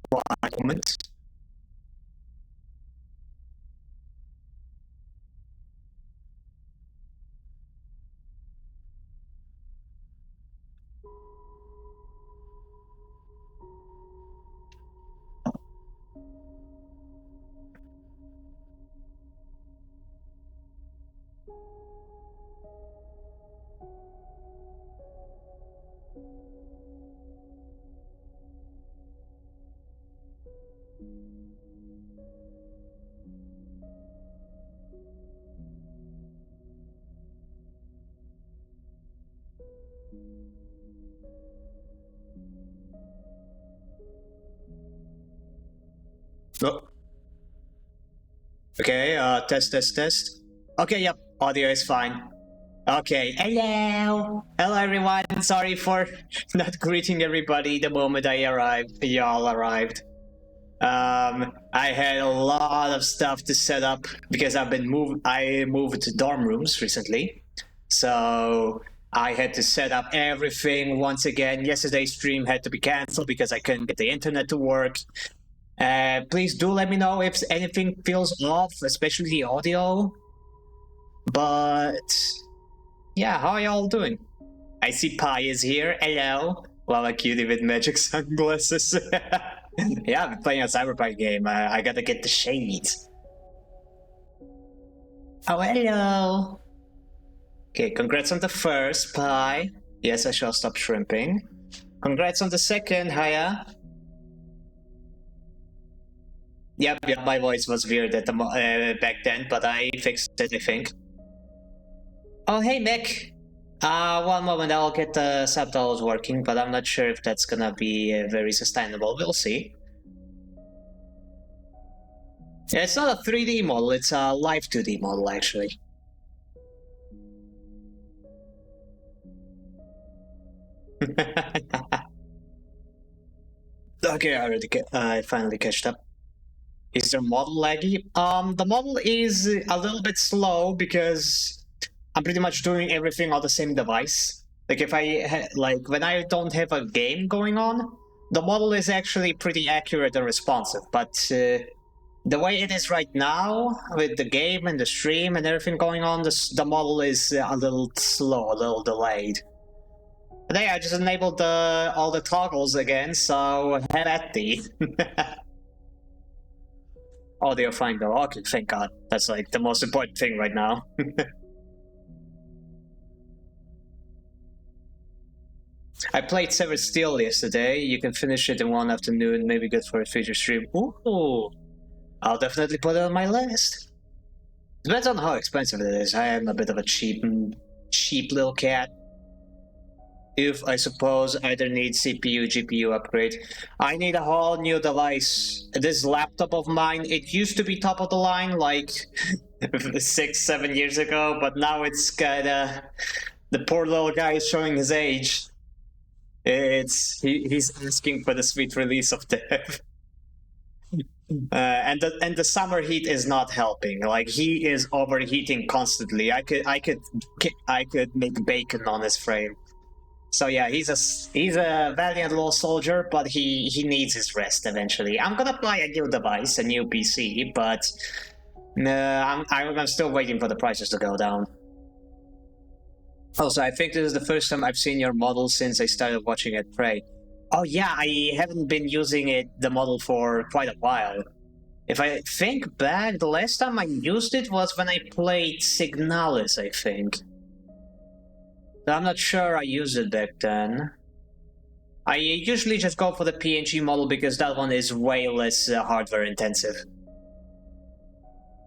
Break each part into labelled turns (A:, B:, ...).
A: one moment. No. Okay, test. Okay, yep, audio is fine. Okay, hello! Hello everyone, sorry for not greeting everybody the moment I arrived, y'all arrived. I had a lot of stuff to set up because I moved to dorm rooms recently. So I had to set up everything once again. Yesterday's stream had to be cancelled because I couldn't get the internet to work. Please do let me know if anything feels off, especially the audio. But yeah, how are y'all doing? I see Pi is here. Hello. Well, a cutie with magic sunglasses. Yeah, I've been playing a Cyberpunk game. I gotta get the shades. Oh, hello. Okay, congrats on the first, Pi. Yes, I shall stop shrimping. Congrats on the second, Haya. Yep, my voice was weird at the back then, but I fixed it, I think. Oh, hey, Mick. One moment, I'll get the subtitles working, but I'm not sure if that's gonna be very sustainable. We'll see. Yeah, it's not a 3D model, it's a live 2D model, actually. Okay, I finally catched up. Is there model laggy? The model is a little bit slow because I'm pretty much doing everything on the same device. Like if when I don't have a game going on, the model is actually pretty accurate and responsive. But the way it is right now, with the game and the stream and everything going on, the model is a little slow, a little delayed. But hey, I just enabled all the toggles again, so have at thee. Audio fine though. Okay, thank God. That's like the most important thing right now. I played Severed Steel yesterday. You can finish it in one afternoon, maybe good for a future stream. Ooh, I'll definitely put it on my list. Depends on how expensive it is. I am a bit of a cheap little cat. If I suppose either need CPU, GPU upgrade. I need a whole new device. This laptop of mine, it used to be top of the line like 6-7 years ago, but now it's kinda... The poor little guy is showing his age. He's asking for the sweet release of death. And the summer heat is not helping. Like he is overheating constantly. I could make bacon on his frame. So yeah, he's a valiant little soldier, but he needs his rest eventually. I'm gonna buy a new device, a new PC, but I'm still waiting for the prices to go down. Also, I think this is the first time I've seen your model since I started watching it Prey. Oh yeah, I haven't been using the model for quite a while. If I think back, the last time I used it was when I played Signalis, I think. I'm not sure I used it back then. I usually just go for the PNG model because that one is way less hardware intensive.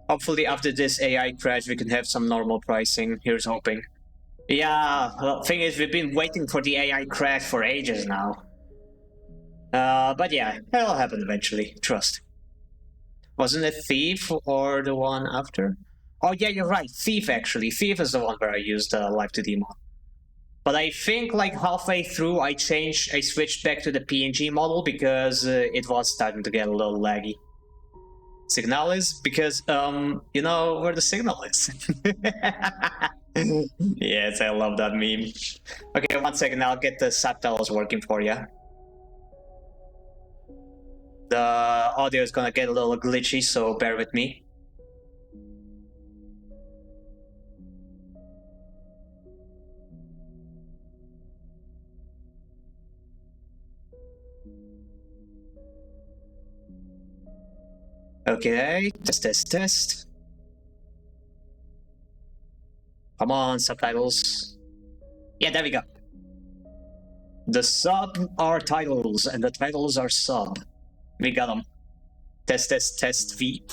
A: Hopefully after this AI crash we can have some normal pricing, here's hoping. Yeah, well, thing is we've been waiting for the AI crash for ages now. But yeah, it'll happen eventually, trust. Wasn't it Thief or the one after? Oh yeah, you're right, Thief actually. Thief is the one where I used Live 2D mod. But I think like halfway through I switched back to the PNG model because it was starting to get a little laggy. Signalis? Because, you know where the signal is. Yes, I love that meme. Okay, 1 second, I'll get the subtitles working for you. The audio is gonna get a little glitchy, so bear with me. Okay, test. Come on, subtitles. Yeah, there we go. The sub are titles, and the titles are sub. We got them. Test V.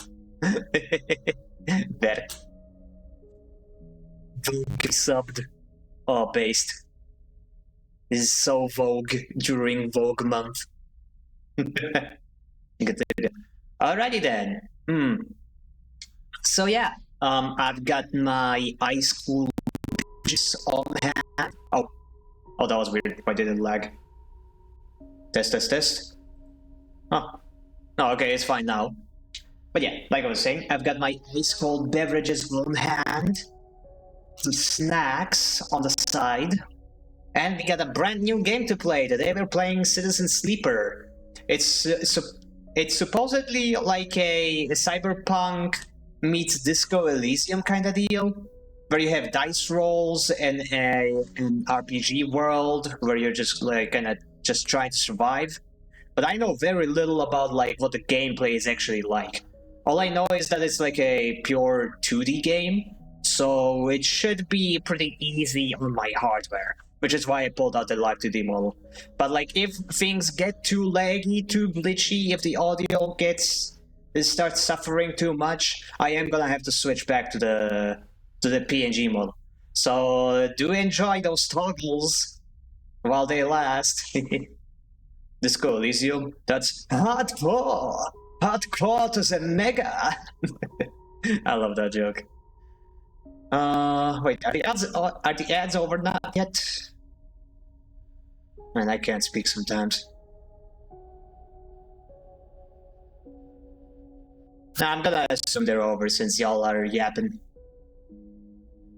A: There. Vogue subbed. Oh, based. This is so Vogue during Vogue month. Alrighty then. So yeah, I've got my high school just on hand. Oh, that was weird. Why did it lag? Test. Oh, okay, it's fine now. But yeah, like I was saying, I've got my ice cold beverages on hand, some snacks on the side, and we got a brand new game to play. Today we're playing Citizen Sleeper. It's supposedly like a cyberpunk meets Disco Elysium kind of deal, where you have dice rolls and an RPG world where you're just like gonna just try to survive. But I know very little about like what the gameplay is actually like. All I know is that it's like a pure 2D game, so it should be pretty easy on my hardware, which is why I pulled out the live 2D model. But like if things get too laggy, too glitchy, if the audio starts suffering too much, I am gonna have to switch back to the PNG model. So do enjoy those toggles while they last. Disco Elysium, that's hardcore! Hardcore to the mega! I love that joke. Wait, are the ads over not yet? Man, I can't speak sometimes. Nah, I'm gonna assume they're over since y'all are yapping.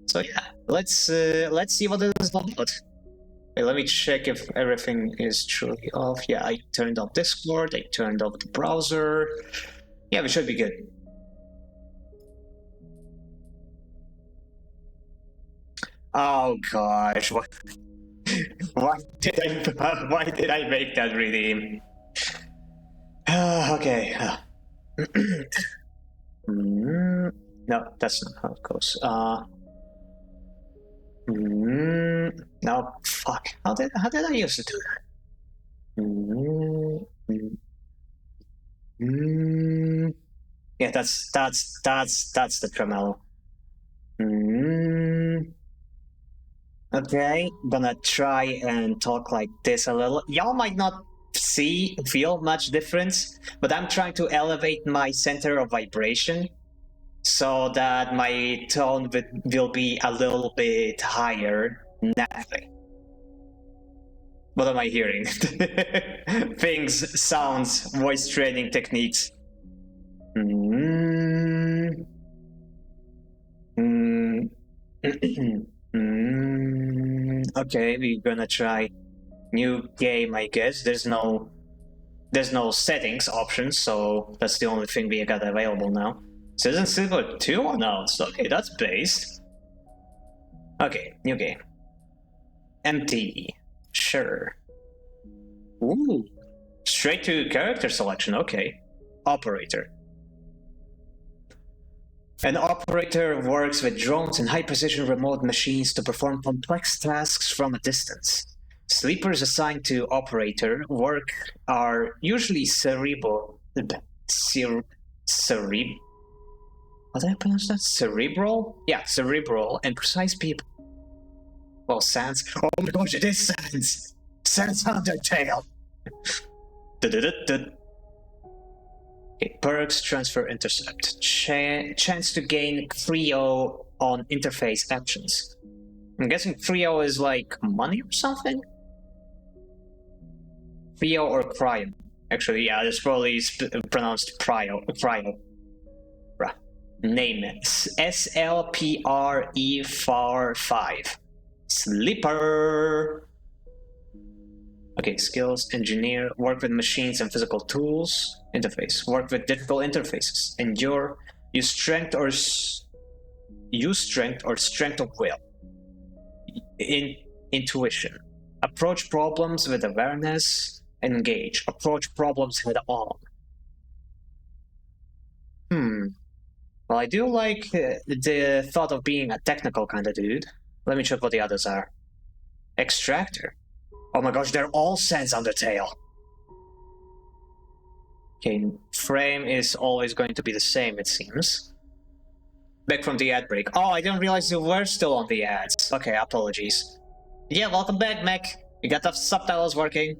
A: So yeah, let's see what it is all about. Wait, let me check if everything is truly off. Yeah, I turned off Discord, I turned off the browser. Yeah, we should be good. Oh gosh, what? Why did I make that redeem? Okay. No, that's not how it goes. No, fuck. How did I used to do that? Yeah, that's the tremolo. Okay, gonna try and talk like this a little. Y'all might not feel much difference, but I'm trying to elevate my center of vibration so that my tone will be a little bit higher naturally. What am I hearing? Things, sounds, voice training techniques. Okay, we're gonna try new game, I guess. There's no settings options, so that's the only thing we got available now. Citizen Sleeper 2 announced. Okay, that's based. Okay, new game. Empty. Sure. Ooh. Straight to character selection, okay. Operator. An operator works with drones and high-precision remote machines to perform complex tasks from a distance. Sleepers assigned to operator work are usually cerebral. How do I pronounce that? Cerebral? Yeah, cerebral and precise people. Well, Sans. Oh my gosh, it is Sans! Sans Undertale! Okay, perks, transfer, intercept. Chance to gain Creo on interface actions. I'm guessing Creo is like money or something? Creo or Cryo. Actually, yeah, it's probably pronounced Cryo. Name SLPRE45. Sleeper. Okay, skills, engineer, work with machines and physical tools, interface, work with digital interfaces, endure, use strength or strength of will. Intuition, approach problems with awareness, engage, approach problems head on. Well, I do like the thought of being a technical kind of dude. Let me check what the others are. Extractor. Oh my gosh, they're all Sans Undertale. Okay, frame is always going to be the same, it seems. Back from the ad break. Oh, I didn't realize you were still on the ads. Okay, apologies. Yeah, welcome back, Mac. You got the subtitles working.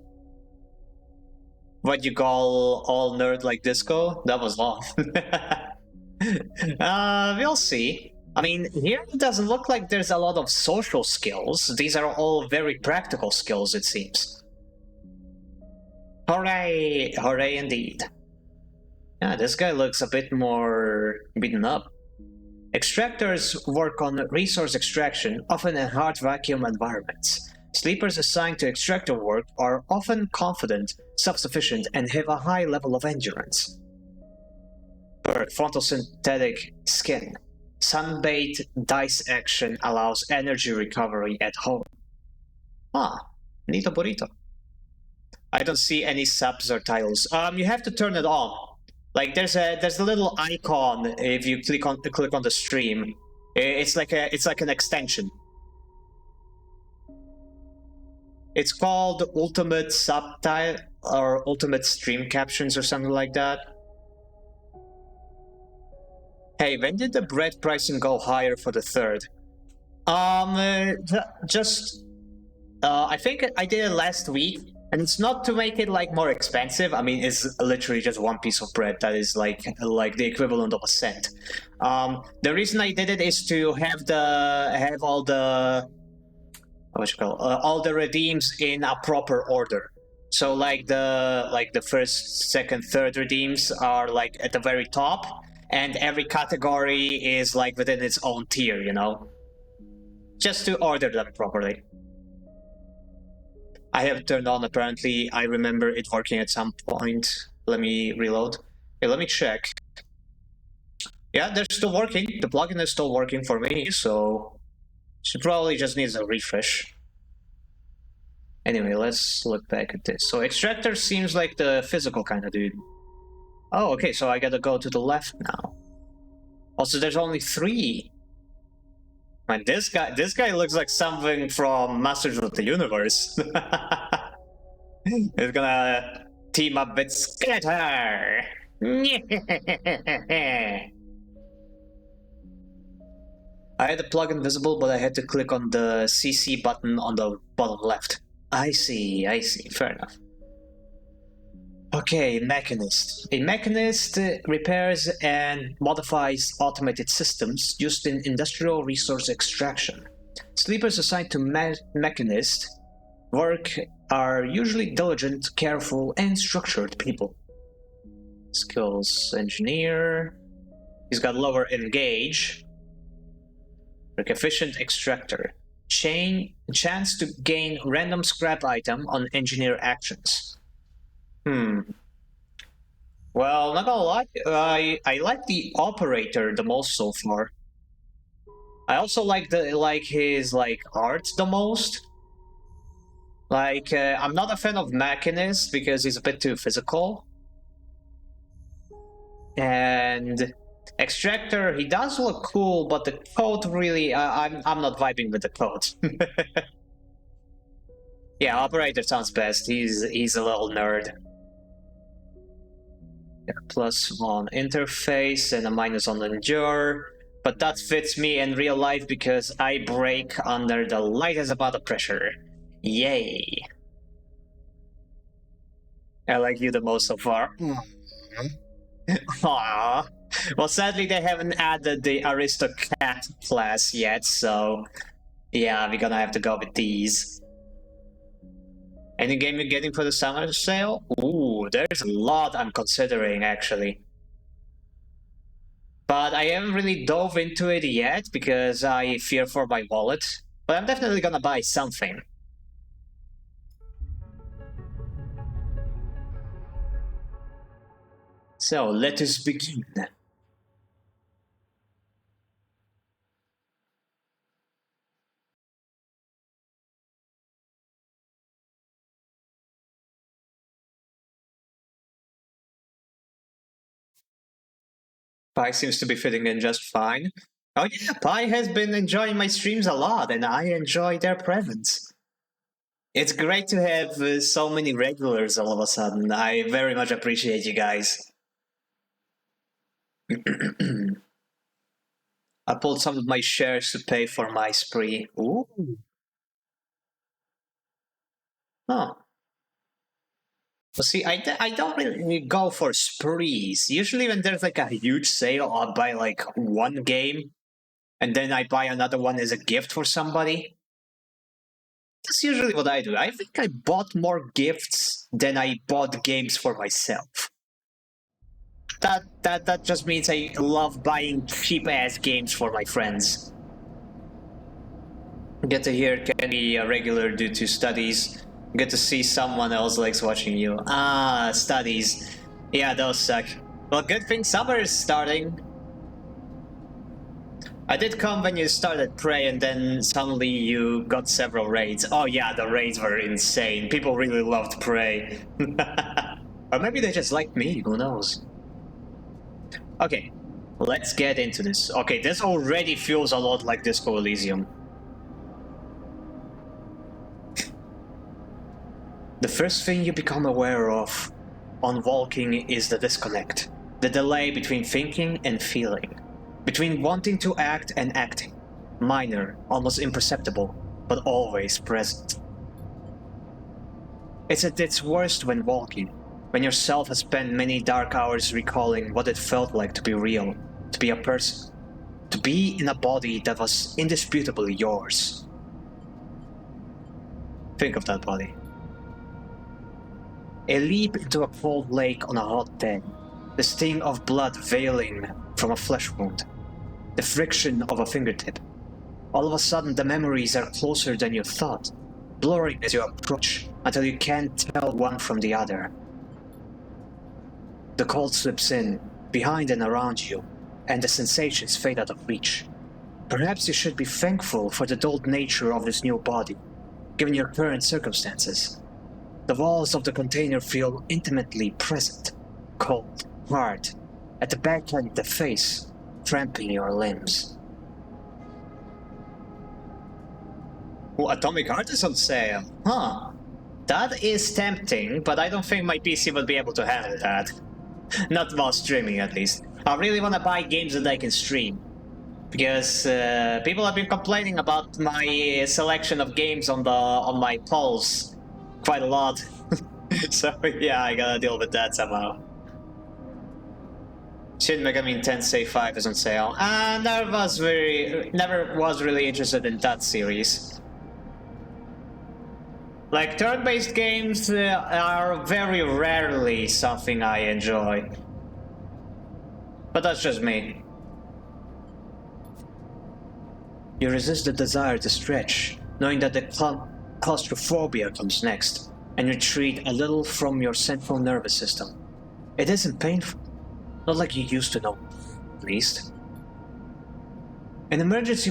A: What you call all nerd like disco? That was long. We'll see. I mean, here it doesn't look like there's a lot of social skills. These are all very practical skills, it seems. Hooray! Hooray indeed. Yeah, this guy looks a bit more beaten up. Extractors work on resource extraction, often in hard vacuum environments. Sleepers assigned to extractor work are often confident, self-sufficient, and have a high level of endurance. Bird, photosynthetic skin. Sunbathe dice action allows energy recovery at home. Ah, neato burrito. I don't see any subs or titles. You have to turn it on. Like there's a little icon if you click on the stream. It's like an extension. It's called Ultimate Subtitle or Ultimate Stream Captions or something like that. Hey, when did the bread pricing go higher for the third? I think I did it last week, and it's not to make it like more expensive. I mean, it's literally just one piece of bread that is like the equivalent of a cent. The reason I did it is to have all the all the redeems in a proper order. So like the first, second, third redeems are like at the very top, and every category is like within its own tier, you know? Just to order them properly. I have turned on, apparently. I remember it working at some point. Let me reload. Okay, let me check. Yeah, they're still working. The plugin is still working for me, so she probably just needs a refresh. Anyway, let's look back at this. So Extractor seems like the physical kind of dude. Oh, okay, so I gotta go to the left now. Also, there's only 3. Man, this guy looks like something from Masters of the Universe. He's gonna team up with Scatter. I had the plugin visible, but I had to click on the CC button on the bottom left. I see, fair enough. Okay, Mechanist. A Mechanist repairs and modifies automated systems used in industrial resource extraction. Sleepers assigned to Mechanist work are usually diligent, careful, and structured people. Skills, Engineer. He's got lower Engage. Like efficient Extractor. Chance to gain random scrap item on Engineer actions. Well, not gonna lie, I like the Operator the most so far. I also like his art the most. I'm not a fan of Machinist because he's a bit too physical. And Extractor, he does look cool, but the code really, I'm not vibing with the code. Yeah, Operator sounds best. He's a little nerd. Yeah, plus on interface and a minus on endure. But that fits me in real life because I break under the lightest amount of pressure. Yay. I like you the most so far. Aww. Well, sadly they haven't added the Aristocat class yet, so yeah, we're gonna have to go with these. Any game you're getting for the summer sale? Ooh, there's a lot I'm considering, actually. But I haven't really dove into it yet because I fear for my wallet. But I'm definitely gonna buy something. So, let us begin. Pi seems to be fitting in just fine. Oh yeah, Pi has been enjoying my streams a lot, and I enjoy their presence. It's great to have so many regulars all of a sudden. I very much appreciate you guys. I pulled some of my shares to pay for my spree. Ooh. Oh. Well, see, I don't really go for sprees. Usually when there's like a huge sale, I'll buy like one game, and then I buy another one as a gift for somebody. That's usually what I do. I think I bought more gifts than I bought games for myself. That just means I love buying cheap ass games for my friends. Get to hear can be a regular due to studies. Get to see someone else likes watching you. Ah, studies. Yeah, those suck. Well, good thing summer is starting. I did come when you started Prey, and then suddenly you got several raids. Oh yeah, the raids were insane. People really loved Prey. Or maybe they just like me, who knows? Okay, let's get into this. Okay, this already feels a lot like Disco Elysium. The first thing you become aware of on walking is the disconnect. The delay between thinking and feeling. Between wanting to act and acting. Minor, almost imperceptible, but always present. It's at its worst when walking, when yourself has spent many dark hours recalling what it felt like to be real, to be a person, to be in a body that was indisputably yours. Think of that body. A leap into a cold lake on a hot day, the sting of blood veiling from a flesh wound, the friction of a fingertip. All of a sudden, the memories are closer than you thought, blurring as you approach until you can't tell one from the other. The cold slips in, behind and around you, and the sensations fade out of reach. Perhaps you should be thankful for the dulled nature of this new body, given your current circumstances. The walls of the container feel intimately present, cold, hard, at the back and the face, cramping your limbs. Oh, Atomic Heart is on sale. Huh. That is tempting, but I don't think my PC will be able to handle that. Not while streaming, at least. I really want to buy games that I can stream. Because people have been complaining about my selection of games on my polls quite a lot. So yeah, I gotta deal with that somehow. Shin Megami Tensei 5 is on sale. Never was really interested in that series. Like, turn-based games are very rarely something I enjoy. But that's just me. You resist the desire to stretch, knowing that the claustrophobia comes next, and retreat a little from your central nervous system. It isn't painful. Not like you used to know, at least. In emergency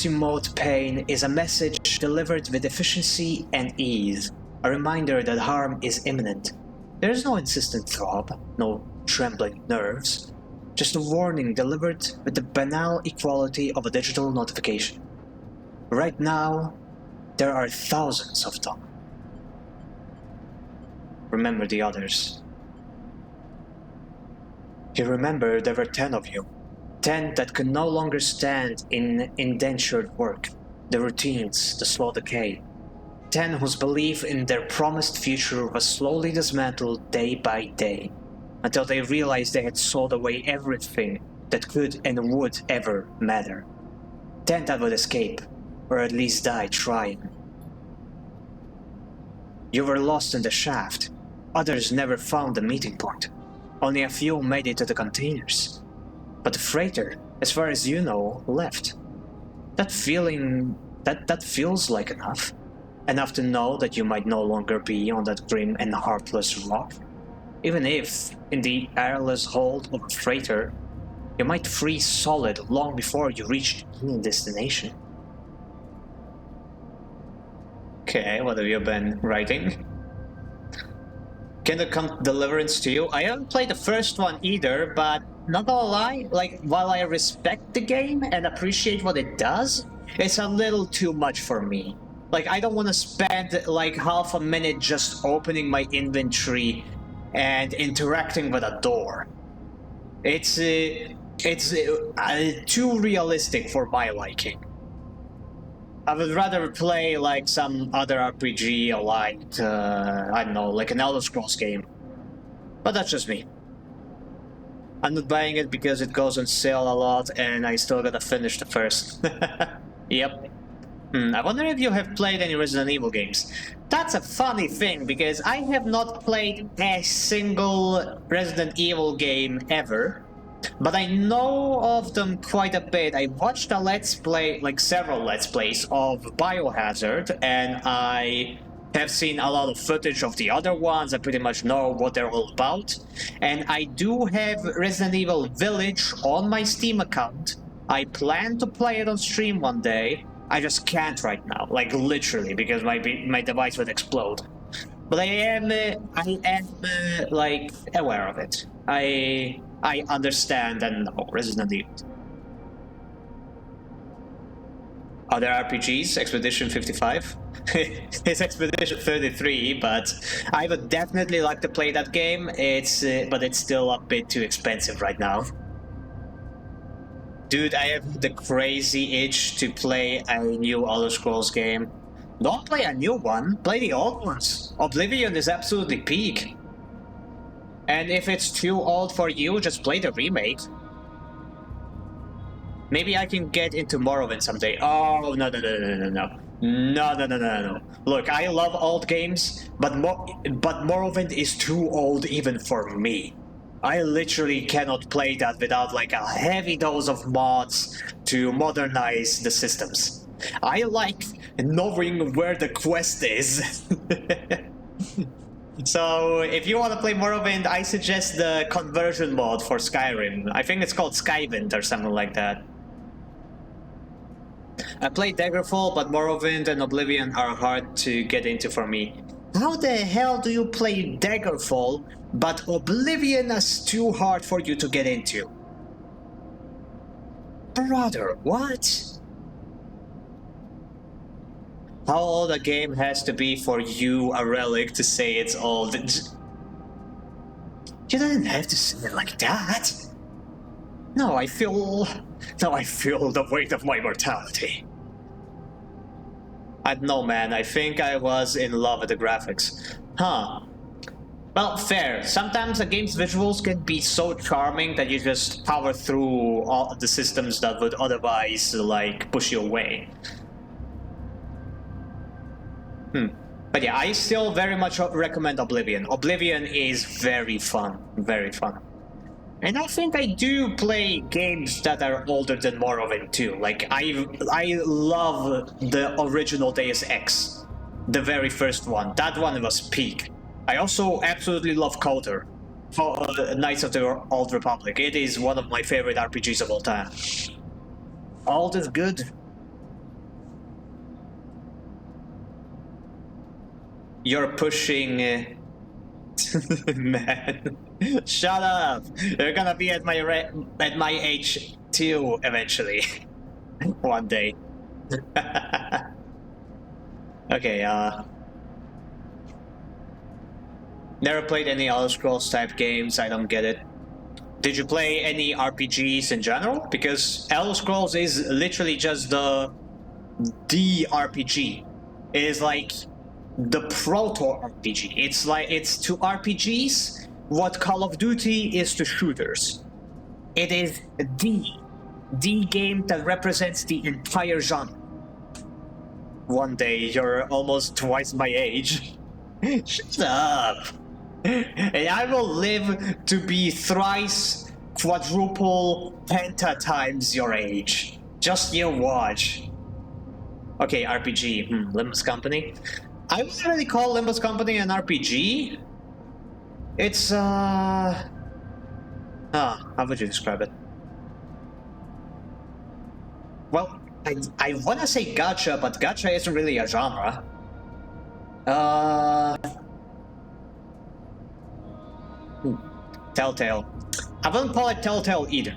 A: mode, pain is a message delivered with efficiency and ease, a reminder that harm is imminent. There is no insistent throb, no trembling nerves, just a warning delivered with the banal equality of a digital notification. Right now, there are thousands of them. Remember the others. You remember there were 10 of you. 10 that could no longer stand in indentured work, the routines, the slow decay. 10 whose belief in their promised future was slowly dismantled day by day, until they realized they had sold away everything that could and would ever matter. 10 that would escape, or at least die trying. You were lost in the shaft. Others never found the meeting point. Only a few made it to the containers. But the freighter, as far as you know, left. That feels like enough. Enough to know that you might no longer be on that grim and heartless rock. Even if, in the airless hold of a freighter, you might freeze solid long before you reach your destination. Okay, what have you been writing? Kingdom Come Deliverance to you? I haven't played the first one either, but not gonna lie, like, while I respect the game and appreciate what it does, it's a little too much for me. Like, I don't want to spend like half a minute just opening my inventory and interacting with a door. It's too realistic for my liking. I would rather play like some other RPG or like, I don't know, like an Elder Scrolls game. But that's just me. I'm not buying it because it goes on sale a lot and I still gotta finish the first. Yep. I wonder if you have played any Resident Evil games. That's a funny thing because I have not played a single Resident Evil game ever. But I know of them quite a bit. I watched a Let's Play, like several Let's Plays of Biohazard, and I have seen a lot of footage of the other ones. I pretty much know what they're all about. And I do have Resident Evil Village on my Steam account. I plan to play it on stream one day. I just can't right now, like literally, because my device would explode. But I am like aware of it. I understand and know Resident Evil. Other RPGs, Expedition 55. It's Expedition 33, but I would definitely like to play that game. But it's still a bit too expensive right now. Dude, I have the crazy itch to play a new Elder Scrolls game. Don't play a new one, play the old ones. Oblivion is absolutely peak. And if it's too old for you, just play the remake. Maybe I can get into Morrowind someday. Oh, no. No. Look, I love old games, but Morrowind is too old even for me. I literally cannot play that without like a heavy dose of mods to modernize the systems. I like knowing where the quest is. So, if you want to play Morrowind, I suggest the conversion mod for Skyrim. I think it's called Skywind or something like that. I played Daggerfall, but Morrowind and Oblivion are hard to get into for me. How the hell do you play Daggerfall, but Oblivion is too hard for you to get into? Brother, what? How old a game has to be for you, a relic, to say it's old? You didn't have to say it like that. Now I feel the weight of my mortality. I don't know, man. I think I was in love with the graphics. Huh. Well, fair. Sometimes a game's visuals can be so charming that you just power through all the systems that would otherwise, like, push you away. But yeah, I still very much recommend Oblivion. Oblivion is very fun. Very fun. And I think I do play games that are older than Morrowind too. Like, I love the original Deus Ex. The very first one. That one was peak. I also absolutely love KOTOR. Knights of the Old Republic. It is one of my favorite RPGs of all time. Old is good. You're pushing... Man, shut up! You're gonna be at my age too eventually, one day. Okay. Never played any Elder Scrolls type games. I don't get it. Did you play any RPGs in general? Because Elder Scrolls is literally just the RPG. It is like the proto-RPG. It's to RPGs what Call of Duty is to shooters. It is the game that represents the entire genre. One day you're almost twice my age. Shut up. And I will live to be thrice, quadruple, penta times your age. Just you watch. Okay, RPG. Limbus Company. I wouldn't really call Limbus Company an RPG. It's, how would you describe it? Well, I want to say gacha, but gacha isn't really a genre. Telltale. I wouldn't call it Telltale either.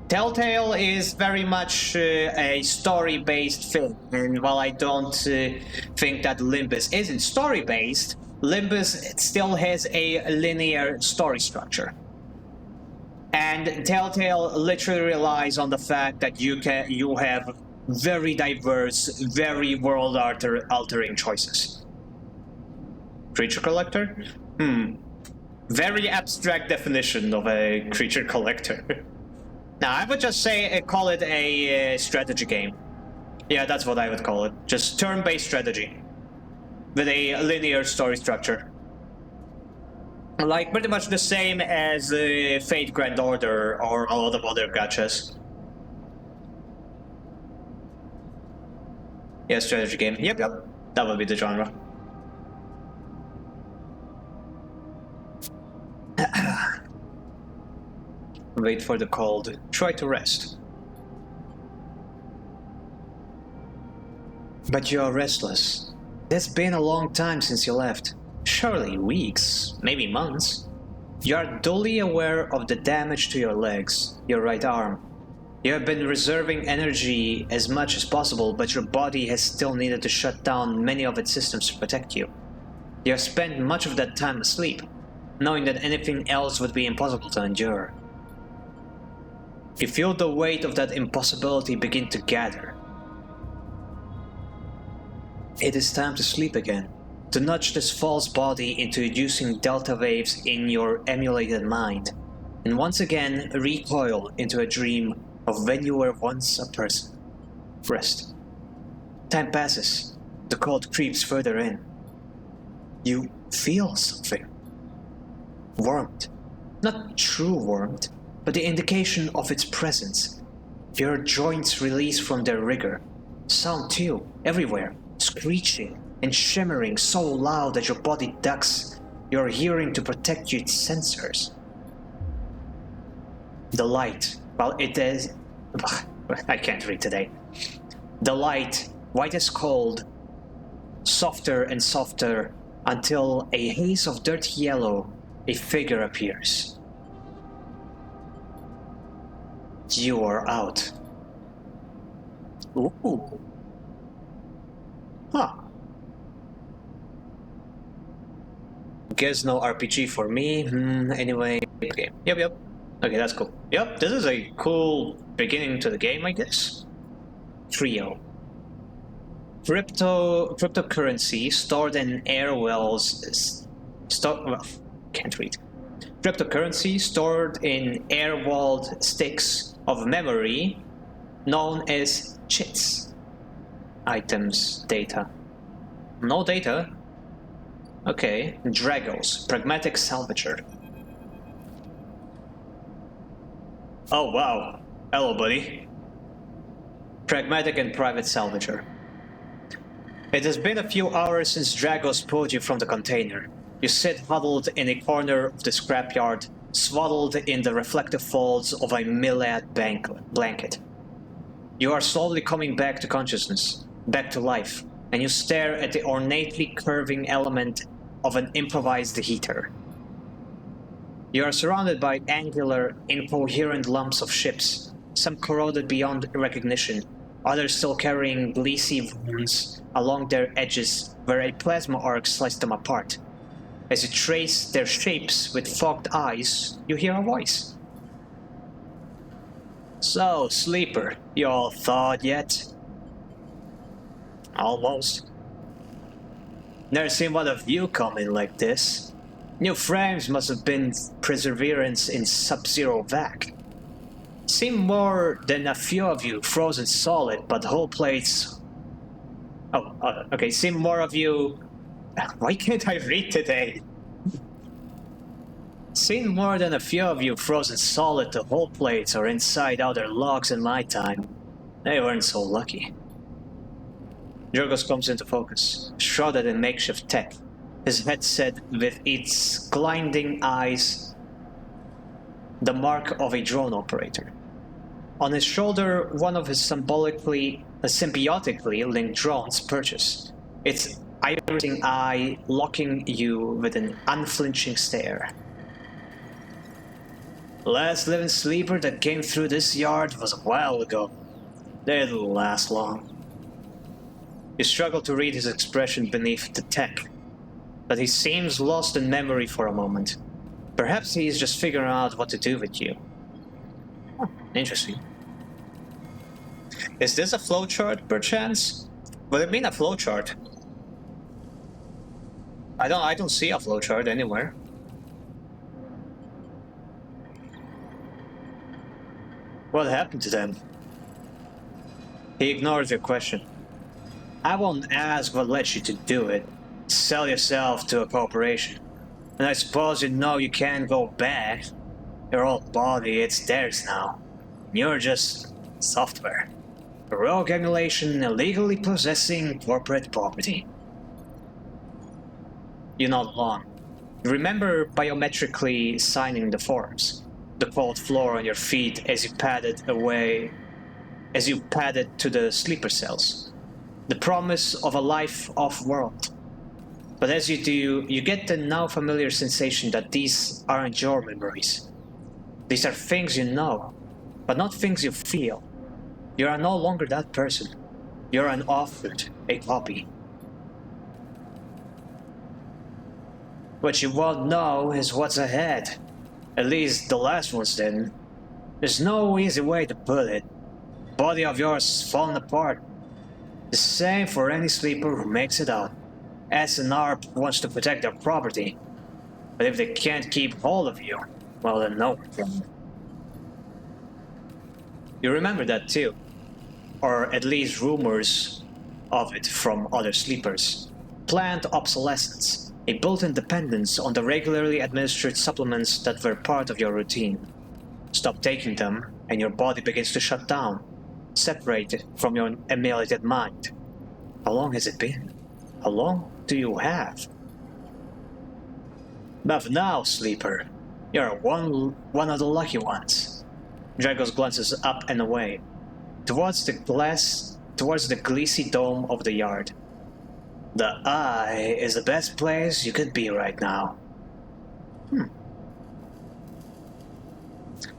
A: Telltale is very much a story-based thing, and while I don't think that Limbus isn't story-based, Limbus still has a linear story structure. And Telltale literally relies on the fact that you have very diverse, very world-altering choices. Creature collector? Very abstract definition of a creature collector. Now, I would just say call it a strategy game. Yeah, that's what I would call it. Just turn-based strategy with a linear story structure. Like pretty much the same as Fate Grand Order or a lot of other gachas. Yeah, strategy game. Yep. That would be the genre. Wait for the cold. Try to rest. But you're restless. It's been a long time since you left. Surely weeks, maybe months. You are dully aware of the damage to your legs, your right arm. You have been reserving energy as much as possible, but your body has still needed to shut down many of its systems to protect you. You have spent much of that time asleep, knowing that anything else would be impossible to endure. You feel the weight of that impossibility begin to gather. It is time to sleep again, to nudge this false body into inducing delta waves in your emulated mind, and once again recoil into a dream of when you were once a person. Rest. Time passes. The cold creeps further in. You feel something. Warmth. Not true warmth, but the indication of its presence. Your joints release from their rigor. Sound too, everywhere, screeching and shimmering so loud that your body ducks your hearing to protect its sensors. The light, while it is... I can't read today. The light, white as cold, softer and softer, until a haze of dirty yellow, a figure appears. You are out. Ooh. Huh. Guess no RPG for me. Anyway, okay. Yep. Okay, that's cool. Yep, this is a cool beginning to the game, I guess. Trio. Cryptocurrency stored in airwells. Can't read. Cryptocurrency stored in air-walled sticks of memory known as chits. Items, data. No data? Okay. Dragos, pragmatic salvager. Oh wow. Hello, buddy. Pragmatic and private salvager. It has been a few hours since Dragos pulled you from the container. You sit huddled in a corner of the scrapyard, swaddled in the reflective folds of a millad blanket. You are slowly coming back to consciousness, back to life, and you stare at the ornately curving element of an improvised heater. You are surrounded by angular, incoherent lumps of ships, some corroded beyond recognition, others still carrying greasy wounds along their edges where a plasma arc sliced them apart. As you trace their shapes with fogged eyes, you hear a voice. So, sleeper, you all thawed yet? Almost. Never seen one of you come in like this. New frames must have been perseverance in sub-zero vac. Seem more than a few of you frozen solid, but whole plates... okay, seem more of you... Why can't I read today? Seen more than a few of you frozen solid to whole plates or inside outer logs in my time. They weren't so lucky. Jorgos comes into focus, shrouded in makeshift tech. his headset with its gliding eyes, the mark of a drone operator. On his shoulder, one of his symbiotically linked drones perches, its irising eye locking you with an unflinching stare. Last living sleeper that came through this yard was a while ago. They didn't last long. You struggle to read his expression beneath the tech, but he seems lost in memory for a moment. Perhaps he is just figuring out what to do with you. Interesting. Is this a flowchart, perchance? Would it mean a flowchart? I don't see a flowchart anywhere. What happened to them? He ignores your question. I won't ask what led you to do it. Sell yourself to a corporation. And I suppose you know you can't go back. Your old body, it's theirs now. You're just software. A rogue emulation illegally possessing corporate property. You nod along. You remember biometrically signing the forms. The cold floor on your feet as you padded to the sleeper cells. The promise of a life off-world. But as you do, you get the now familiar sensation that these aren't your memories. These are things you know, but not things you feel. You are no longer that person. You're an offshoot, a copy. What you won't know is what's ahead. At least the last ones didn't. There's no easy way to put it. Body of yours falling apart. The same for any sleeper who makes it out. S&R wants to protect their property. But if they can't keep hold of you, well then no one can. You remember that too. Or at least rumors of it from other sleepers. Planned obsolescence. A built-in dependence on the regularly administered supplements that were part of your routine. Stop taking them, and your body begins to shut down, separated from your emulated mind. How long has it been? How long do you have? But now, sleeper, you're one of the lucky ones. Dragos glances up and away, towards the glassy dome of the yard. The eye is the best place you could be right now.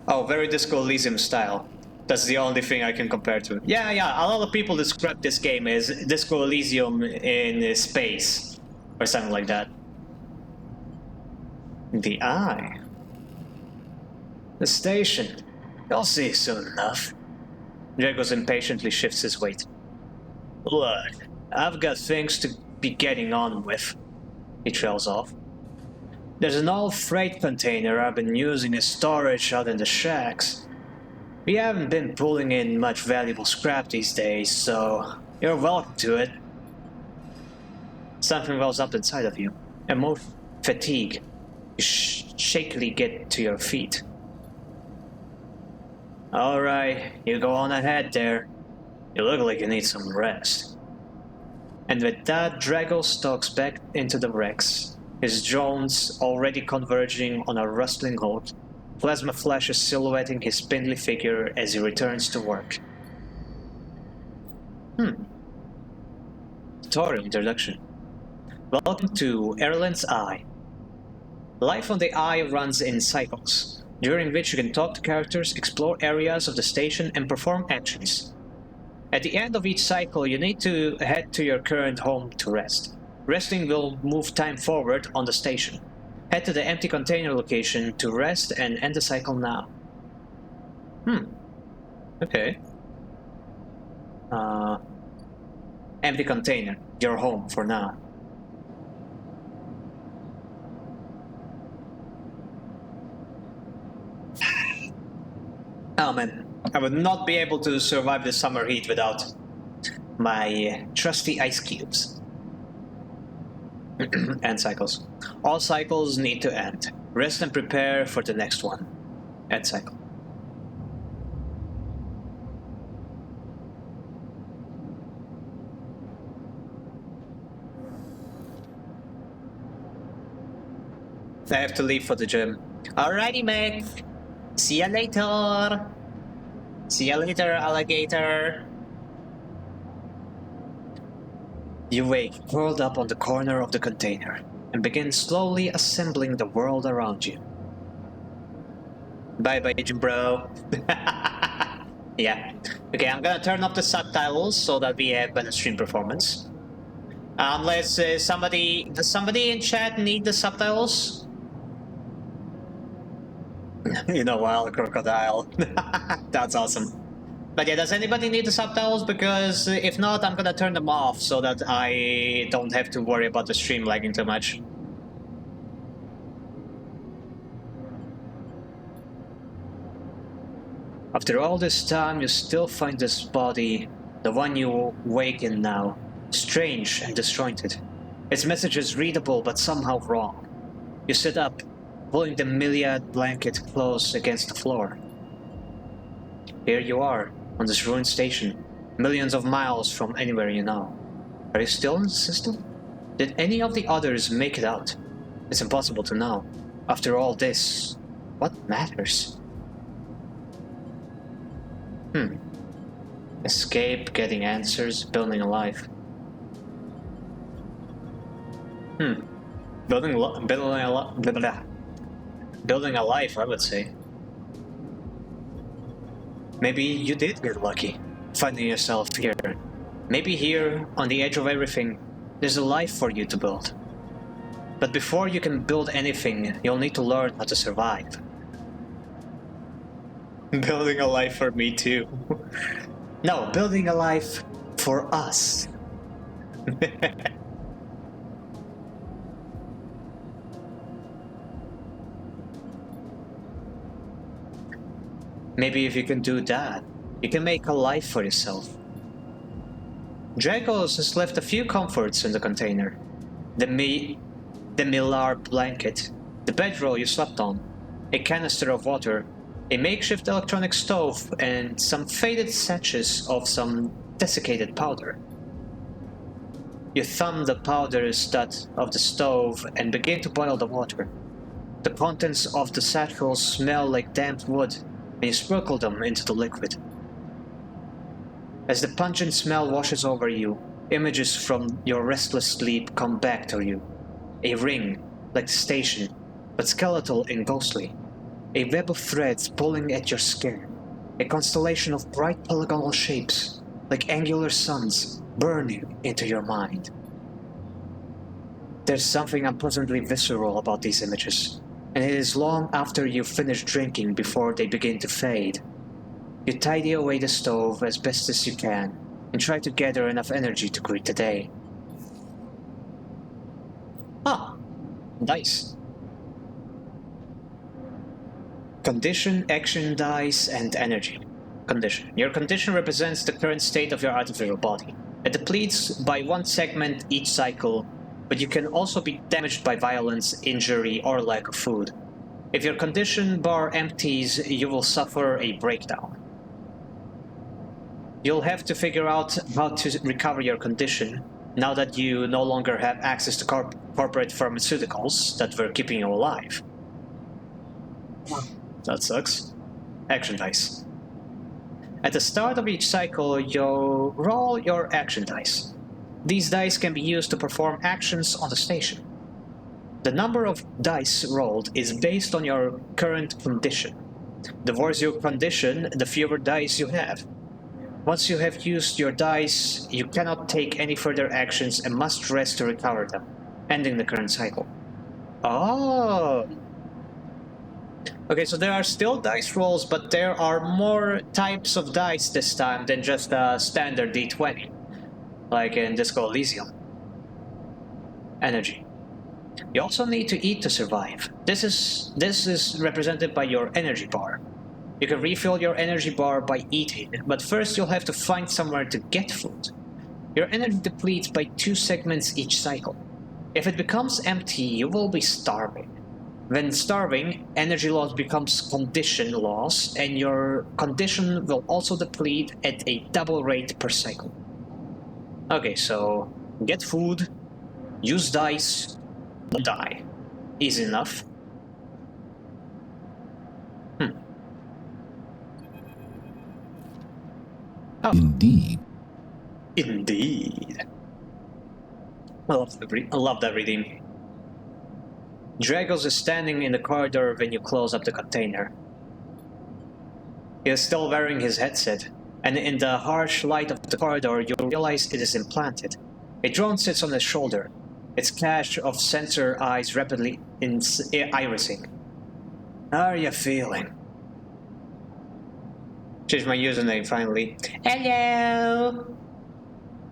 A: Oh, very Disco Elysium style. That's the only thing I can compare to. Yeah, a lot of people describe this game as Disco Elysium in space, or something like that. The eye. The station. You'll see soon enough. Dragos impatiently shifts his weight. Look, I've got things to be getting on with. He trails off. There's an old freight container I've been using as storage out in the shacks. We haven't been pulling in much valuable scrap these days, so you're welcome to it. Something wells up inside of you. Emotion, fatigue. You shakily get to your feet. Alright, you go on ahead there. You look like you need some rest. And with that, Drago stalks back into the wrecks, his drones already converging on a rustling halt, plasma flashes silhouetting his spindly figure as he returns to work. Tutorial introduction. Welcome to Erland's Eye. Life on the Eye runs in cycles, during which you can talk to characters, explore areas of the station, and perform actions. At the end of each cycle, you need to head to your current home to rest. Resting will move time forward on the station. Head to the empty container location to rest and end the cycle now. Okay. Empty container, your home for now. Oh man, I would not be able to survive the summer heat without my trusty ice cubes. End cycles. All cycles need to end. Rest and prepare for the next one. End cycle. I have to leave for the gym. Alrighty, mate. See ya later. See ya later, alligator. You wake, curled up on the corner of the container, and begin slowly assembling the world around you. Bye-bye, Jim bro. Yeah. Okay, I'm gonna turn off the subtitles so that we have better stream performance. Unless does somebody in chat need the subtitles? You know, wild crocodile. That's awesome. But yeah, does anybody need the subtitles? Because if not, I'm gonna turn them off so that I don't have to worry about the stream lagging too much. After all this time, you still find this body, the one you wake in now, strange and disjointed. Its message is readable but somehow wrong. You sit up, pulling the myriad blanket close against the floor. Here you are, on this ruined station, millions of miles from anywhere you know. Are you still in the system? Did any of the others make it out? It's impossible to know. After all this, what matters? Escape, getting answers, building a life. Building a life, I would say. Maybe you did get lucky, finding yourself here. Maybe here, on the edge of everything, there's a life for you to build. But before you can build anything, you'll need to learn how to survive. Building a life for me too. No, building a life for us. Maybe if you can do that, you can make a life for yourself. Dragos has left a few comforts in the container. The Millar blanket, the bedroll you slept on, a canister of water, a makeshift electronic stove, and some faded sachets of some desiccated powder. You thumb the powder stud of the stove and begin to boil the water. The contents of the satchels smell like damp wood, and you sprinkle them into the liquid. As the pungent smell washes over you, images from your restless sleep come back to you. A ring, like the station, but skeletal and ghostly. A web of threads pulling at your skin. A constellation of bright polygonal shapes, like angular suns, burning into your mind. There's something unpleasantly visceral about these images, and it is long after you finish drinking before they begin to fade. You tidy away the stove as best as you can, and try to gather enough energy to greet the day. Ah, dice. Condition, action dice, and energy. Condition. Your condition represents the current state of your artificial body. It depletes by one segment each cycle, but you can also be damaged by violence, injury, or lack of food. If your condition bar empties, you will suffer a breakdown. You'll have to figure out how to recover your condition now that you no longer have access to corporate pharmaceuticals that were keeping you alive. That sucks. Action dice. At the start of each cycle, you roll your action dice. These dice can be used to perform actions on the station. The number of dice rolled is based on your current condition. The worse your condition, the fewer dice you have. Once you have used your dice, you cannot take any further actions and must rest to recover them, ending the current cycle. Oh! Okay, so there are still dice rolls, but there are more types of dice this time than just a standard D20, like in Disco Elysium. Energy. You also need to eat to survive. This is represented by your energy bar. You can refill your energy bar by eating, but first you'll have to find somewhere to get food. Your energy depletes by 2 segments each cycle. If it becomes empty, you will be starving. When starving, energy loss becomes condition loss, and your condition will also deplete at a double rate per cycle. Okay, so get food, use dice, die. Easy enough. Oh.
B: Indeed.
A: Indeed. I love that reading. Dragos is standing in the corridor when you close up the container. He is still wearing his headset, and in the harsh light of the corridor you realize it is implanted. A drone sits on his shoulder, its cache of sensor eyes rapidly irising. How are you feeling? Change my username finally. Hello!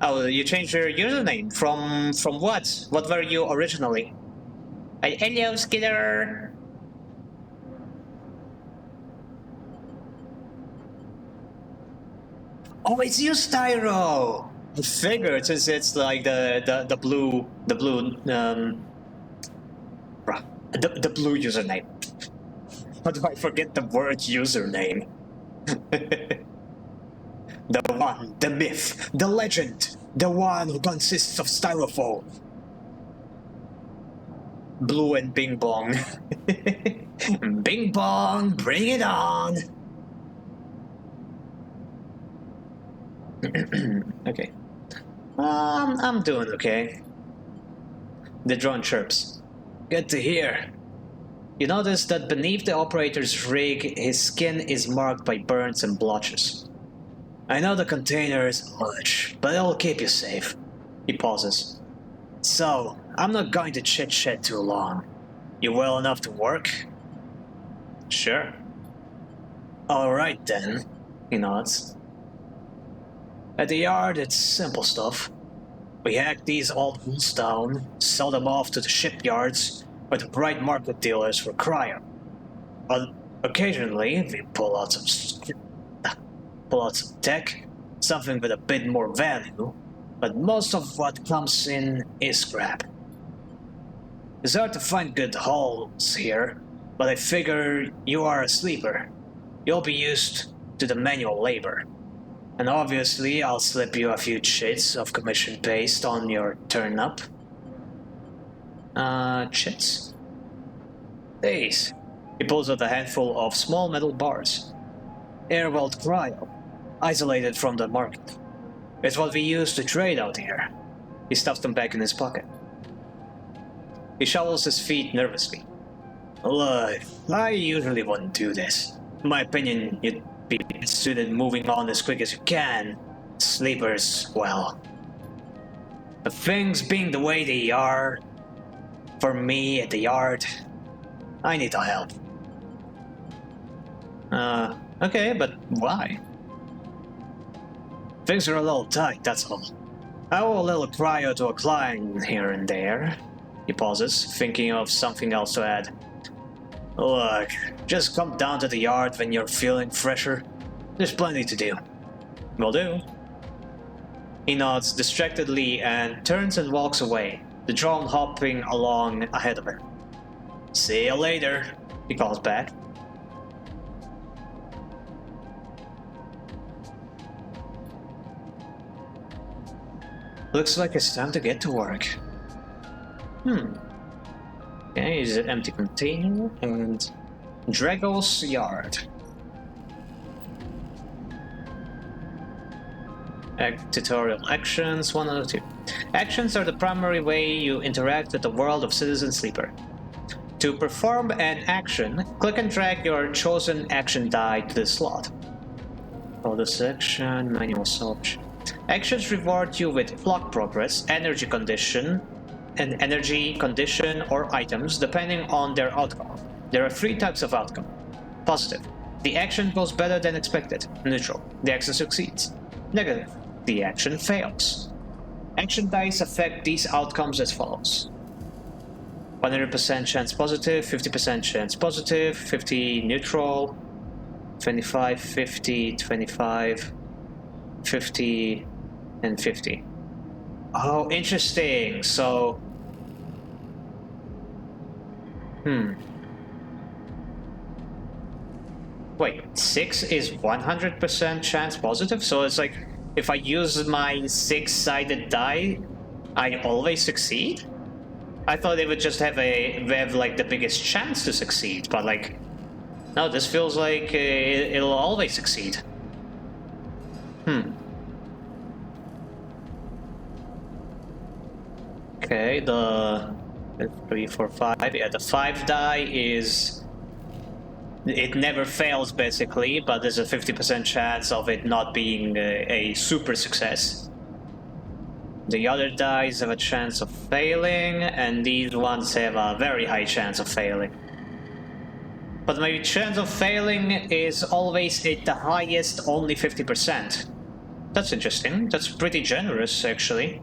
A: Oh, you changed your username from what? What were you originally? Hello, Skidder! Oh, it's you, Styro! I figured, since it's like the blue the blue username. How do I forget the word username? The one, the myth, the legend, the one who consists of styrofoam. Blue and Bing Bong. Bing Bong, bring it on! Okay. I'm doing okay. The drone chirps. Good to hear. You notice that beneath the operator's rig, his skin is marked by burns and blotches. I know the container isn't much, but it'll keep you safe. He pauses. So, I'm not going to chit-chat too long. You well enough to work? Sure. Alright then, he nods. At the yard, it's simple stuff. We hack these old wheels down, sell them off to the shipyards or the bright market dealers for cryo. Occasionally, we pull out some tech, something with a bit more value, but most of what comes in is scrap. It's hard to find good hauls here, but I figure you are a sleeper. You'll be used to the manual labor. And obviously, I'll slip you a few chits of commission based on your turn up. Chits? These. He pulls out a handful of small metal bars. Air-welled cryo, isolated from the market. It's what we use to trade out here. He stuffs them back in his pocket. He shuffles his feet nervously. Look, I usually wouldn't do this. In my opinion, you'd be suited moving on as quick as you can. Sleepers, well. But things being the way they are, for me at the yard, I need the help. Okay, but why? Things are a little tight, that's all. I owe a little cryo to a client here and there. He pauses, thinking of something else to add. Look, just come down to the yard when you're feeling fresher. There's plenty to do. Will do. He nods distractedly and turns and walks away, the drone hopping along ahead of him. See you later, he calls back. Looks like it's time to get to work. Okay, is it empty container and Drago's yard. Tutorial actions 1 out of 2. Actions are the primary way you interact with the world of Citizen Sleeper. To perform an action, click and drag your chosen action die to the slot. Bonus action, manual search. Actions reward you with clock progress, energy condition, or items depending on their outcome. There are 3 types of outcome. Positive. The action goes better than expected. Neutral. The action succeeds. Negative. The action fails. Action dice affect these outcomes as follows. 100% chance positive, 50% chance positive, 50 neutral, 25, 50, 25, 50, and 50. Oh, interesting. So, wait, 6 is 100% chance positive? So it's like, if I use my 6-sided die, I always succeed? I thought they would just have like the biggest chance to succeed, but like, No, this feels like it'll always succeed. Okay, the 3, 4, 5. Yeah, the 5 die is... It never fails, basically, but there's a 50% chance of it not being a super success. The other dice have a chance of failing, and these ones have a very high chance of failing. But my chance of failing is always at the highest, only 50%. That's interesting. That's pretty generous, actually.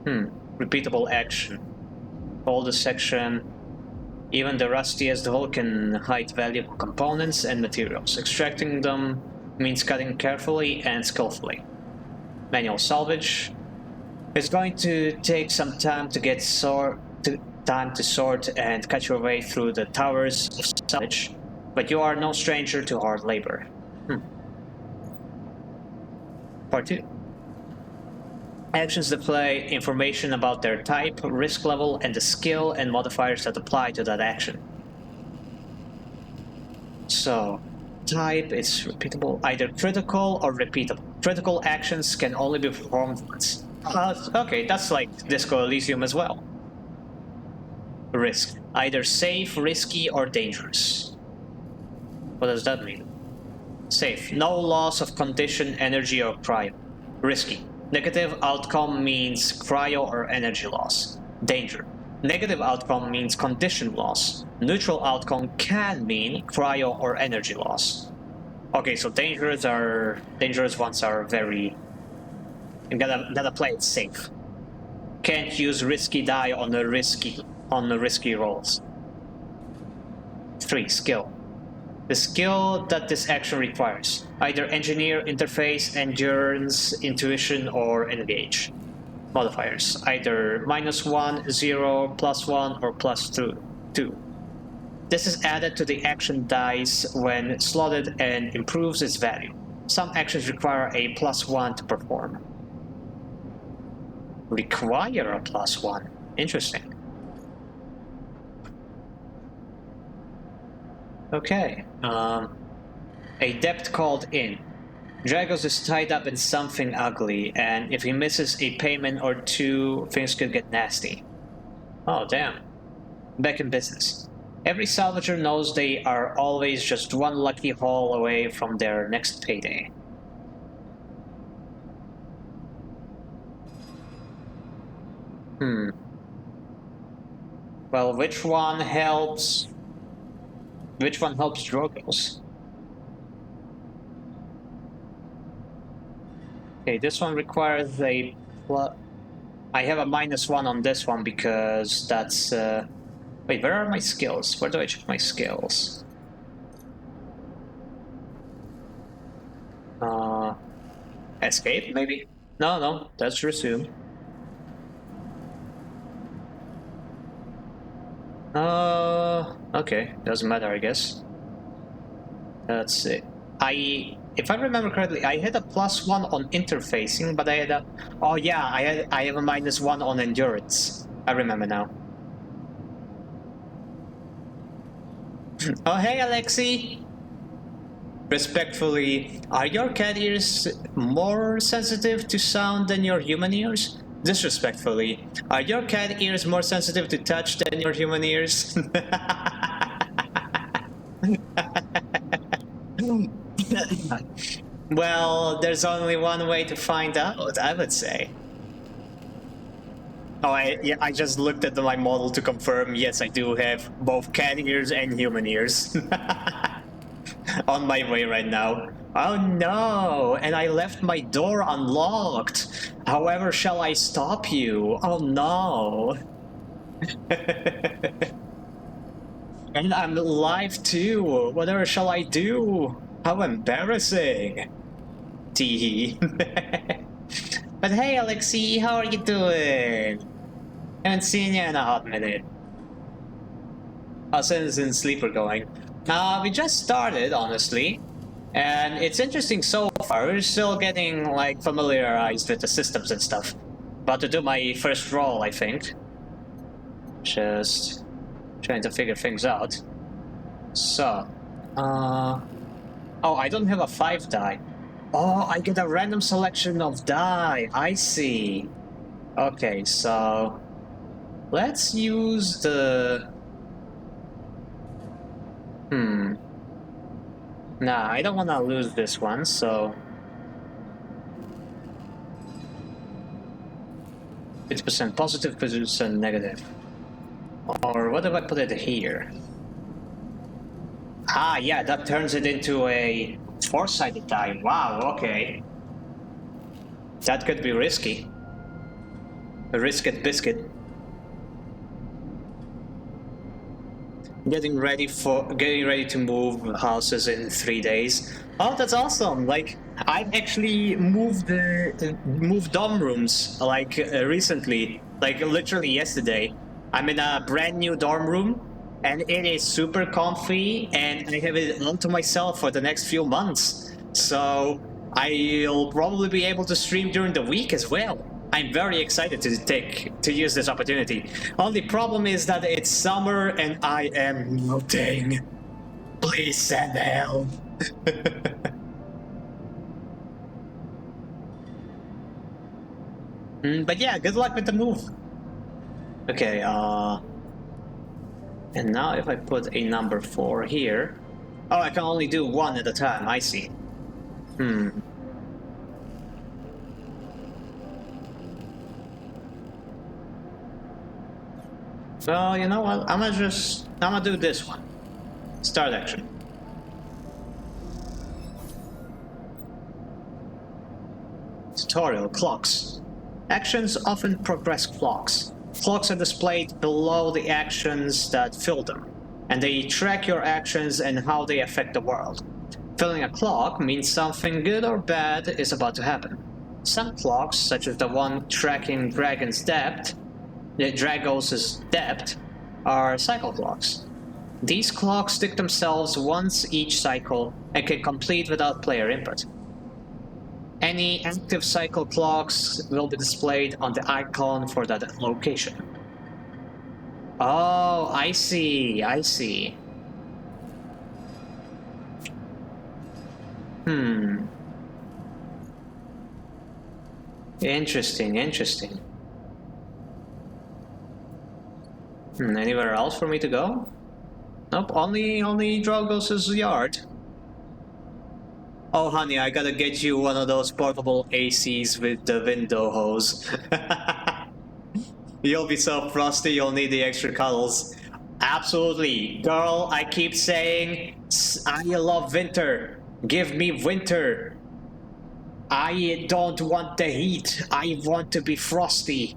A: Repeatable action. Hold the section. Even the rustiest hole can hide valuable components and materials. Extracting them means cutting carefully and skillfully. Manual salvage. It's going to take some time to get time to sort and cut your way through the towers of salvage, but you are no stranger to hard labor. Part 2. Actions display information about their type, risk level, and the skill and modifiers that apply to that action. So, type is repeatable, either critical or repeatable. Critical actions can only be performed once. Okay, that's like Disco Elysium as well. Risk, either safe, risky, or dangerous. What does that mean? Safe, no loss of condition, energy, or cryo. Risky, negative outcome means cryo or energy loss. Danger, negative outcome means condition loss. Neutral outcome can mean cryo or energy loss. Okay, so dangerous ones are very... You gotta play it safe. Can't use risky die on the risky rolls. 3. Skill. The skill that this action requires. Either engineer, interface, endurance, intuition, or engage. Modifiers. Either -1, 0, +1, or +2. This is added to the action dice when slotted and improves its value. Some actions require a +1 to perform. Require a +1. Interesting. Okay. A debt called in. Dragos is tied up in something ugly, and if he misses a payment or two, things could get nasty. Oh, damn. Back in business. Every salvager knows they are always just one lucky haul away from their next payday. Well, which one helps Drogos? Okay, this one requires a I have a -1 on this one because that's wait, where are my skills? Where do I check my skills? Escape, maybe? No, that's resume. Okay, doesn't matter, I guess. That's it. If I remember correctly, I had a +1 on interfacing, but I had a... Oh yeah, I have a -1 on endurance. I remember now. Oh hey, Alexi! Respectfully, are your cat ears more sensitive to sound than your human ears? Disrespectfully, are your cat ears more sensitive to touch than your human ears? Well, there's only one way to find out, I would say. Oh, I just looked at my model to confirm, yes, I do have both cat ears and human ears. On my way right now. Oh no, and I left my door unlocked. However, shall I stop you? Oh no. And I'm live too. Whatever shall I do? How embarrassing. Teehee. But hey, Alexi, how are you doing? Haven't seen you in a hot minute. How's in Sleeper going? We just started, honestly. And it's interesting so far. We're still getting, like, familiarized with the systems and stuff. About to do my first roll, I think. Just trying to figure things out. So, oh, I don't have a 5 die. Oh, I get a random selection of die. I see. Okay, so let's use the... Nah, I don't want to lose this one, so... 50% positive, 50% negative. Or what if I put it here? Ah, yeah, that turns it into a 4-sided die. Wow, okay. That could be risky. A risket biscuit. Getting ready to move houses in 3 days. Oh, that's awesome! Like, I've actually moved dorm rooms like recently, like literally yesterday. I'm in a brand new dorm room, and it is super comfy, and I have it all to myself for the next few months. So I'll probably be able to stream during the week as well. I'm very excited to use this opportunity. Only problem is that it's summer and I am melting. Please send help. But yeah, good luck with the move. Okay, and now if I put a number 4 here... Oh, I can only do 1 at a time, I see. So, you know what? I'm gonna do this one. Start action. Tutorial, clocks. Actions often progress clocks. Clocks are displayed below the actions that fill them, and they track your actions and how they affect the world. Filling a clock means something good or bad is about to happen. Some clocks, such as the one tracking Dragos's depth, are cycle clocks. These clocks tick themselves once each cycle and can complete without player input. Any active cycle clocks will be displayed on the icon for that location. Oh, I see, I see. Interesting, interesting. Anywhere else for me to go? Nope, only Dragos's yard. Oh, honey, I gotta get you one of those portable ACs with the window hose. You'll be so frosty, you'll need the extra cuddles. Absolutely. Girl, I keep saying, I love winter. Give me winter. I don't want the heat. I want to be frosty.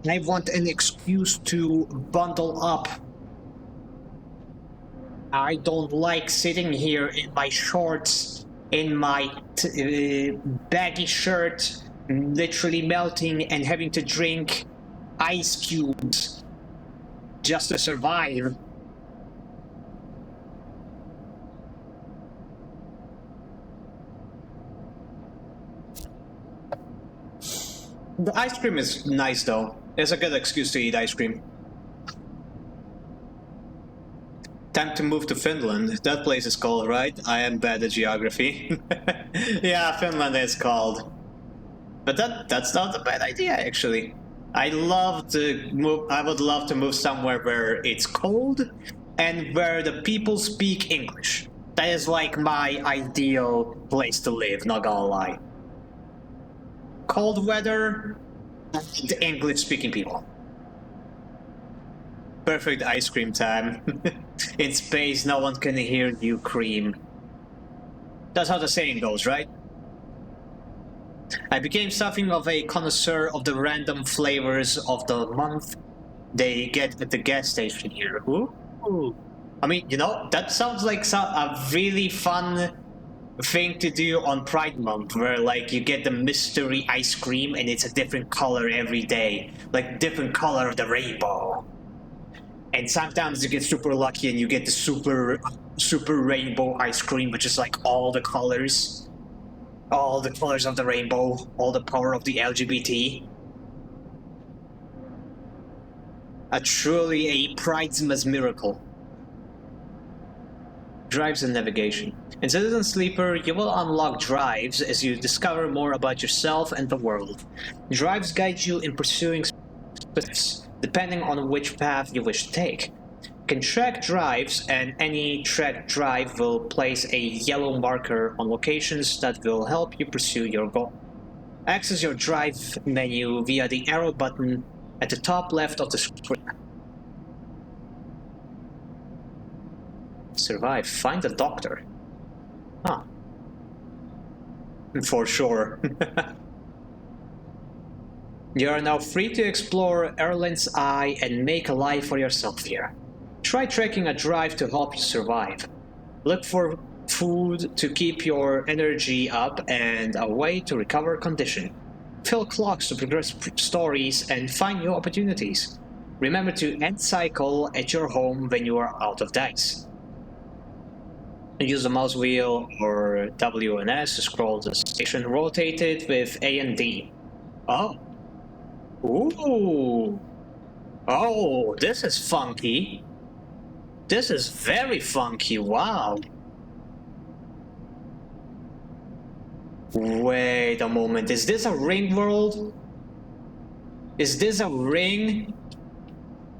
A: I want an excuse to bundle up. I don't like sitting here in my shorts, in my baggy shirt, literally melting and having to drink ice cubes just to survive. The ice cream is nice though. It's a good excuse to eat ice cream. Time to move to Finland. That place is called, right? I am bad at geography. Yeah, Finland is called. But that's not a bad idea, actually. I would love to move somewhere where it's cold and where the people speak English. That is like my ideal place to live, not gonna lie. Cold weather and English-speaking people. Perfect ice cream time. In space, no one can hear you cream. That's how the saying goes, right? I became something of a connoisseur of the random flavors of the month they get at the gas station here. Ooh. I mean, you know, that sounds like a really fun thing to do on Pride Month, where like you get the mystery ice cream and it's a different color every day, like different color of the rainbow. And sometimes you get super lucky and you get the super rainbow ice cream, which is like all the colors of the rainbow, all the power of the LGBT. A truly a Pridemas miracle. Drives and navigation. In Citizen Sleeper, you will unlock drives as you discover more about yourself and the world. Drives guide you in pursuing specifics, depending on which path you wish to take. You can track drives, and any tracked drive will place a yellow marker on locations that will help you pursue your goal. Access your drive menu via the arrow button at the top left of the screen. Survive. Find a doctor. Huh. For sure. You are now free to explore Erlin's Eye and make a life for yourself here. Try tracking a drive to help you survive. Look for food to keep your energy up and a way to recover condition. Fill clocks to progress stories and find new opportunities. Remember to end cycle at your home when you are out of dice. Use the mouse wheel or W and S to scroll the station. Rotate it with A and D. Oh. Ooh. Oh, this is funky. This is very funky. Wow. Wait a moment. Is this a ring world? Is this a ring?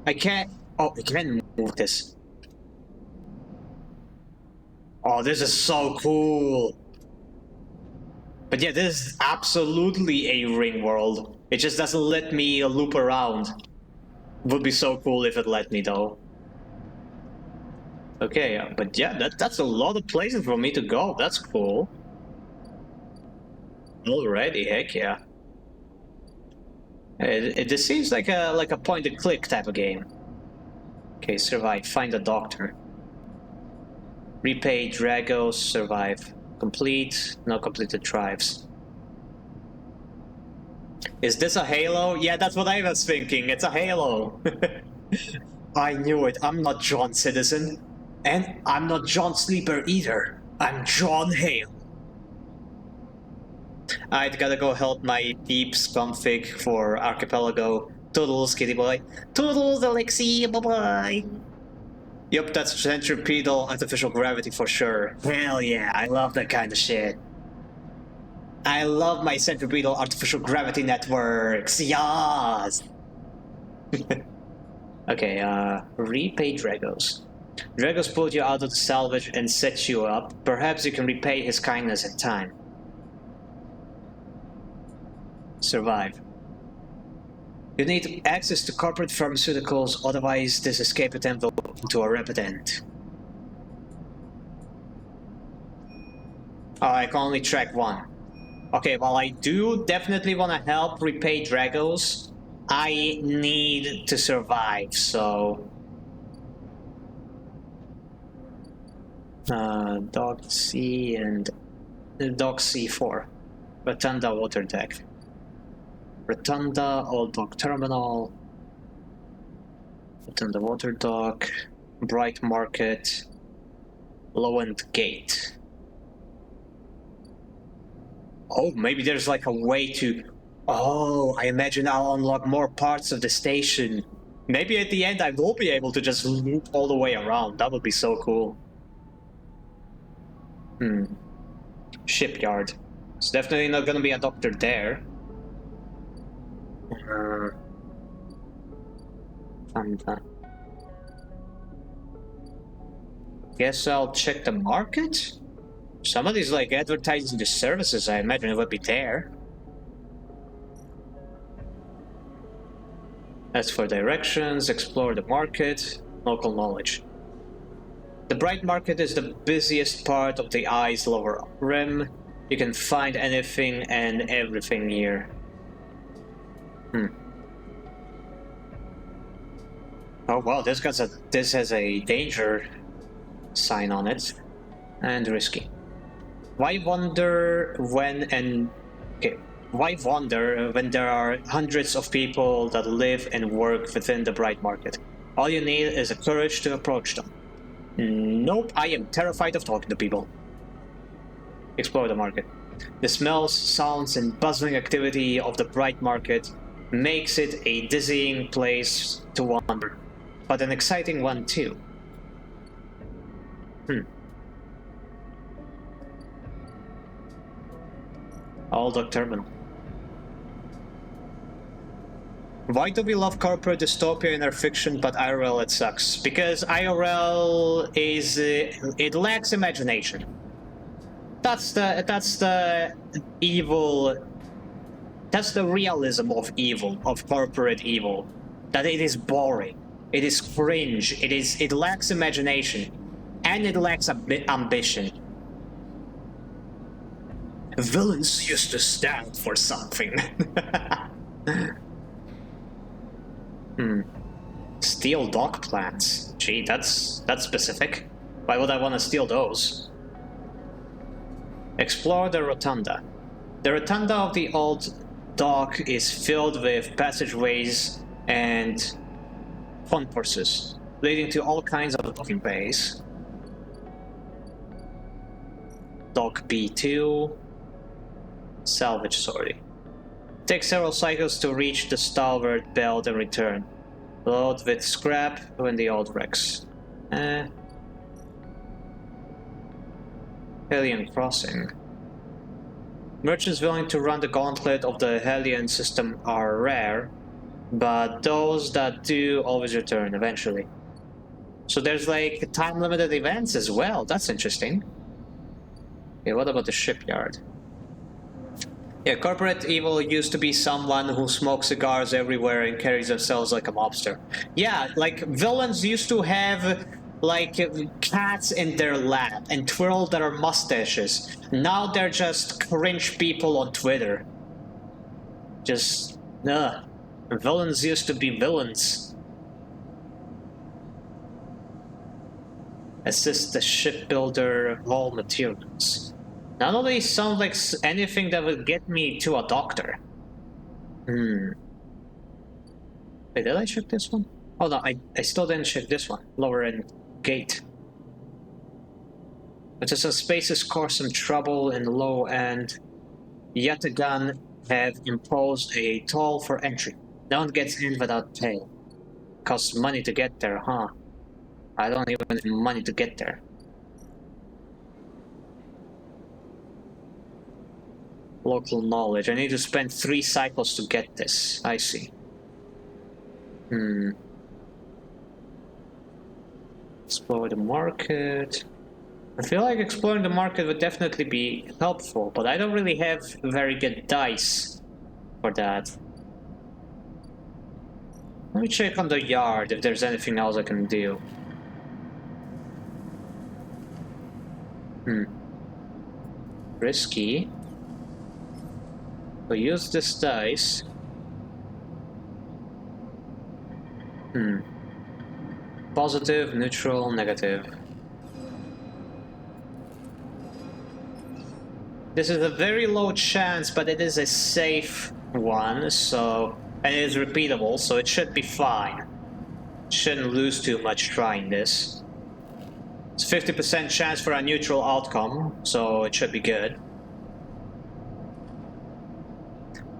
A: I can't... Oh, I can't move this. Oh, this is so cool. But yeah, this is absolutely a ring world. It just doesn't let me loop around. Would be so cool if it let me, though. Okay, but yeah, that's a lot of places for me to go. That's cool. Alrighty, heck yeah. This seems like a point-and-click type of game. Okay, survive. Find a doctor. Repay Dragos, survive. Complete, no completed drives. Is this a Halo? Yeah, that's what I was thinking. It's a Halo. I knew it. I'm not John Citizen. And I'm not John Sleeper either. I'm John Hale. I gotta go help my Deeps config for Archipelago. Toodles, kitty boy. Toodles, Alexi, bye-bye. Yup, that's centripetal artificial gravity for sure. Hell yeah, I love that kind of shit. I love my centripetal artificial gravity networks. Yas! Okay, repay Dragos. Dragos pulled you out of the salvage and set you up. Perhaps you can repay his kindness in time. Survive. You need access to corporate pharmaceuticals, otherwise this escape attempt will come to a rapid end. Oh, I can only track one. Okay, well I do definitely want to help repay Dragos. I need to survive, so... Dock C and... Dock C4. Rotunda Water Deck. Rotunda, Old Dock Terminal, Rotunda Water Dock, Bright Market, Low End Gate. Oh, maybe there's like a way to... Oh, I imagine I'll unlock more parts of the station. Maybe at the end I will be able to just loop all the way around. That would be so cool. Shipyard. It's definitely not gonna be a doctor there. Guess I'll check the market? Somebody's like advertising the services, I imagine it would be there. As for directions, explore the market, local knowledge. The Bright Market is the busiest part of the eye's lower rim. You can find anything and everything here. Oh wow, this has a danger sign on it, and risky. Why wonder when there are hundreds of people that live and work within the Bright Market? All you need is the courage to approach them. Nope, I am terrified of talking to people. Explore the market. The smells, sounds, and bustling activity of the Bright Market makes it a dizzying place to wander, but an exciting one too. Old Dog Terminal. Why do we love corporate dystopia in our fiction, but IRL it sucks? Because IRL is it lacks imagination. That's the evil. That's the realism of evil, of corporate evil. That it is boring, it is cringe, it lacks imagination, and it lacks ambition. Villains used to stand for something. Steal dock plants. Gee, that's specific. Why would I want to steal those? Explore the rotunda. The rotunda of the old dock is filled with passageways and concourses, leading to all kinds of docking bays. Dock B2. Salvage, sorry. Take several cycles to reach the starboard belt and return. Load with scrap when the old wrecks. Alien crossing. Merchants willing to run the gauntlet of the Hellion system are rare, but those that do always return eventually. So there's like time-limited events as well. That's interesting. Okay, what about the shipyard? Yeah, corporate evil used to be someone who smokes cigars everywhere and carries themselves like a mobster. Yeah, like villains used to have like cats in their lap and twirl their mustaches. Now they're just cringe people on Twitter. Just, villains used to be villains. Assist the shipbuilder haul materials. None of these sound like anything that would get me to a doctor. Wait, did I check this one? Oh no, I still didn't check this one. Lower end gate. But some spaces cause some trouble in the low end. Yet again have imposed a toll for entry. No one gets in without pay. Costs money to get there, huh? I don't even have money to get there. Local knowledge. I need to spend 3 cycles to get this. I see. Explore the market. I feel like exploring the market would definitely be helpful, but I don't really have very good dice for that. Let me check on the yard if there's anything else I can do. Risky. So use this dice. Positive, neutral, negative. This is a very low chance, but it is a safe one, so... and it is repeatable, so it should be fine. Shouldn't lose too much trying this. It's 50% chance for a neutral outcome, so it should be good.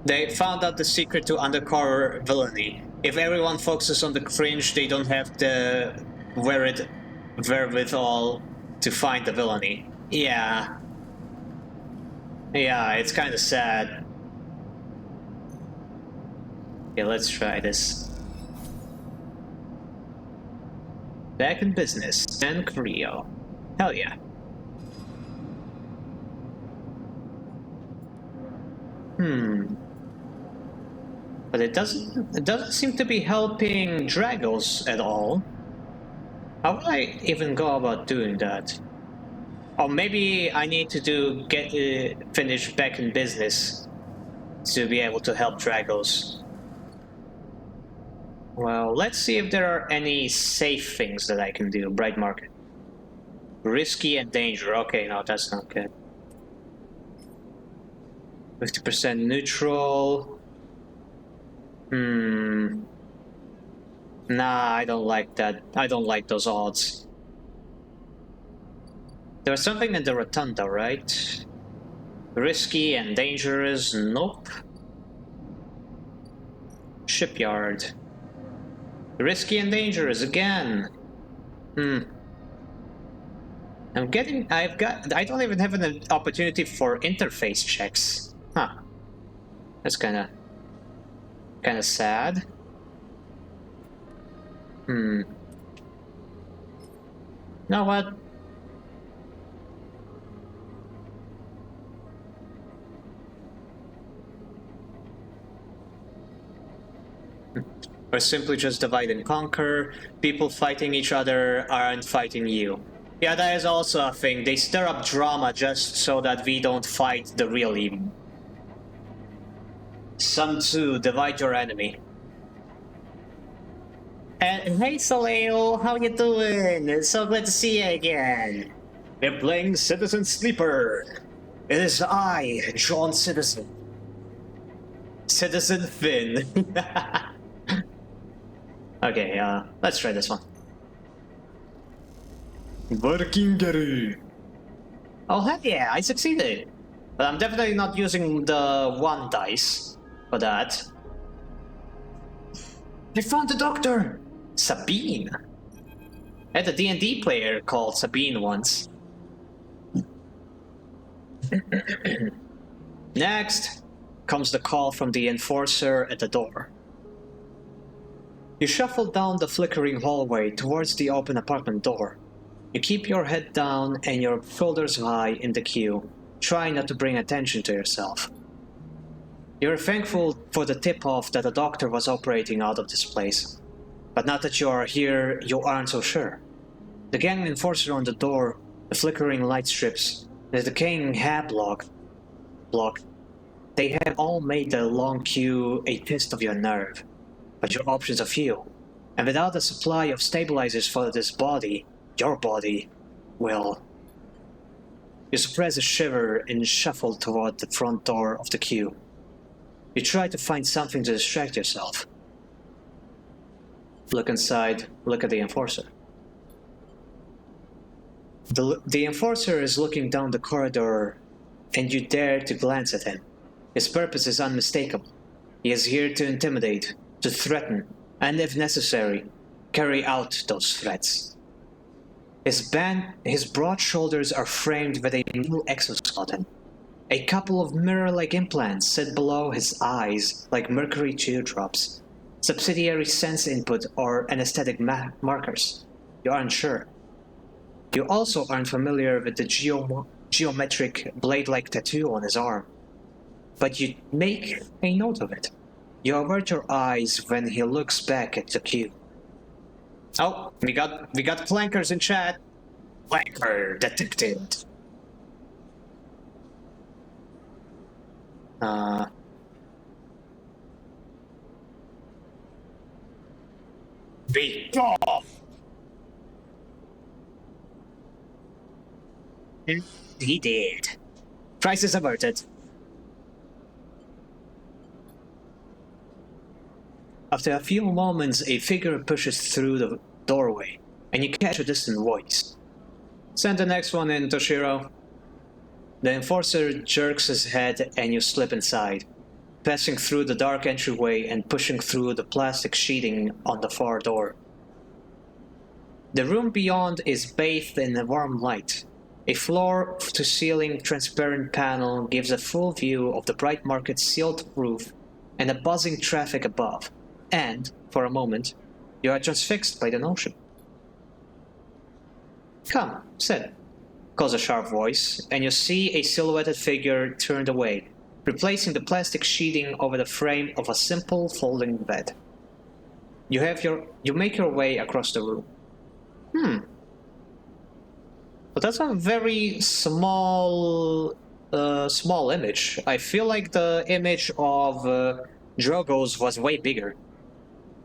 A: They found out the secret to undercover villainy. If everyone focuses on the cringe, they don't have the wherewithal to find the villainy. Yeah. Yeah, it's kind of sad. Okay, let's try this. Back in business, and Creo. Hell yeah. But it doesn't seem to be helping Dragos at all. How would I even go about doing that? Or maybe I need to finish back in business to be able to help Dragos. Well, let's see if there are any safe things that I can do. Bright market. Risky and danger. Okay, no, that's not good. 50% neutral. Nah, I don't like that. I don't like those odds. There was something in the rotunda, right? Risky and dangerous. Nope. Shipyard. Risky and dangerous again. I don't even have an opportunity for interface checks. Huh. That's kinda sad. You know what? Or simply just divide and conquer. People fighting each other aren't fighting you. Yeah, that is also a thing. They stir up drama just so that we don't fight the real evil. Some too, divide your enemy. And hey Saleo, how you doing? It's so good to see you again. We're playing Citizen Sleeper. It is I, John Citizen. Citizen Finn. Okay, let's try this one. Working Gary. Oh heck yeah, I succeeded. But I'm definitely not using the 1 dice for that. I found the doctor! Sabine. I had a D&D player called Sabine once. Next comes the call from the enforcer at the door. You shuffle down the flickering hallway towards the open apartment door. You keep your head down and your shoulders high in the queue, trying not to bring attention to yourself. You're thankful for the tip-off that a doctor was operating out of this place. But now that you are here, you aren't so sure. The gang enforcer on the door, the flickering light strips, the decaying hair block, they have all made the long queue a test of your nerve. But your options are few, and without a supply of stabilizers for this body, your body will... You suppress a shiver and shuffle toward the front door of the queue. You try to find something to distract yourself. Look inside, look at the enforcer. The enforcer is looking down the corridor, and you dare to glance at him. His purpose is unmistakable. He is here to intimidate, to threaten, and if necessary, carry out those threats. His broad shoulders are framed with a new exoskeleton. A couple of mirror-like implants sit below his eyes like mercury teardrops. Subsidiary sense input or anesthetic markers. You aren't sure. You also aren't familiar with the geometric blade-like tattoo on his arm. But you make a note of it. You avert your eyes when he looks back at the queue. Oh, we got flankers in chat. Flanker detected. Be off. He did. Crisis averted. After a few moments, a figure pushes through the doorway, and you catch a distant voice. Send the next one in, Toshiro. The enforcer jerks his head, and you slip inside, passing through the dark entryway and pushing through the plastic sheeting on the far door. The room beyond is bathed in a warm light. A floor-to-ceiling transparent panel gives a full view of the bright market's sealed roof and the buzzing traffic above. And, for a moment, you are transfixed by the notion. Come, sit, calls a sharp voice, and you see a silhouetted figure turned away, replacing the plastic sheeting over the frame of a simple folding bed. You make your way across the room. But that's a very small image. I feel like the image of Drogo's was way bigger.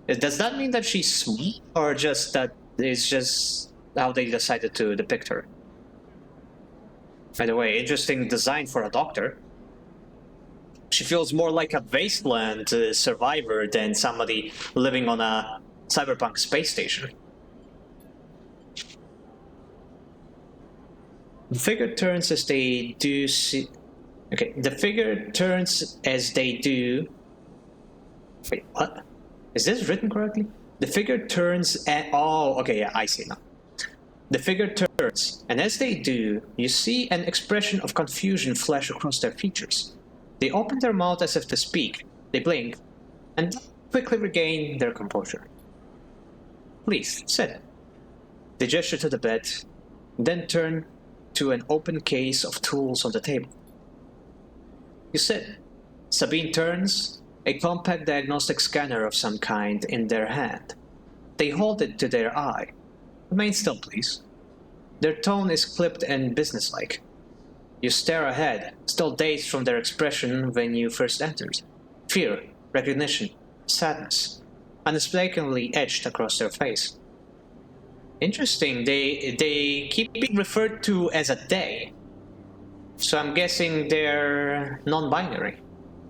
A: Does that mean that she's small, or just that it's just how they decided to depict her? By the way, interesting design for a doctor. She feels more like a wasteland survivor than somebody living on a cyberpunk space station. The figure turns as they do see... Okay, the figure turns as they do... Wait, what? Is this written correctly? The figure turns and... Oh, okay, yeah, I see now. The figure turns, and as they do, you see an expression of confusion flash across their features. They open their mouth as if to speak. They blink, and quickly regain their composure. Please, sit. They gesture to the bed, then turn to an open case of tools on the table. You sit. Sabine turns, a compact diagnostic scanner of some kind in their hand. They hold it to their eye. Remain still, please. Their tone is clipped and businesslike. You stare ahead, still dazed from their expression when you first entered. Fear, recognition, sadness, unspeakably etched across their face. Interesting, they keep being referred to as a they. So I'm guessing they're non-binary.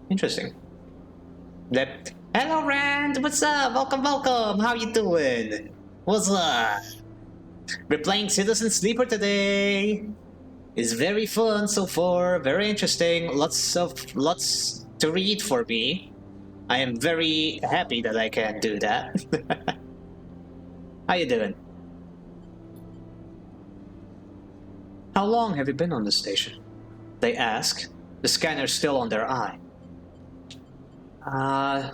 A: Interesting. Hello, Rand. What's up? Welcome. How you doing? What's up? We're playing Citizen Sleeper today. It's very fun so far. Very interesting. Lots to read for me. I am very happy that I can do that. How you doing? How long have you been on the station? They ask, the scanner still on their eye. A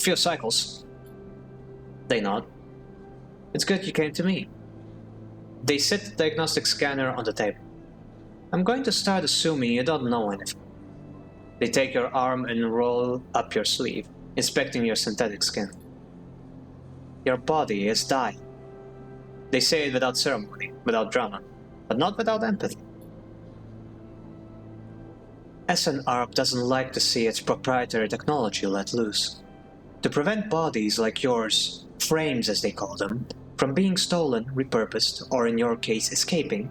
A: few cycles. They nod. It's good you came to me. They set the diagnostic scanner on the table. I'm going to start assuming you don't know anything. They take your arm and roll up your sleeve, inspecting your synthetic skin. Your body is dying. They say it without ceremony, without drama, but not without empathy. SNARP doesn't like to see its proprietary technology let loose. To prevent bodies like yours, frames as they call them, from being stolen, repurposed, or in your case escaping,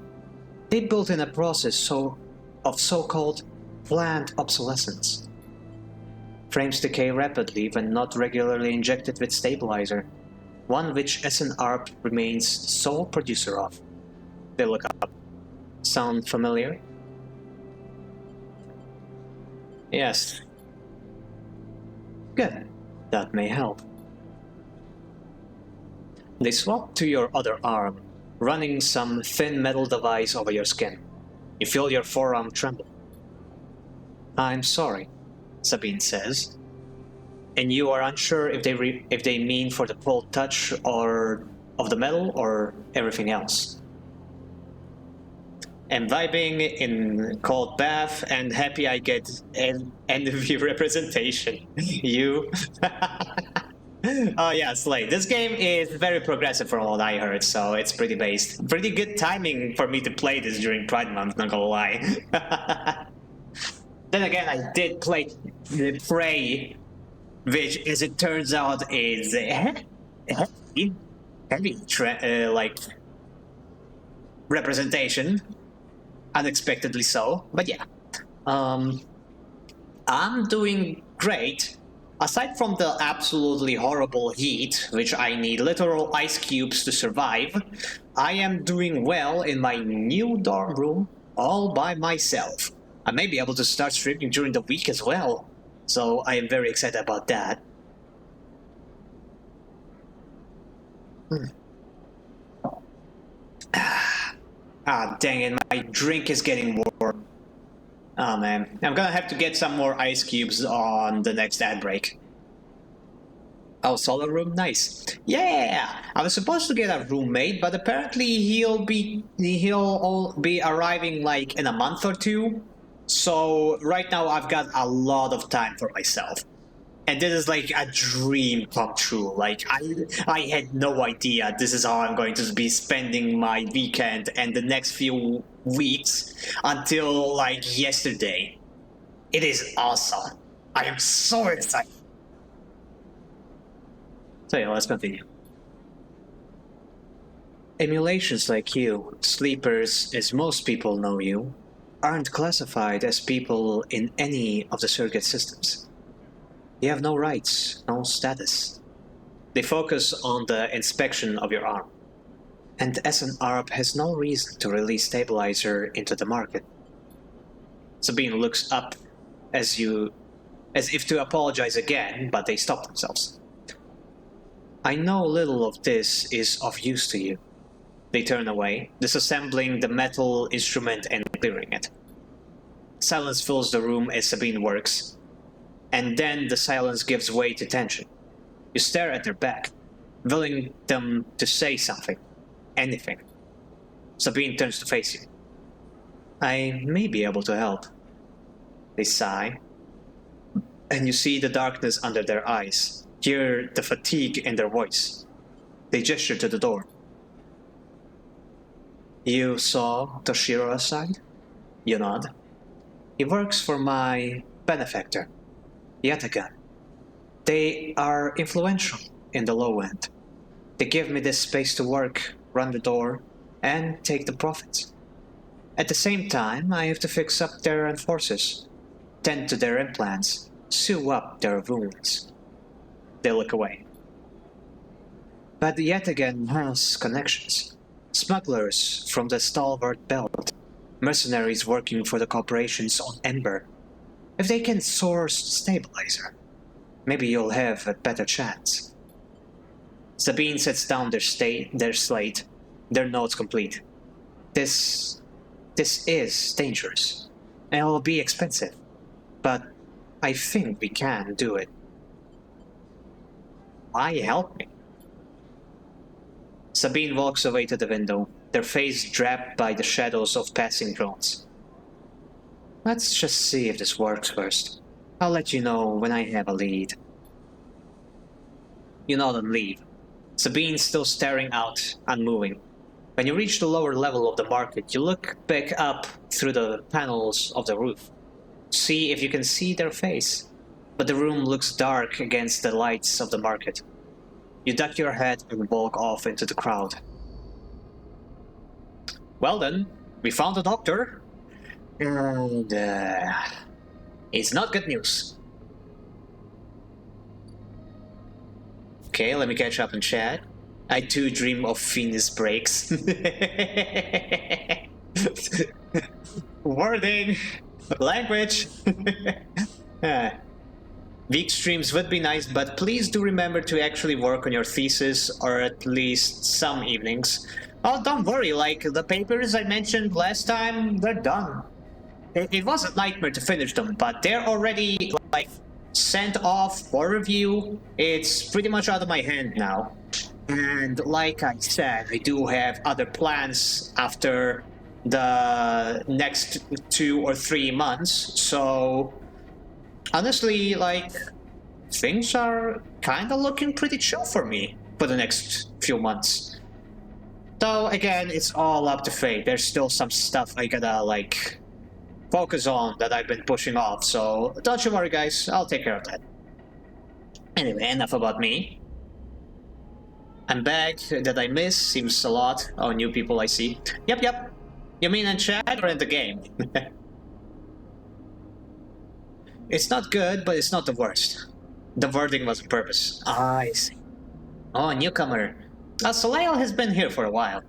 A: they built in a process of so-called planned obsolescence. Frames decay rapidly when not regularly injected with stabilizer, one which SNARP remains sole producer of. They look up. Sound familiar? Yes. Good. That may help. They swap to your other arm, running some thin metal device over your skin. You feel your forearm tremble. I'm sorry, Sabine says. And you are unsure if they mean for the cold touch or of the metal or everything else. I'm vibing in cold bath and happy I get envy representation. You. Oh yeah, Slay. This game is very progressive from what I heard, so it's pretty based. Pretty good timing for me to play this during Pride Month, not gonna lie. Then again, I did play the Prey, which, as it turns out, is heavy like representation. Unexpectedly so, but yeah. I'm doing great. Aside from the absolutely horrible heat, which I need literal ice cubes to survive, I am doing well in my new dorm room all by myself. I may be able to start streaming during the week as well, so I am very excited about that. Ah, dang it, my drink is getting warm. Oh man, I'm gonna have to get some more ice cubes on the next ad break. Oh, solo room? Nice. Yeah! I was supposed to get a roommate, but apparently he'll be arriving like in a month or two. So right now I've got a lot of time for myself. And this is like a dream come true. Like, I had no idea this is how I'm going to be spending my weekend and the next few weeks until like yesterday. It is awesome. I am so excited. So yeah, let's continue. Emulations like you, sleepers as most people know you, aren't classified as people in any of the surrogate systems. You have no rights, no status. They focus on the inspection of your arm. And SNARP has no reason to release stabilizer into the market. Sabine looks up as if to apologize again, but they stop themselves. I know little of this is of use to you. They turn away, disassembling the metal instrument and clearing it. Silence fills the room as Sabine works, and then the silence gives way to tension. You stare at their back, willing them to say something, anything. Sabine turns to face you. I may be able to help. They sigh, and you see the darkness under their eyes, hear the fatigue in their voice. They gesture to the door. You saw Toshiro aside? You nod. He works for my benefactor, yet again. They are influential in the low end. They give me this space to work, run the door, and take the profits. At the same time, I have to fix up their enforcers, tend to their implants, sew up their wounds. They look away. But yet again has connections. Smugglers from the Stalwart Belt, mercenaries working for the corporations on Ember. If they can source stabilizer, maybe you'll have a better chance. Sabine sets down their slate, their notes complete. This is dangerous, and it will be expensive, but I think we can do it. Why help me? Sabine walks away to the window, their face draped by the shadows of passing drones. Let's just see if this works first. I'll let you know when I have a lead. You nod and leave. Sabine's still staring out, unmoving. When you reach the lower level of the market, you look back up through the panels of the roof. See if you can see their face, but the room looks dark against the lights of the market. You duck your head and walk off into the crowd. Well then, we found a doctor. And, it's not good news. Okay, let me catch up and chat. I too dream of Finis breaks. Wording! Language! Week streams would be nice, but please do remember to actually work on your thesis, or at least some evenings. Oh, don't worry, like, the papers I mentioned last time, they're done. It was a nightmare to finish them, but they're already, like, sent off for review. It's pretty much out of my hand now. And like I said, I do have other plans after the next 2 or 3 months, so honestly, like, things are kinda looking pretty chill for me for the next few months. Though, again, it's all up to fate. There's still some stuff I gotta, like, focus on that I've been pushing off, so don't you worry, guys, I'll take care of that. Anyway, enough about me. I'm back. That I miss seems a lot. Oh, new people I see. Yep. You mean in chat or in the game? It's not good, but it's not the worst. The wording was on purpose. Ah, I see. Oh, newcomer. Soleil has been here for a while.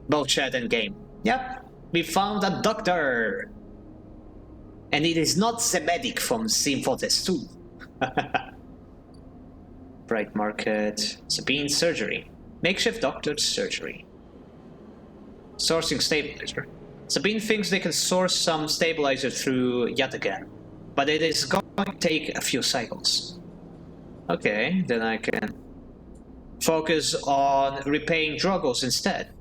A: Both chat and game. Yep, we found a doctor. And it is not the medic from Symphotes 2. Bright market. Sabine surgery. Makeshift doctor's surgery. Sourcing stabilizer. Sabine thinks they can source some stabilizer through yet again, but it is going to take a few cycles. Okay, then I can focus on repaying Drogos instead.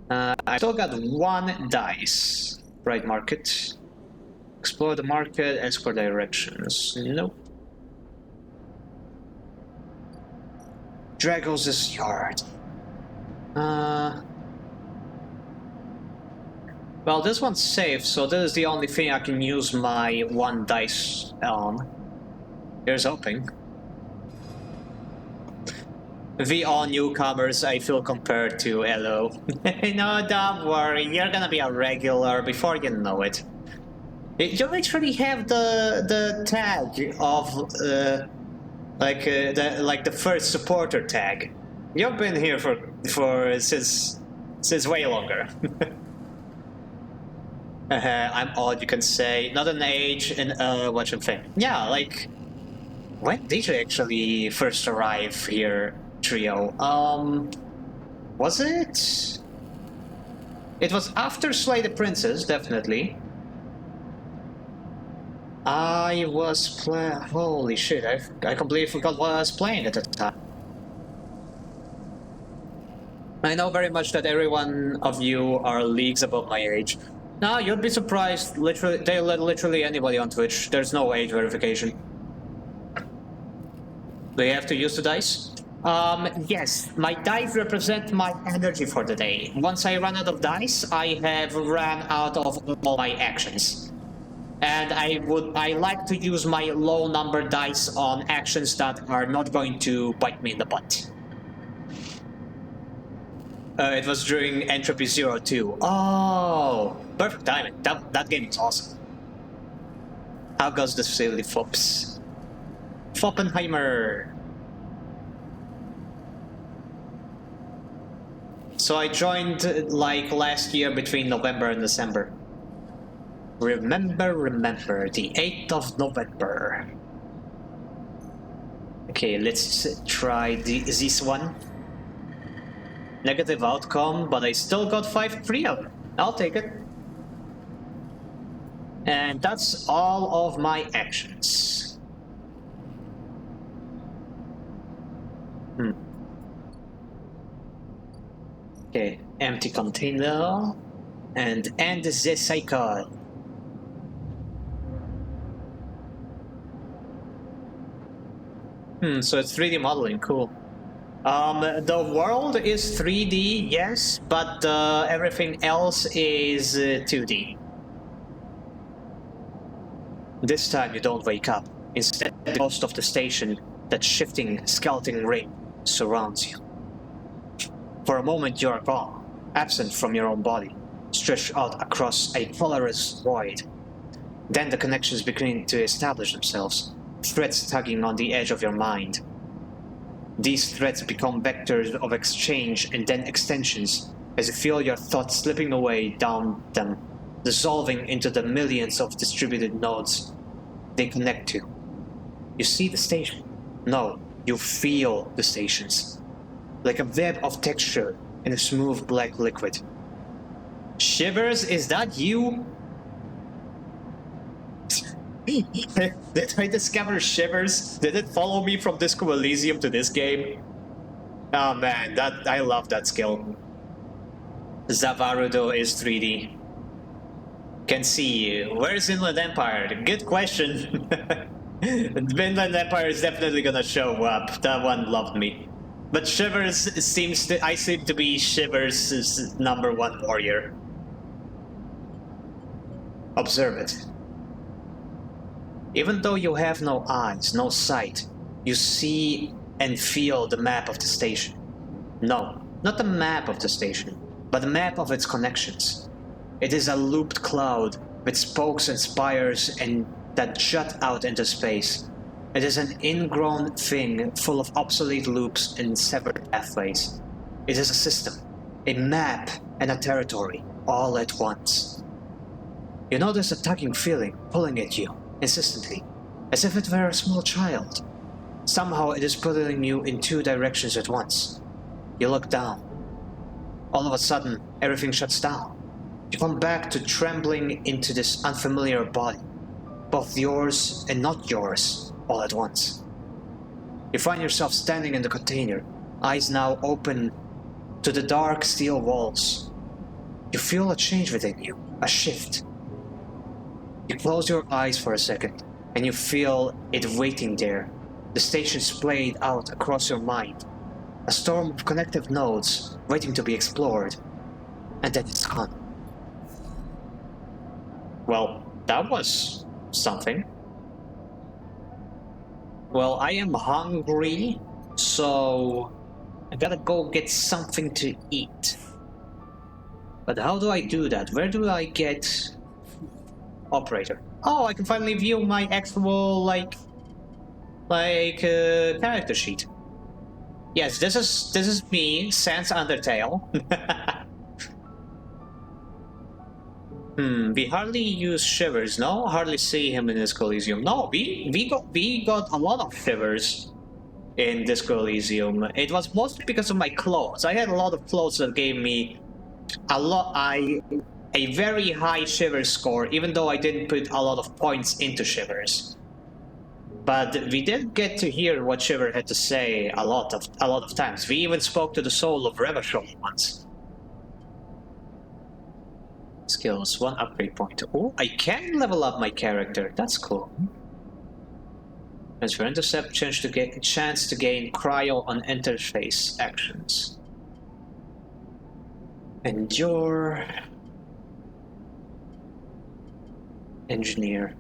A: I still got 1 dice. Bright market. Explore the market, ask for directions. Nope. Dragos' yard. Well, this one's safe, so this is the only thing I can use my 1 dice on. Here's hoping. We all newcomers, I feel compared to hello. No, don't worry, you're gonna be a regular before you know it. You literally have the tag of the first supporter tag. You've been here for since way longer. I'm odd, you can say. Not an age and what you think. Yeah, like, when did you actually first arrive here, trio? Was it It was after Slay the Princess, definitely. I was playing. Holy shit! I completely forgot what I was playing at the time. I know very much that every one of you are leagues above my age. Now you'd be surprised. Literally, they let literally anybody on Twitch. There's no age verification. Do you have to use the dice? Yes. My dice represent my energy for the day. Once I run out of dice, I have ran out of all my actions. And I like to use my low number dice on actions that are not going to bite me in the butt. It was during Entropy 02. Oh, perfect timing. That game is awesome. How goes the facility, Fops? Foppenheimer. So I joined like last year between November and December. Remember, the 8th of November. Okay, let's try this one. Negative outcome, but I still got 5 of it. I'll take it. And that's all of my actions. Okay, empty container. And end the cycle. So it's 3D modeling, cool. The world is 3D, yes, but everything else is 2D. This time you don't wake up. Instead, the ghost of the station, that shifting skeleton ring, surrounds you. For a moment you are gone, absent from your own body, stretched out across a colorless void. Then the connections begin to establish themselves, threads tugging on the edge of your mind. These threads become vectors of exchange and then extensions as you feel your thoughts slipping away down them, dissolving into the millions of distributed nodes they connect to. You see the station. No, you feel the stations. Like a web of texture in a smooth black liquid. Shivers, is that you? Did I discover Shivers? Did it follow me from Disco Elysium to this game? Oh man, I love that skill. Zavarudo is 3D. Can see you. Where's Inland Empire? Good question. Inland Empire is definitely gonna show up. That one loved me. But Shivers seems to... I seem to be Shivers' #1 warrior. Observe it. Even though you have no eyes, no sight, you see and feel the map of the station. No, not the map of the station, but the map of its connections. It is a looped cloud with spokes and spires and that jut out into space. It is an ingrown thing full of obsolete loops and severed pathways. It is a system, a map, and a territory, all at once. You notice a tugging feeling pulling at you, insistently, as if it were a small child. Somehow it is pulling you in 2 directions at once. You look down. All of a sudden, everything shuts down. You come back to trembling into this unfamiliar body, both yours and not yours, all at once. You find yourself standing in the container, eyes now open to the dark steel walls. You feel a change within you, a shift. You close your eyes for a second, and you feel it waiting there, the station splayed out across your mind, a storm of connective nodes waiting to be explored, and then it's gone. Well, that was something. Well, I am hungry, so I gotta go get something to eat. But how do I do that? Where do I get operator? Oh, I can finally view my actual character sheet. Yes, this is me, Sans Undertale. We hardly use Shivers, no? Hardly see him in Disco Elysium. No, we got a lot of Shivers in Disco Elysium. It was mostly because of my clothes. I had a lot of clothes that gave me a very high Shivers score, even though I didn't put a lot of points into Shivers. But we did get to hear what Shiver had to say a lot of times. We even spoke to the soul of Revachol once. Skills, 1 upgrade point. Oh, I can level up my character. That's cool. Transfer intercept, chance to gain cryo on interface actions. Endure. Engineer.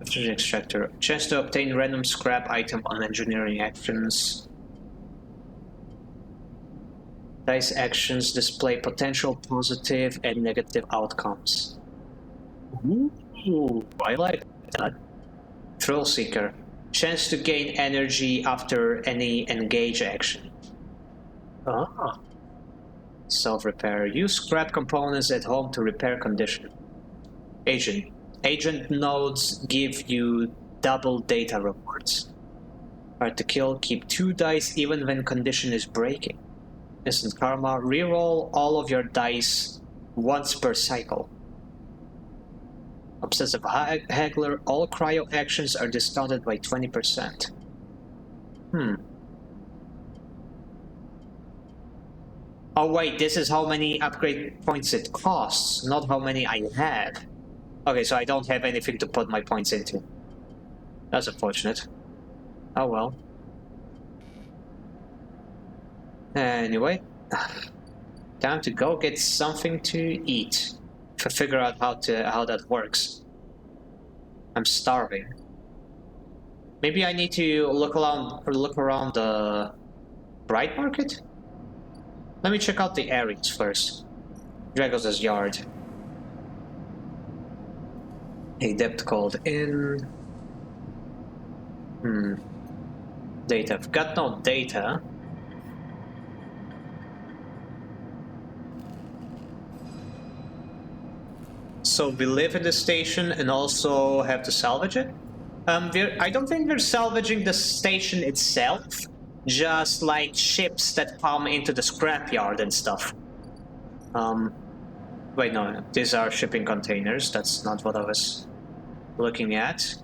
A: After extractor. Chance to obtain random scrap item on engineering actions. Dice actions display potential positive and negative outcomes. Ooh, I like that. Thrill Seeker. Chance to gain energy after any engage action. Ah. Self-repair. Use scrap components at home to repair condition. Agent. Agent nodes give you double data rewards. Hard to kill. Keep 2 dice even when condition is breaking. Instant karma. Reroll all of your dice once per cycle. Obsessive Haggler. All cryo actions are discounted by 20%. Oh wait, this is how many upgrade points it costs, not how many I have. Okay, so I don't have anything to put my points into. That's unfortunate. Oh well. Anyway, time to go get something to eat. To figure out how that works. I'm starving. Maybe I need to look around the Bright Market? Let me check out the areas first. Dragos' yard. Adept called in. Data. I've got no data. So we live in the station and also have to salvage it? I don't think we're salvaging the station itself, just like ships that come into the scrapyard and stuff. Wait, no, these are shipping containers. That's not what I was looking at.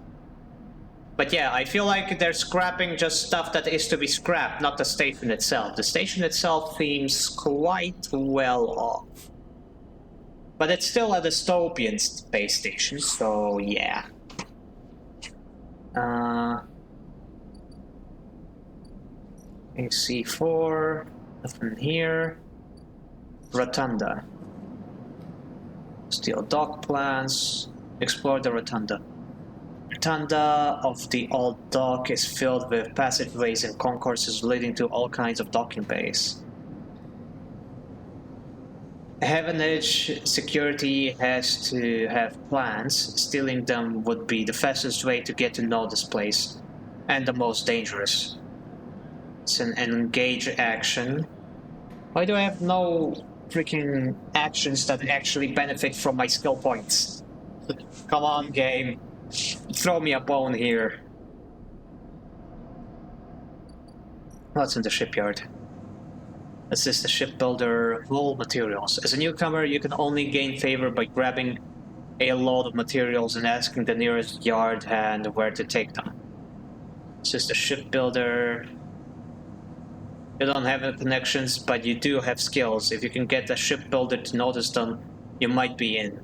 A: But yeah, I feel like they're scrapping just stuff that is to be scrapped, not the station itself. The station itself seems quite well off. But it's still a dystopian space station, so yeah. AC4, nothing here. Rotunda. Steal dock plans. Explore the rotunda. Rotunda of the old dock is filled with passageways and concourses leading to all kinds of docking bays. Heaven Edge security has to have plans. Stealing them would be the fastest way to get to know this place, and the most dangerous. It's an engage action. Why do I have no freaking actions that actually benefit from my skill points? Come on, game. Throw me a bone here. What's in the shipyard? Assist the shipbuilder, haul materials. As a newcomer, you can only gain favor by grabbing a load of materials and asking the nearest yard hand where to take them. Assist the shipbuilder. You don't have any connections, but you do have skills. If you can get the shipbuilder to notice them, you might be in.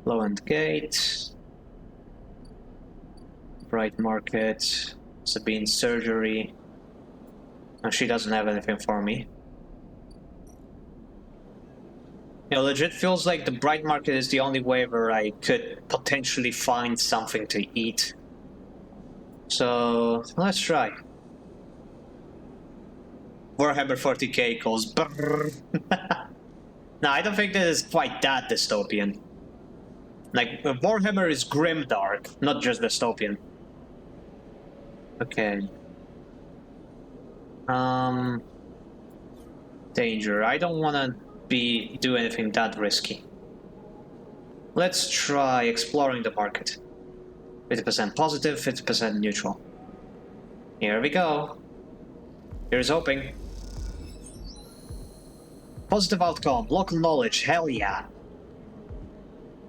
A: Low-end gate. Bright Market. Sabine's surgery. And she doesn't have anything for me. You know, legit feels like the Bright Market is the only way where I could potentially find something to eat. So, let's try. Warhammer 40k calls brrr. No, I don't think this is quite that dystopian. Like, Warhammer is grimdark, not just dystopian. Okay. Danger. I don't wanna do anything that risky. Let's try exploring the market. 50% positive, 50% neutral. Here we go. Here's hoping. Positive outcome, local knowledge, hell yeah.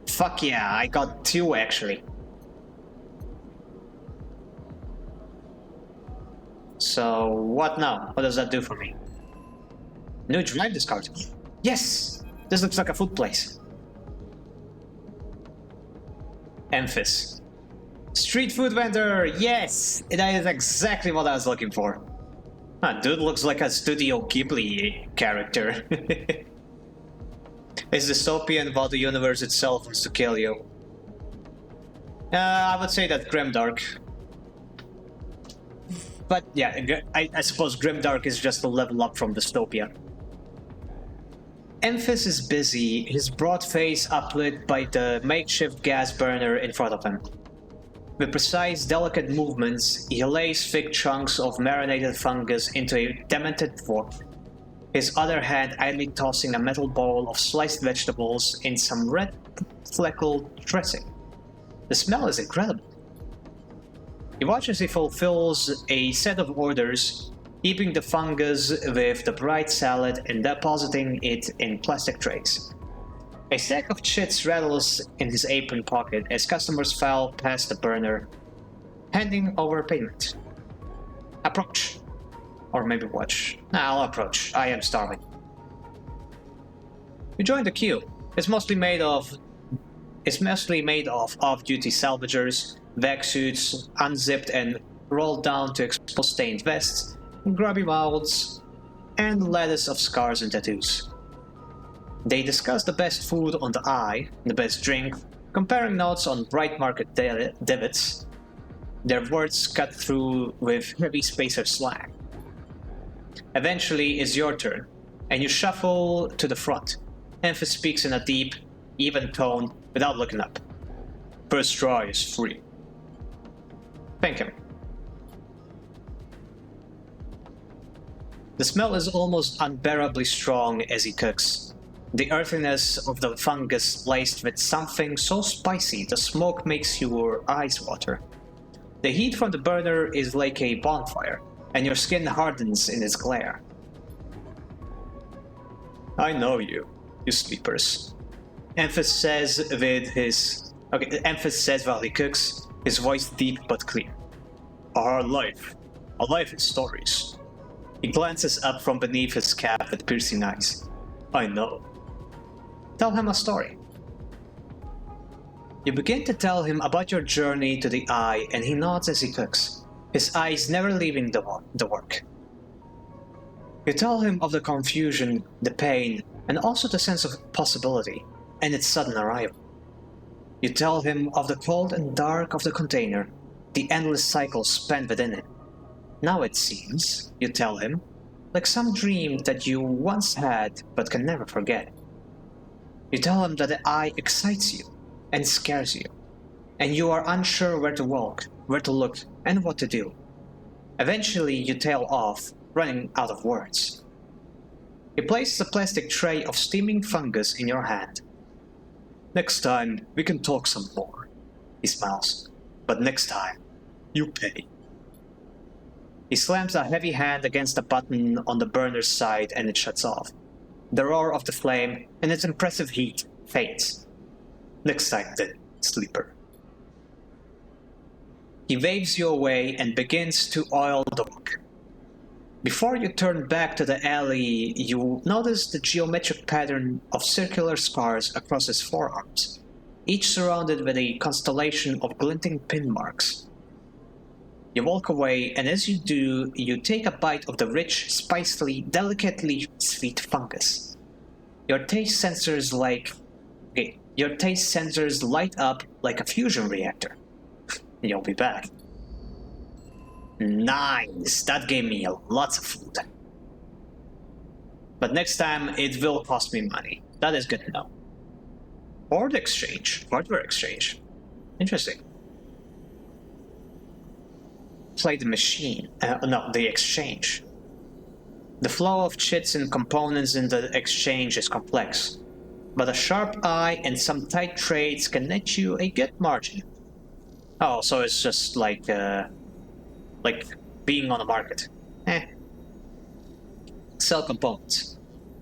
A: Fuck yeah, I got 2 actually. So, what now? What does that do for me? New drive discard. Yes! This looks like a food place. Emphas. Street food vendor! Yes! That is exactly what I was looking for. That dude looks like a Studio Ghibli character. It's dystopian while the universe itself wants to kill you. I would say that grimdark. But yeah, I suppose grimdark is just a level up from dystopia. Emphas is busy, his broad face uplit by the makeshift gas burner in front of him. With precise, delicate movements, he lays thick chunks of marinated fungus into a demented fork, his other hand idly tossing a metal bowl of sliced vegetables in some red fleckled dressing. The smell is incredible. He watches as he fulfills a set of orders, heaping the fungus with the bright salad and depositing it in plastic trays. A stack of chits rattles in his apron pocket as customers file past the burner, handing over payment. Approach. Or maybe watch. Nah, I'll approach. I am starving. You join the queue. It's mostly made of off-duty salvagers, vac suits, unzipped and rolled down to expose stained vests, grubby mouths, and lattice of scars and tattoos. They discuss the best food on the eye, the best drink, comparing notes on bright market divots, their words cut through with heavy spacer slang. Eventually, it's your turn, and you shuffle to the front. Emphas speaks in a deep, even tone without looking up. First try is free. Thank him. The smell is almost unbearably strong as he cooks. The earthiness of the fungus laced with something so spicy the smoke makes your eyes water. The heat from the burner is like a bonfire, and your skin hardens in its glare. I know you sleepers. Emphas says while he cooks, his voice deep but clear. A life is stories. He glances up from beneath his cap with piercing eyes. I know. Tell him a story. You begin to tell him about your journey to the eye, and he nods as he cooks, his eyes never leaving the work. You tell him of the confusion, the pain, and also the sense of possibility, and its sudden arrival. You tell him of the cold and dark of the container, the endless cycles spent within it. Now it seems, you tell him, like some dream that you once had but can never forget. You tell him that the eye excites you and scares you, and you are unsure where to walk, where to look, and what to do. Eventually, you tail off, running out of words. He places a plastic tray of steaming fungus in your hand. Next time, we can talk some more, he smiles. But next time, you pay. He slams a heavy hand against the button on the burner's side and it shuts off. The roar of the flame and its impressive heat fades. Next time then, sleeper. He waves you away and begins to oil the wok. Before you turn back to the alley, you notice the geometric pattern of circular scars across his forearms, each surrounded with a constellation of glinting pin marks. You walk away, and as you do, you take a bite of the rich, spicily, delicately sweet fungus. Your taste sensors light up like a fusion reactor. You'll be back. Nice! That gave me lots of food. But next time, it will cost me money. That is good to know. Or the exchange. Hardware exchange. Interesting. Play the machine. The exchange. The flow of chits and components in the exchange is complex, but a sharp eye and some tight trades can net you a good margin. Oh, so it's just like being on the market. Eh. Sell components.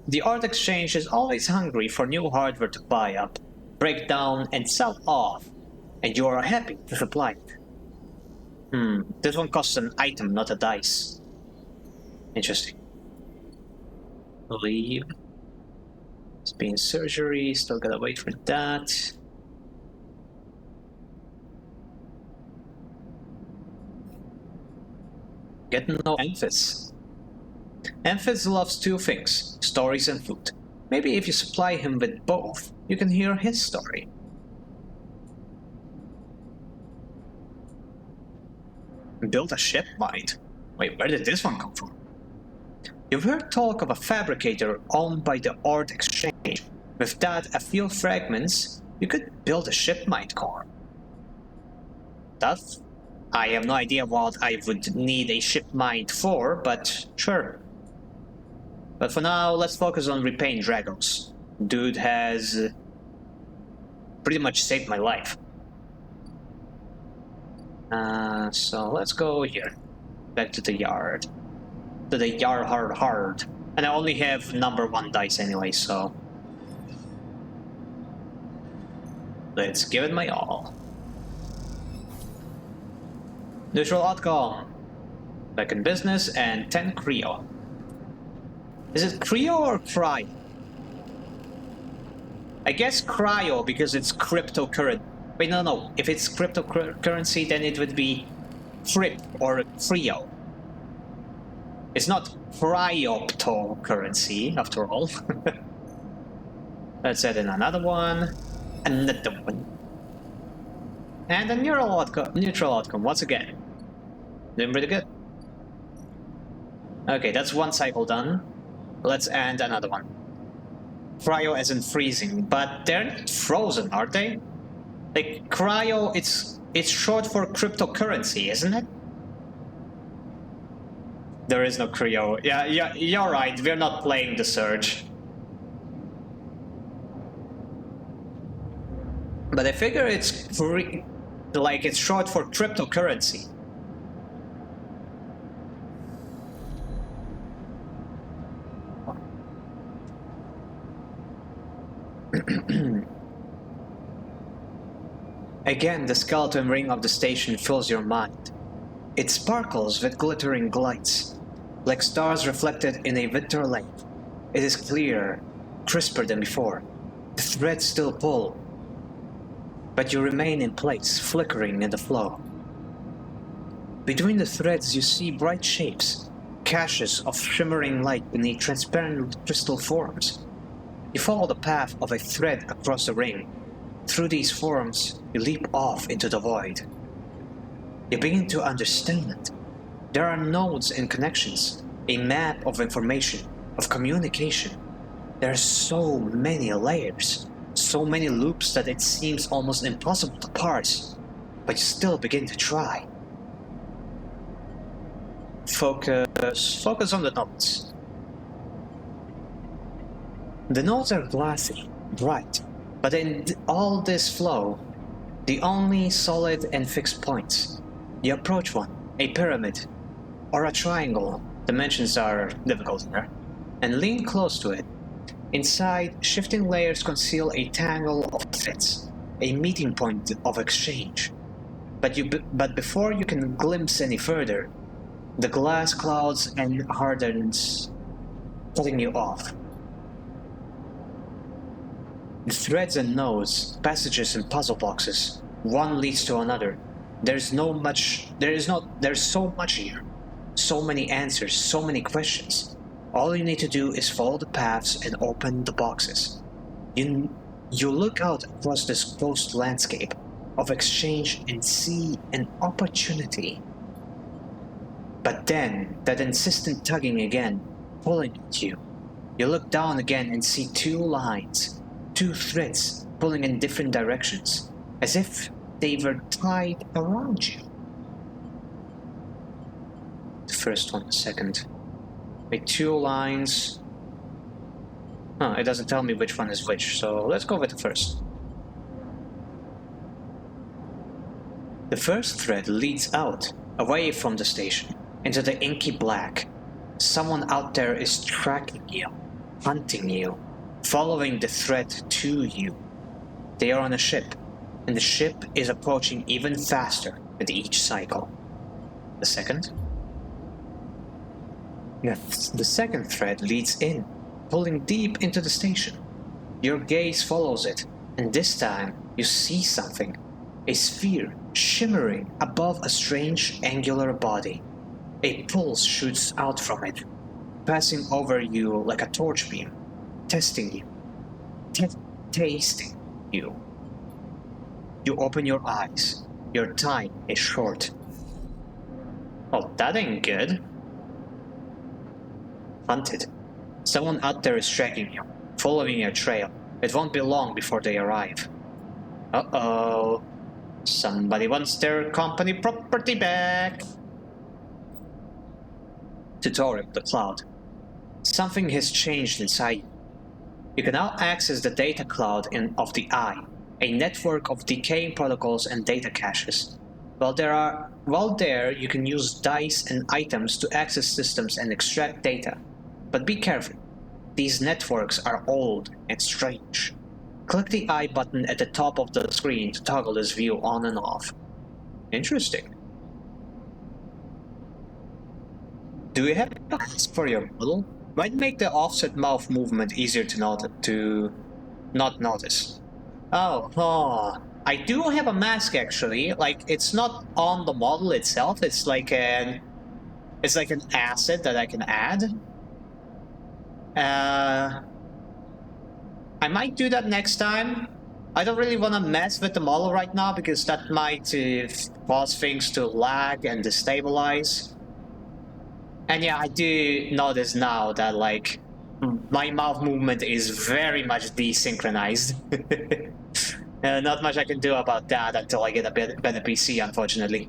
A: The art exchange is always hungry for new hardware to buy up, break down, and sell off, and you are happy to supply it. This one costs an item, not a dice. Interesting. Leave. It's been surgery, still gotta wait for that. Get no Amphis. Amphis loves two things, stories and food. Maybe if you supply him with both, you can hear his story. Build a ship mind? Wait, where did this one come from? You've heard talk of a fabricator owned by the Art Exchange. With that, a few fragments, you could build a ship mind core. That? I have no idea what I would need a ship mind for, but sure. But for now, let's focus on repaying Dragos. Dude has pretty much saved my life. So let's go here. Back to the yard. To the yard hard. And I only have number 1 dice anyway, so... let's give it my all. Neutral outcome. Back in business and 10 Creo. Is it Creo or Cryo? I guess Cryo because it's cryptocurrency. Wait, no. If it's cryptocurrency, then it would be Crypt or Creo. It's not cryptocurrency, after all. Let's add in another one. Another one. And a neutral outcome once again. Doing pretty good. Okay, that's one cycle done. Let's add another one. Cryo as in freezing, but they're not frozen, are they? Like, cryo, it's short for cryptocurrency, isn't it? There is no cryo. Yeah, you're right, we're not playing the Surge. But I figure it's it's short for cryptocurrency. Again, the skeleton ring of the station fills your mind. It sparkles with glittering lights, like stars reflected in a winter lake. It is clearer, crisper than before. The threads still pull, but you remain in place, flickering in the flow. Between the threads you see bright shapes, caches of shimmering light beneath transparent crystal forms. You follow the path of a thread across the ring. Through these forms, you leap off into the void. You begin to understand. There are nodes and connections, a map of information, of communication. There are so many layers, so many loops that it seems almost impossible to parse, but you still begin to try. Focus on the nodes. The nodes are glassy, bright, but in all this flow, the only solid and fixed points. You approach one, a pyramid, or a triangle, dimensions are difficult here, and lean close to it. Inside, shifting layers conceal a tangle of threads, a meeting point of exchange. But before you can glimpse any further, the glass clouds and hardens, cutting you off. The threads and nodes, passages and puzzle boxes, one leads to another. There's so much here. So many answers, so many questions. All you need to do is follow the paths and open the boxes. You look out across this closed landscape of exchange and see an opportunity. But then, that insistent tugging again, pulling at you. You look down again and see two lines, two threads pulling in different directions, as if they were tied around you. The first one, the second. Wait, two lines. It doesn't tell me which one is which, so let's go with the first. The The first thread leads out, away from the station, into the inky black. Someone out there is tracking you, hunting you, following the thread to you. They are on a ship, and the ship is approaching even faster with each cycle. The second? The second thread leads in, pulling deep into the station. Your gaze follows it, and this time you see something. A sphere shimmering above a strange angular body. A pulse shoots out from it, passing over you like a torch beam, testing you, tasting you. You open your eyes. Your time is short. Oh, that ain't good. Hunted. Someone out there is tracking you, following your trail. It won't be long before they arrive. Uh-oh. Somebody wants their company property back. Tutorial, the cloud. Something has changed inside you. You can now access the data cloud of the Eye, a network of decaying protocols and data caches. While there, you can use dice and items to access systems and extract data. But be careful. These networks are old and strange. Click the I button at the top of the screen to toggle this view on and off. Interesting. Do you have a mask for your model? Might make the offset mouth movement easier to not notice. Oh, I do have a mask actually. Like, it's not on the model itself. It's like an asset that I can add. I might do that next time. I don't really want to mess with the model right now because that might cause things to lag and destabilize. And yeah, I do notice now that like my mouth movement is very much desynchronized. Not much I can do about that until I get a better PC, unfortunately.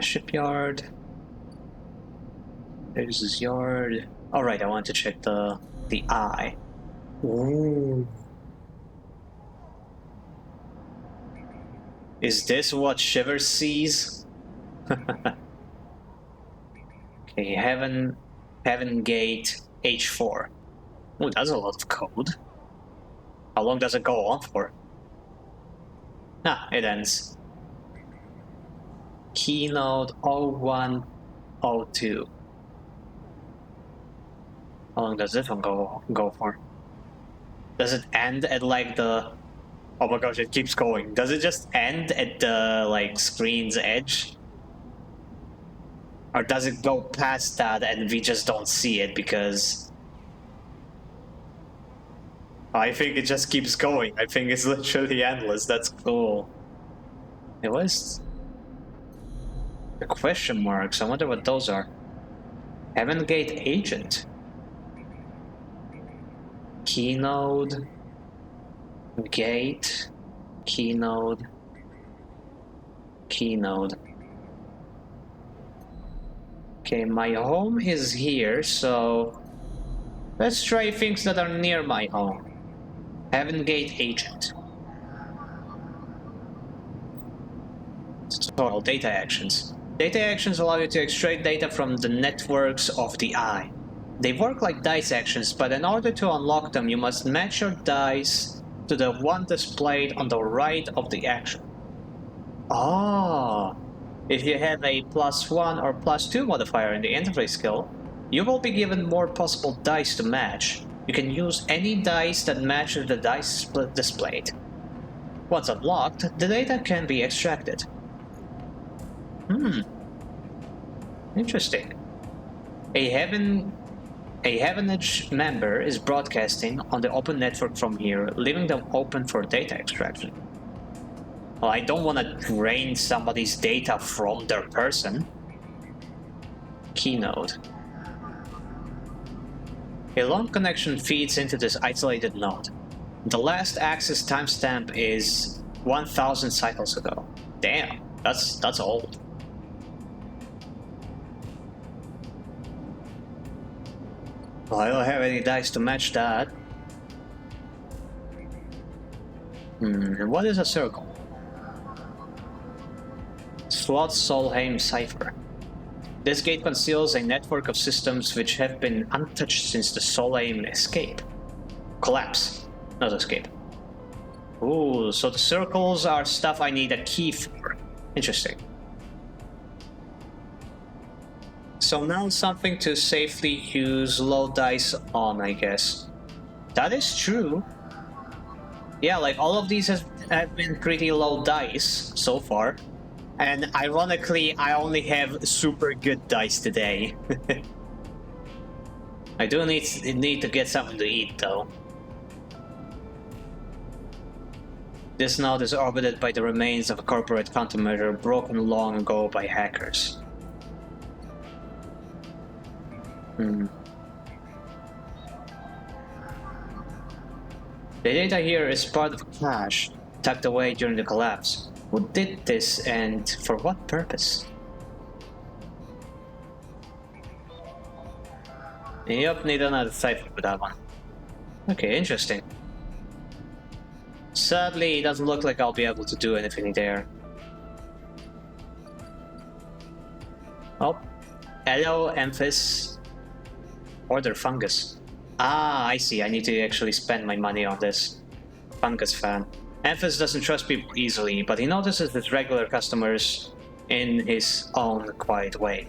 A: Shipyard. There's his yard. Alright, I want to check the eye. Ooh. Is this what Shiver sees? Okay, Heaven Gate H4. Oh, that's a lot of code. How long does it go on for? Ah, it ends. Keynote 0102. How long does this one go for? Does it end at like the... Oh my gosh, it keeps going. Does it just end at the like screen's edge? Or does it go past that and we just don't see it because... I think it just keeps going. I think it's literally endless. That's cool. It was... The question marks. I wonder what those are. Heaven Gate Agent. Keynode. Gate. Keynode. Keynode. Okay, my home is here, so let's try things that are near my home. Heaven Gate Agent. Tutorial data actions. Data actions allow you to extract data from the networks of the Eye. They work like dice actions, but in order to unlock them, you must match your dice to the one displayed on the right of the action. Oh, if you have a +1 or +2 modifier in the interface skill, you will be given more possible dice to match. You can use any dice that matches the dice displayed. Once unlocked, the data can be extracted. Interesting. A Heavenage member is broadcasting on the open network from here, leaving them open for data extraction. Well, I don't want to drain somebody's data from their person. Keynode. A long connection feeds into this isolated node. The last access timestamp is 1000 cycles ago. Damn, that's old. Well, I don't have any dice to match that. And what is a circle? Slot Solheim Cipher. This gate conceals a network of systems which have been untouched since the Solheim escape. Collapse, not escape. Ooh, so the circles are stuff I need a key for. Interesting. So now something to safely use low dice on, I guess. That is true. Yeah, like all of these have been pretty low dice so far. And ironically, I only have super good dice today. I do need to get something to eat though. This node is orbited by the remains of a corporate countermeasure broken long ago by hackers. The data here is part of a cache tucked away during the collapse. Who did this and for what purpose? Yep, need another cipher for that one. Okay, interesting. Sadly, it doesn't look like I'll be able to do anything there. Oh, hello, Emphis. Order fungus. Ah, I see. I need to actually spend my money on this. Fungus fan. Emphis doesn't trust people easily, but he notices his regular customers in his own quiet way.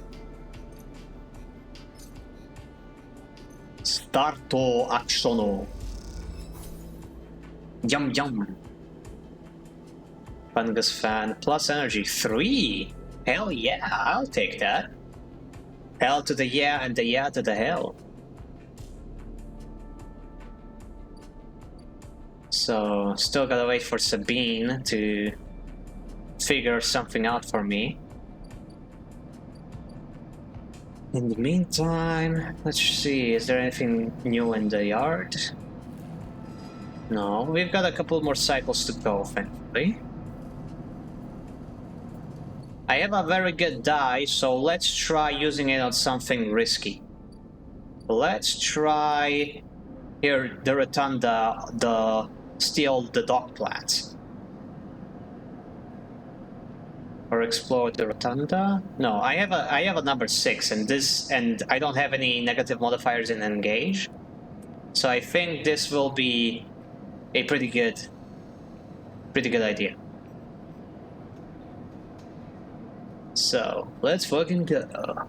A: Starto actiono. Yum yum. Fungus fan plus energy 3. Hell yeah, I'll take that. Hell to the yeah and the yeah to the hell. So, still gotta wait for Sabine to figure something out for me. In the meantime, let's see, is there anything new in the yard? No, we've got a couple more cycles to go, thankfully. I have a very good die, so let's try using it on something risky. Let's try here the Rotunda, steal the dock plants. Or explore the Rotunda? No, I have a number 6 and I don't have any negative modifiers in engage. So I think this will be a pretty good idea. So let's fucking go.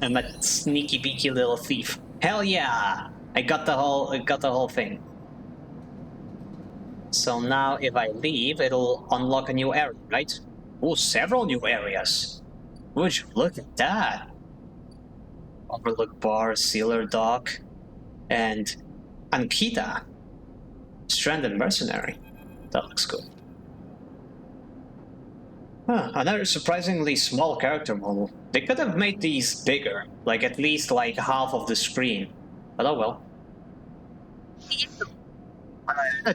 A: I'm a sneaky beaky little thief. Hell yeah! I got the whole thing. So now if I leave, it'll unlock a new area, right? Oh, several new areas. Would you look at that? Overlook Bar, Sealer Dock, and Ankita. Stranded Mercenary. That looks good. Huh, another surprisingly small character model. They could have made these bigger, like at least like half of the screen. But oh well.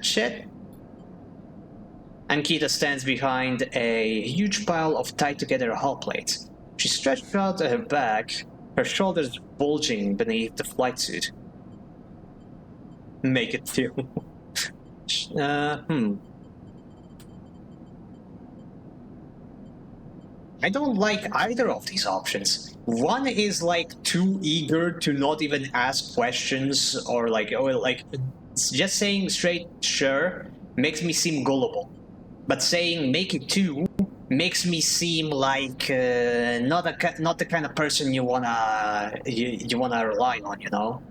A: Shit. Ankita stands behind a huge pile of tied-together hull plates. She stretched out her back, her shoulders bulging beneath the flight suit. Make it feel. I don't like either of these options. One is like too eager to not even ask questions or just saying straight sure makes me seem gullible. But saying make it two makes me seem like not the kind of person you wanna rely on, you know?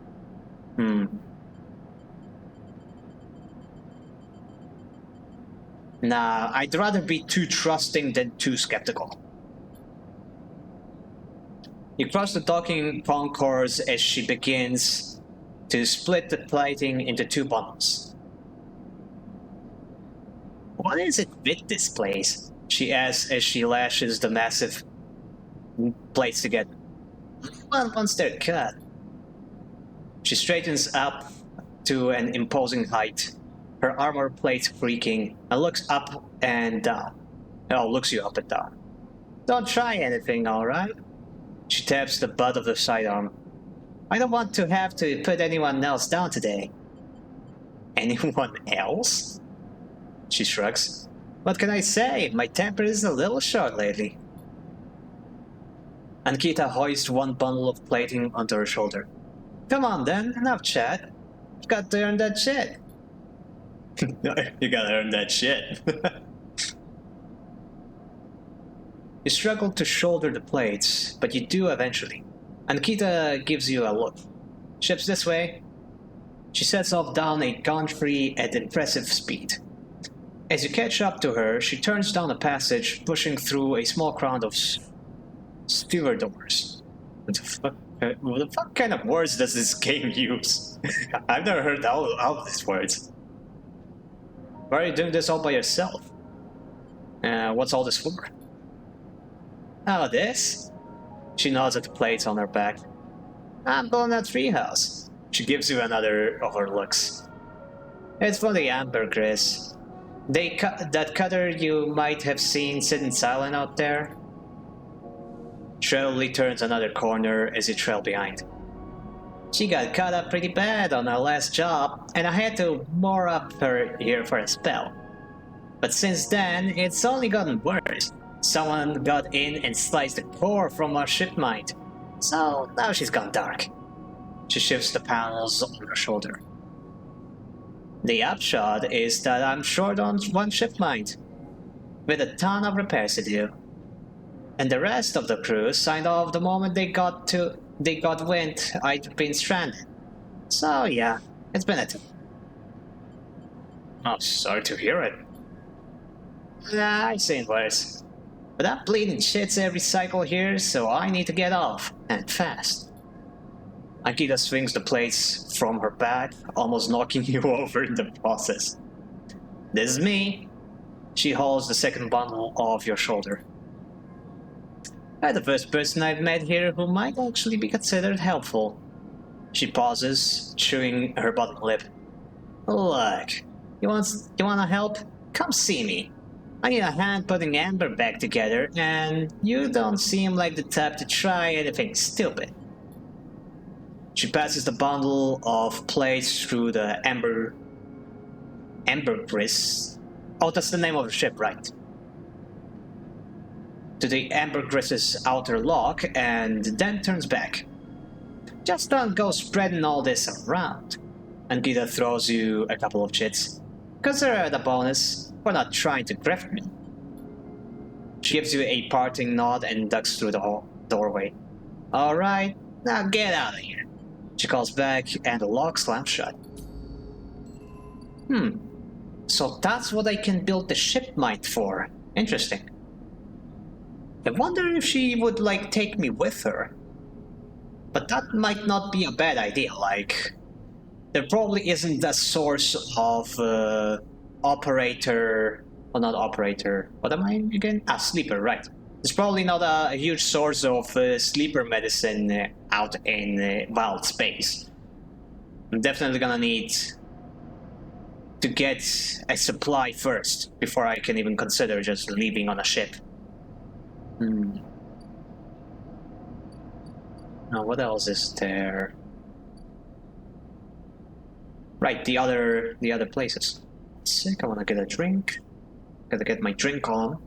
A: Nah, I'd rather be too trusting than too skeptical. You cross the docking concourse as she begins to split the plating into two bundles. What is it with this place? She asks as she lashes the massive plates together. Well, once they're cut. She straightens up to an imposing height, her armor plates creaking, and looks up and down. Oh, looks you up and down. Don't try anything, alright? She taps the butt of the sidearm. I don't want to have to put anyone else down today. anyone else? She shrugs. What can I say? My temper is a little short lately. Ankita hoists one bundle of plating onto her shoulder. Come on then, enough chat. You've got to earn that shit. You gotta earn that shit. You struggle to shoulder the plates, but you do eventually. Ankita gives you a look. Ships this way. She sets off down a gauntry at impressive speed. As you catch up to her, she turns down a passage, pushing through a small crowd of stevedores. What the fuck kind of words does this game use? I've never heard all of these words. Why are you doing this all by yourself? What's all this for? Oh, this? She nods at the plates on her back. I'm building a treehouse. She gives you another of her looks. It's for the ambergris. That cutter you might have seen sitting silent out there. Shelley turns another corner as you trail behind. She got caught up pretty bad on her last job, and I had to moor up her here for a spell. But since then, it's only gotten worse. Someone got in and sliced the core from our ship mind. So now she's gone dark. She shifts the panels on her shoulder. The upshot is that I'm short on one ship mind, with a ton of repairs to do. And the rest of the crew signed off the moment they got wind I'd been stranded. So yeah, it's been a time. Oh, sorry to hear it. Nah, I've seen worse. But I'm bleeding shits every cycle here, so I need to get off, and fast. Akita swings the plates from her back, almost knocking you over in the process. This is me. She hauls the second bundle off your shoulder. You're the first person I've met here who might actually be considered helpful. She pauses, chewing her bottom lip. Look, you wanna help? Come see me. I need a hand putting Amber back together, and you don't seem like the type to try anything stupid. She passes the bundle of plates through the ambergris. Oh, that's the name of the ship, right? To the ambergris's outer lock, and then turns back. Just don't go spreading all this around. Ankita throws you a couple of chits. Consider it a bonus. We're not trying to grift me. She gives you a parting nod and ducks through the doorway. Alright, now get out of here. She calls back and the lock slams shut. So that's what I can build the ship mind for. Interesting. I wonder if she would, take me with her. But that might not be a bad idea, there probably isn't a source of, operator... Well, not operator... What am I again? Sleeper, right. There's probably not a huge source of sleeper medicine out in wild space. I'm definitely gonna need to get a supply first, before I can even consider just leaving on a ship. Now, what else is there? Right, the other places. Sick, I wanna get a drink. Gotta get my drink on.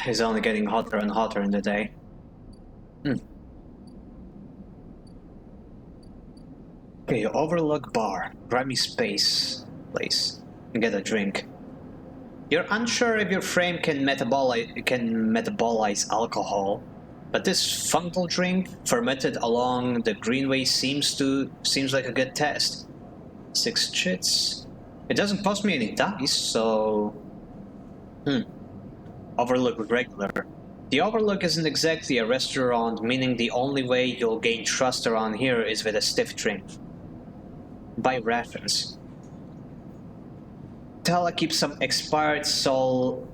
A: It's only getting hotter and hotter in the day. Okay, overlook bar. Grab me space, place, and get a drink. You're unsure if your frame can metabolize alcohol, but this fungal drink, fermented along the greenway, seems like a good test. 6 chits. It doesn't cost me any dice, so... Overlook regular. The Overlook isn't exactly a restaurant, meaning the only way you'll gain trust around here is with a stiff drink. By reference. Tala keeps some expired Solheim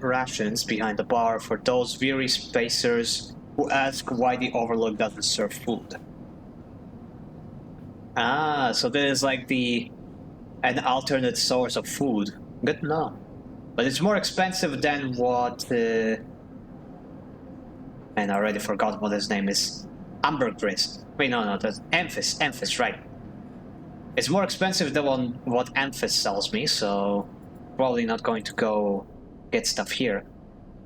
A: rations behind the bar for those weary spacers who ask why the Overlook doesn't serve food. Ah, so this is an alternate source of food. Good to know. But it's more expensive than what And I already forgot what his name is. Ambergris. Wait, no, that's Amphis. Amphis, right. It's more expensive than what Amphis sells me, so probably not going to go get stuff here.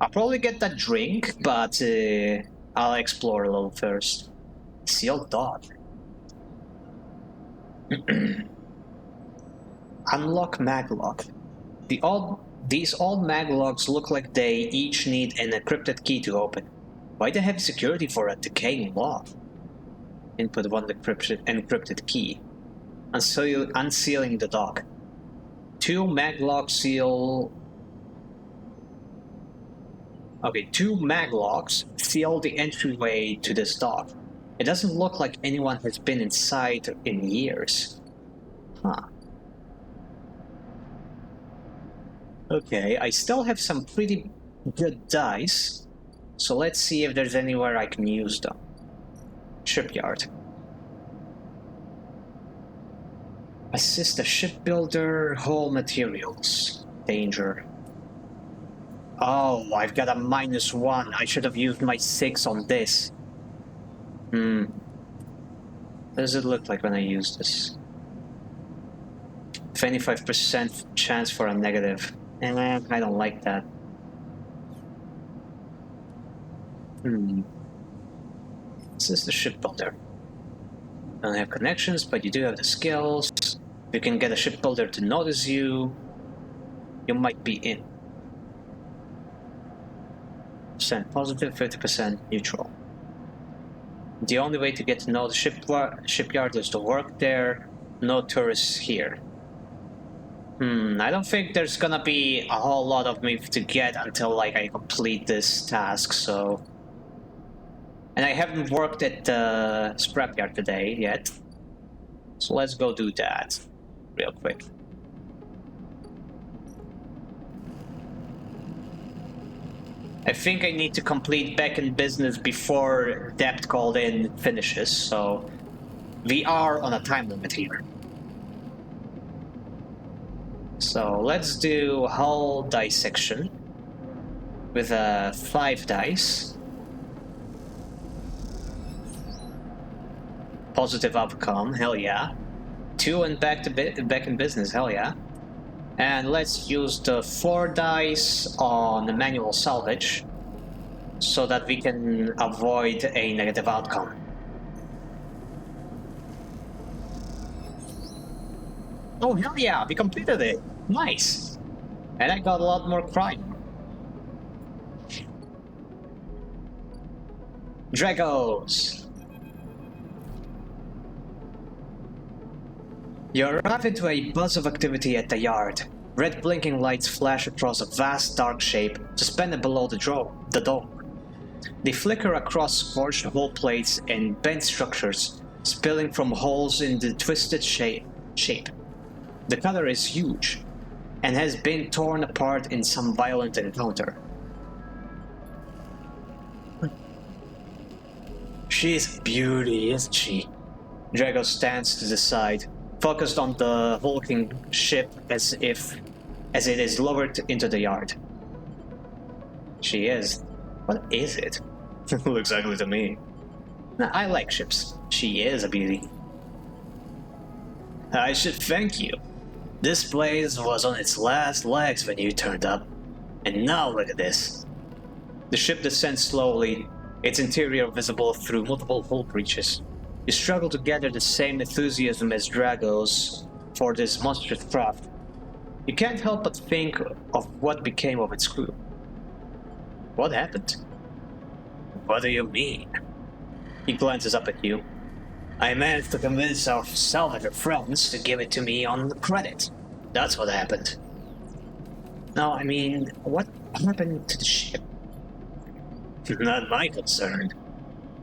A: I'll probably get that drink, but I'll explore a little first. Sealed dog. Unlock maglock. These old maglogs look like they each need an encrypted key to open. Why the heavy security for a decaying lock? Input one encrypted key. Unsealing the dock. 2 maglocks seal. Okay, 2 maglocks seal the entryway to this dock. It doesn't look like anyone has been inside in years. Huh. Okay, I still have some pretty good dice, so let's see if there's anywhere I can use them. Shipyard. Assist the shipbuilder, haul materials. Danger. Oh, I've got a -1. I should have used my 6 on this. What does it look like when I use this? 25% chance for a negative. I don't like that. This is the shipbuilder. I don't have connections, but you do have the skills. You can get a shipbuilder to notice you. You might be in. % positive, 50% neutral. The only way to get to know the shipyard is to work there. No tourists here. I don't think there's gonna be a whole lot of me to get until like I complete this task, so... And I haven't worked at the scrapyard today yet. So let's go do that real quick. I think I need to complete back in business before debt called in finishes, so we are on a time limit here. So let's do hull dissection with 5 dice. Positive outcome, hell yeah. 2 and back in business, hell yeah. And let's use the 4 dice on the manual salvage so that we can avoid a negative outcome. Oh hell yeah, we completed it! Nice! And I got a lot more crime. Dragos! You arrive into a buzz of activity at the yard. Red blinking lights flash across a vast dark shape suspended below the dome. They flicker across scorched hull plates and bent structures, spilling from holes in the twisted shape. The cutter is huge, and has been torn apart in some violent encounter. She's a beauty, isn't she? Drago stands to the side, focused on the hulking ship as it is lowered into the yard. She is. What is it? Looks ugly to me. Now, I like ships. She is a beauty. I should thank you. This place was on its last legs when you turned up. And now look at this. The ship descends slowly, its interior visible through multiple hull breaches. You struggle to gather the same enthusiasm as Drago's for this monstrous craft. You can't help but think of what became of its crew. What happened? What do you mean? He glances up at you. I managed to convince our salvage friends to give it to me on credit. That's what happened. No, I mean, what happened to the ship? Not my concern.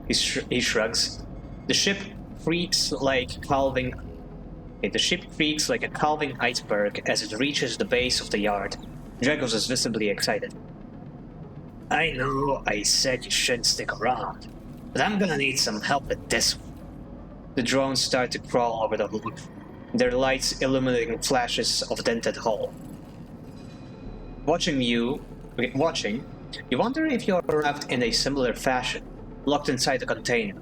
A: He shrugs. The ship creaks like a calving iceberg as it reaches the base of the yard. Dragos is visibly excited. I know I said you shouldn't stick around, but I'm gonna need some help with this one. The drones start to crawl over the hull, their lights illuminating flashes of dented hull. Watching, You wonder if you arrived in a similar fashion, locked inside a container.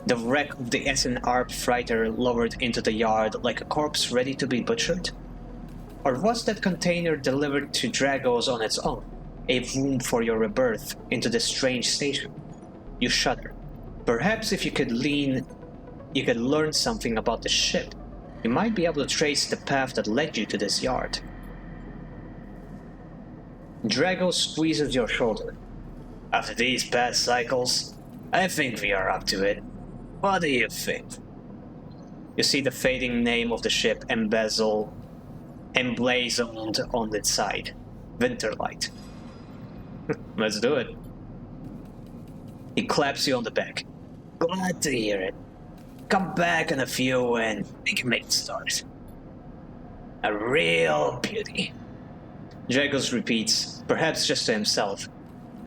A: The wreck of the SNR freighter lowered into the yard like a corpse ready to be butchered? Or was that container delivered to Dragos on its own, a womb for your rebirth into this strange station? You shudder. Perhaps if you could learn something about the ship. You might be able to trace the path that led you to this yard. Drago squeezes your shoulder. After these past cycles, I think we are up to it. What do you think? You see the fading name of the ship emblazoned on its side. Winterlight. Let's do it. He claps you on the back. Glad to hear it. Come back in a few and we can make a start. A real beauty. Dragos repeats, perhaps just to himself.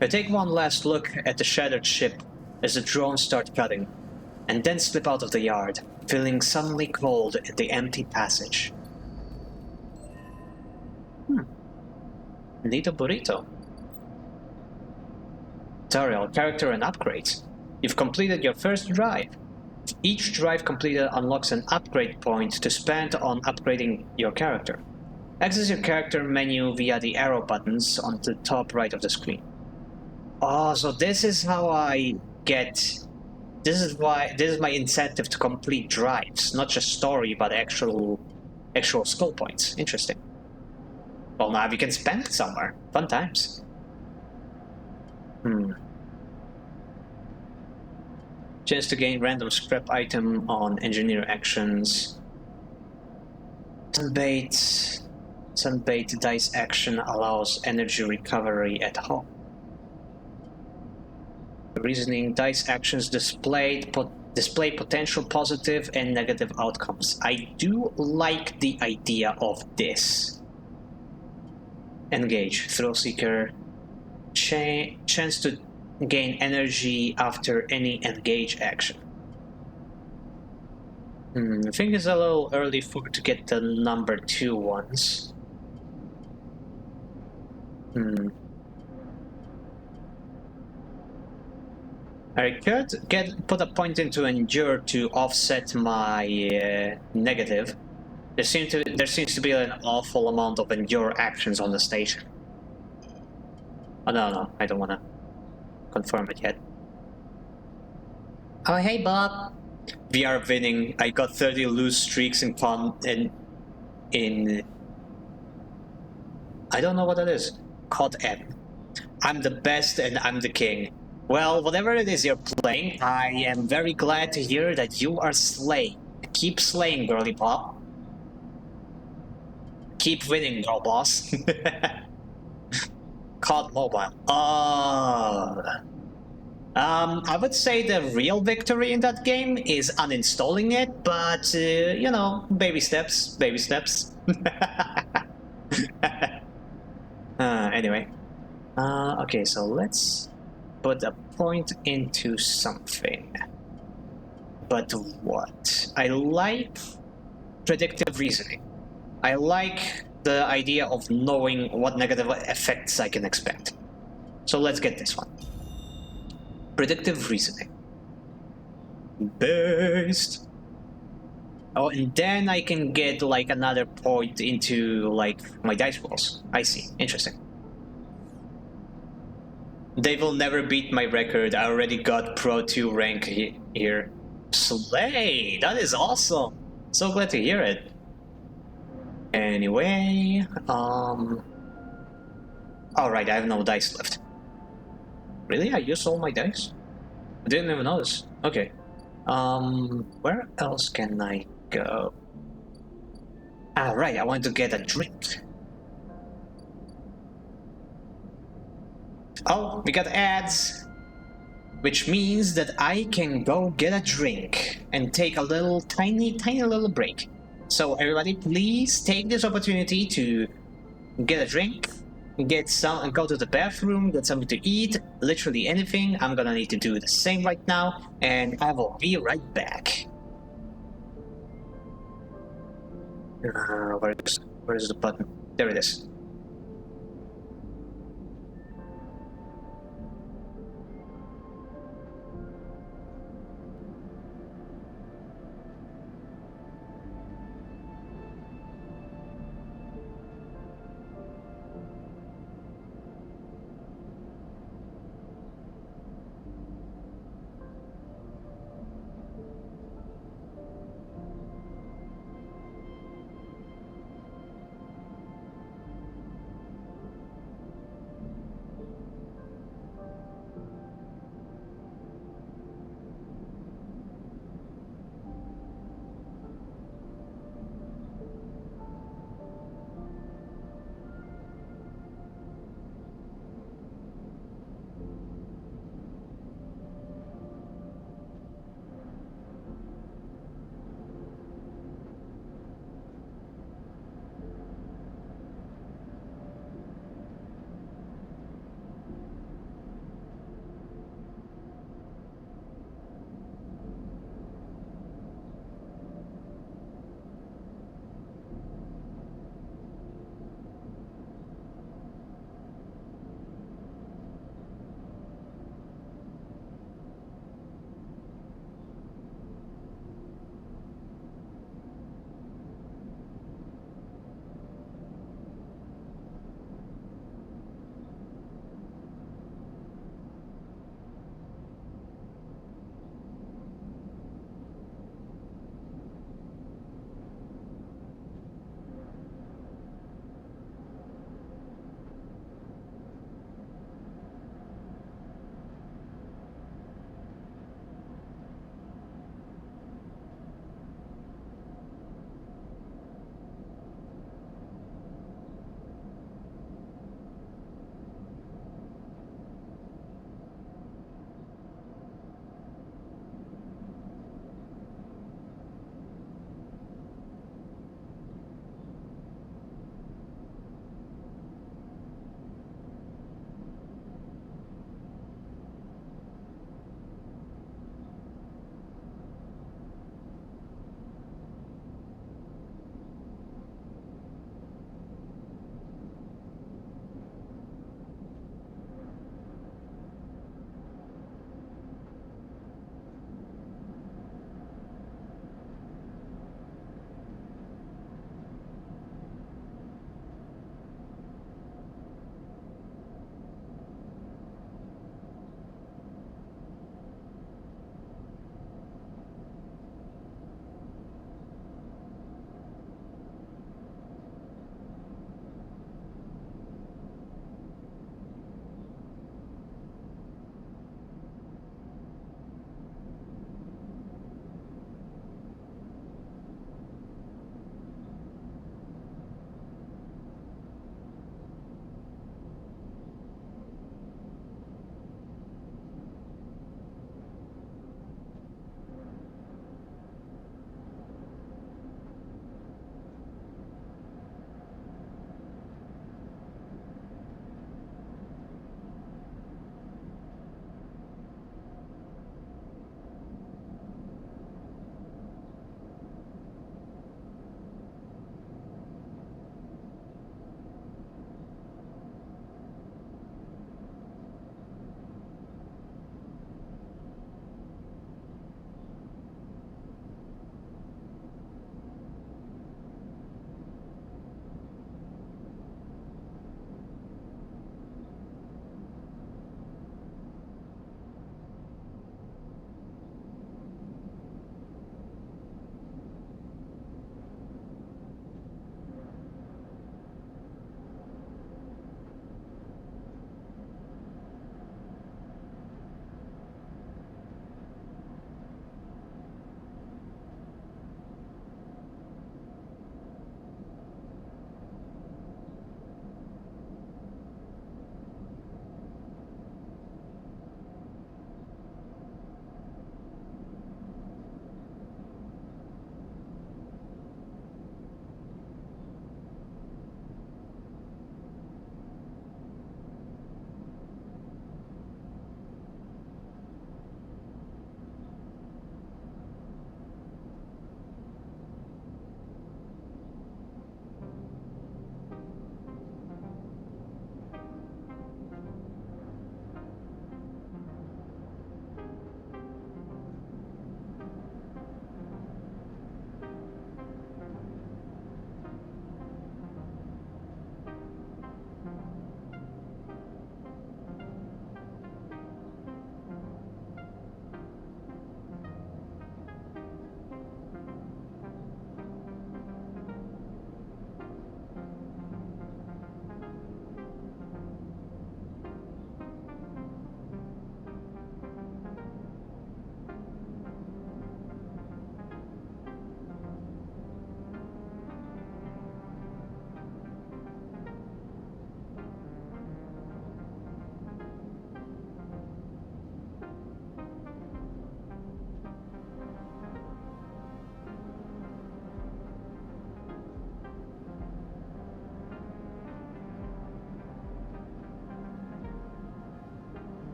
A: I take one last look at the shattered ship as the drones start cutting, and then slip out of the yard, feeling suddenly cold in the empty passage. Need a burrito. Tutorial, character and upgrades. You've completed your first drive. Each drive completed unlocks an upgrade point to spend on upgrading your character. Access your character menu via the arrow buttons on the top right of the screen. Oh, so this is how I get... This is my incentive to complete drives. Not just story, but actual skill points. Interesting. Well, now we can spend it somewhere. Fun times. Chance to gain random scrap item on engineer actions. Sunbait dice action allows energy recovery at home. Reasoning dice actions display potential positive and negative outcomes. I do like the idea of this. Engage. Thrill seeker. Chance to gain energy after any engage action. I think it's a little early to get the number 2 ones. I could put a point into endure to offset my negative. There seems to be an awful amount of endure actions on the station. Oh no, I don't want to confirm it yet. Oh hey Bob. We are winning. I got 30 lose streaks in I don't know what that is. COD M. I'm the best and I'm the king. Well, whatever it is you're playing, I am very glad to hear that you are slaying. Keep slaying, girly pop. Keep winning, girl boss. COD Mobile. I would say the real victory in that game is uninstalling it, but, you know, baby steps. Anyway. Okay, so let's put a point into something. But what? I like predictive reasoning. I like the idea of knowing what negative effects I can expect. So let's get this one. Predictive reasoning. Based. Oh, and then I can get like another point into like my dice rolls. I see. Interesting. They will never beat my record. I already got Pro 2 rank here. Slay! That is awesome! So glad to hear it. Anyway, alright, I have no dice left. Really? I used all my dice? I didn't even notice. Okay. Where else can I go? Right, I want to get a drink. Oh, we got ads. Which means that I can go get a drink and take a little tiny little break. So everybody, please take this opportunity to get a drink, get some, and go to the bathroom, get something to eat, literally anything. I'm gonna need to do the same right now, and I will be right back. Where is the button? There it is.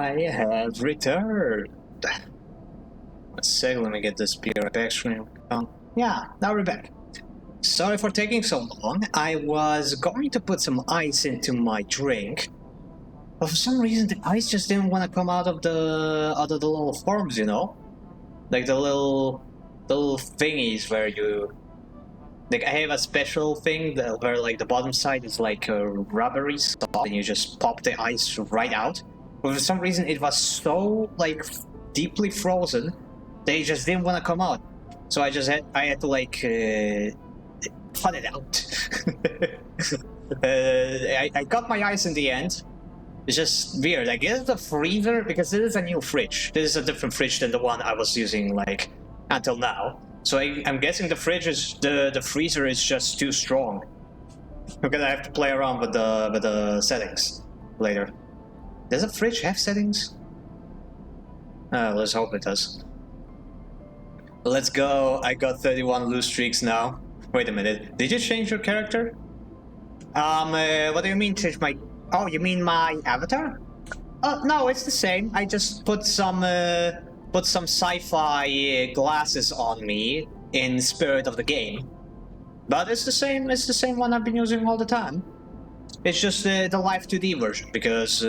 A: I have returned. Let's see, let me get this beer back screen. Yeah, now we're back. Sorry for taking so long. I was going to put some ice into my drink, but for some reason the ice just didn't want to come out of the little forms, you know? Like the little thingies where you... Like, I have a special thing where, like, the bottom side is like a rubbery soft, and you just pop the ice right out. But for some reason, it was so, like, deeply frozen, they just didn't want to come out. So I had to, like, cut it out. I got my ice in the end. It's just weird. Like, is it a freezer? Because this is a new fridge. This is a different fridge than the one I was using, like, until now. So I'm guessing the fridge is the freezer is just too strong. I'm gonna have to play around with the settings later. Does a fridge have settings? Let's hope it does. Let's go. I got 31 loose streaks now. Wait a minute. Did you change your character? What do you mean change my... Oh, you mean my avatar? No, it's the same. I just put some sci-fi glasses on me in spirit of the game. But it's the same one I've been using all the time. It's just the live 2D version, because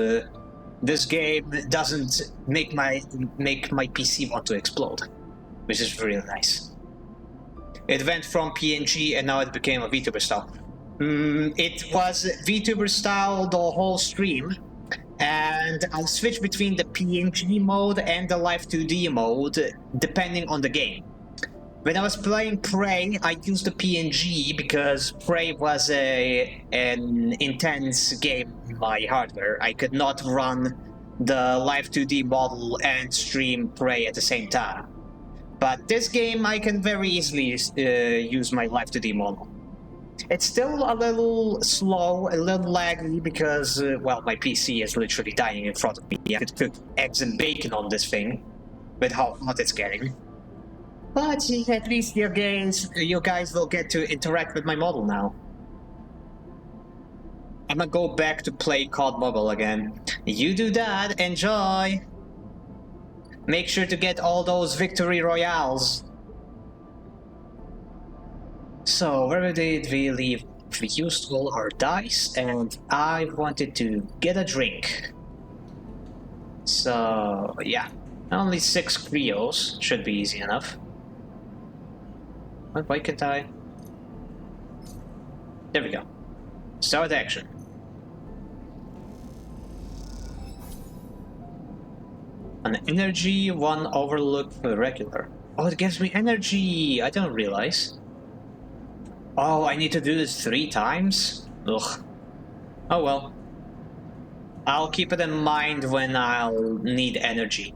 A: this game doesn't make my PC want to explode, which is really nice. It went from PNG and now it became a VTuber style. It was VTuber style the whole stream, and I'll switch between the PNG mode and the live 2D mode depending on the game. When I was playing Prey, I used the PNG because Prey was an intense game in my hardware. I could not run the live 2D model and stream Prey at the same time. But this game, I can very easily use my live 2D model. It's still a little slow, a little laggy, because, well, my PC is literally dying in front of me. I could cook eggs and bacon on this thing, with how hot it's getting. But at least you guys will get to interact with my model now. I'm gonna go back to play COD Mobile again. You do that, enjoy! Make sure to get all those victory royales. So, where did we leave? We used all our dice, and I wanted to get a drink. So, yeah. Only 6 Creos. Should be easy enough. Why can't I? There we go. Start action. An energy, 1 overlook regular. Oh, it gives me energy! I don't realize. Oh, I need to do this 3 times? Ugh. Oh well. I'll keep it in mind when I'll need energy.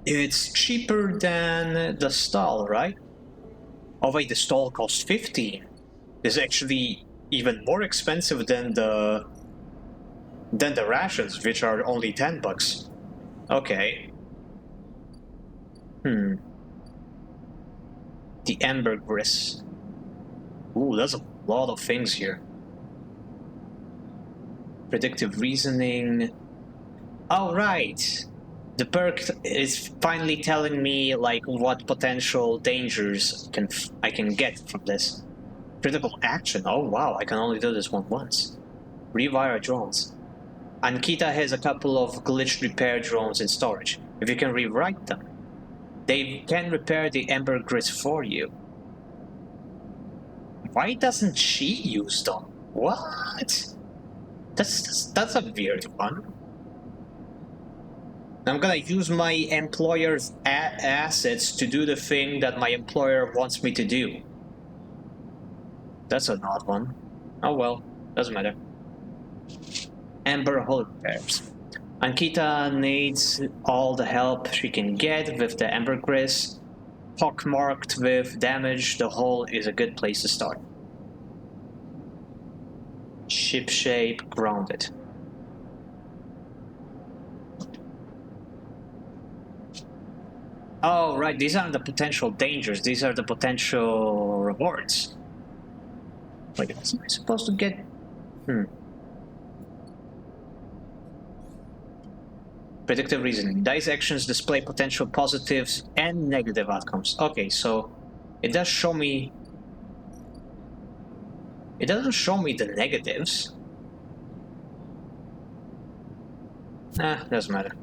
A: It's cheaper than the stall, right? Oh wait, the stall costs 15. It's actually even more expensive than the rations, which are only 10 bucks. Okay. The ambergris. Ooh, there's a lot of things here. Predictive reasoning. Oh, right. The perk is finally telling me, like, what potential dangers I can get from this. Critical action. Oh wow, I can only do this one once. Rewire drones. Ankita has a couple of glitch repair drones in storage. If you can rewrite them, they can repair the ambergris for you. Why doesn't she use them? What? That's a weird one. I'm gonna use my employer's assets to do the thing that my employer wants me to do. That's an odd one. Oh well, doesn't matter. Amber hull repairs. Ankita needs all the help she can get with the ambergris. Pockmarked with damage, the hull is a good place to start. Ship shape, grounded. Oh, right, these aren't the potential dangers, these are the potential rewards. Wait, wasn't I supposed to get... Predictive reasoning. Dice actions display potential positives and negative outcomes. Okay, so it does show me... It doesn't show me the negatives. Doesn't matter.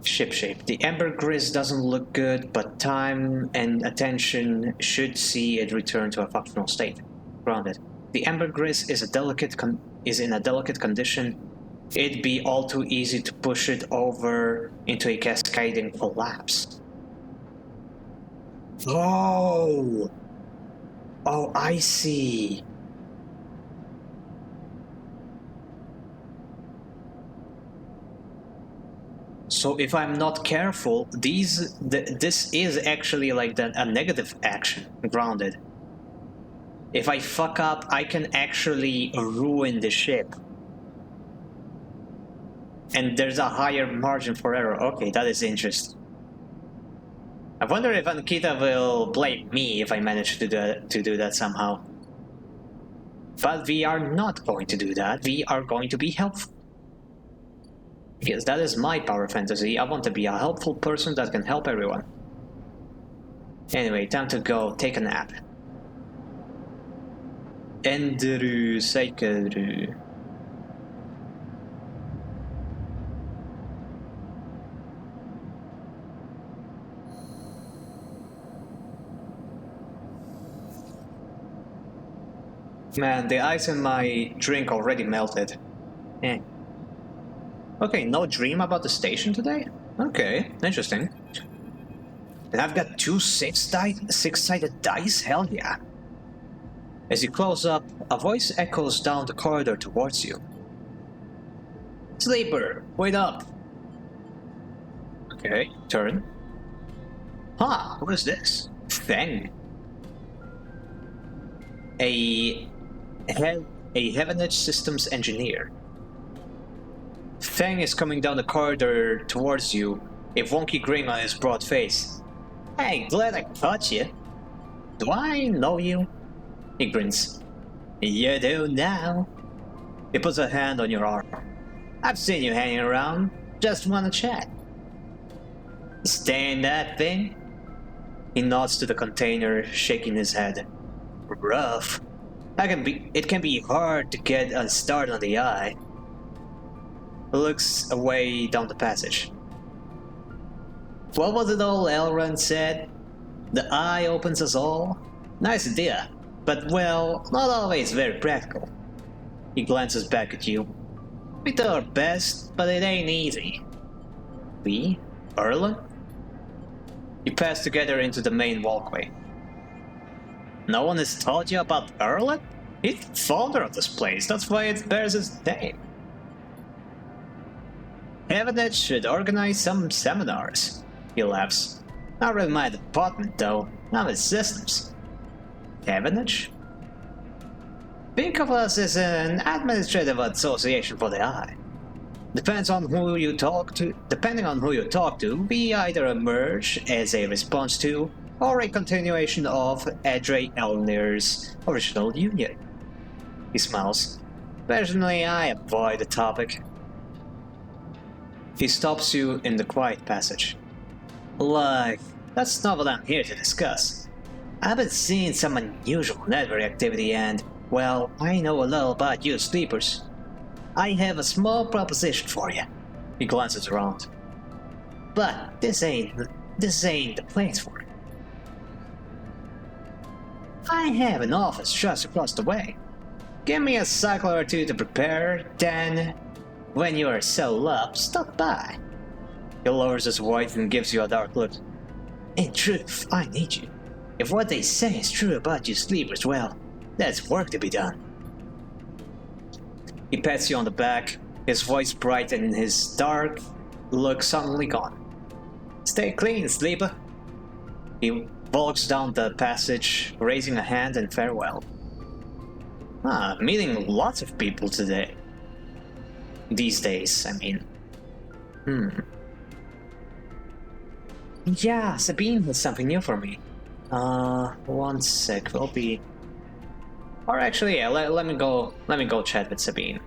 A: Ship shape. The ambergris doesn't look good, but time and attention should see it return to a functional state. Grounded. The ambergris is in a delicate condition. It'd be all too easy to push it over into a cascading collapse. Oh! Oh, I see. So if I'm not careful, this is actually like a negative action, grounded. If I fuck up, I can actually ruin the ship. And there's a higher margin for error. Okay, that is interesting. I wonder if Ankita will blame me if I manage to do that somehow. But we are not going to do that. We are going to be helpful. Because that is my power fantasy. I want to be a helpful person that can help everyone. Anyway, time to go take a nap. Enduru Saikaru. Man, the ice in my drink already melted. Eh. Okay, no dream about the station today? Okay, interesting. And I've got two six-sided dice? Hell yeah. As you close up, a voice echoes down the corridor towards you. Sleeper, wait up! Okay, turn. Huh, what is this? Feng. A Heavenage Systems engineer. Feng is coming down the corridor towards you, a wonky grin on his broad face. Hey, glad I caught you. Do I know you? He grins. You do now. He puts a hand on your arm. I've seen you hanging around. Just wanna chat. Stay in that thing? He nods to the container, shaking his head. Rough. It can be hard to get a start on the eye. Looks away down the passage. What was it all Elrond said? The eye opens us all? Nice idea, but well, not always very practical. He glances back at you. We do our best, but it ain't easy. We? Erlen? You pass together into the main walkway. No one has told you about Erlen? He's the founder of this place, that's why it bears his name. Heavenage should organize some seminars. He laughs. Not really my department though, I'm in systems. Heavenage? Think of us as an administrative association for the eye. Depending on who you talk to, we either emerge as a response to or a continuation of Edre Elnir's original union. He smiles. Personally, I avoid the topic. He stops you in the quiet passage. Like, that's not what I'm here to discuss. I've been seeing some unusual network activity and, well, I know a little about you sleepers. I have a small proposition for you. He glances around. But this ain't the place for it. I have an office just across the way. Give me a cycle or two to prepare, then, when you are settled up, stop by. He lowers his voice and gives you a dark look. In truth, I need you. If what they say is true about you sleepers, well, there's work to be done. He pats you on the back, his voice bright and his dark look suddenly gone. Stay clean, sleeper. He walks down the passage, raising a hand in farewell. Meeting lots of people today. These days, I mean. Yeah, Sabine has something new for me. One sec, we'll be... Or actually, yeah, let me go chat with Sabine.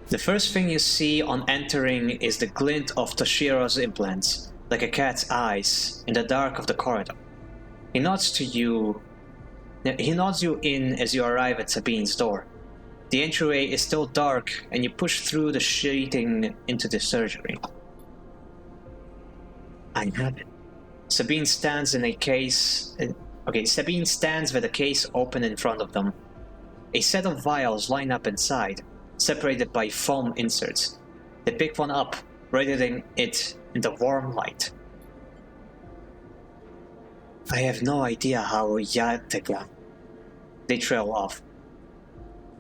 A: The first thing you see on entering is the glint of Toshiro's implants, like a cat's eyes, in the dark of the corridor. He nods you in as you arrive at Sabine's door. The entryway is still dark, and you push through the sheeting into the surgery. I have it. Sabine stands with a case open in front of them. A set of vials line up inside, separated by foam inserts. They pick one up, radiating it in the warm light. I have no idea how Yatega. They trail off.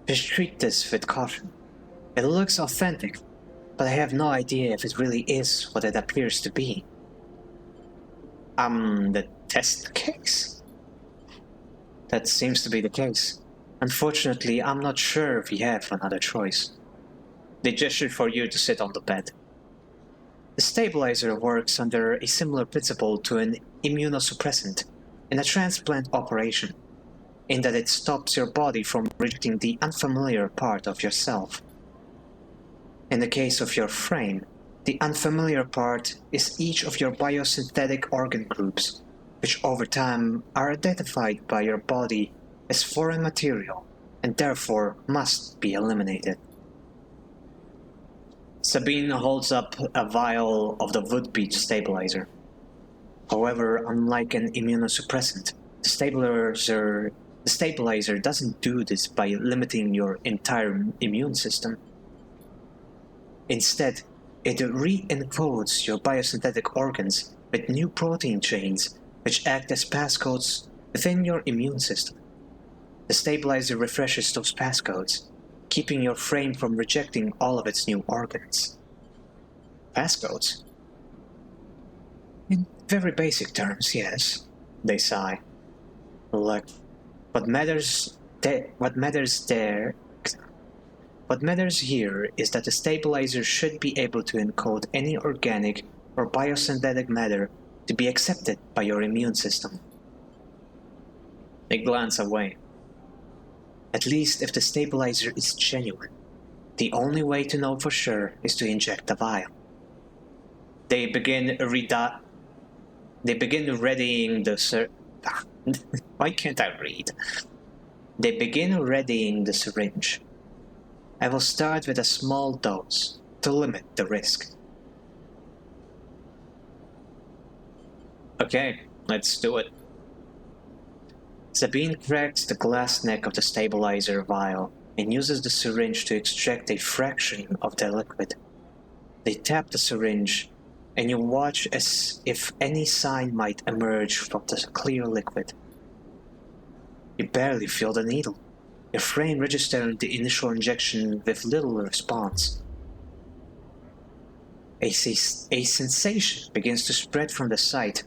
A: Just treat this with caution. It looks authentic, but I have no idea if it really is what it appears to be. The test case? That seems to be the case. Unfortunately, I'm not sure if we have another choice. They gesture for you to sit on the bed. The stabilizer works under a similar principle to an immunosuppressant in a transplant operation, in that it stops your body from rejecting the unfamiliar part of yourself. In the case of your frame, the unfamiliar part is each of your biosynthetic organ groups, which over time are identified by your body as foreign material and therefore must be eliminated. Sabine holds up a vial of the would-be stabilizer. However, unlike an immunosuppressant, the stabilizer doesn't do this by limiting your entire immune system. Instead, it re-encodes your biosynthetic organs with new protein chains which act as passcodes within your immune system. The stabilizer refreshes those passcodes, keeping your frame from rejecting all of its new organs. Passcodes? In very basic terms, yes, they sigh. Look, what matters here is that the stabilizer should be able to encode any organic or biosynthetic matter to be accepted by your immune system. They glance away. At least if the stabilizer is genuine, the only way to know for sure is to inject the vial. They begin readying the Why can't I read? They begin readying the syringe. I will start with a small dose to limit the risk. Okay, let's do it. Sabine cracks the glass neck of the stabilizer vial and uses the syringe to extract a fraction of the liquid. They tap the syringe, and you watch as if any sign might emerge from the clear liquid. You barely feel the needle, your frame registering the initial injection with little response. A sensation begins to spread from the site,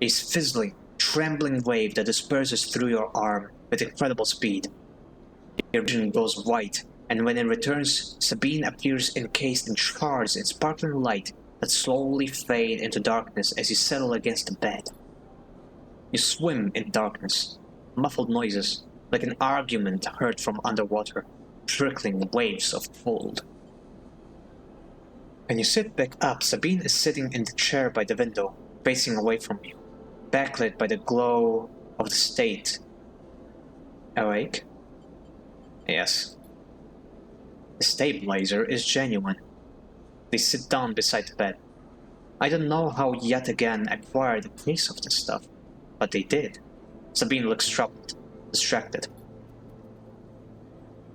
A: a fizzling, trembling wave that disperses through your arm with incredible speed. Your vision goes white, and when it returns, Sabine appears encased in shards in sparkling light that slowly fade into darkness as you settle against the bed. You swim in darkness, muffled noises, like an argument heard from underwater, trickling waves of cold. When you sit back up, Sabine is sitting in the chair by the window, facing away from you, backlit by the glow of the state. Awake? Yes. The stabilizer is genuine. They sit down beside the bed. I don't know how yet again acquired a case of this stuff, but they did. Sabine looks troubled, distracted.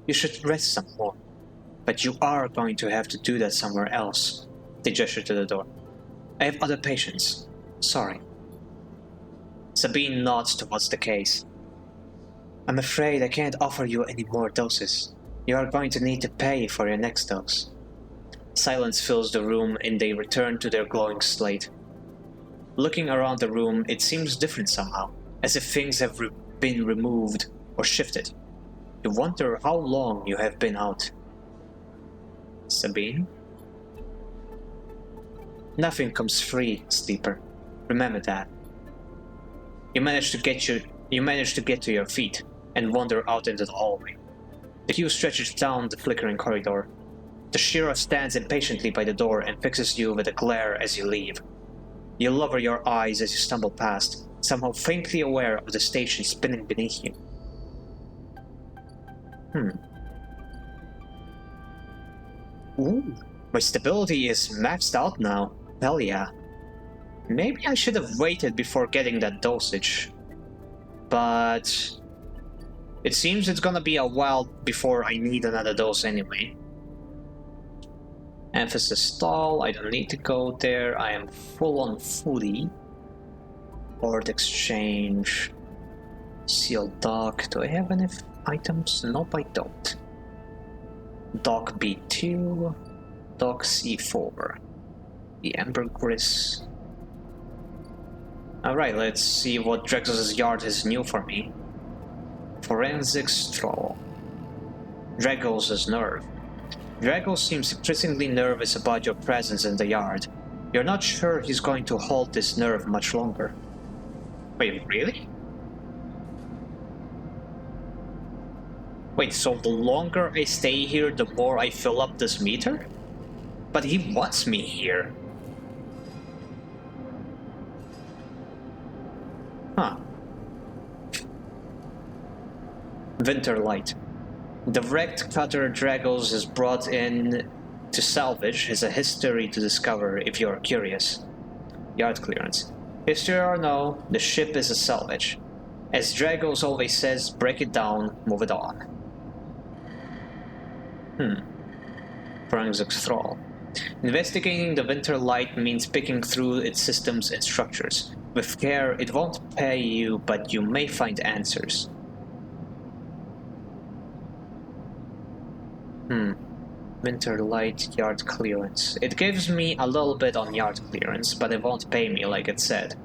A: You should rest some more, but you are going to have to do that somewhere else. They gesture to the door. I have other patients. Sorry. Sabine nods towards the case. I'm afraid I can't offer you any more doses. You are going to need to pay for your next dose. Silence fills the room and they return to their glowing slate. Looking around the room, it seems different somehow, as if things have been removed or shifted. You wonder how long you have been out. Sabine? Nothing comes free, sleeper. Remember that. You manage to get to your feet and wander out into the hallway. The queue stretches down the flickering corridor. The sheriff stands impatiently by the door and fixes you with a glare as you leave. You lower your eyes as you stumble past, somehow faintly aware of the station spinning beneath you. Ooh, my stability is maxed out now. Hell yeah. Maybe I should have waited before getting that dosage. But it seems it's gonna be a while before I need another dose anyway. Emphasis stall, I don't need to go there. I am full on foodie. Board exchange. Sealed dock. Do I have any items? Nope, I don't. Dock B2. Dock C4. The ambergris. Alright, let's see what Drexel's yard has new for me. Forensics Troll. Dragos' nerve. Dragos seems increasingly nervous about your presence in the yard. You're not sure he's going to hold this nerve much longer. Wait, really? Wait, so the longer I stay here, the more I fill up this meter? But he wants me here. Huh. Winterlight. The wrecked cutter Dragos is brought in to salvage has a history to discover if you're curious. Yard clearance. History or no, the ship is a salvage. As Dragos always says, break it down, move it on. Forensics Thrall. Investigating the Winterlight means picking through its systems and structures. With care, it won't pay you, but you may find answers. Winterlight yard clearance. It gives me a little bit on yard clearance, but it won't pay me like it said.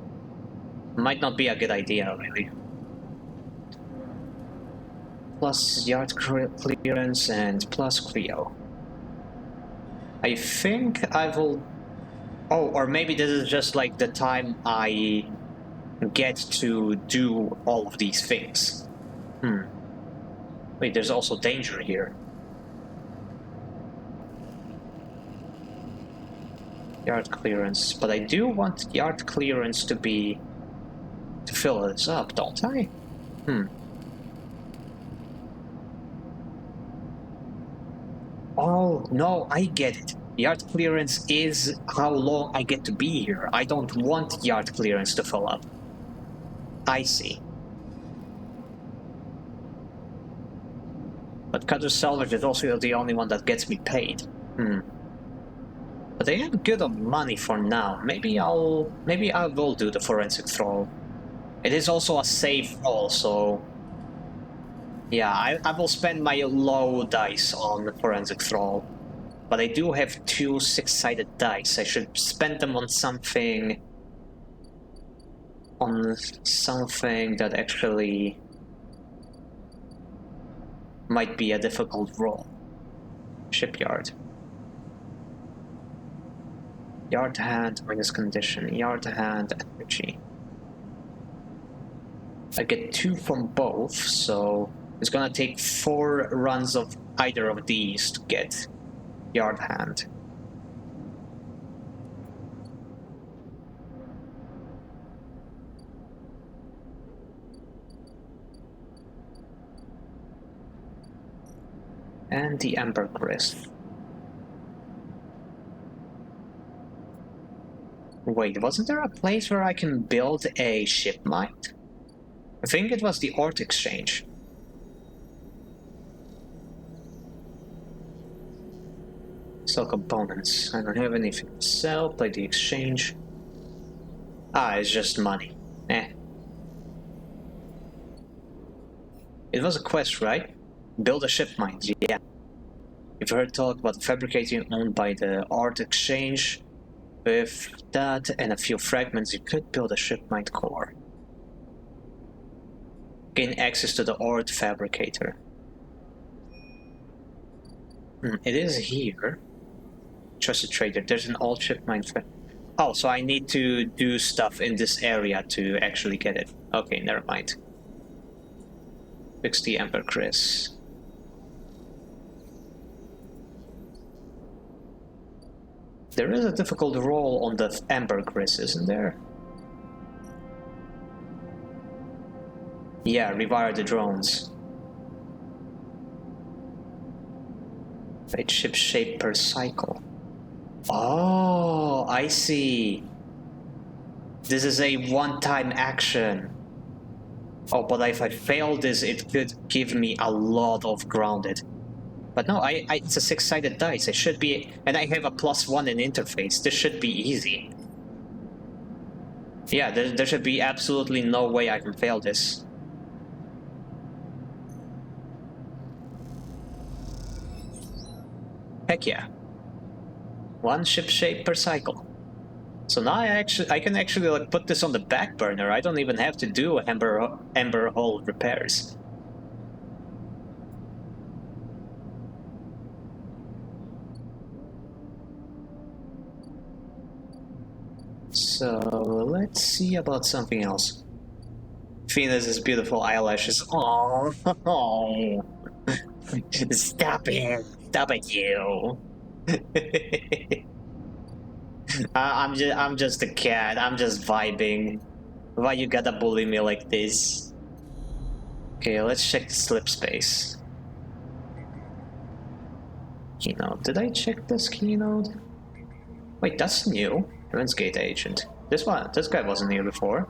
A: Might not be a good idea, really. Plus yard clearance and plus Creo. I think I will... Oh, or maybe this is just like the time I get to do all of these things. Wait, there's also danger here. Yard clearance, but I do want yard clearance to be... to fill this up, don't I? Oh, no, I get it. Yard clearance is how long I get to be here. I don't want yard clearance to fill up. I see. But cutter salvage is also the only one that gets me paid. But I am good on money for now. Maybe I will do the forensic throw. It is also a safe roll, so yeah, I will spend my low dice on the forensic throw. But I do have 2 6-sided dice. I should spend them on something that actually might be a difficult roll. Shipyard. Yard hand minus condition. Yard hand energy. I get 2 from both, so it's gonna take 4 runs of either of these to get yard hand. And the ambergris. Wait, wasn't there a place where I can build a ship mine? I think it was the art exchange. Sell components. I don't have anything to sell. Play the exchange. It's just money. It was a quest, right? Build a ship mine. Yeah. You've heard talk about fabricating owned by the art exchange. With that and a few fragments, you could build a ship mine core. Gain access to the art fabricator. It is here. Trusted trader. There's an old ship mine. Oh, so I need to do stuff in this area to actually get it. Okay, never mind. Fix the ambergris. There is a difficult roll on the ambergris, isn't there? Yeah, rewire the drones. 8 ship shape per cycle. Oh, I see. This is a one-time action. Oh, but if I fail this, it could give me a lot of grounded. But no, it's a 6-sided dice. It should be, and I have a +1 in interface. This should be easy. Yeah, there should be absolutely no way I can fail this. Heck yeah. 1 ship shape per cycle. So now I can actually like put this on the back burner. I don't even have to do amber hull repairs. So let's see about something else. Finis' beautiful eyelashes. Oh, stop it! Stop it, you! I'm just a cat. I'm just vibing. Why you gotta bully me like this? Okay, let's check the slip space. Keynote. Did I check this keynote? Wait, that's new. Runescape agent. This guy wasn't here before.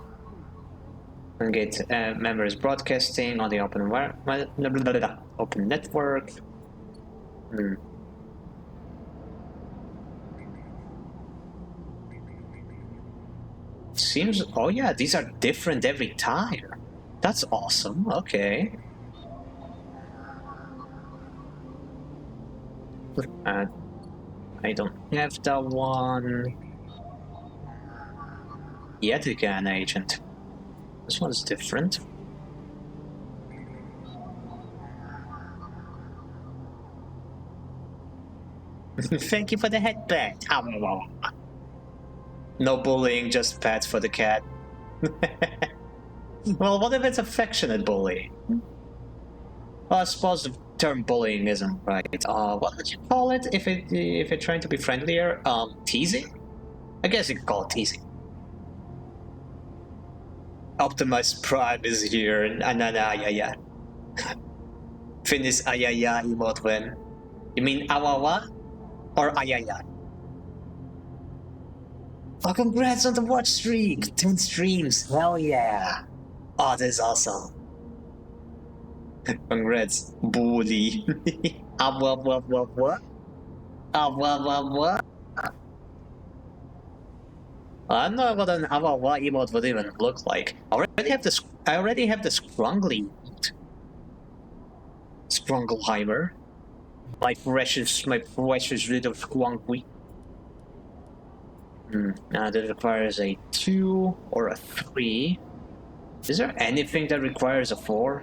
A: Runescape members broadcasting on the open open network. Seems. Oh yeah, these are different every time. That's awesome. Okay. I don't have that one. Yetigan agent. This one's different. Thank you for the headband. No bullying, just pets for the cat. Well, what if it's affectionate bullying? Well, I suppose the term bullying isn't right. What would you call it if you're trying to be friendlier? Teasing? I guess you could call it teasing. Optimus Prime is here. Yeah. Finish ayaya emote when. You mean awawa? Or ayaya? Oh, congrats on the watch streak! 10 streams, hell yeah! Oh, this is awesome. Congrats, bully. What? What? I don't know what an awww emote would even look like. I already have the Scrungly emote. Scrungleheimer. My precious little Scrungly. That requires a 2 or a 3. Is there anything that requires a 4?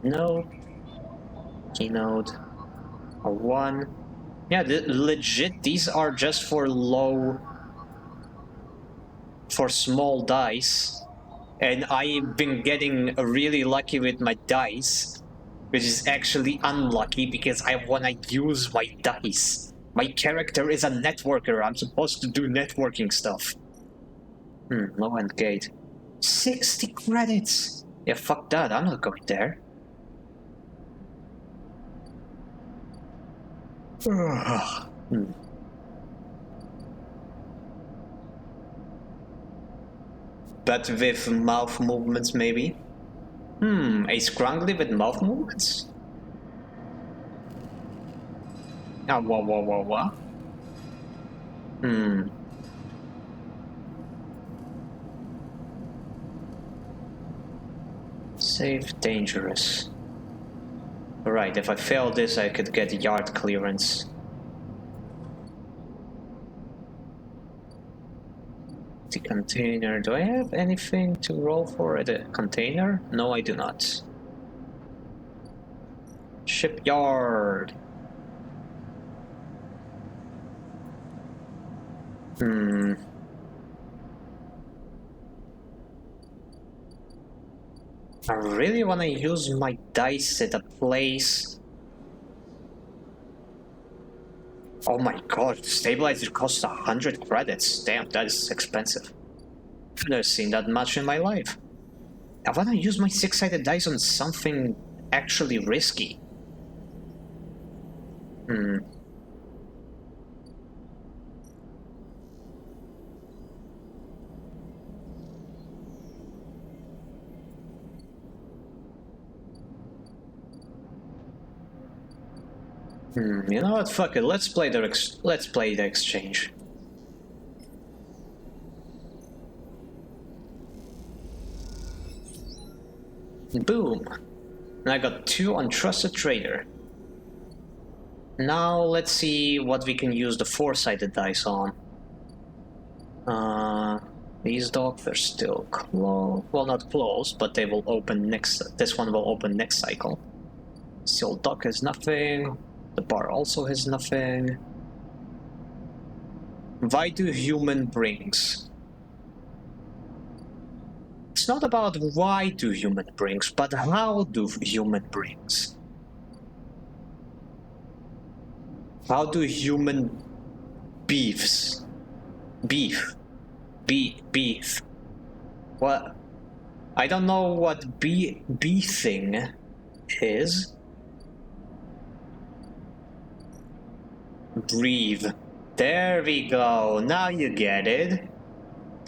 A: No. Keynote. A 1. Yeah, legit, these are just for small dice. And I've been getting really lucky with my dice, which is actually unlucky because I want to use my dice. My character is a networker. I'm supposed to do networking stuff. Low end gate. 60 credits! Yeah, fuck that. I'm not going there. But with mouth movements, maybe? A Scrungly with mouth movements? What? Safe, dangerous. Right, if I fail this, I could get yard clearance. The container. Do I have anything to roll for at a container? No, I do not. Shipyard. I really want to use my dice at a place Oh my god, stabilizer costs 100 credits. Damn, that is expensive. I've never seen that much in my life. I wanna use my 6-sided dice on something actually risky. You know what? Fuck it. Let's play the exchange. Boom. And I got 2 on Trusted Trader. Now let's see what we can use the 4-sided dice on. These dogs are still closed. Well, not closed, but they will open next. This one will open next cycle. Steel dock has nothing. The bar also has nothing. Why do human brings? It's not about why do human brings, but how do human brings? How do human beefs? Beef. What? I don't know what beefing is. Breathe. There we go. Now you get it.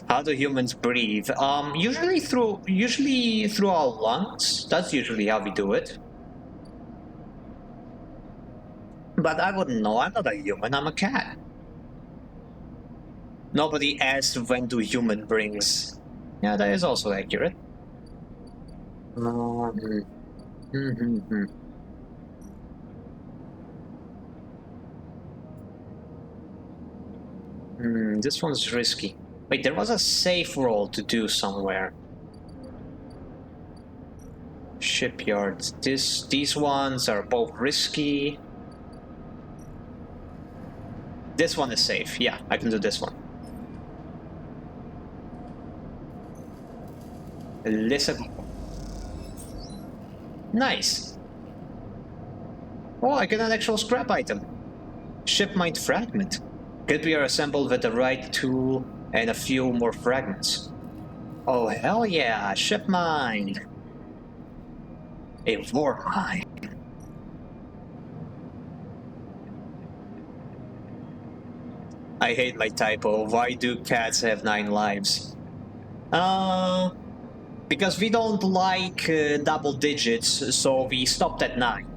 A: How do humans breathe? Usually through our lungs. That's usually how we do it. But I wouldn't know. I'm not a human. I'm a cat. Nobody asked when do human brings. Yeah, that is also accurate. This one's risky. Wait, there was a safe roll to do somewhere. Shipyard. These ones are both risky. This one is safe. Yeah, I can do this one. Listen. Nice. Oh, I get an actual scrap item. Shipmite fragment. Could be assembled with the right tool and a few more fragments. Oh, hell yeah, ship mine. A war mine. I hate my typo. Why do cats have 9 lives? Because we don't like double digits, so we stopped at 9.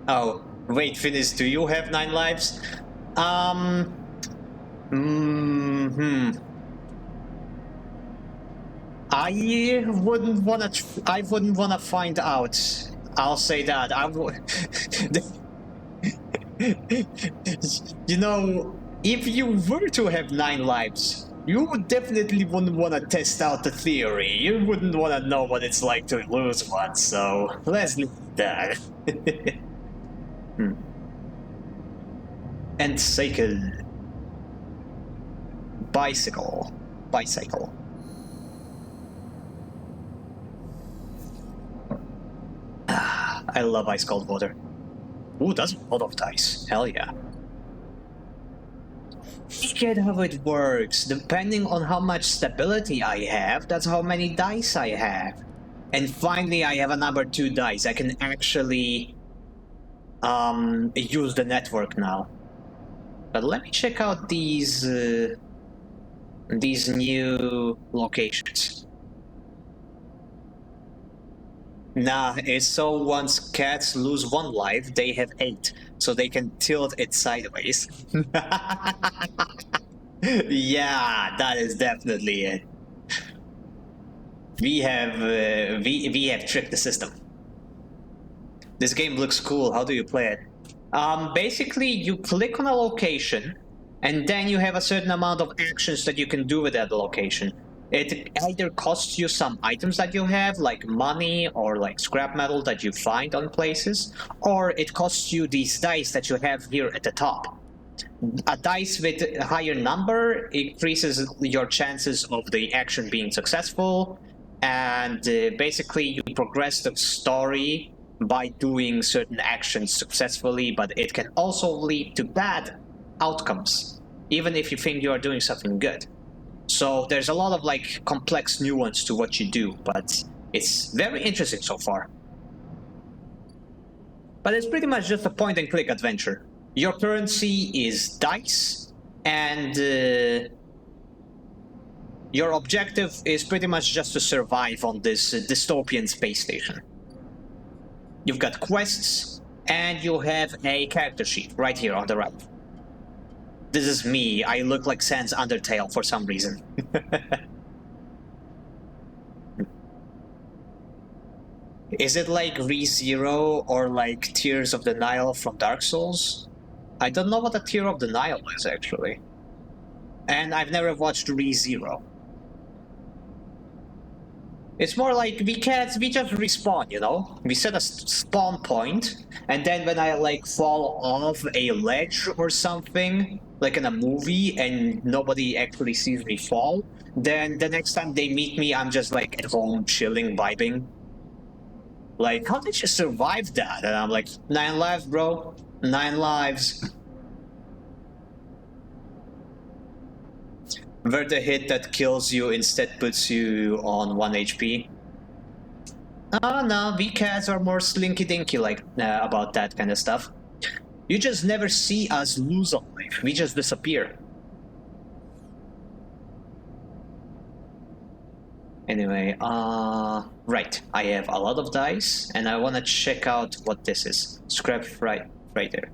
A: Oh, wait, Finis, do you have 9 lives? I wouldn't wanna find out. I'll say that. I would. You know, if you were to have 9 lives, you would definitely wouldn't want to test out the theory. You wouldn't want to know what it's like to lose one, so let's leave that. And cycle. Bicycle. I love ice cold water. Ooh, that's a lot of dice. Hell yeah. I get how it works. Depending on how much stability I have, that's how many dice I have. And finally, I have a number 2 dice. I can actually use the network now. But let me check out these new locations. Nah, it's so once cats lose 1 life, they have 8, so they can tilt it sideways. Yeah, that is definitely it. We have tricked the system. This game looks cool. How do you play it? Basically, you click on a location, and then you have a certain amount of actions that you can do with that location. It either costs you some items that you have, like money or like scrap metal that you find on places, or it costs you these dice that you have here at the top. A dice with a higher number increases your chances of the action being successful, and basically you progress the story by doing certain actions successfully, but it can also lead to bad outcomes, even if you think you are doing something good. So there's a lot of like complex nuance to what you do, but it's very interesting so far. But it's pretty much just a point and click adventure. Your currency is dice, and your objective is pretty much just to survive on this dystopian space station. You've got quests, and you have a character sheet right here on the right. This is me. I look like Sans Undertale for some reason. Is it like ReZero or like Tears of the Nile from Dark Souls? I don't know what a Tear of the Nile is, actually. And I've never watched ReZero. It's more like we just respawn, you know? We set a spawn point, and then when I like fall off a ledge or something, like in a movie, and nobody actually sees me fall, then the next time they meet me, I'm just like at home chilling, vibing. Like, how did you survive that? And I'm like, 9 lives, bro. 9 lives. Where the hit that kills you instead puts you on 1 HP. Oh no, we cats are more slinky-dinky like about that kind of stuff. You just never see us lose a life. We just disappear. Anyway, right. I have a lot of dice, and I want to check out what this is. Scrap right there.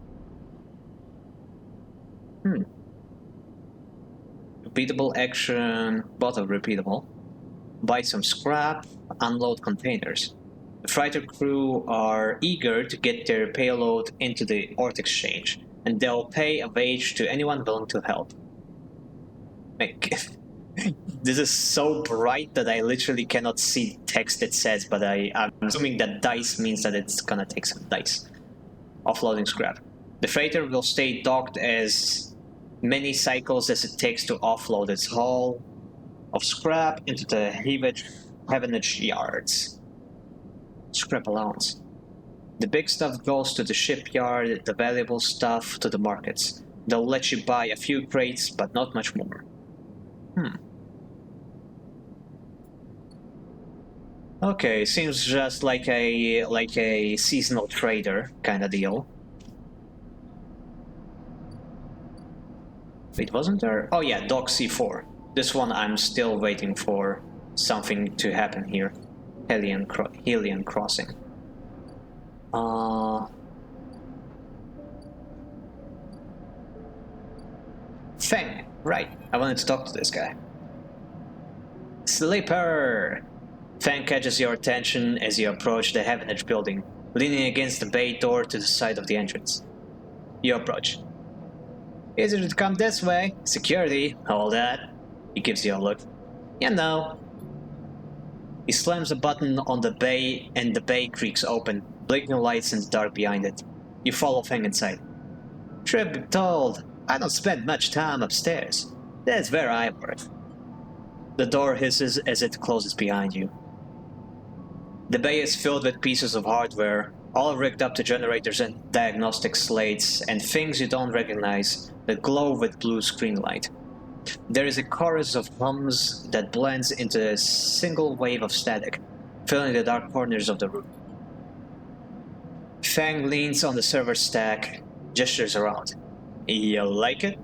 A: Repeatable action, bottle repeatable. Buy some scrap, unload containers. The freighter crew are eager to get their payload into the ore exchange, and they'll pay a wage to anyone willing to help. This is so bright that I literally cannot see text it says, but I'm assuming that dice means that it's gonna take some dice. Offloading scrap. The freighter will stay docked as many cycles as it takes to offload its haul of scrap into the Heavenage yards. Scrap allowance. The big stuff goes to the shipyard, the valuable stuff to the markets. They'll let you buy a few crates, but not much more. Okay, seems just like a seasonal trader kind of deal. Wait, wasn't there? Oh yeah, Dock C4. This one I'm still waiting for something to happen here. Helion Crossing. Feng, right. I wanted to talk to this guy. Sleeper! Feng catches your attention as you approach the Heavenage building, leaning against the bay door to the side of the entrance. You approach. Easier to come this way. Security, all that. He gives you a look. You know. He slams a button on the bay, and the bay creaks open, blinking lights in the dark behind it. You follow Feng inside. Truth be told, I don't spend much time upstairs. That's where I work. The door hisses as it closes behind you. The bay is filled with pieces of hardware, all rigged up to generators and diagnostic slates, and things you don't recognize that glow with blue screen light. There is a chorus of hums that blends into a single wave of static, filling the dark corners of the room. Fang leans on the server stack, gestures around. You like it?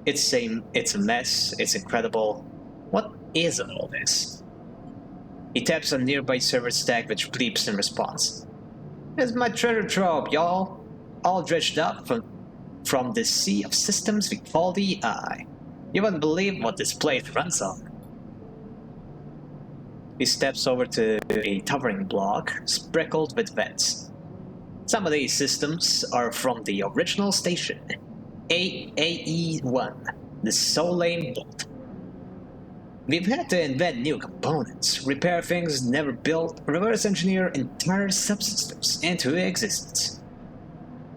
A: It's a mess, it's incredible. What is all this? He taps a nearby server stack which bleeps in response. It's my treasure trove, y'all. All dredged up from the sea of systems we call the Eye. You wouldn't believe what this place runs on. He steps over to a towering block, sprinkled with vents. Some of these systems are from the original station, AAE-1, the Solane Bolt. We've had to invent new components, repair things never built, reverse engineer entire subsystems into existence.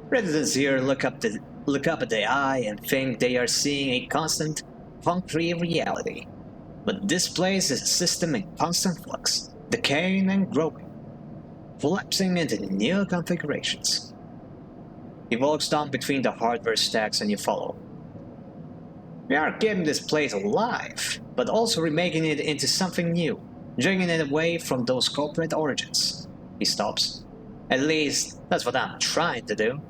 A: Residents here look up at the Eye and think they are seeing a constant, concrete reality. But this place is a system in constant flux, decaying and growing. collapsing into new configurations. He walks down between the hardware stacks and you follow. We are keeping this place alive, but also remaking it into something new, dragging it away from those corporate origins. He stops. At least, that's what I'm trying to do.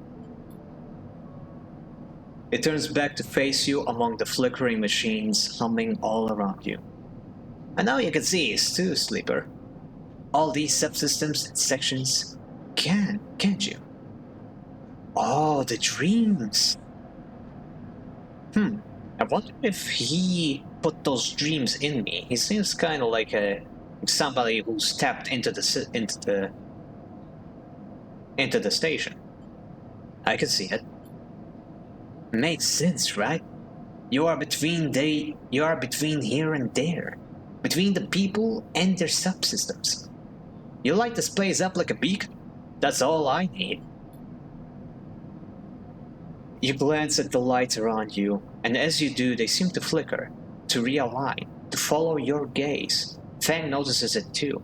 A: It turns back to face you among the flickering machines humming all around you. And now you can see it's too, Sleeper. All these subsystems and sections. Can't you? Oh, the dreams. I wonder if he put those dreams in me. He seems kind of like somebody who's tapped into the station. I can see it. Makes sense, right? You are between here and there, between the people and their subsystems. You light this place up like a beacon. That's all I need. You glance at the lights around you, and as you do, they seem to flicker, to realign, to follow your gaze. Fang notices it too.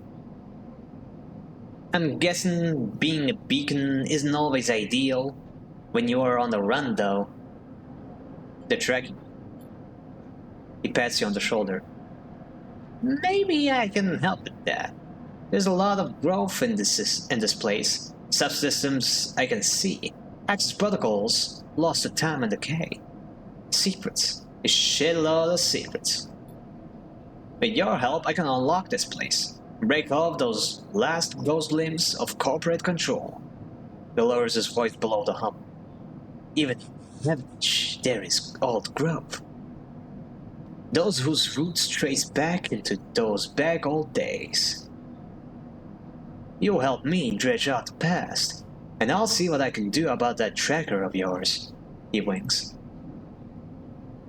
A: I'm guessing being a beacon isn't always ideal. When you are on the run, though, they're tracking you. He pats you on the shoulder. Maybe I can help with that. There's a lot of growth in this place. Subsystems I can see. Access protocols lost to time and decay. Secrets. A shitload of secrets. With your help, I can unlock this place. Break off those last ghost limbs of corporate control. He lowers his voice below the hum. Even in there is old growth. Those whose roots trace back into those bag old days. You help me dredge out the past, and I'll see what I can do about that tracker of yours. He winks.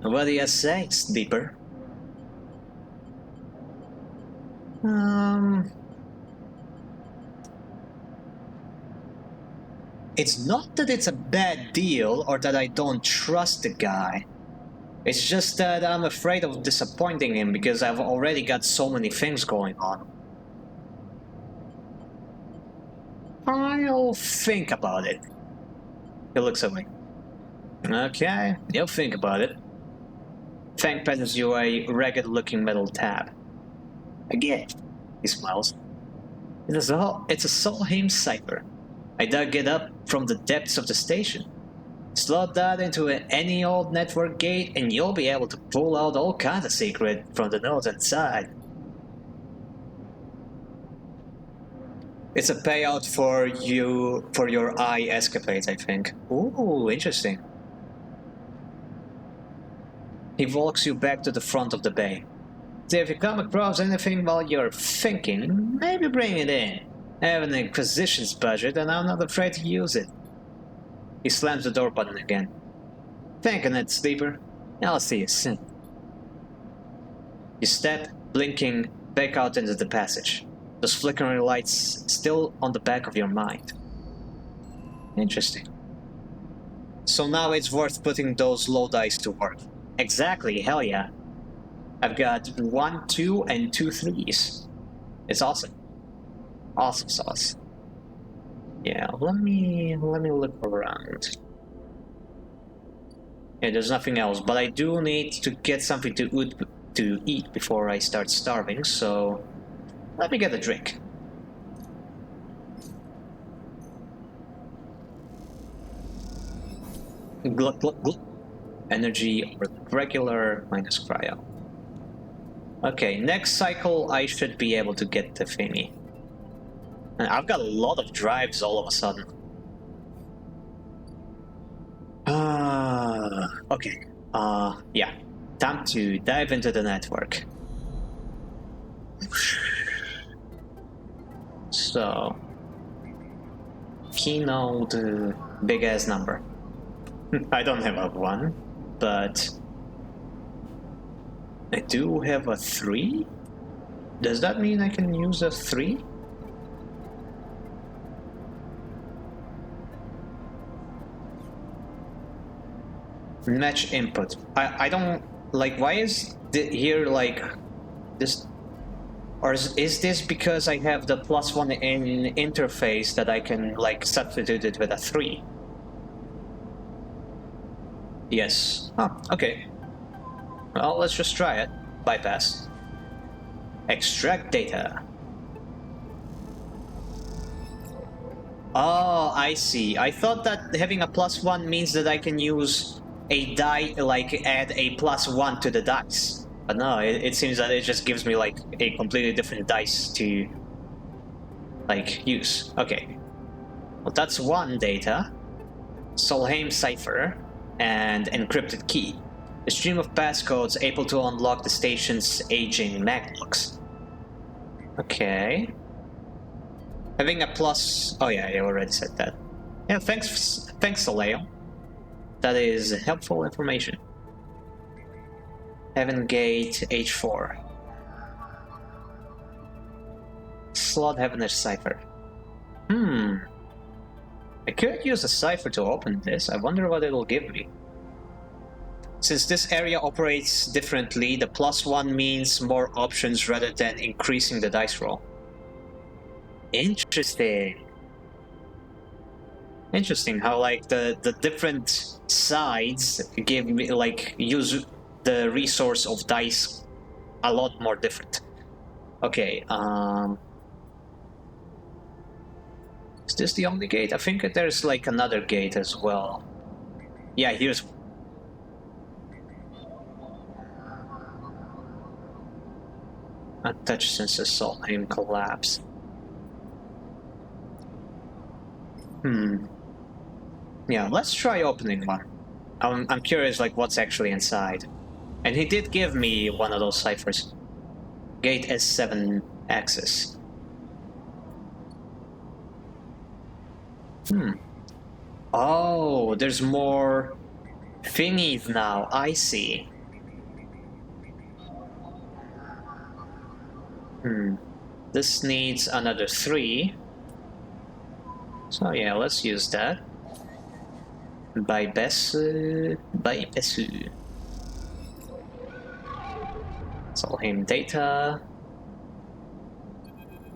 A: What do you say, Eeper? It's not that it's a bad deal or that I don't trust the guy. It's just that I'm afraid of disappointing him because I've already got so many things going on. I'll think about it. He looks away. Okay, you'll think about it. Fang passes you a ragged-looking metal tab. A gift, he smiles. It's a Solheim cipher. I dug it up from the depths of the station. Slot that into any old network gate and you'll be able to pull out all kinds of secret from the nodes inside. It's a payout for your eye escapades, I think. Ooh, interesting. He walks you back to the front of the bay. So if you come across anything while you're thinking, maybe bring it in. I have an Inquisition's budget and I'm not afraid to use it. He slams the door button again. Thinking it, Sleeper. I'll see you soon. You step, blinking, back out into the passage. Those flickering lights still on the back of your mind. Interesting. So now it's worth putting those low dice to work. Exactly, hell yeah. I've got 1, 2, and 2 3s. It's awesome. Awesome sauce. Yeah, let me look around. Yeah, there's nothing else, but I do need to get something to eat before I start starving, so let me get a drink. Gluck, gluck, gluck. Energy over regular minus cryo. Okay, next cycle I should be able to get the thingy. And I've got a lot of drives all of a sudden. Okay. Yeah. Time to dive into the network. So, keynote, big ass number. I don't have a 1, but I do have a 3? Does that mean I can use a 3? Match input. I don't like, why is here like this? Or is this because I have the +1 in interface that I can, like, substitute it with a 3? Yes. Oh, okay. Well, let's just try it. Bypass. Extract data. Oh, I see. I thought that having a +1 means that I can use a die, like add a +1 to the dice. But no, it seems that it just gives me like a completely different dice to like use. Okay. Well, that's one data. Solheim cipher and encrypted key. A stream of passcodes able to unlock the station's aging backlogs. Okay. Having a plus... Oh yeah, I already said that. Yeah, thanks Solheim. That is helpful information. Heaven Gate H4. Slot Heavener's cipher. I could use a cipher to open this. I wonder what it'll give me. Since this area operates differently, the +1 means more options rather than increasing the dice roll. Interesting. Interesting how like the different sides give me like use the resource of dice a lot more different. Okay, is this the only gate? I think there's like another gate as well. Yeah, here's a touch sensor saw him collapse. Yeah, let's try opening one. I'm curious like what's actually inside. And he did give me one of those ciphers. Gate S7 access. Oh, there's more thingies now. I see. This needs another 3. So yeah, let's use that. Bypass. Solheim data.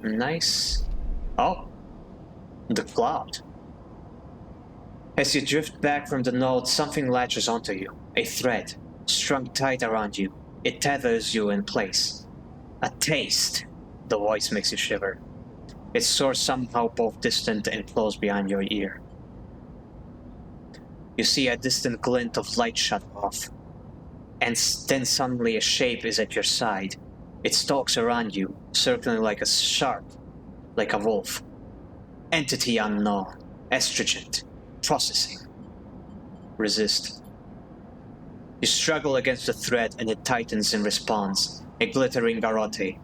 A: Nice. Oh, the cloud. As you drift back from the node, something latches onto you. A thread, strung tight around you. It tethers you in place. A taste. The voice makes you shiver. Its source somehow both distant and close behind your ear. You see a distant glint of light shut off. And then suddenly a shape is at your side. It stalks around you, circling like a shark, like a wolf. Entity unknown. Estrogen. Processing. Resist. You struggle against the thread and it tightens in response. A glittering garrote.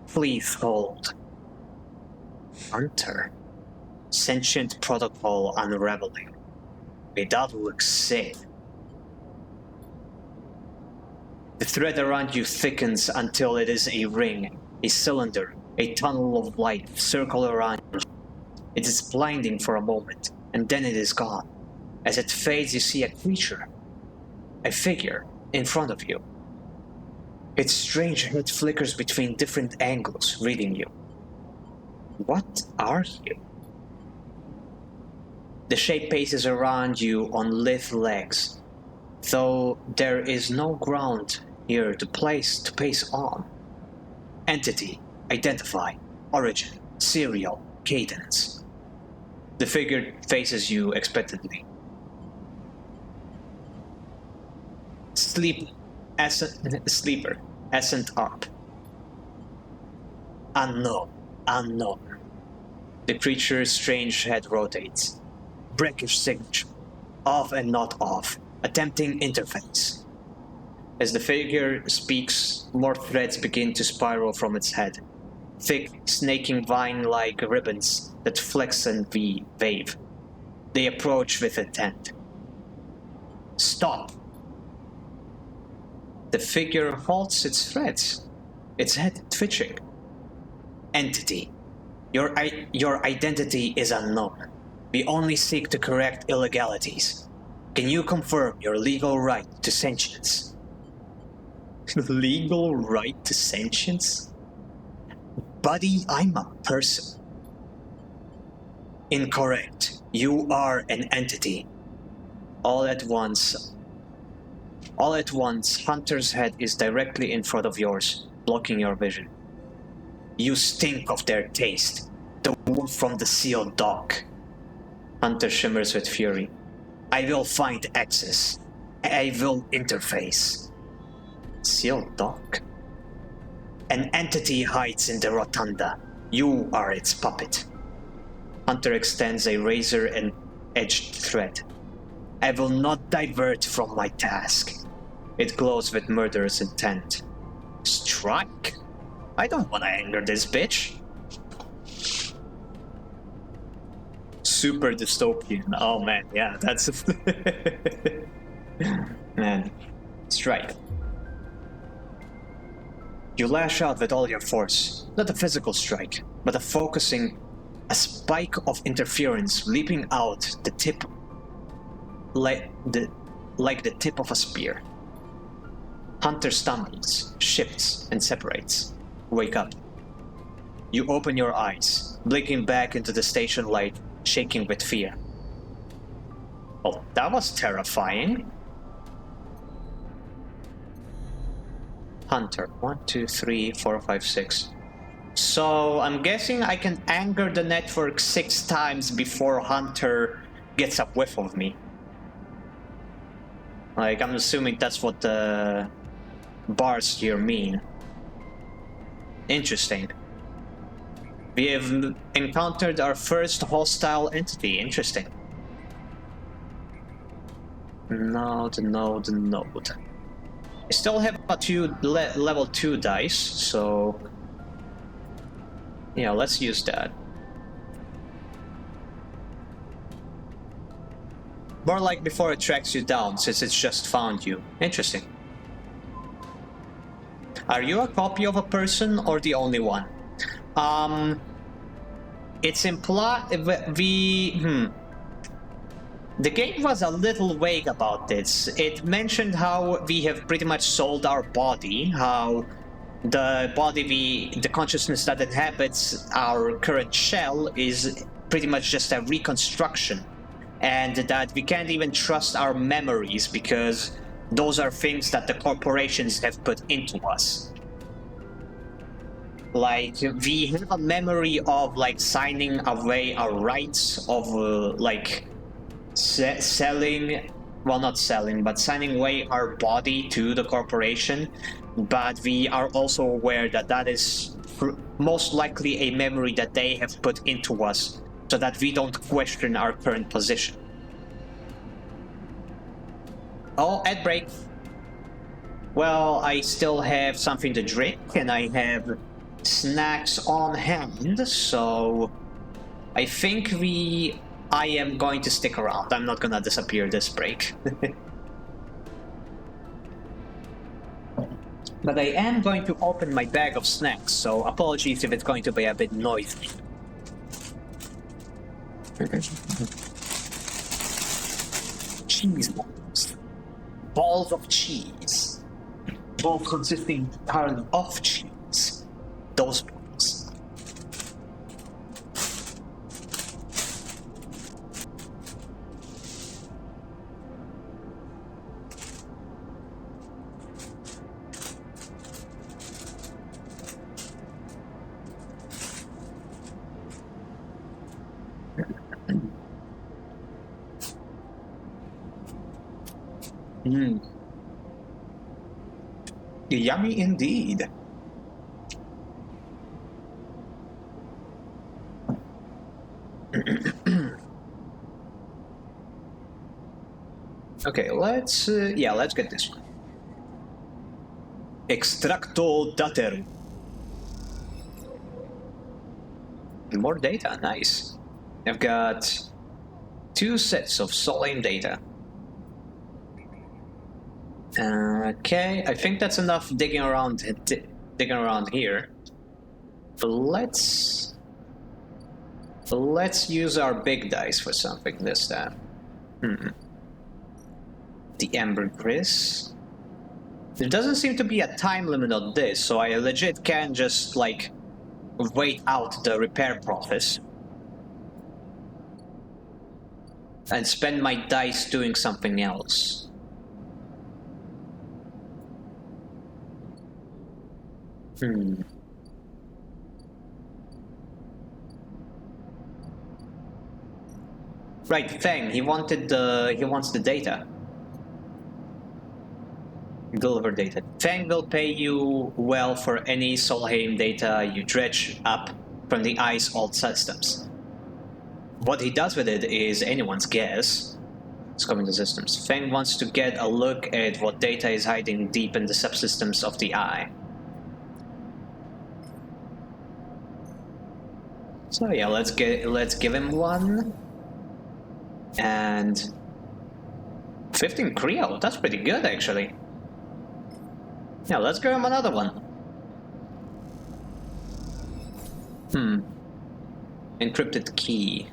A: Please hold. Hunter. Sentient protocol unraveling. That looks sick. The thread around you thickens until it is a ring, a cylinder, a tunnel of light circle around you. It is blinding for a moment, and then it is gone. As it fades, you see a creature, a figure, in front of you. Its strange head flickers between different angles, reading you. What are you? The shape paces around you on lithe legs, though there is no ground here to pace on. Entity, identify, origin, serial, cadence. The figure faces you expectantly. Sleeper, ascent up. Unknown. The creature's strange head rotates. Breakish signature. Off and not off. Attempting interface. As the figure speaks, more threads begin to spiral from its head. Thick, snaking vine-like ribbons that flex and wave. They approach with intent. Stop! The figure halts its threads, its head twitching. Entity. Your identity is unknown. We only seek to correct illegalities. Can you confirm your legal right to sentience? Legal right to sentience? Buddy, I'm a person. Incorrect. You are an entity. All at once, Hunter's head is directly in front of yours, blocking your vision. You stink of their taste. The wolf from the sealed dock. Hunter shimmers with fury. I will find access. I will interface. Sealed dock? An entity hides in the rotunda. You are its puppet. Hunter extends a razor and edged thread. I will not divert from my task. It glows with murderous intent. Strike? I don't want to anger this bitch. Super dystopian. Oh man, yeah, that's... Man. Strike. You lash out with all your force. Not a physical strike, but a spike of interference leaping out the tip like the tip of a spear. Hunter stumbles, shifts, and separates. Wake up. You open your eyes, blinking back into the station light, shaking with fear. Oh, that was terrifying. Hunter, 1, 2, 3, 4, 5, 6. So I'm guessing I can anger the network 6 times before Hunter gets a whiff of me. Like, I'm assuming that's what the bars here mean. Interesting. We have encountered our first hostile entity. Interesting. Node. I still have a level 2 dice, so... Yeah, let's use that. More like before it tracks you down, since it's just found you. Interesting. Are you a copy of a person or the only one? It's implied... The game was a little vague about this. It mentioned how we have pretty much sold our body, how the consciousness that inhabits our current shell is pretty much just a reconstruction, and that we can't even trust our memories because those are things that the corporations have put into us. Like, we have a memory of, like, signing away our rights of, selling, well, not selling, but signing away our body to the corporation, but we are also aware that that is most likely a memory that they have put into us so that we don't question our current position. Oh, ad break. Well, I still have something to drink and I have snacks on hand, so I think I am going to stick around. I'm not gonna disappear this break. But I am going to open my bag of snacks, so apologies if it's going to be a bit noisy. Cheese balls. Balls of cheese. Both consisting entirely of cheese. Those balls. Yummy indeed. Okay, let's get this one. Extracto dateru. More data, nice. I've got 2 sets of Solane data. Okay, I think that's enough digging around here. Let's use our big dice for something this time. The ambergris. There doesn't seem to be a time limit on this, so I legit can just, like, wait out the repair process and spend my dice doing something else. Right, Feng, he wants the data. Deliver data. Feng will pay you well for any Solheim data you dredge up from the Ice old systems. What he does with it is anyone's guess. It's coming to systems. Feng wants to get a look at what data is hiding deep in the subsystems of the Eye. So yeah, let's give him one. And 15 Creo, that's pretty good actually. Yeah, let's give him another one. Encrypted key.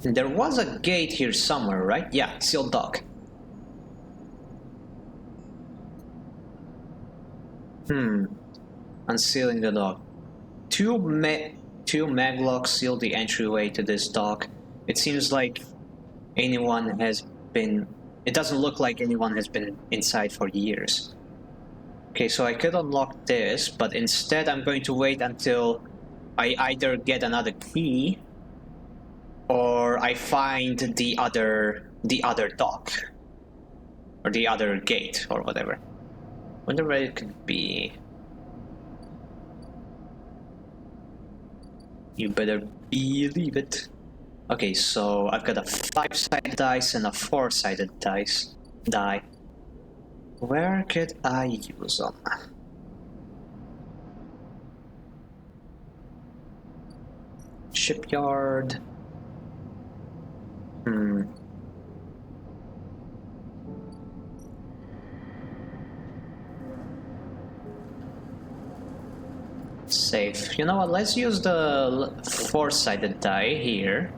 A: There was a gate here somewhere, right? Yeah, sealed dock. Unsealing the dock. Two maglocks seal the entryway to this dock. It seems like anyone has been... It doesn't look like anyone has been inside for years. Okay, so I could unlock this, but instead I'm going to wait until I either get another key or I find the other dock or the other gate or whatever. Wonder where it could be. You better believe it. Okay, so I've got a 5-sided dice and a 4-sided die. Where could I use them? Shipyard. Safe. You know what? Let's use the 4-sided die here,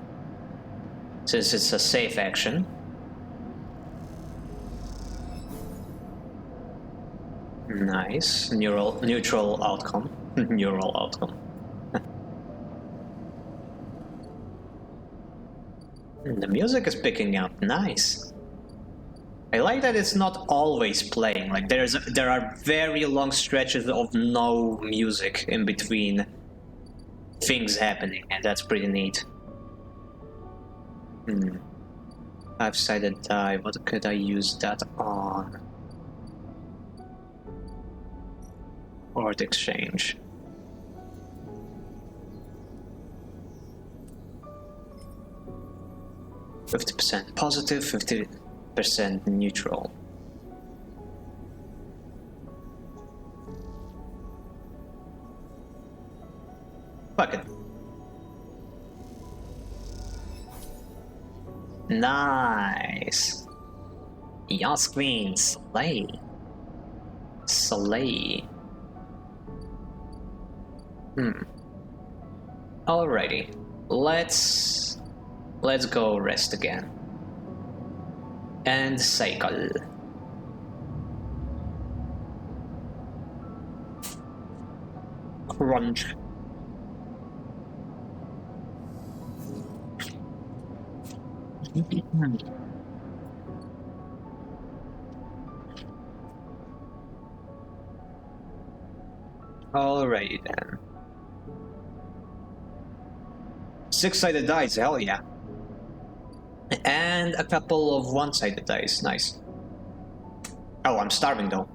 A: since it's a safe action. Nice. Neutral outcome. Neural outcome. The music is picking up. Nice. I like that it's not always playing. Like there are very long stretches of no music in between things happening, and that's pretty neat. 5-sided die. What could I use that on? Art exchange. %50 positive, 50% neutral. Fuck it. Nice. Yas Queen, slay. Slay. Alrighty. Let's go rest again. And cycle. Crunch. Alrighty then. 6-sided dice, hell yeah. And a couple of 1-sided dice, nice. Oh, I'm starving though.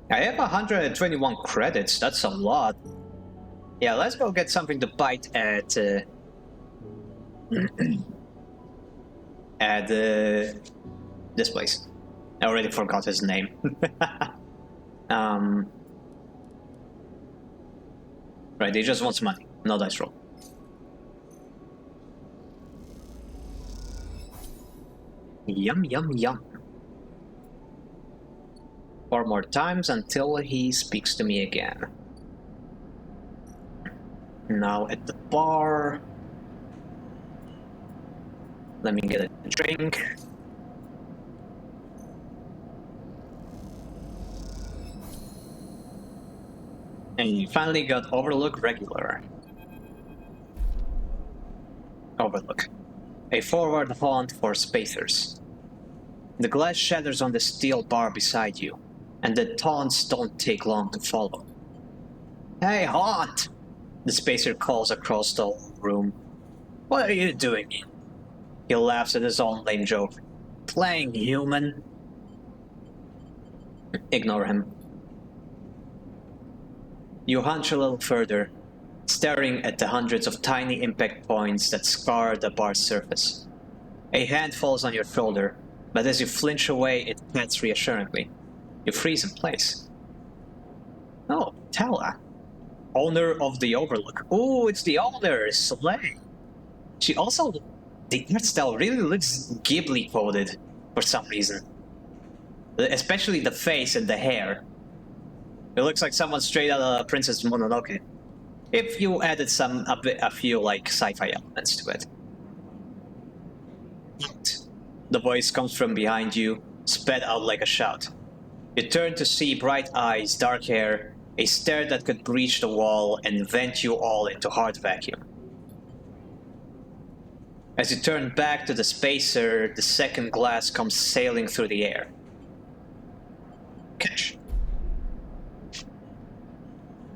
A: I have 121 credits, that's a lot. Yeah, let's go get something to bite at at this place. I already forgot his name. Right, he just wants money, no dice roll. Yum, yum, yum. 4 more times until he speaks to me again. Now at the bar. Let me get a drink. And you finally got Overlook regular. Overlook. A forward haunt for spacers. The glass shatters on the steel bar beside you, and the taunts don't take long to follow. Hey, haunt! The spacer calls across the room. What are you doing? He laughs at his own lame joke. Playing human? Ignore him. You hunch a little further, staring at the hundreds of tiny impact points that scar the bar's surface. A hand falls on your shoulder, but as you flinch away, it pats reassuringly. You freeze in place. Oh, Tala. Owner of the Overlook. Ooh, it's the owner, Slay. She also... The art style really looks Ghibli coded for some reason. Especially the face and the hair. It looks like someone straight out of Princess Mononoke. If you added a few like sci-fi elements to it. The voice comes from behind you, sped out like a shout. You turn to see bright eyes, dark hair, a stare that could breach the wall and vent you all into hard vacuum. As you turn back to the spacer, the second glass comes sailing through the air. Catch.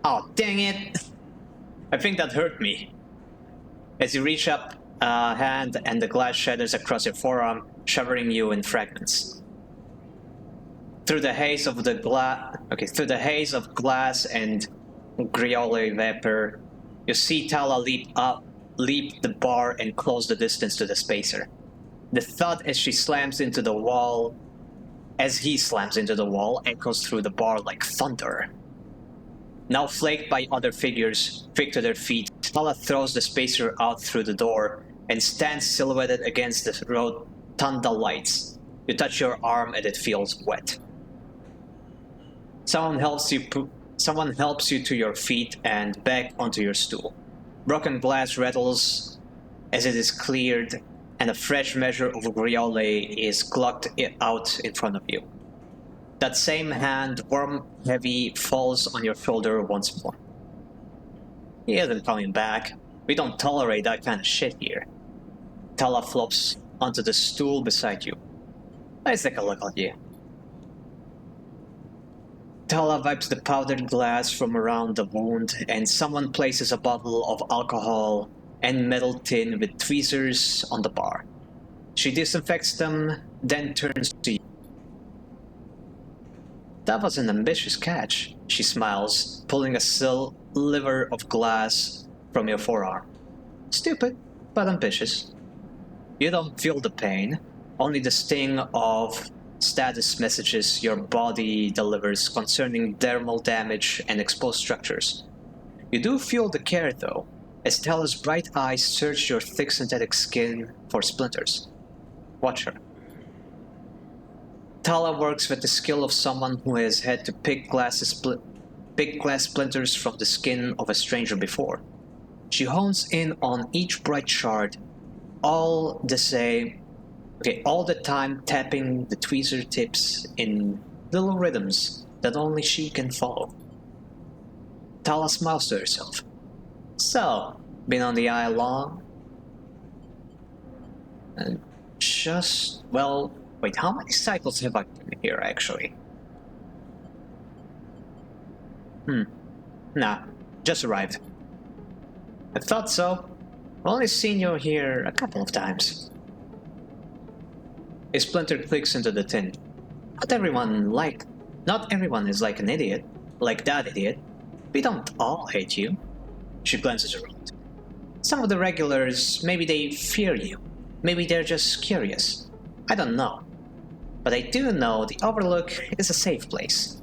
A: Oh, dang it! I think that hurt me. As you reach up a hand and the glass shatters across your forearm, shivering you in fragments. Through the haze of glass and griole vapor, you see Tala leap the bar and close the distance to the spacer. The thud as he slams into the wall, echoes through the bar like thunder. Now flaked by other figures, quick to their feet, Tala throws the spacer out through the door and stands silhouetted against the rotunda lights. You touch your arm and it feels wet. Someone helps you to your feet and back onto your stool. Broken glass rattles as it is cleared, and a fresh measure of griole is glucked out in front of you. That same hand, warm, heavy, falls on your shoulder once more. He isn't coming back. We don't tolerate that kind of shit here. Tala flops onto the stool beside you. Let's take a look at you. Tala wipes the powdered glass from around the wound, and someone places a bottle of alcohol and metal tin with tweezers on the bar. She disinfects them, then turns to you. That was an ambitious catch, she smiles, pulling a sliver of glass from your forearm. Stupid, but ambitious. You don't feel the pain, only the sting of status messages your body delivers concerning dermal damage and exposed structures. You do feel the care, though, as Tala's bright eyes search your thick synthetic skin for splinters. Watch her. Tala works with the skill of someone who has had to pick glass splinters from the skin of a stranger before. She hones in on each bright shard, all the time tapping the tweezer tips in little rhythms that only she can follow. Tala smiles to herself. So, been on the isle long? Wait, how many cycles have I been here, actually? Nah, just arrived. I thought so. I've only seen you here a couple of times. A splinter clicks into the tin. Not everyone is like an idiot, like that idiot. We don't all hate you. She glances around. Some of the regulars, maybe they fear you. Maybe they're just curious. I don't know. But I do know the Overlook is a safe place.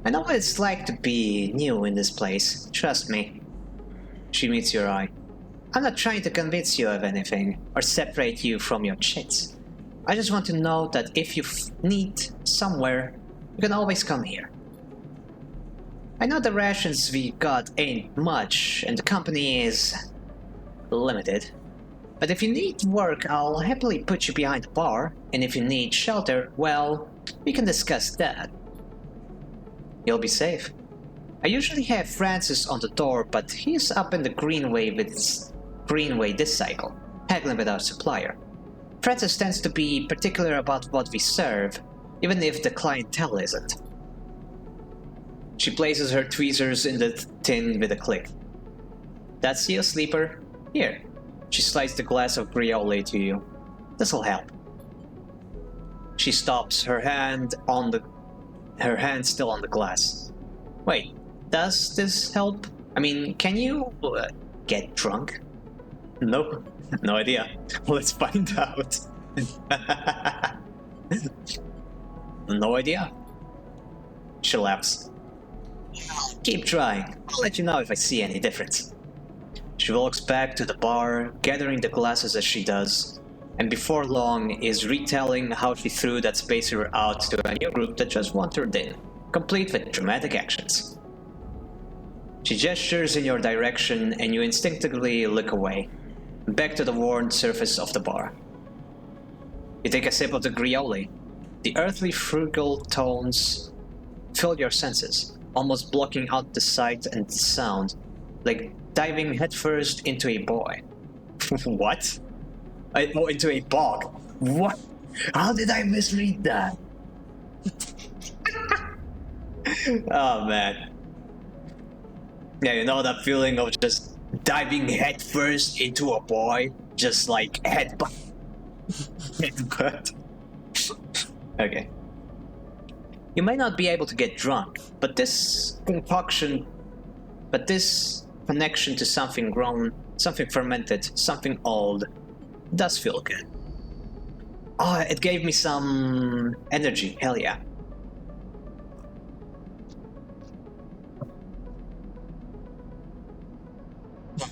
A: I know what it's like to be new in this place, trust me. She meets your eye. I'm not trying to convince you of anything, or separate you from your chits. I just want to know that if you need somewhere, you can always come here. I know the rations we got ain't much, and the company is limited. But if you need work, I'll happily put you behind the bar, and if you need shelter, well, we can discuss that. You'll be safe. I usually have Francis on the door, but he's up in the Greenway this cycle, haggling with our supplier. Francis tends to be particular about what we serve, even if the clientele isn't. She places her tweezers in the tin with a click. That's you, sleeper. Here. She slides the glass of Griole to you. This'll help. She stops, her hand still on the glass. Wait, does this help? I mean, can you get drunk? Nope, no idea. Let's find out. No idea. She laughs. Keep trying. I'll let you know if I see any difference. She walks back to the bar, gathering the glasses as she does, and before long is retelling how she threw that spacer out to a new group that just wandered in, complete with dramatic actions. She gestures in your direction and you instinctively look away, back to the worn surface of the bar. You take a sip of the Griole. The earthly frugal tones fill your senses, almost blocking out the sight and the sound, like diving headfirst into a boy. What? Into a bog. What? How did I misread that? Oh man. Yeah, you know that feeling of just diving headfirst into a boy? Just like headbutt. Headbutt. Okay. You may not be able to get drunk, but this connection to something grown, something fermented, something old, does feel good. Oh, it gave me some energy, hell yeah.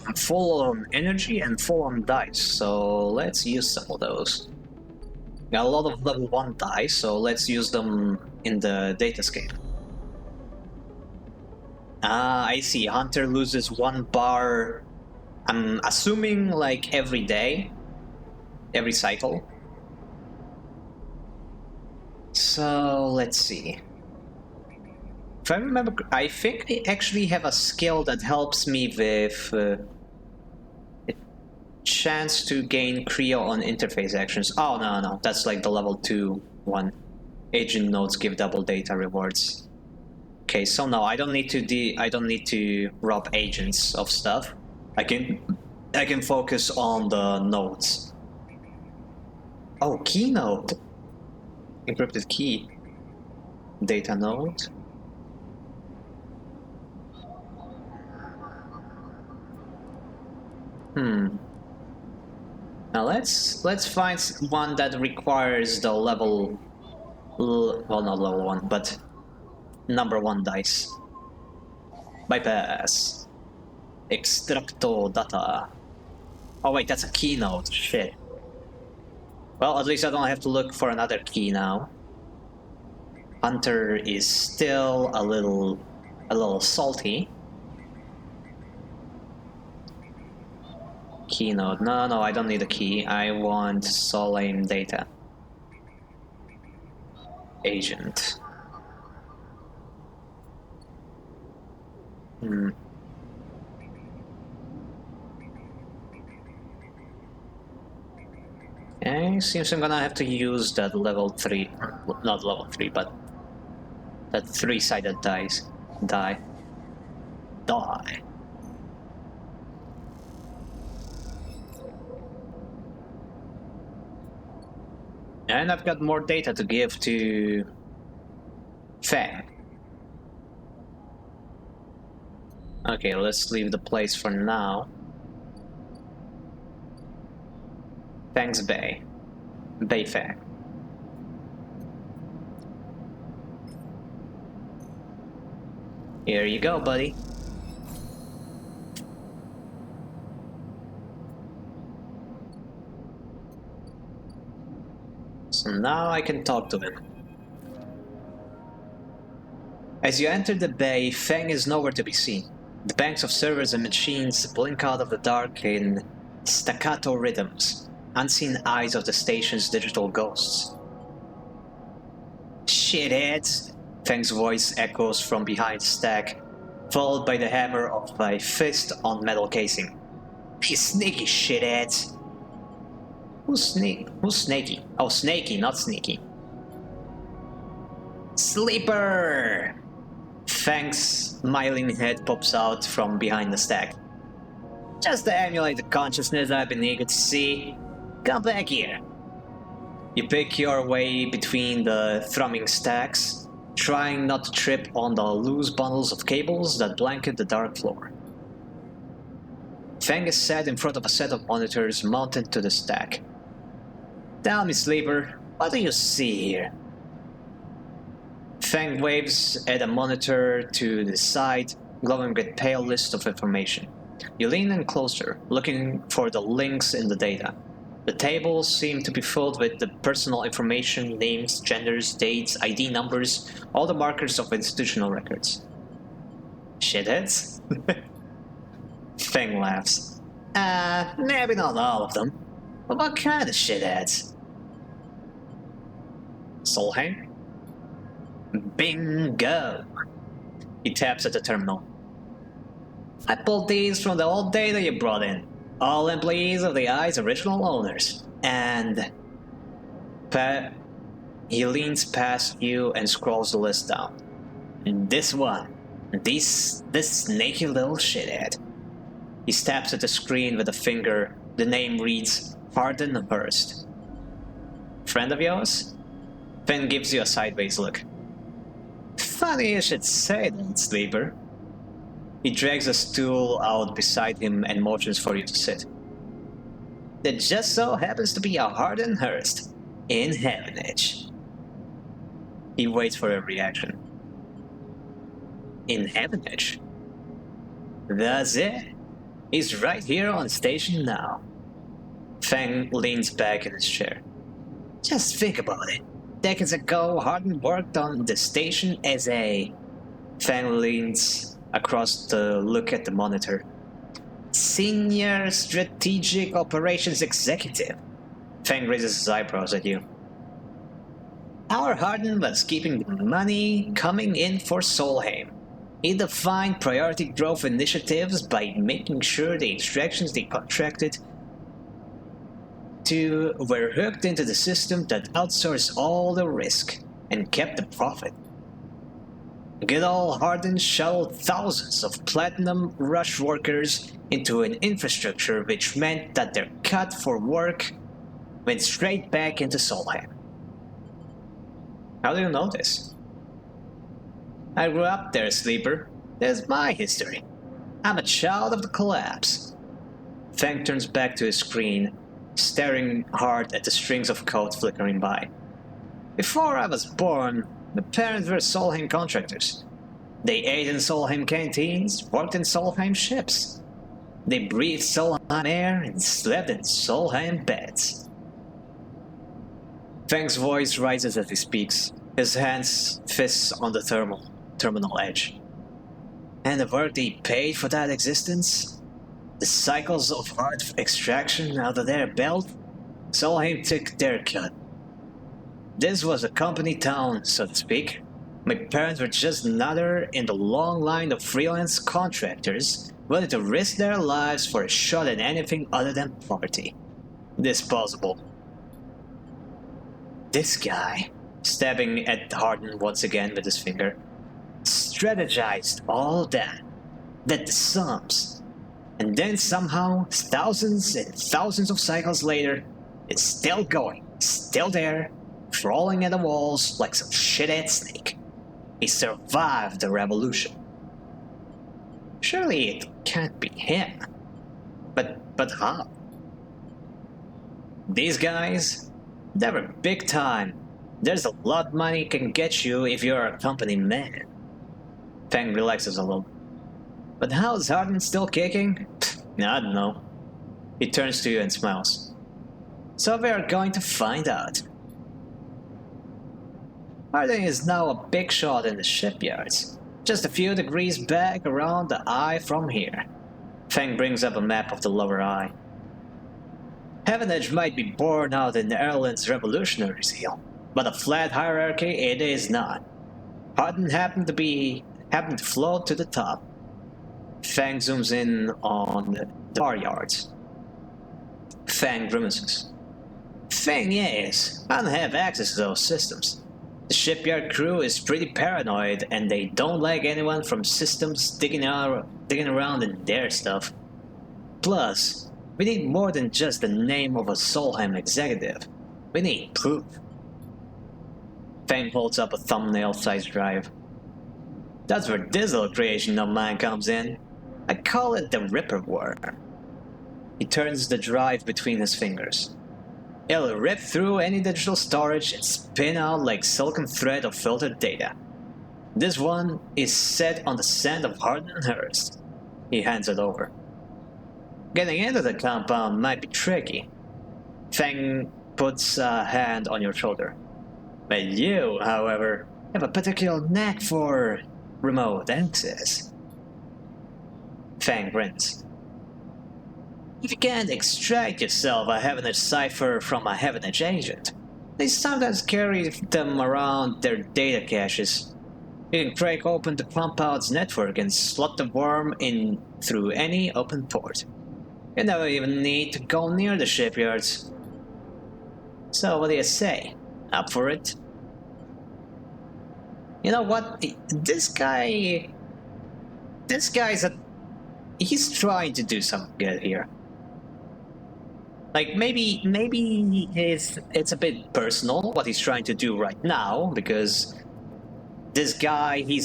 A: I'm full on energy and full on dice, so let's use some of those. Got a lot of level 1 dice, so let's use them in the datascape. Ah, I see. Hunter loses 1 bar, I'm assuming like every day, every cycle. So let's see. If I remember, I think I actually have a skill that helps me with a chance to gain Creo on interface actions. Oh no, that's like the level 2 one. Agent nodes give double data rewards. Okay, so no, I don't need to rob agents of stuff. I can focus on the nodes. Oh, key node. Encrypted key. Data node. Now let's find one that requires the level, well, not level 1, but number 1 dice. Bypass. Extracto data. Oh wait, that's a key node. Shit. Well, at least I don't have to look for another key now. Hunter is still a little salty. Key node. No, I don't need a key. I want Solane data. Agent. Okay, seems I'm gonna have to use that level 3, not level 3, but that 3-sided dice. Die. And I've got more data to give to Fang. Okay, let's leave the place for now. Thanks, Bay. Bay Fang. Here you go, buddy. So now I can talk to him. As you enter the bay, Fang is nowhere to be seen. The banks of servers and machines blink out of the dark in staccato rhythms, unseen eyes of the station's digital ghosts. Shitheads! Fang's voice echoes from behind the stack. followed by the hammer of a fist on metal casing. You sneaky shitheads! Who's snaky? Oh, snaky, not sneaky. Sleeper! Fang's smiling head pops out from behind the stack. Just to emulate the consciousness I've been eager to see. Come back here. You pick your way between the thrumming stacks, trying not to trip on the loose bundles of cables that blanket the dark floor. Fang is sat in front of a set of monitors mounted to the stack. Tell me, Sleeper, what do you see here? Fang waves at a monitor to the side, glowing with pale list of information. You lean in closer, looking for the links in the data. The tables seem to be filled with the personal information, names, genders, dates, ID numbers, all the markers of institutional records. Shitheads? Fang laughs. Maybe not all of them. But what kind of shitheads? Solheim? Bingo! He taps at the terminal. I pulled these from the old data you brought in. All employees of the Eye's original owners. And... He leans past you and scrolls the list down. This one. This snaky little shithead. He taps at the screen with a finger. The name reads Harden Hurst. Friend of yours? Finn gives you a sideways look. Funny you should say that, Sleeper. He drags a stool out beside him and motions for you to sit. There just so happens to be a Harden Hurst in Heavenage. He waits for a reaction. In Heavenage? That's it. He's right here on station now. Fang leans back in his chair. Just think about it. Decades ago, Harden worked on the station as a... Fang leans across to look at the monitor. Senior Strategic Operations Executive. Fang raises his eyebrows at you. Our Harden was keeping the money coming in for Solheim. He defined priority growth initiatives by making sure the extractions they contracted to were hooked into the system that outsourced all the risk and kept the profit. Good old Harden shuttled thousands of Platinum Rush workers into an infrastructure which meant that their cut for work went straight back into Solheim. How do you know this? I grew up there, Sleeper. There's my history. I'm a child of the collapse. Fang turns back to his screen, staring hard at the strings of code flickering by. Before I was born, my parents were Solheim contractors. They ate in Solheim canteens, worked in Solheim ships. They breathed Solheim air and slept in Solheim beds. Fang's voice rises as he speaks, his hands fists on the terminal edge. And the work they paid for that existence? The cycles of hard extraction out of their belt? Solheim took their cut. This was a company town, so to speak. My parents were just another in the long line of freelance contractors willing to risk their lives for a shot at anything other than poverty. Disposable. This guy, stabbing at Harden once again with his finger, strategized all that the sums, and then somehow, thousands and thousands of cycles later, it's still going, still there, crawling at the walls like some shithead snake. He survived the revolution. Surely it can't be him. But how? These guys, they were big time. There's a lot money can get you if you're a company man. Fang relaxes a little. But how is Harden still kicking? I don't know. He turns to you and smiles. So we are going to find out. Harden is now a big shot in the shipyards. Just a few degrees back around the eye from here. Fang brings up a map of the lower eye. Heavenage might be born out in Erland's revolutionary zeal, but a flat hierarchy it is not. Harden happened to float to the top, Fang zooms in on the bar yards. Fang grimaces. Thing is, I don't have access to those systems. The shipyard crew is pretty paranoid and they don't like anyone from systems digging around in their stuff. Plus, we need more than just the name of a Solheim executive. We need proof. Fang holds up a thumbnail-sized drive. That's where this little creation of mine comes in. I call it the Ripper worm. He turns the drive between his fingers. It'll rip through any digital storage and spin out like silicon thread of filtered data. This one is set on the sand of Hardenhurst. He hands it over. Getting into the compound might be tricky. Fang puts a hand on your shoulder. But you, however, have a particular knack for remote access. Fang grins. If you can't extract yourself a Heavenage cipher from a Heavenage agent, they sometimes carry them around their data caches. You can crack open the compound's network and slot the worm in through any open port. You never even need to go near the shipyards. So what do you say? Up for it? You know what? This guy's he's trying to do something good here. Like, maybe it's a bit personal what he's trying to do right now, because this guy, he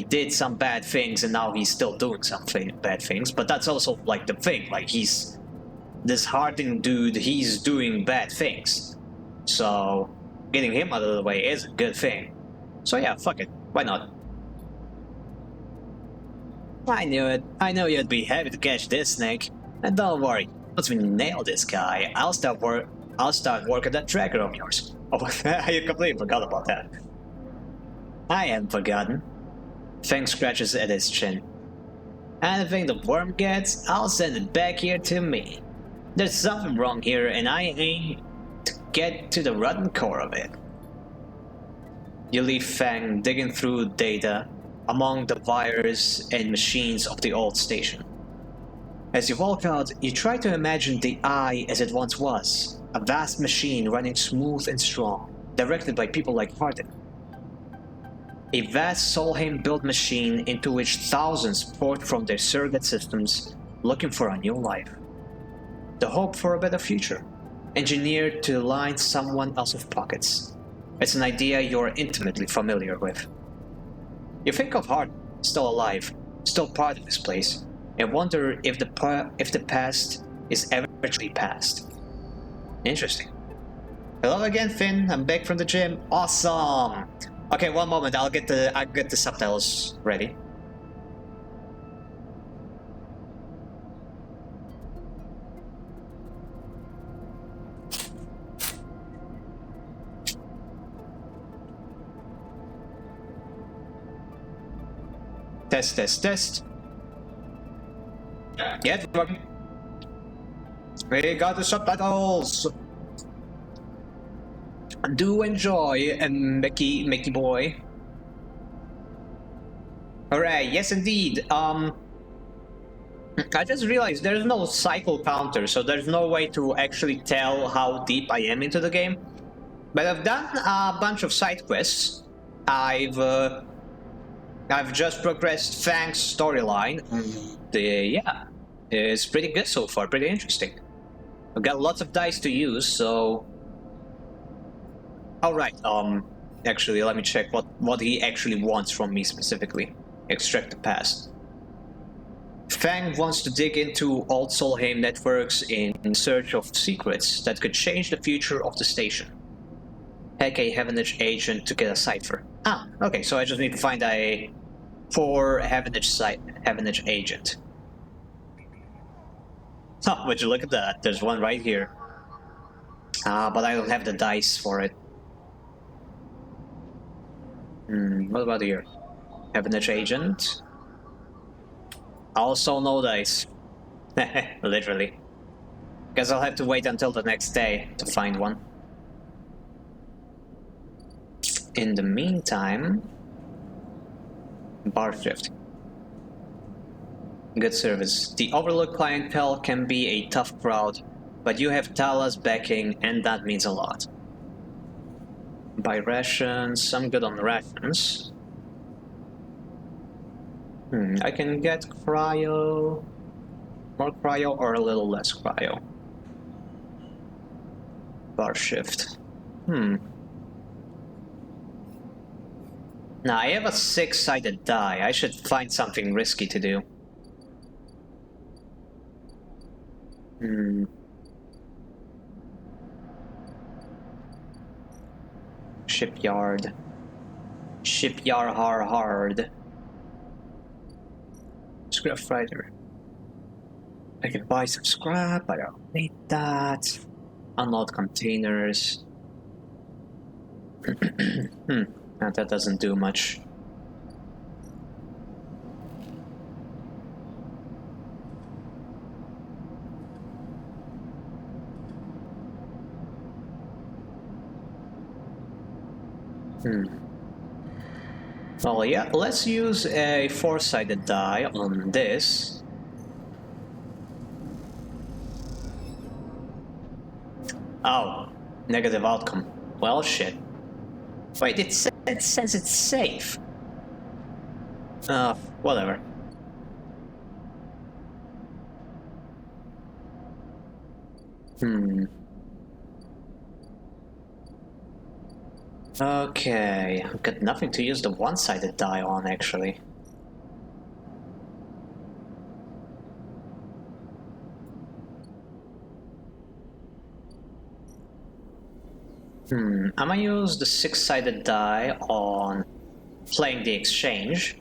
A: did some bad things and now he's still doing some bad things, but that's also, like, the thing, like, this Harding dude, he's doing bad things. So, getting him out of the way is a good thing. So yeah, fuck it, why not? I knew it. I know you'd be happy to catch this snake. And don't worry, once we nail this guy, I'll start working that tracker of yours. Oh, I completely forgot about that. I haven't forgotten. Fang scratches at his chin. Anything the worm gets, I'll send it back here to me. There's something wrong here, and I aim to get to the rotten core of it. You leave Fang digging through data among the wires and machines of the old station. As you walk out, you try to imagine the Eye as it once was, a vast machine running smooth and strong, directed by people like Hardin. A vast Solheim-built machine into which thousands poured from their surrogate systems, looking for a new life. The hope for a better future, engineered to line someone else's pockets. It's an idea you're intimately familiar with. You think of Hardin, still alive, still part of this place, and wonder if the past is ever actually past. Interesting. Hello again, Finn. I'm back from the gym. Awesome. Okay, one moment. I'll get the subtitles ready. Test, test, test. Get working. We got the subtitles. Do enjoy, Mickey boy. Alright, yes indeed. I just realized there's no cycle counter, so there's no way to actually tell how deep I am into the game. But I've done a bunch of side quests. I've just progressed Fang's storyline. Yeah, it's pretty good so far, pretty interesting. I've got lots of dice to use, so... Alright, actually, let me check what he actually wants from me specifically. Extract the past. Fang wants to dig into old Solheim networks in search of secrets that could change the future of the station. Hack a Heavenage agent to get a cipher. Ah, okay, so I just need to find a Heavenage agent. Oh, would you look at that? There's one right here. But I don't have the dice for it. What about here? Heavenage agent. Also no dice. Literally. Guess I'll have to wait until the next day to find one. In the meantime... Bar shift. Good service. The Overlook clientele can be a tough crowd, but you have Tala's backing, and that means a lot. Buy rations. I'm good on rations. I can get cryo. More cryo or a little less cryo. Bar shift. Now, I have a 6-sided die. I should find something risky to do. Shipyard. Shipyard hard. Scrap fighter. I can buy some scrap. I don't need that. Unload containers. That doesn't do much. Well, yeah, let's use a 4-sided die on this. Oh, negative outcome. Well, shit. Wait, it says it's safe. Whatever. Okay, I've got nothing to use the 1-sided die on, actually. I'm gonna use the 6-sided die on playing the exchange.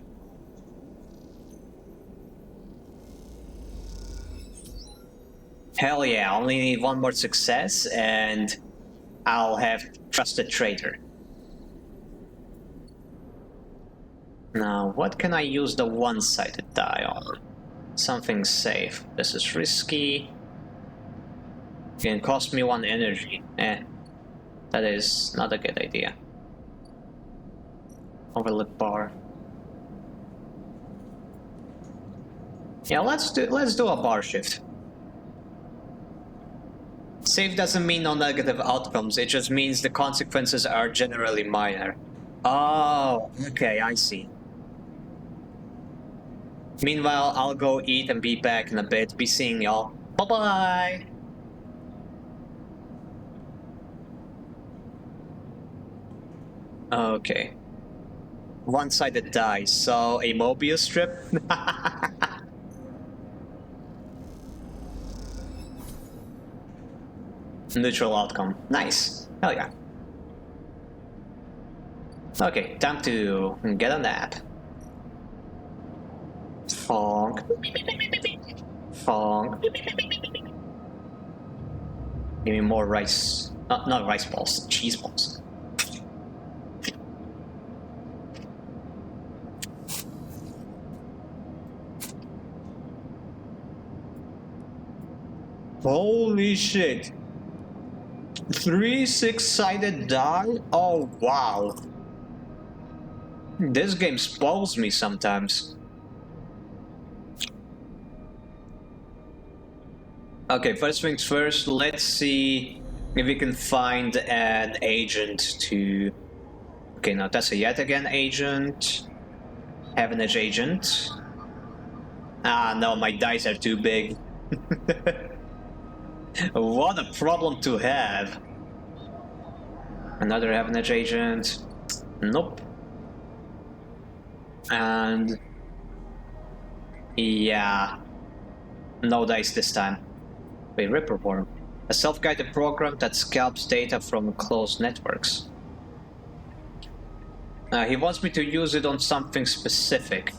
A: Hell yeah, I only need one more success and I'll have Trusted Trader. Now, what can I use the 1-sided die on? Something safe. This is risky. It can cost me 1 energy. That is not a good idea. Overlook bar. Yeah, let's do a bar shift. Safe doesn't mean no negative outcomes, it just means the consequences are generally minor. Oh, okay, I see. Meanwhile, I'll go eat and be back in a bit. Be seeing y'all. Bye-bye! Okay. 1-sided die, so a Mobius strip? Neutral outcome. Nice. Hell yeah. Okay, time to get a nap. Fonk. Fonk. Give me more rice. Not rice balls, cheese balls. Holy shit. 3 6-sided die? Oh wow. This game spoils me sometimes. Okay, first things first, let's see if we can find an agent to... Okay, now that's a yet again agent. Heaven Edge agent. Ah, no, my dice are too big. What a problem to have. Another Heaven Edge agent. Nope. And... yeah. No dice this time. Wait, Ripper Worm. A self-guided program that scalps data from closed networks. He wants me to use it on something specific.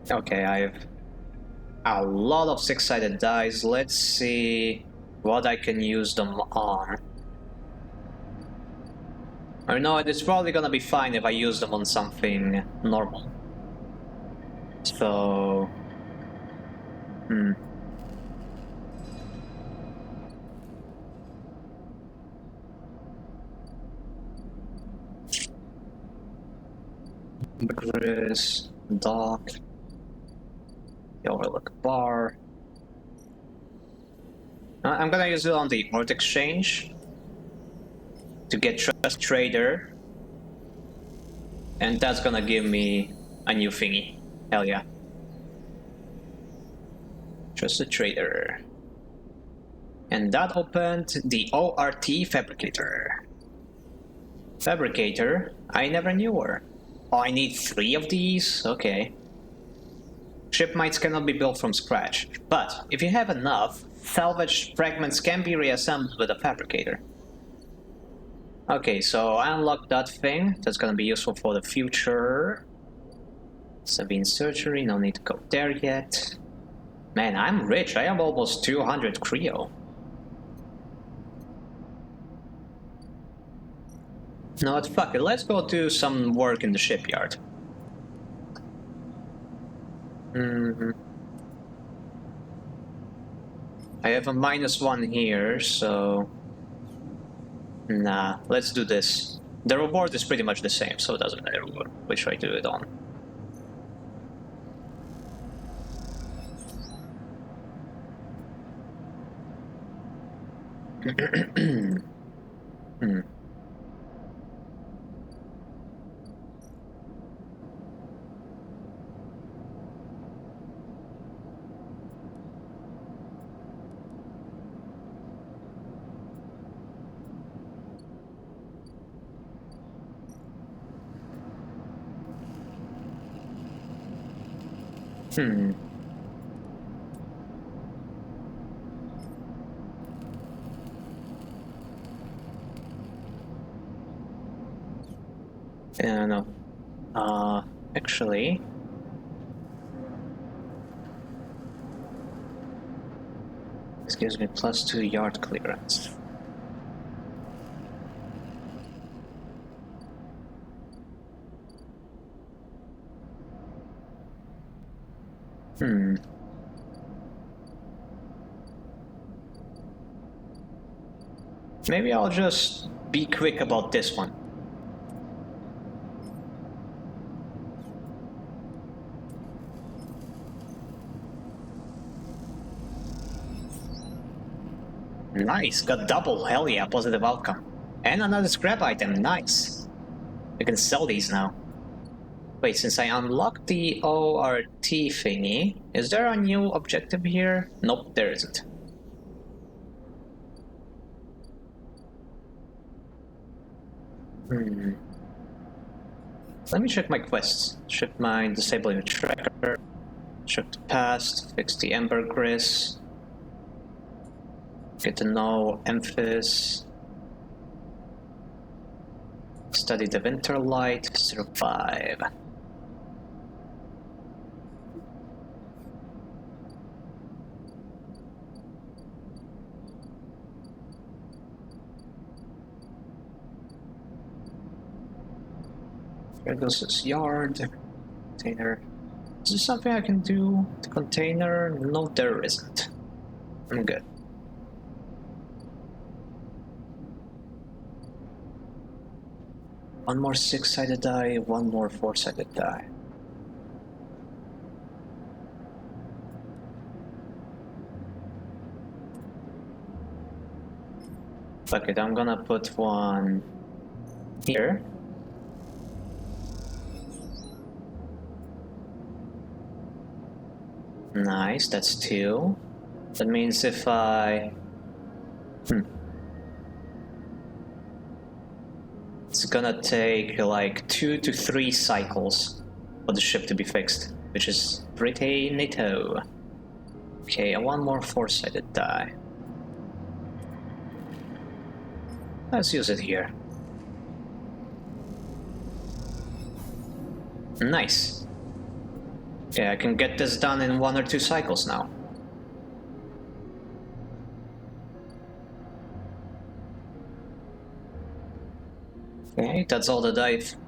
A: Okay, I have a lot of 6-sided dice. Let's see what I can use them on. I know it's probably gonna be fine if I use them on something normal. So... Gris, dock, the overlook bar. I'm gonna use it on the Ort Exchange to get Trust Trader, and that's gonna give me a new thingy. Hell yeah. Trusted Trader. And that opened the ORT Fabricator. Fabricator? I never knew her. Oh, I need 3 of these? Okay. Shipmites cannot be built from scratch, but if you have enough, salvaged fragments can be reassembled with a Fabricator. Okay, so I unlocked that thing. That's gonna be useful for the future. Sabine Surgery, no need to go there yet. Man, I'm rich. I have almost 200 Creo. No, fuck it. Let's go do some work in the shipyard. I have a -1 here, so... Nah, let's do this. The reward is pretty much the same, so it doesn't matter which I do it on. Yeah, no. Actually... This gives me +2 yard clearance. Maybe I'll just be quick about this one. Nice, got double, hell yeah, positive outcome. And another scrap item, nice. We can sell these now. Wait, since I unlocked the ORT thingy, is there a new objective here? Nope, there isn't. Let me check my quests. Ship mine, disable your tracker, check the past, fix the ambergris, get to know Emphis, study the winter light, survive. Fergus's yard, container. Is there something I can do? The container? No, there isn't. I'm good. One more 6-sided die, one more 4-sided die. Fuck it, I'm gonna put one here. Nice, that's 2. That means if I... It's gonna take like 2 to 3 cycles for the ship to be fixed, which is pretty neato. Okay, one more 4-sided die. Let's use it here. Nice. Yeah, I can get this done in 1 or 2 cycles now. Okay, that's all the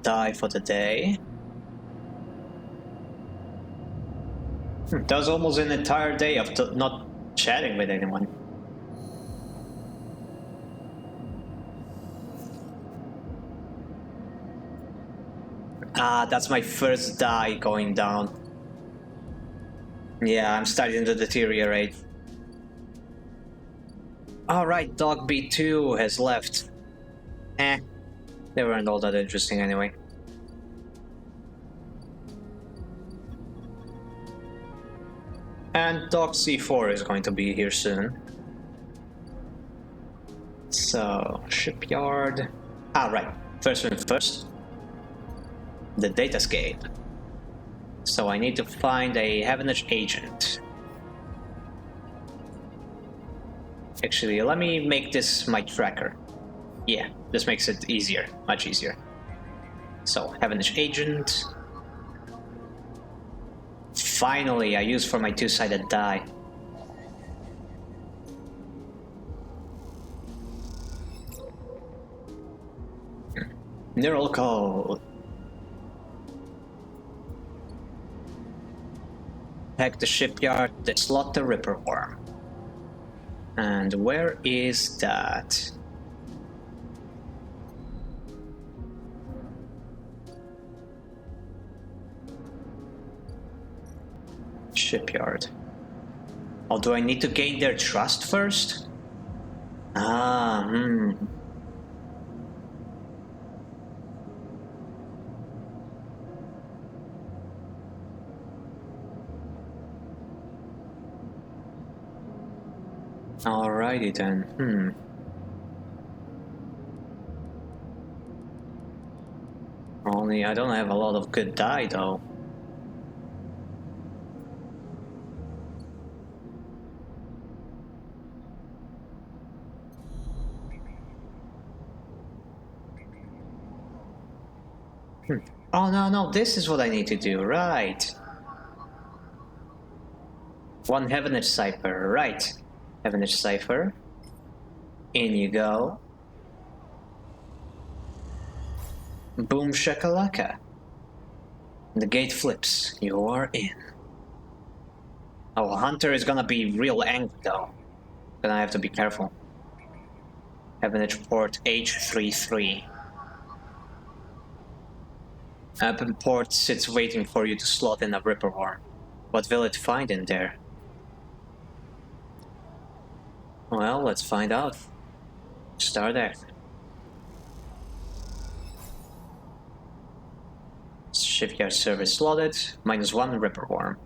A: die for the day. That was almost an entire day of not chatting with anyone. Ah, that's my first die going down. Yeah, I'm starting to deteriorate. Alright, Dog B2 has left. Eh, they weren't all that interesting anyway. And Dog C4 is going to be here soon. So, shipyard. Ah, right. First thing first. The datascape. So I need to find a Heavenage agent. Actually, let me make this my tracker. Yeah, this makes it easier, much easier. So, Heavenage agent. Finally, I use for my two-sided die. Neural code. Hack the shipyard, the slot the Ripper worm. And where is that? Shipyard. Oh, do I need to gain their trust first? Ah, Alrighty then, Only I don't have a lot of good die though. Oh no, this is what I need to do, right. One Heavenage Cipher, right. Heavenage Cipher. In you go. Boom shakalaka. The gate flips. You are in. Oh, Hunter is gonna be real angry though. Gonna have to be careful. Heavenage port H33. Open port sits waiting for you to slot in a Ripper worm. What will it find in there? Well, let's find out. Start there. Shipyard service slotted. -1 Ripper worm.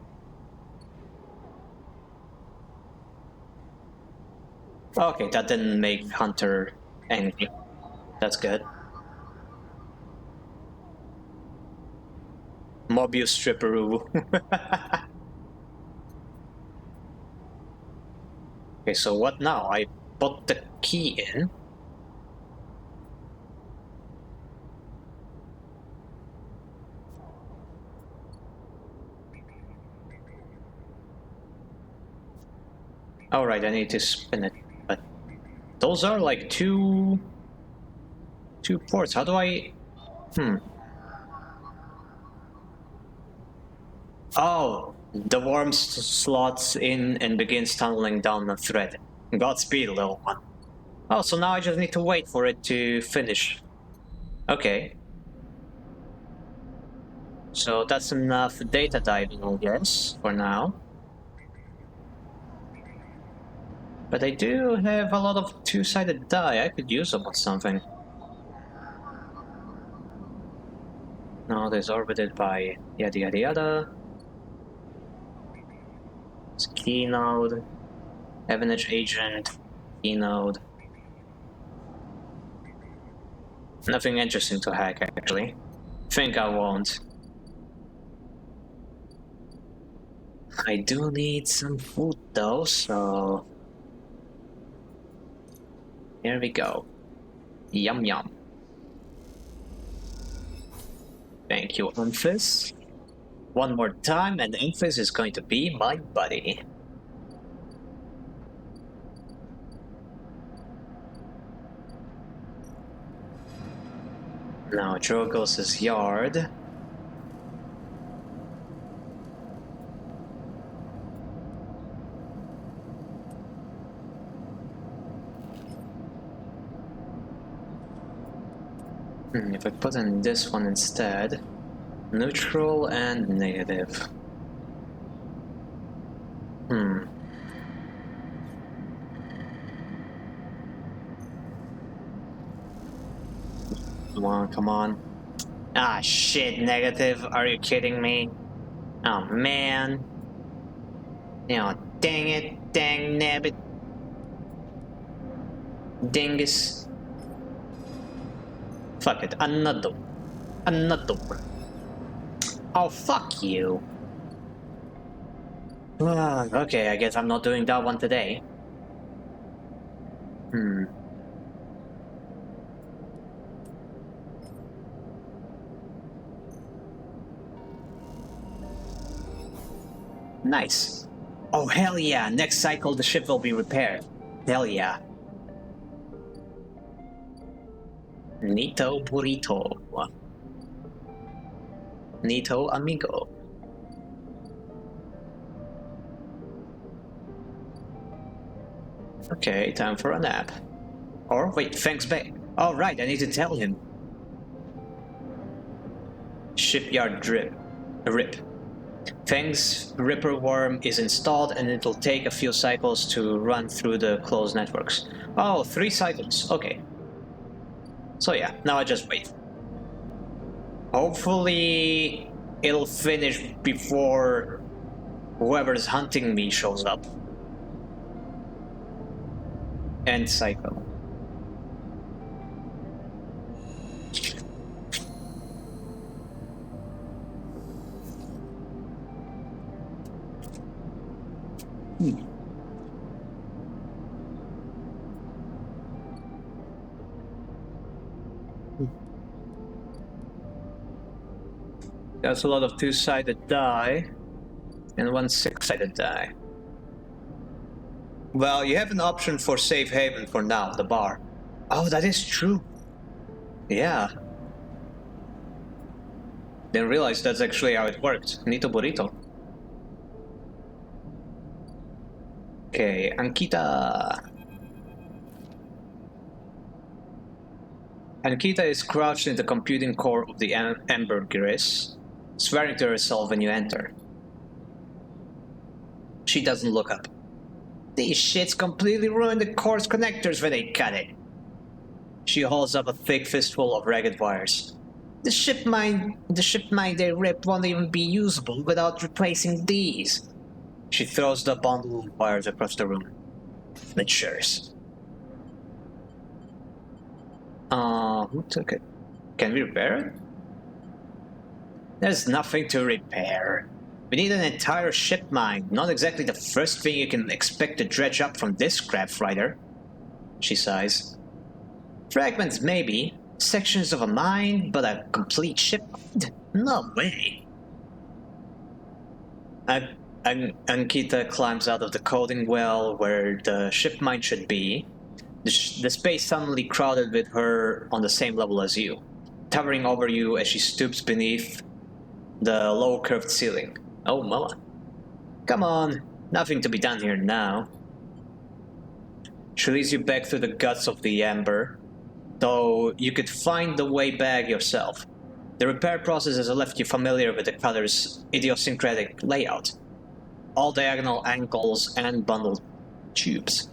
A: Okay, that didn't make Hunter angry. That's good. Mobius Stripperoo. Okay, so what now? I put the key in. Alright, I need to spin it, but those are like two ports. How do I... Oh, the worm slots in and begins tunneling down the thread. Godspeed, little one. Oh, so now I just need to wait for it to finish. Okay. So that's enough data diving, I guess, for now. But I do have a lot of two-sided die. I could use them on something. No, this orbited by yada yada yada. It's key node, Heavenage agent, key node. Nothing interesting to hack, actually. Think I won't. I do need some food though, so... Here we go. Yum yum. Thank you, Emphis. One more time, and Emphis is going to be my buddy. Now, Drogos' yard. If I put in this one instead... Neutral and negative. Come on. Ah, shit, negative. Are you kidding me? Oh, man. Dang it. Dang nabbit. Dingus. Fuck it. Another. Oh, fuck you. Okay, I guess I'm not doing that one today. Nice. Oh, hell yeah. Next cycle, the ship will be repaired. Hell yeah. Nito burrito. Nito amigo. Okay, time for a nap. Or wait, thanks babe. Oh right, I need to tell him. Shipyard rip. Fang's Ripper worm is installed and it'll take a few cycles to run through the closed networks. Oh, 3 cycles, okay. So yeah, now I just wait. Hopefully it'll finish before whoever's hunting me shows up. End cycle. That's a lot of 2-sided die and 1 6-sided die. Well, you have an option for safe haven for now, the bar. Oh, that is true. Yeah. Didn't realize that's actually how it worked. Nito burrito. Okay, Ankita. Ankita is crouched in the computing core of the ambergris, swearing to herself when you enter. She doesn't look up. These shits completely ruined the core's connectors when they cut it. She holds up a thick fistful of ragged wires. The ship mine they ripped won't even be usable without replacing these. She throws the bundle of wires across the room. Matures. Who took it? Can we repair it? There's nothing to repair. We need an entire ship mine, not exactly the first thing you can expect to dredge up from this scrap freighter. She sighs. Fragments maybe, sections of a mine, but a complete ship? No way. Ankita climbs out of the coding well where the ship mine should be. The space suddenly crowded with her on the same level as you, towering over you as she stoops beneath the low curved ceiling. Oh, mama. Come on, nothing to be done here now. She leads you back through the guts of the amber, though you could find the way back yourself. The repair process has left you familiar with the cutter's idiosyncratic layout. All diagonal angles and bundled tubes.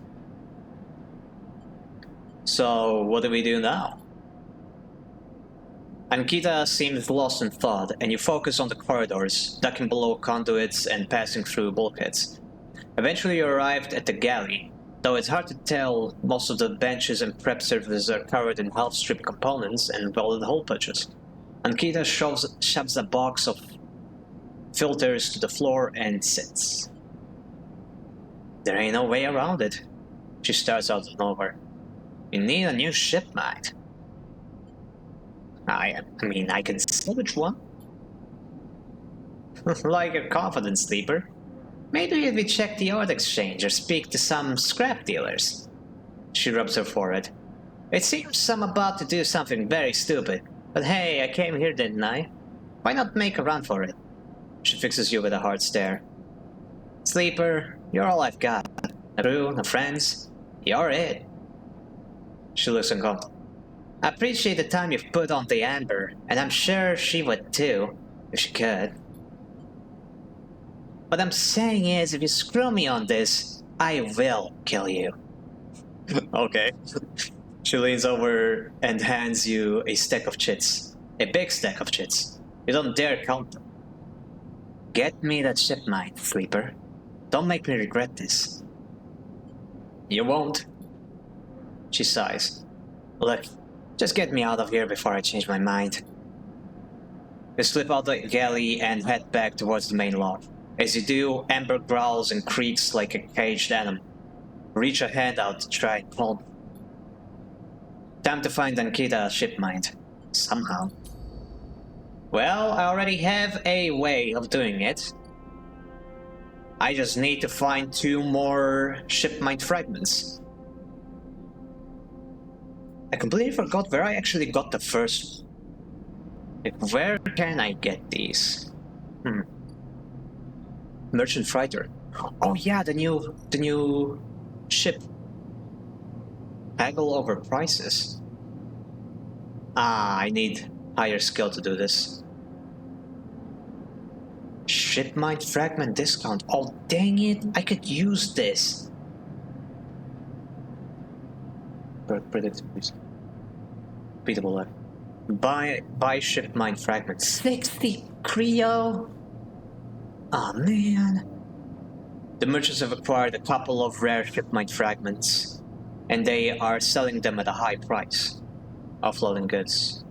A: So, what do we do now? Ankita seems lost in thought, and you focus on the corridors, ducking below conduits and passing through bulkheads. Eventually you arrived at the galley, though it's hard to tell. Most of the benches and prep surfaces are covered in half-stripped components and welded hole punches. Ankita shoves a box of filters to the floor and sits. There ain't no way around it. She starts out of nowhere. You need a new ship mine. I mean, I can salvage one. Like a confidence sleeper. Maybe if we check the art exchange or speak to some scrap dealers. She rubs her forehead. It seems I'm about to do something very stupid, but hey, I came here, didn't I? Why not make a run for it? She fixes you with a hard stare. Sleeper, you're all I've got. A crew, no friends. You're it. She looks uncomfortable. I appreciate the time you've put on the Amber, and I'm sure she would too, if she could. What I'm saying is, if you screw me on this, I will kill you. Okay. She leans over and hands you a stack of chits. A big stack of chits. You don't dare count them. Get me that ship mine, Sleeper. Don't make me regret this. You won't. She sighs. Look, just get me out of here before I change my mind. You slip out the galley and head back towards the main lock. As you do, Amber growls and creaks like a caged animal. Reach a hand out to try and pull. Time to find Ankita's ship mind. Somehow. Well, I already have a way of doing it. I just need to find 2 more ship mind fragments. I completely forgot where I actually got the first one. Like, where can I get these? Merchant freighter. Oh yeah, the new ship. Haggle over prices. I need higher skill to do this. Ship mind fragment discount. Oh dang it! I could use this. Beatable left. Buy ship mind fragment. 60 Creo. Oh man. The merchants have acquired a couple of rare ship mind fragments, and they are selling them at a high price. Offloading goods.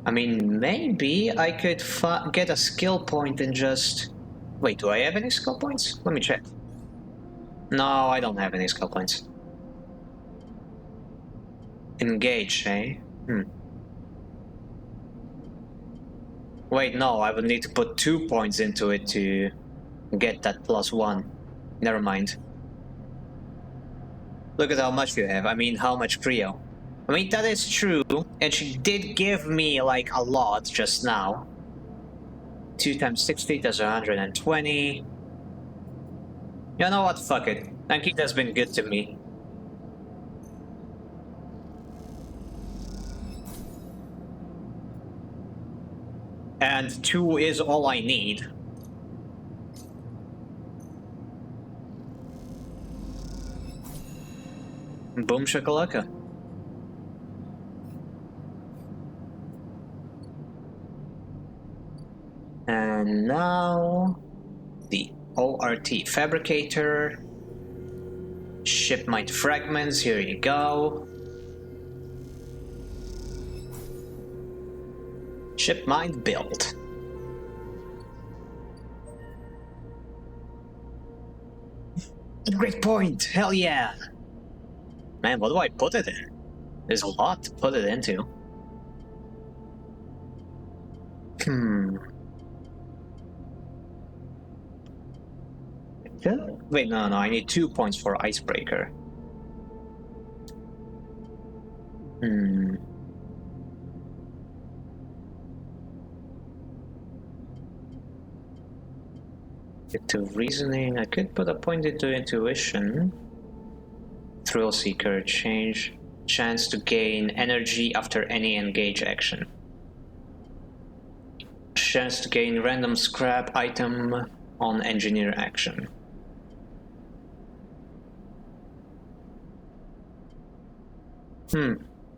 A: I mean, maybe I could get a skill point and just... Wait, do I have any skill points? Let me check. No, I don't have any skill points. Engage, eh? Wait, no, I would need to put 2 points into it to get that +1. Never mind. Look at how much you have. I mean, how much Creo. I mean, that is true, and she did give me, like, a lot just now. 2 times 60, that's 120. You know what? Fuck it. Ankita's been good to me. And 2 is all I need. Boom shakalaka. And now the ORT fabricator. Ship mind fragments, here you go. Ship mind build. Great point! Hell yeah! Man, what do I put it in? There's a lot to put it into. Wait, no, I need 2 points for icebreaker. Into reasoning, I could put a point into intuition. Thrill seeker, chance to gain energy after any engage action. Chance to gain random scrap item on engineer action.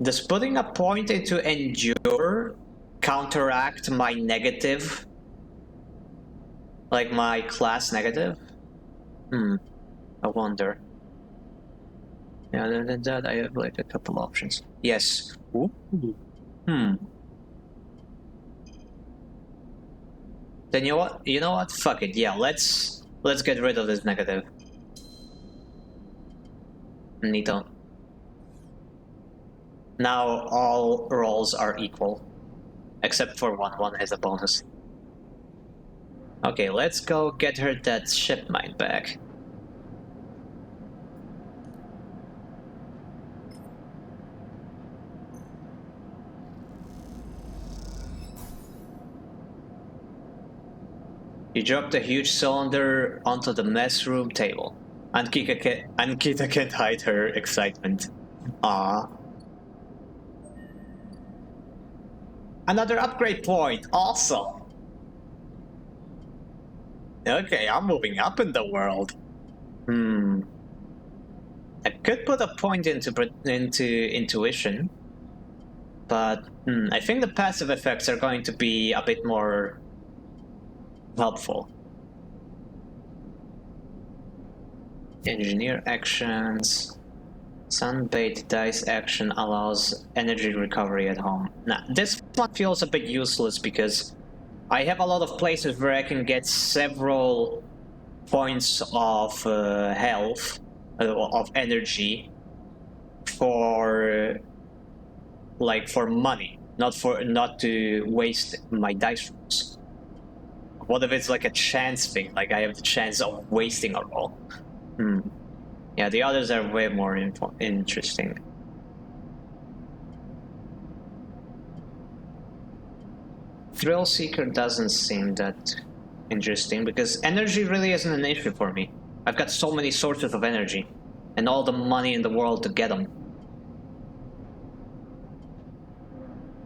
A: Does putting a point into endure counteract my negative? Like my class negative? I wonder. Yeah, other than that, I have like a couple options. Yes. Ooh. Then you know what? Fuck it. Yeah, let's get rid of this negative. Neato. Now all rolls are equal, except for one. One has a bonus. Okay, let's go get her that ship mine back. You drop the huge cylinder onto the mess room table. Ankita can't hide her excitement. Ah. Another upgrade point. Awesome. Okay, I'm moving up in the world. I could put a point into intuition, but I think the passive effects are going to be a bit more helpful. Engineer actions. Sunbait dice action allows energy recovery at home. Now, this one feels a bit useless because I have a lot of places where I can get several points of health, of energy, for money, not to waste my dice rolls. What if it's like a chance thing? Like I have the chance of wasting a roll. Yeah, the others are way more interesting. Thrill Seeker doesn't seem that interesting because energy really isn't an issue for me. I've got so many sources of energy and all the money in the world to get them.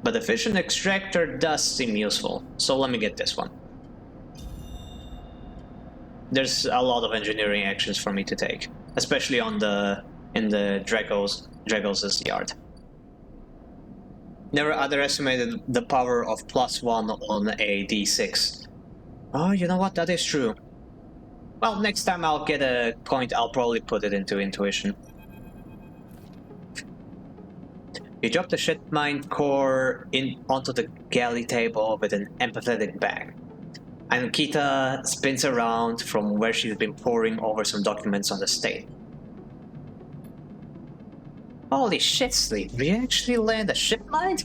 A: But the Fission Extractor does seem useful, so let me get this one. There's a lot of engineering actions for me to take, especially in the Dragos' yard. Never underestimated the power of +1 on a d6. Oh, you know what? That is true. Well, next time I'll get a point, I'll probably put it into intuition. You drop the shipmine core onto the galley table with an empathetic bang. And Kita spins around from where she's been poring over some documents on the state. Holy shit, Sleep, did you actually land a shipmine?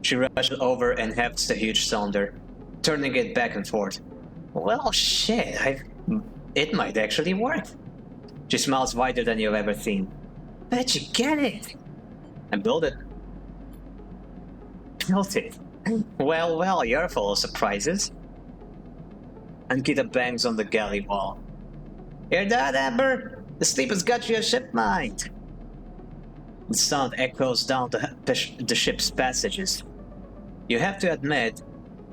A: She rushes over and hefts the huge cylinder, turning it back and forth. Well, shit, it might actually work. She smiles wider than you've ever seen. Bet you get it! And build it. Built it. Well, you're full of surprises. And Kita bangs on the galley wall. Hear that, Amber? The Sleep has got you a shipmine. The sound echoes down the ship's passages. You have to admit,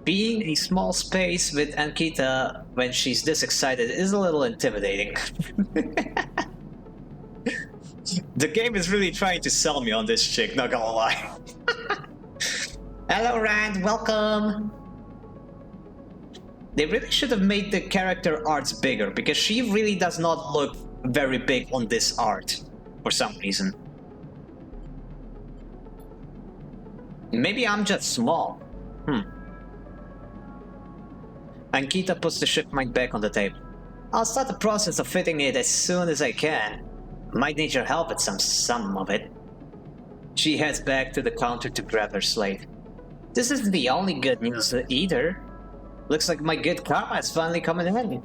A: being a small space with Ankita when she's this excited is a little intimidating. The game is really trying to sell me on this chick, not gonna lie. Hello, Rand, welcome! They really should have made the character arts bigger, because she really does not look very big on this art, for some reason. Maybe I'm just small. Ankita puts the shipmine back on the table. I'll start the process of fitting it as soon as I can. Might need your help with some of it. She heads back to the counter to grab her slate. This isn't the only good news either. Looks like my good karma is finally coming in.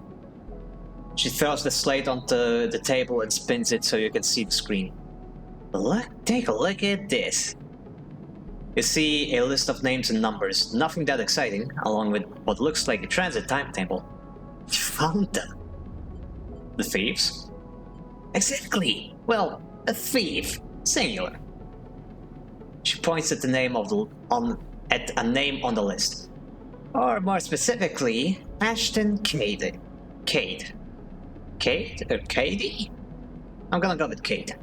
A: She throws the slate onto the table and spins it so you can see the screen. Take a look at this. You see a list of names and numbers, nothing that exciting, along with what looks like a transit timetable. You found them. The thieves? Exactly. Well, a thief. Singular. She points at the name at a name on the list. Or more specifically, Ashton Cade. Cade? Or Cady? I'm gonna go with Cade.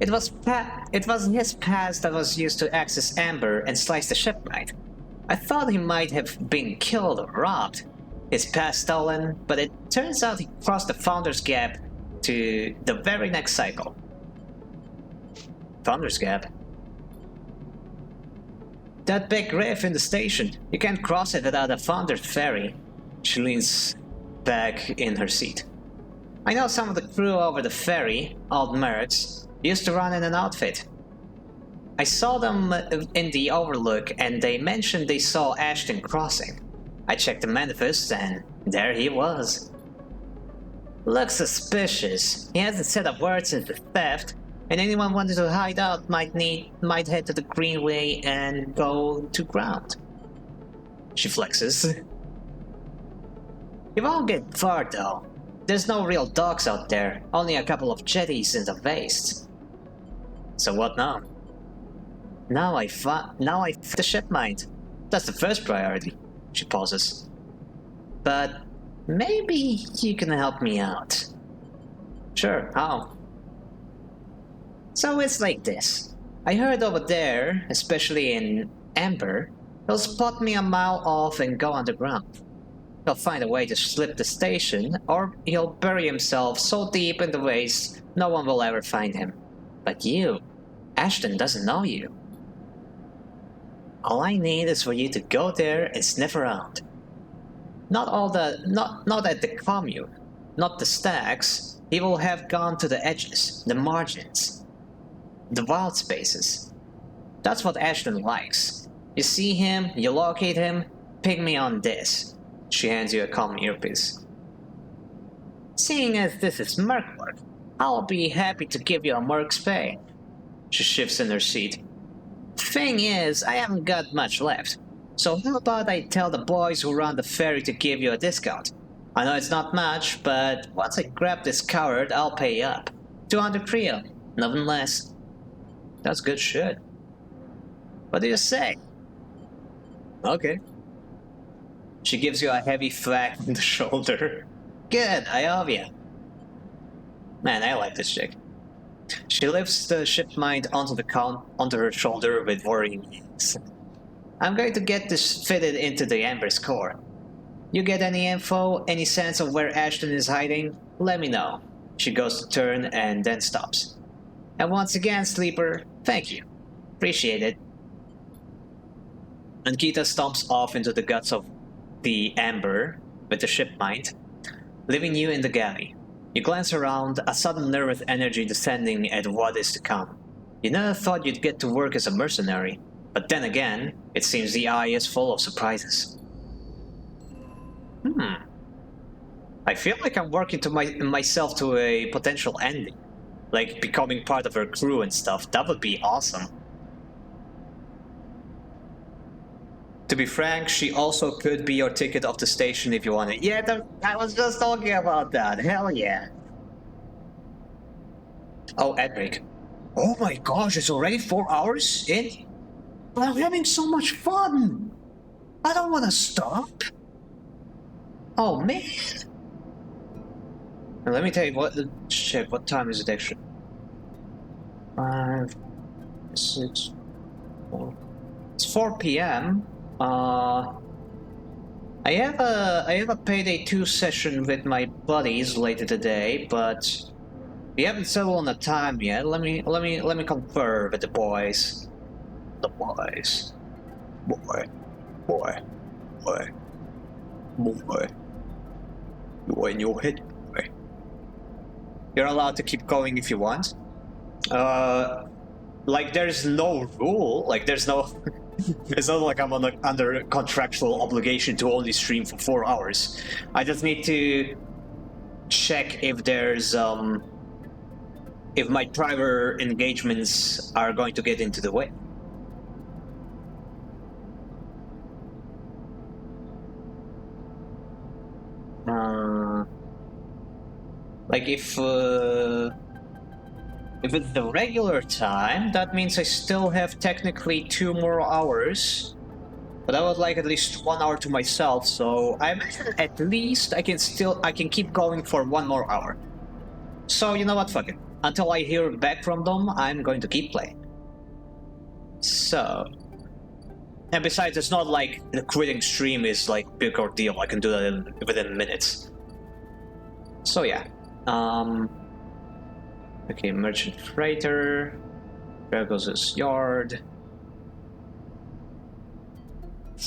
A: It was his past that was used to access Amber and slice the shipmine. I thought he might have been killed or robbed, his past stolen, but it turns out he crossed the Founder's Gap to the very next cycle. Founder's Gap? That big riff in the station. You can't cross it without a Founder's Ferry. She leans back in her seat. I know some of the crew over the ferry, old mercs, used to run in an outfit. I saw them in the Overlook and they mentioned they saw Ashton crossing. I checked the manifest and there he was. Looks suspicious. He hasn't said a word since the theft, and anyone wanting to hide out might head to the Greenway and go to ground. She flexes. You won't get far though. There's no real docks out there, only a couple of jetties in the wastes. So what now? Now I found the ship mind. That's the first priority. She pauses. But maybe you can help me out. Sure, how? So it's like this. I heard over there, especially in Amber, he'll spot me a mile off and go underground. He'll find a way to slip the station, or he'll bury himself so deep in the waste no one will ever find him. But you, Ashton doesn't know you. All I need is for you to go there and sniff around. Not at the commune, not the stacks. He will have gone to the edges, the margins, the wild spaces. That's what Ashton likes. You see him, you locate him, ping me on this. She hands you a common earpiece. Seeing as this is merc work, I'll be happy to give you a merc's pay. She shifts in her seat. Thing is, I haven't got much left. So how about I tell the boys who run the ferry to give you a discount? I know it's not much, but once I grab this coward, I'll pay up. 200 Creo, nothing less. That's good shit. What do you say? Okay. She gives you a heavy thwack on the shoulder. Good, I owe you. Man, I like this chick. She lifts the ship mind onto her shoulder with worrying hands. I'm going to get this fitted into the Amber's core. You get any info, any sense of where Ashton is hiding? Let me know. She goes to turn and then stops. And once again, Sleeper, thank you. Appreciate it. Ankita stomps off into the guts of the Amber with the ship mind, leaving you in the galley. You glance around, a sudden nervous energy descending at what is to come. You never thought you'd get to work as a mercenary, but then again, it seems the eye is full of surprises. I feel like I'm working to myself to a potential ending. Like becoming part of her crew and stuff. That would be awesome. To be frank, she also could be your ticket off the station if you want it. Yeah, I was just talking about that. Hell yeah. Oh, Edric. Oh my gosh, it's already 4 hours in? But I'm having so much fun. I don't want to stop. Oh man. And let me tell you what. Check. What time is it actually? 5, 6, 4. It's 4 p.m. I have a payday 2 session with my buddies later today, but we haven't settled on the time yet. Let me confer with the boys. The boys. Boy. You're in your head, boy. You're allowed to keep going if you want. Like there's no rule. Like there's no. It's not like I'm under contractual obligation to only stream for 4 hours. I just need to check if there's if my private engagements are going to get into the way. Like if it's the regular time, that means I still have technically 2 more hours. But I would like at least 1 hour to myself, so I imagine at least I can keep going for 1 more hour. So you know what, fuck it. Until I hear back from them, I'm going to keep playing. So... And besides, it's not like the quitting stream is like big ordeal. I can do that within minutes. So yeah. Okay, merchant freighter. There goes his yard.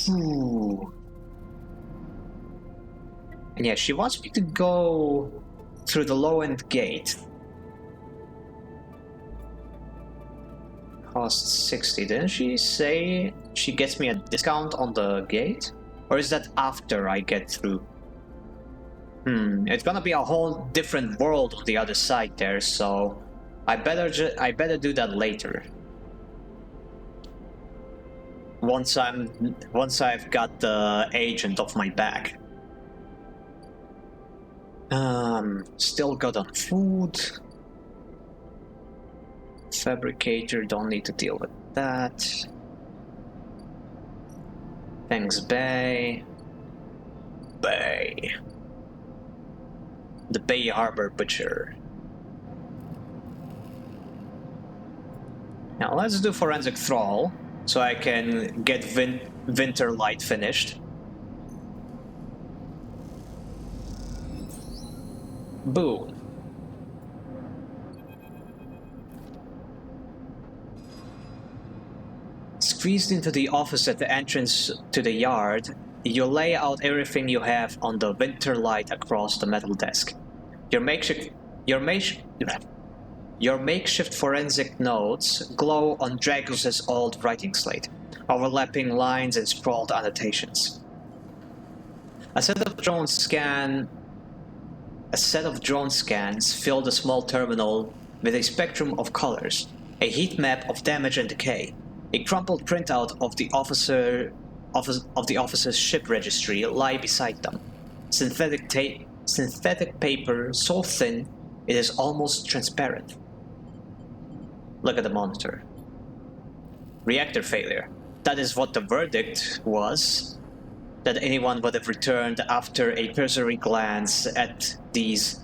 A: Ooh. And yeah, she wants me to go through the low-end gate. Costs 60. Didn't she say she gets me a discount on the gate? Or is that after I get through? It's gonna be a whole different world on the other side there, so I better do that later. Once I've got the agent off my back. Still good on food. Fabricator, don't need to deal with that. Thanks, Bay. Bay. The Bay Harbor Butcher. Now let's do Forensic Thrall, so I can get Winter Light finished. Boom. Squeezed into the office at the entrance to the yard, you lay out everything you have on the Winter Light across the metal desk. Your makeshift forensic notes glow on Dragos' old writing slate, overlapping lines and scrawled annotations. A set of drone scans fill the small terminal with a spectrum of colors, a heat map of damage and decay, a crumpled printout of the officer's ship registry lie beside them. Synthetic paper so thin it is almost transparent. Look at the monitor. Reactor failure. That is what the verdict was. That anyone would have returned after a cursory glance at these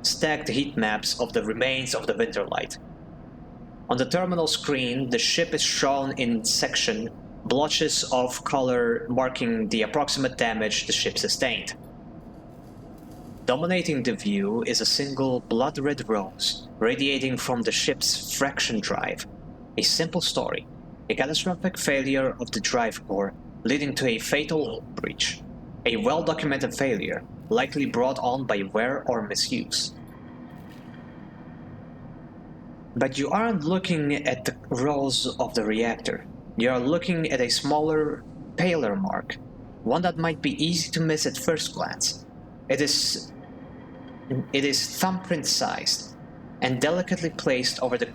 A: stacked heat maps of the remains of the Winter Light. On the terminal screen, the ship is shown in section, blotches of color marking the approximate damage the ship sustained. Dominating the view is a single blood-red rose radiating from the ship's fraction drive. A simple story. A catastrophic failure of the drive core leading to a fatal breach. A well-documented failure, likely brought on by wear or misuse. But you aren't looking at the rose of the reactor. You are looking at a smaller, paler mark, one that might be easy to miss at first glance. It is thumbprint-sized and delicately placed over the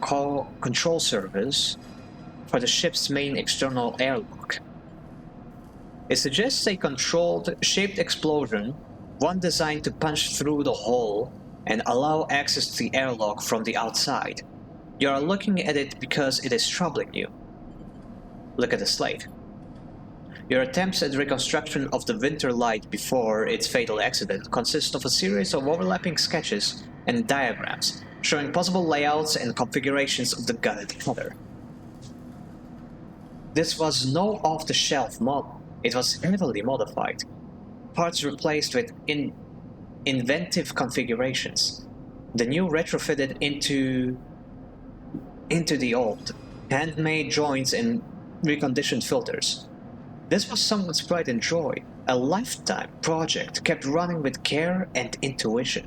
A: control surface for the ship's main external airlock. It suggests a controlled, shaped explosion, one designed to punch through the hole and allow access to the airlock from the outside. You are looking at it because it is troubling you. Look at the slate. Your attempts at reconstruction of the Winter Light before its fatal accident consist of a series of overlapping sketches and diagrams showing possible layouts and configurations of the gutted cutter. This was no off-the-shelf model. It was heavily modified. Parts replaced with inventive configurations. The new retrofitted into the old, handmade joints and reconditioned filters. This was someone's pride and joy, a lifetime project kept running with care and intuition.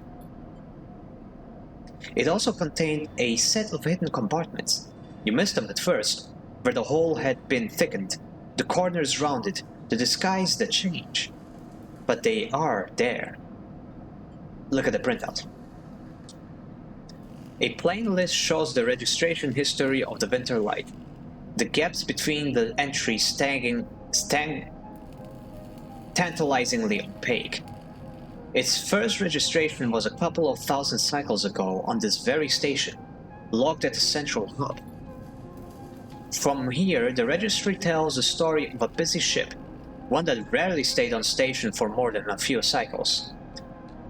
A: It also contained a set of hidden compartments. You missed them at first, where the hole had been thickened, the corners rounded, to disguise the change. But they are there. Look at the printout. A plain list shows the registration history of the Winter Light. The gaps between the entries tantalizingly opaque. Its first registration was a couple of thousand cycles ago on this very station, logged at the central hub. From here, the registry tells the story of a busy ship, one that rarely stayed on station for more than a few cycles,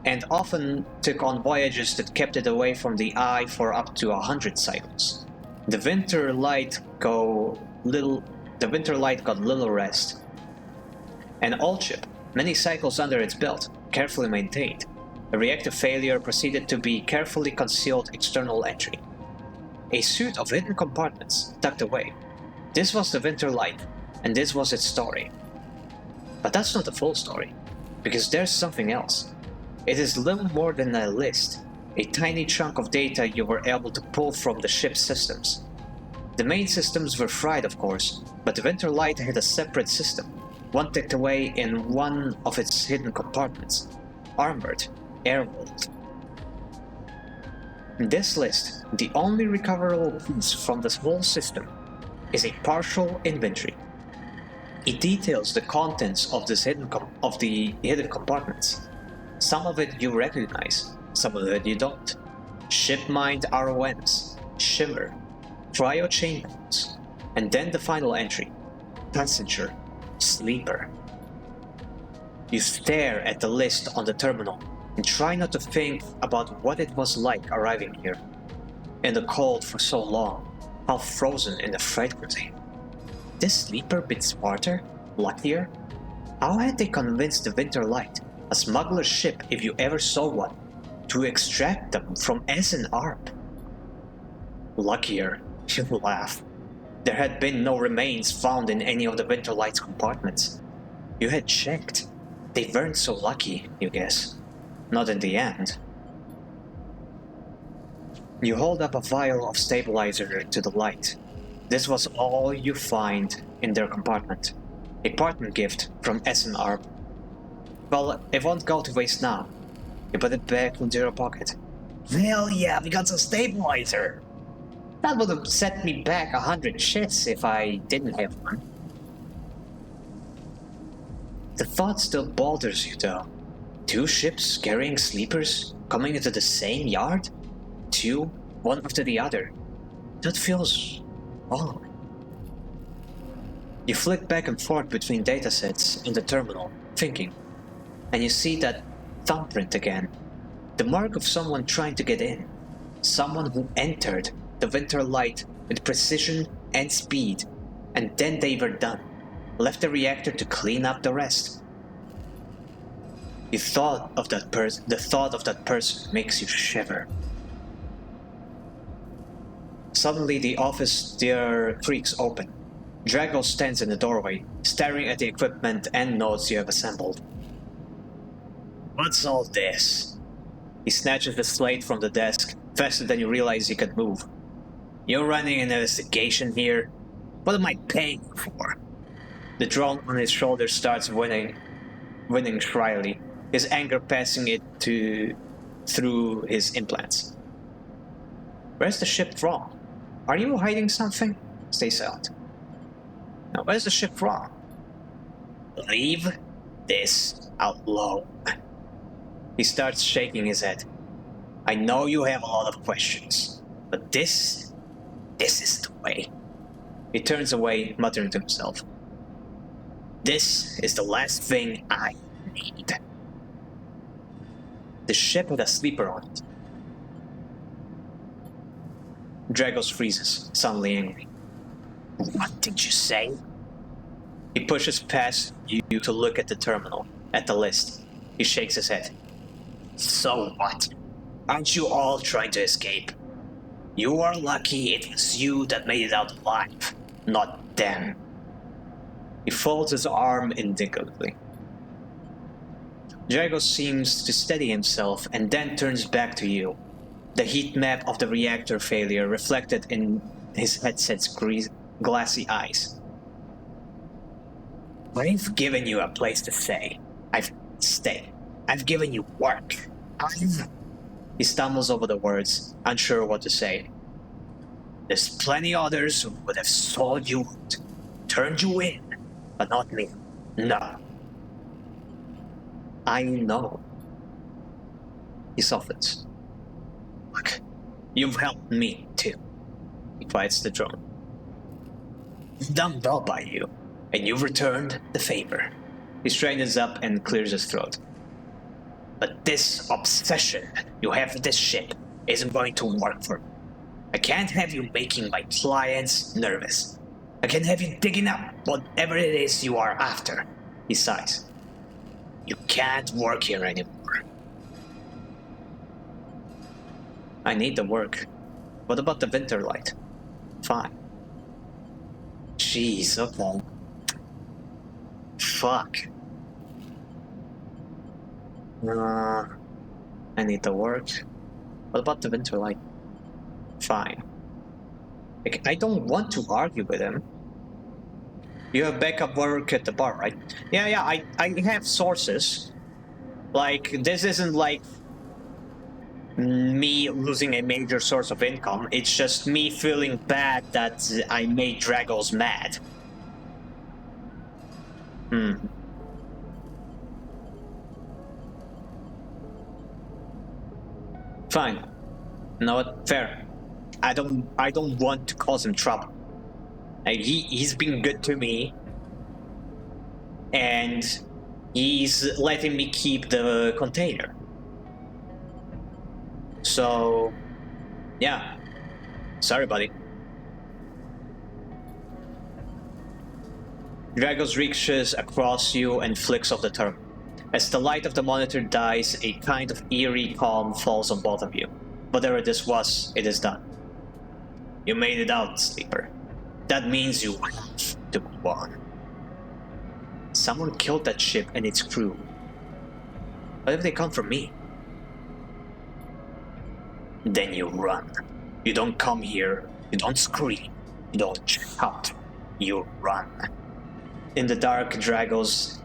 A: and often took on voyages that kept it away from the eye for up to 100 cycles. The Winter Light got little rest. An old ship, many cycles under its belt, carefully maintained. A reactor failure proceeded to be carefully concealed external entry. A suite of hidden compartments tucked away. This was the Winter Light, and this was its story. But that's not the full story, because there's something else. It is little more than a list, a tiny chunk of data you were able to pull from the ship's systems. The main systems were fried, of course, but the Winter Light had a separate system, one tucked away in one of its hidden compartments, armored, airwalled. In this list, the only recoverable piece from this whole system is a partial inventory. It details the contents of the hidden compartments. Some of it you recognize, some of it you don't. Ship-mined ROMs, shimmer, cryo chain modes, And then the final entry. Passenger. Sleeper. You stare at the list on the terminal and try not to think about what it was like arriving here. In the cold for so long, half frozen in the freight container. This sleeper bit smarter? Luckier? How had they convinced the Winter Light, a smuggler's ship if you ever saw one, to extract them from SNARP? Luckier, you laugh. There had been no remains found in any of the Winter Light's compartments. You had checked. They weren't so lucky, you guess. Not in the end. You hold up a vial of stabilizer to the light. This was all you find in their compartment. A partner gift from SNR. Well, it won't go to waste now. You put it back into your pocket. Hell yeah, we got some stabilizer! That would have set me back 100 shits if I didn't have one. The thought still bothers you though. 2 ships carrying sleepers coming into the same yard? 2, one after the other. That feels wrong. You flick back and forth between datasets in the terminal, thinking, and you see that thumbprint again. The mark of someone trying to get in. Someone who entered the Winter Light with precision and speed, and then they were done. Left the reactor to clean up the rest. The thought of that person makes you shiver. Suddenly the office door creaks open. Drago stands in the doorway, staring at the equipment and notes you have assembled. What's all this? He snatches the slate from the desk, faster than you realize he could move. You're running an investigation here? What am I paying you for? The drone on his shoulder starts winning shrilly, his anger passing it through his implants. Where's the ship from? Are you hiding something? Stay silent. Now, where's the ship from? Leave this alone. He starts shaking his head. I know you have a lot of questions, but this is the way. He turns away, muttering to himself. This is the last thing I need. The ship had a sleeper on it. Dragos freezes, suddenly angry. What did you say? He pushes past you to look at the terminal, at the list. He shakes his head. So what? Aren't you all trying to escape? You are lucky it was you that made it out alive, not them. He folds his arm indignantly. Dragos seems to steady himself and then turns back to you. The heat map of the reactor failure reflected in his headset's glassy eyes. I've given you a place to stay. I've given you work. He stumbles over the words, unsure what to say. There's plenty others who would have sold you out, turned you in, but not me. No. I know. He softens. Look, you've helped me too. He quiets the drone. I've done well by you, and you've returned the favor. He straightens up and clears his throat. But this obsession you have with this ship isn't going to work for me. I can't have you making my clients nervous. I can't have you digging up whatever it is you are after. He sighs. You can't work here anymore. I need the work. What about the Winter Light? Fine. Jeez, okay. Fuck. I need the work. What about the Winter Light? Fine. I don't want to argue with him. You have backup work at the bar, right? Yeah, I have sources. Like, this isn't like me losing a major source of income. It's just me feeling bad that I made Dragos mad. Fine. You know what? Fair. I don't want to cause him trouble. He's been good to me, and he's letting me keep the container. So, yeah. Sorry, buddy. Dragos reaches across you and flicks off the terminal. As the light of the monitor dies, a kind of eerie calm falls on both of you. Whatever this was, it is done. You made it out, Sleeper. That means you have to move on. Someone killed that ship and its crew. What if they come for me? Then you run. You don't come here. You don't scream. You don't shout. You run. In the dark, Dragos'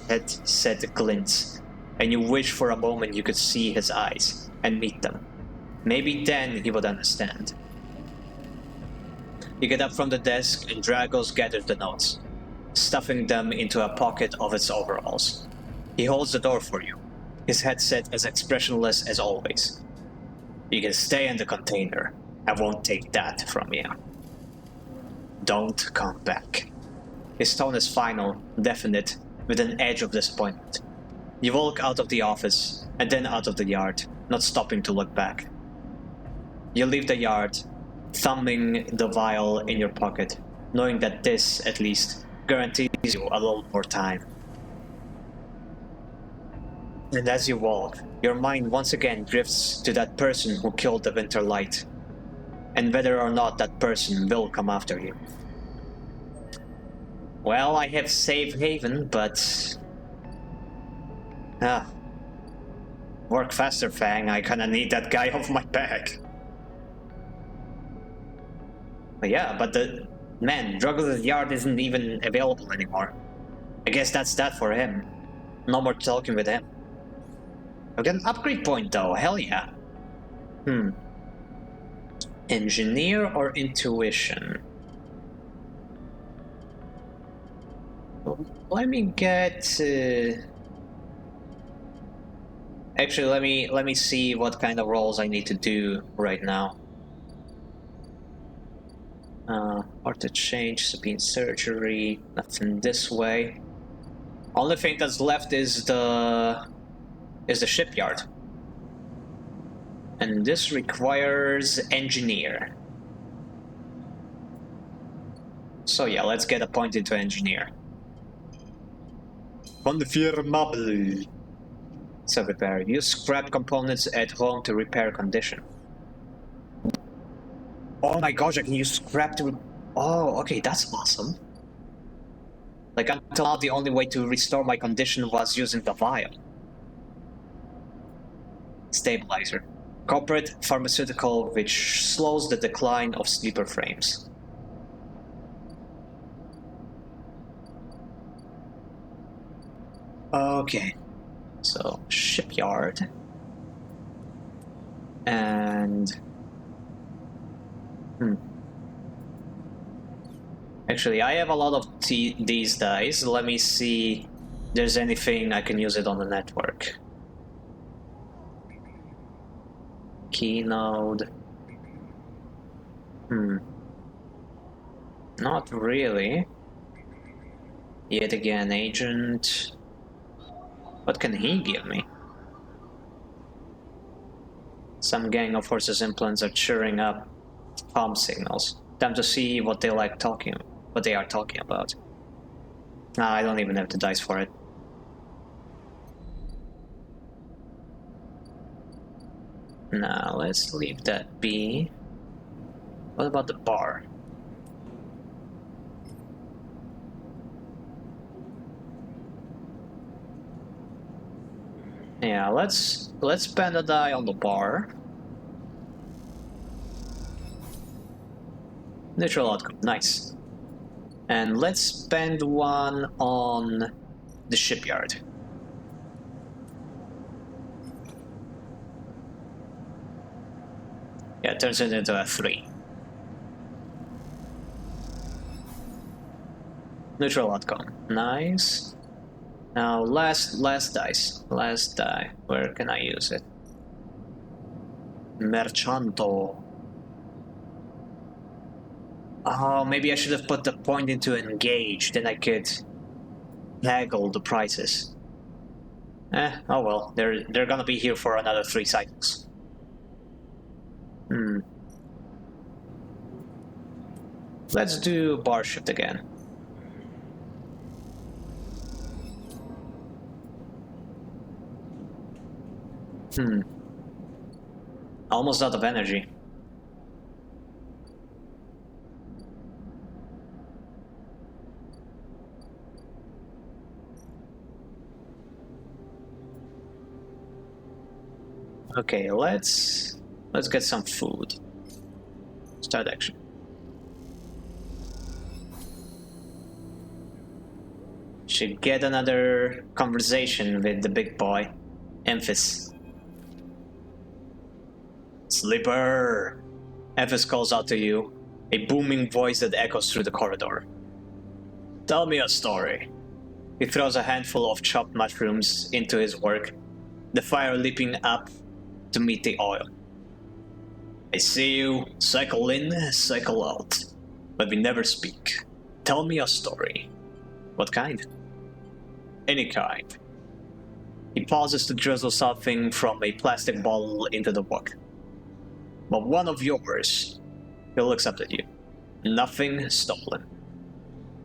A: headset glints, and you wish for a moment you could see his eyes and meet them. Maybe then he would understand. You get up from the desk, and Dragos gathers the notes, stuffing them into a pocket of its overalls. He holds the door for you, his headset as expressionless as always. You can stay in the container. I won't take that from you. Don't come back. His tone is final, definite, with an edge of disappointment. You walk out of the office, and then out of the yard, not stopping to look back. You leave the yard, thumbing the vial in your pocket, knowing that this, at least, guarantees you a little more time. And as you walk, your mind once again drifts to that person who killed the Winter Light, and whether or not that person will come after you. Well, I have safe haven, but... work faster, Fang. I kinda need that guy off my back. But yeah, but the... Man, Drugos' yard isn't even available anymore. I guess that's that for him. No more talking with him. I've got an upgrade point though, hell yeah. Engineer or intuition? Let me get... Actually, let me see what kind of roles I need to do right now. Or to change, Sabine surgery, nothing this way. Only thing that's left is the shipyard. And this requires engineer. So yeah, let's get appointed to engineer. Confirmable. So repair. Use scrap components at home to repair condition. Oh my gosh, I can use scrap to... Oh, okay, that's awesome. Like, until now, the only way to restore my condition was using the vial. Stabilizer. Corporate pharmaceutical, which slows the decline of sleeper frames. Okay. So, shipyard. And... Actually, I have a lot of these dice. Let me see if there's anything I can use it on the network. Keynode. Not really. Yet again, agent. What can he give me? Some gang of horses implants are churning up comm signals. Time to see what they are talking about. I don't even have the dice for it. Now let's leave that be. What about the bar? Yeah, let's spend a die on the bar. Neutral outcome, nice. And let's spend one on the shipyard. Yeah, it turns it into a 3. Neutral outcome, nice. Now last die. Where can I use it? Merchanto. Oh, maybe I should have put the point into engage, then I could haggle the prices. Oh well, they're gonna be here for another 3 cycles. Let's do bar shift again. Almost out of energy. Okay, let's get some food. Start action. Should get another conversation with the big boy, Emphis. Sleeper! Emphis calls out to you, a booming voice that echoes through the corridor. Tell me a story. He throws a handful of chopped mushrooms into his work, the fire leaping up to meet the oil. I see you, cycle in, cycle out, but we never speak. Tell me a story. What kind? Any kind. He pauses to drizzle something from a plastic bottle into the book. But one of yours. He looks up at you. Nothing stolen.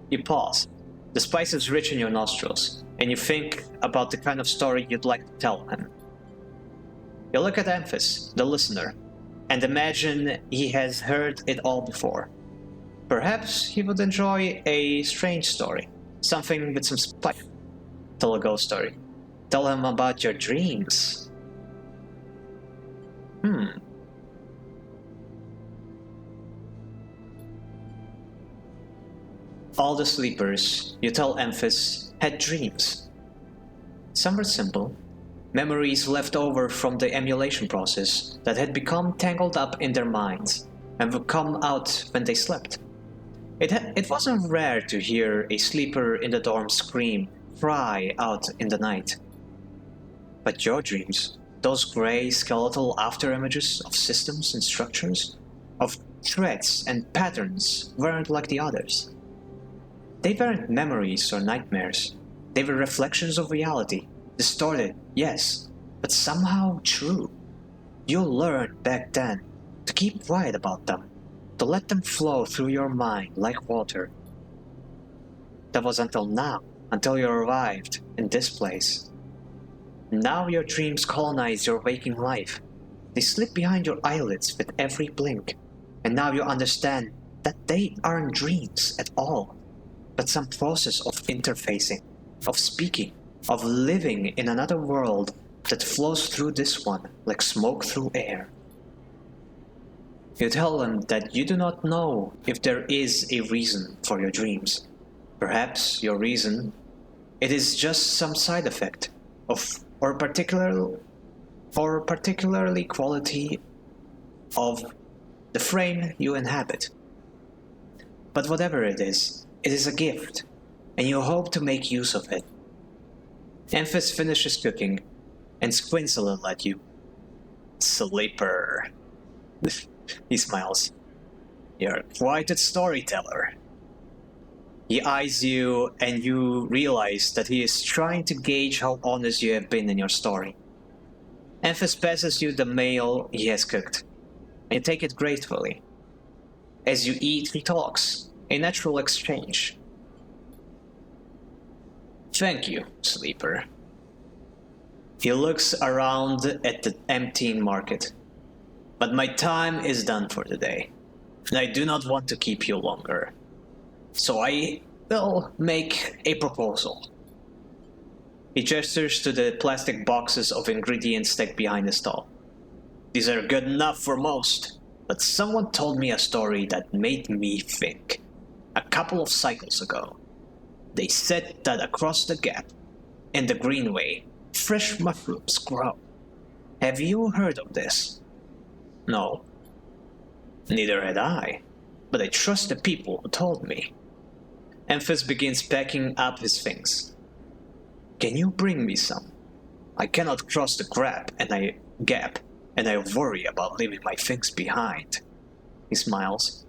A: You pause. The spice is rich in your nostrils, and you think about the kind of story you'd like to tell him. You look at Amphis, the listener, and imagine he has heard it all before. Perhaps he would enjoy a strange story, something with some spice. Tell a ghost story. Tell him about your dreams. All the sleepers, you tell Emphis, had dreams. Some were simple, memories left over from the emulation process that had become tangled up in their minds and would come out when they slept. It wasn't rare to hear a sleeper in the dorm scream, cry out in the night. But your dreams, those gray skeletal afterimages of systems and structures, of threads and patterns, weren't like the others. They weren't memories or nightmares. They were reflections of reality, distorted, yes, but somehow true. You learned back then to keep quiet about them, to let them flow through your mind like water. That was until now, until you arrived in this place. Now your dreams colonize your waking life. They slip behind your eyelids with every blink, and now you understand that they aren't dreams at all, but some process of interfacing, of speaking, of living in another world that flows through this one like smoke through air. You tell them that you do not know if there is a reason for your dreams. Perhaps your reason, it is just some side effect of or particularly quality of the frame you inhabit. But whatever it is a gift, and you hope to make use of it. Emphis finishes cooking and squints a little at you. Sleeper. He smiles. You're quite a storyteller. He eyes you, and you realize that he is trying to gauge how honest you have been in your story. Emphis passes you the meal he has cooked, and you take it gratefully. As you eat, he talks, a natural exchange. Thank you, Sleeper. He looks around at the emptying market. But my time is done for today, and I do not want to keep you longer. So I will make a proposal. He gestures to the plastic boxes of ingredients stacked behind the stall. These are good enough for most, but someone told me a story that made me think. A couple of cycles ago, they said that across the gap, in the greenway, fresh mushrooms grow. Have you heard of this? No. Neither had I, but I trust the people who told me. Emphis begins packing up his things. Can you bring me some? I cannot cross the gap, and I worry about leaving my things behind. He smiles.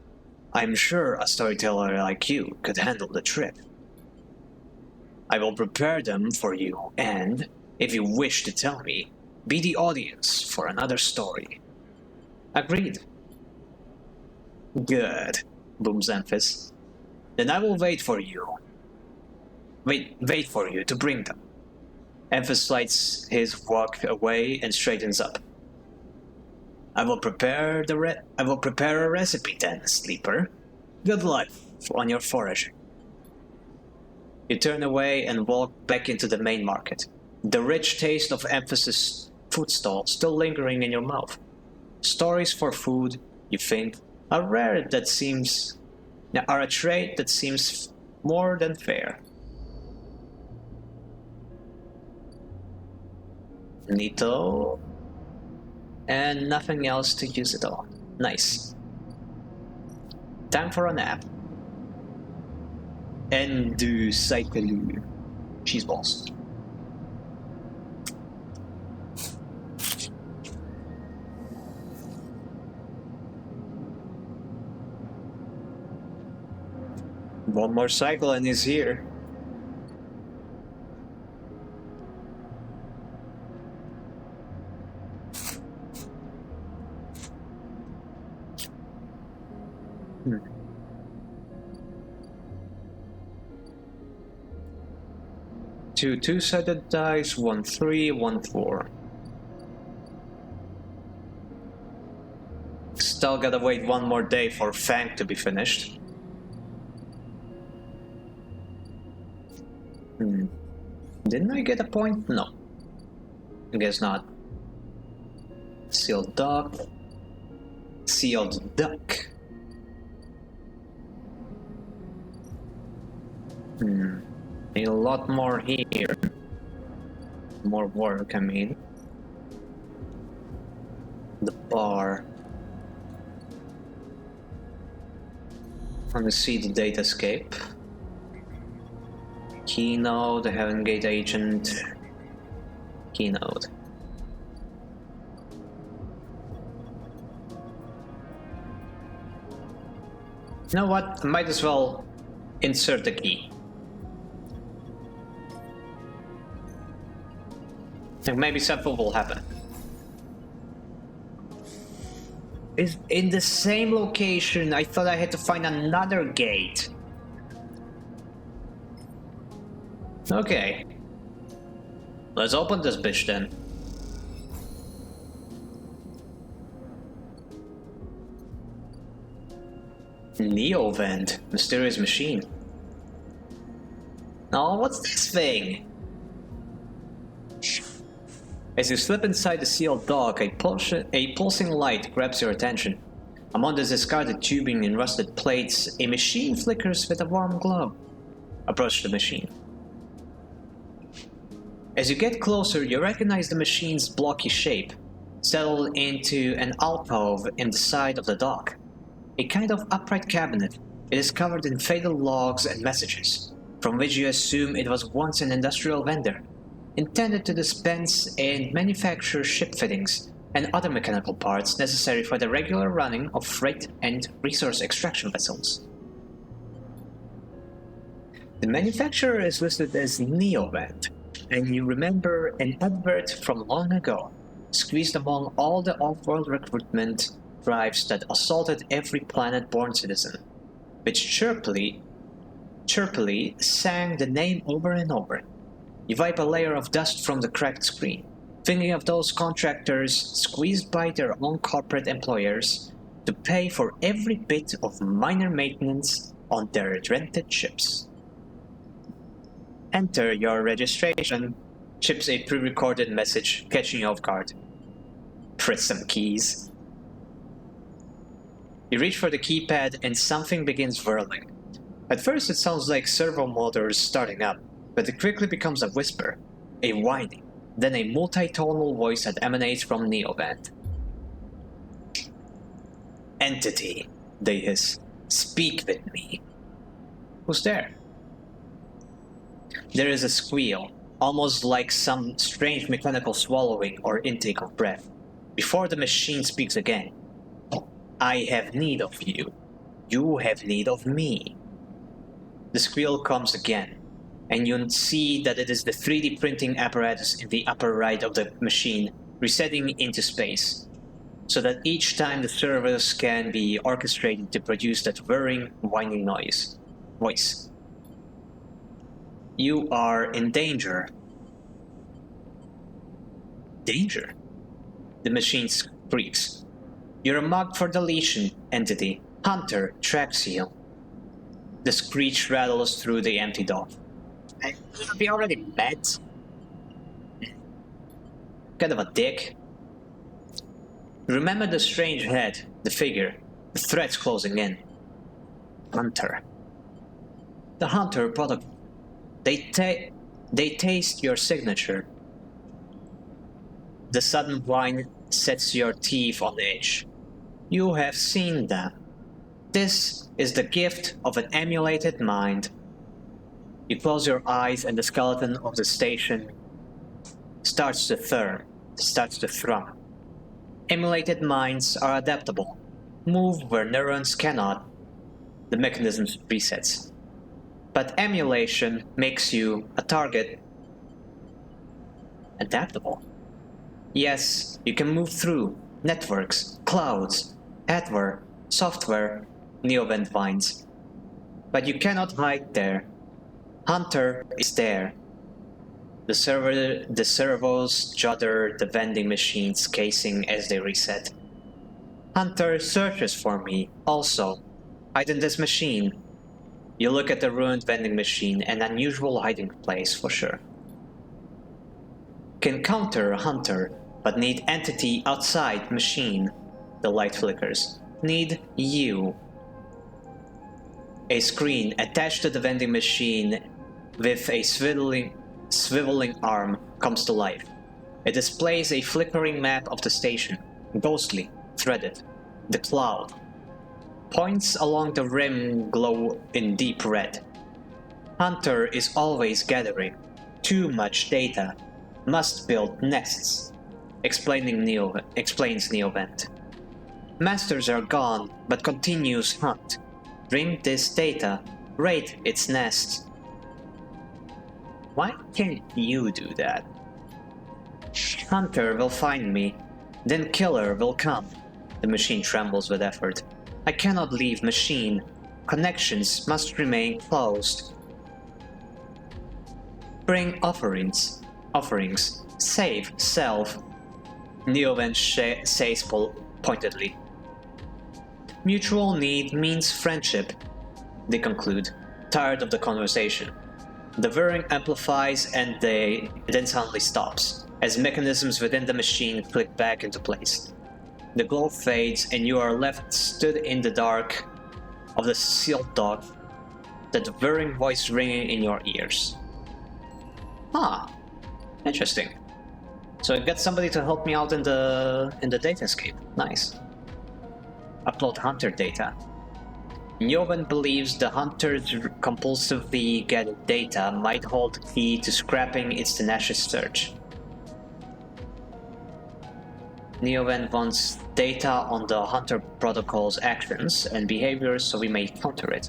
A: I'm sure a storyteller like you could handle the trip. I will prepare them for you, and, if you wish to tell me, be the audience for another story. Agreed. Good, booms Amphis. Then I will wait for you. Wait for you to bring them. Amphis slides his walk away and straightens up. I will prepare a recipe then, sleeper. Good luck on your foraging. You turn away and walk back into the main market, the rich taste of Amphis' food stall still lingering in your mouth. Stories for food, you think, are a trait that seems more than fair. Neato. And nothing else to use it all. Nice. Time for a nap. And do cycle cheese balls. One more cycle and he's here. Two two-sided dice, 1 3, 1 4. Still gotta wait one more day for Fang to be finished. Didn't I get a point? No. I guess not. Sealed duck. Sealed duck. A lot more here. More work, I mean. The bar. Let me see the datascape. Keynode, the Heaven Gate agent. Keynode. You know what? I might as well insert the key. And maybe something will happen. It's in the same location. I thought I had to find another gate. Okay. Let's open this bitch then. Neo vent. Mysterious machine. Oh, what's this thing? As you slip inside the sealed dock, a pulsing light grabs your attention. Among the discarded tubing and rusted plates, a machine flickers with a warm glow. Approach the machine. As you get closer, you recognize the machine's blocky shape, settled into an alcove in the side of the dock. A kind of upright cabinet, it is covered in faded logs and messages, from which you assume it was once an industrial vendor, intended to dispense and manufacture ship fittings and other mechanical parts necessary for the regular running of freight and resource extraction vessels. The manufacturer is listed as Neovent, and you remember an advert from long ago, squeezed among all the off-world recruitment drives that assaulted every planet-born citizen, which chirpily sang the name over and over. You wipe a layer of dust from the cracked screen, thinking of those contractors squeezed by their own corporate employers to pay for every bit of minor maintenance on their rented ships. Enter your registration, chips a pre-recorded message catching you off guard. Press some keys. You reach for the keypad and something begins whirling. At first it sounds like servo motors starting up, but it quickly becomes a whisper, a whining, then a multi-tonal voice that emanates from Neovent. Entity, they hiss. Speak with me. Who's there? There is a squeal, almost like some strange mechanical swallowing or intake of breath, before the machine speaks again. I have need of you. You have need of me. The squeal comes again, and you see that it is the 3D printing apparatus in the upper right of the machine resetting into space, so that each time the servos can be orchestrated to produce that whirring, whining voice. You are in danger. Danger? The machine screams. You're a marked for deletion entity. Hunter tracks you. The screech rattles through the empty dock. We already met? Kind of a dick. Remember the strange head, the figure, the threats closing in. Hunter. The Hunter product. They taste your signature. The sudden whine sets your teeth on edge. You have seen them. This is the gift of an emulated mind. You close your eyes and the skeleton of the station starts to thrum. Emulated minds are adaptable, move where neurons cannot. The mechanism resets. But emulation makes you a target adaptable. Yes, you can move through networks, clouds, hardware, software, neovent vines. But you cannot hide there. Hunter is there. The servos judder the vending machine's casing as they reset. Hunter searches for me, also. Hide in this machine. You look at the ruined vending machine, an unusual hiding place for sure. Can counter Hunter, but need entity outside machine. The light flickers. Need you. A screen attached to the vending machine with a swiveling arm comes to life. It displays a flickering map of the station, ghostly, threaded. The cloud. Points along the rim glow in deep red. Hunter is always gathering. Too much data. Must build nests. Explains Neovent. Masters are gone, but continues hunt. Bring this data. Rate its nest. Why can't you do that? Hunter will find me. Then killer will come. The machine trembles with effort. I cannot leave machine. Connections must remain closed. Bring offerings. Save self. Neovent says pointedly. Mutual need means friendship. They conclude, tired of the conversation. The whirring amplifies and then suddenly stops, as mechanisms within the machine click back into place. The glow fades and you are left stood in the dark of the sealed dock, that whirring voice ringing in your ears. Interesting. So I got somebody to help me out in the datascape. Nice. Upload Hunter data. Neovent believes the Hunter's compulsively gathered data might hold the key to scrapping its tenacious search. Neovent wants data on the Hunter protocol's actions and behaviors so we may counter it.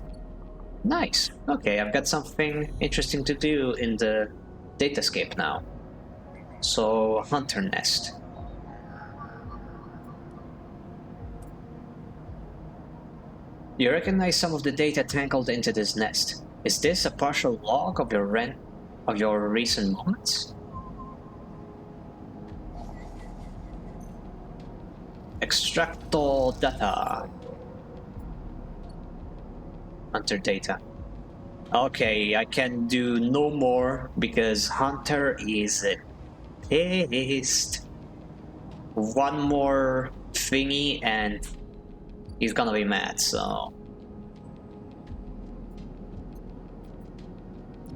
A: Nice. Okay, I've got something interesting to do in the datascape now. So, Hunter Nest. You recognize some of the data tangled into this nest. Is this a partial log of your recent moments? Extracto data. Hunter data. Okay, I can do no more because Hunter is pissed. One more thingy and he's gonna be mad, so...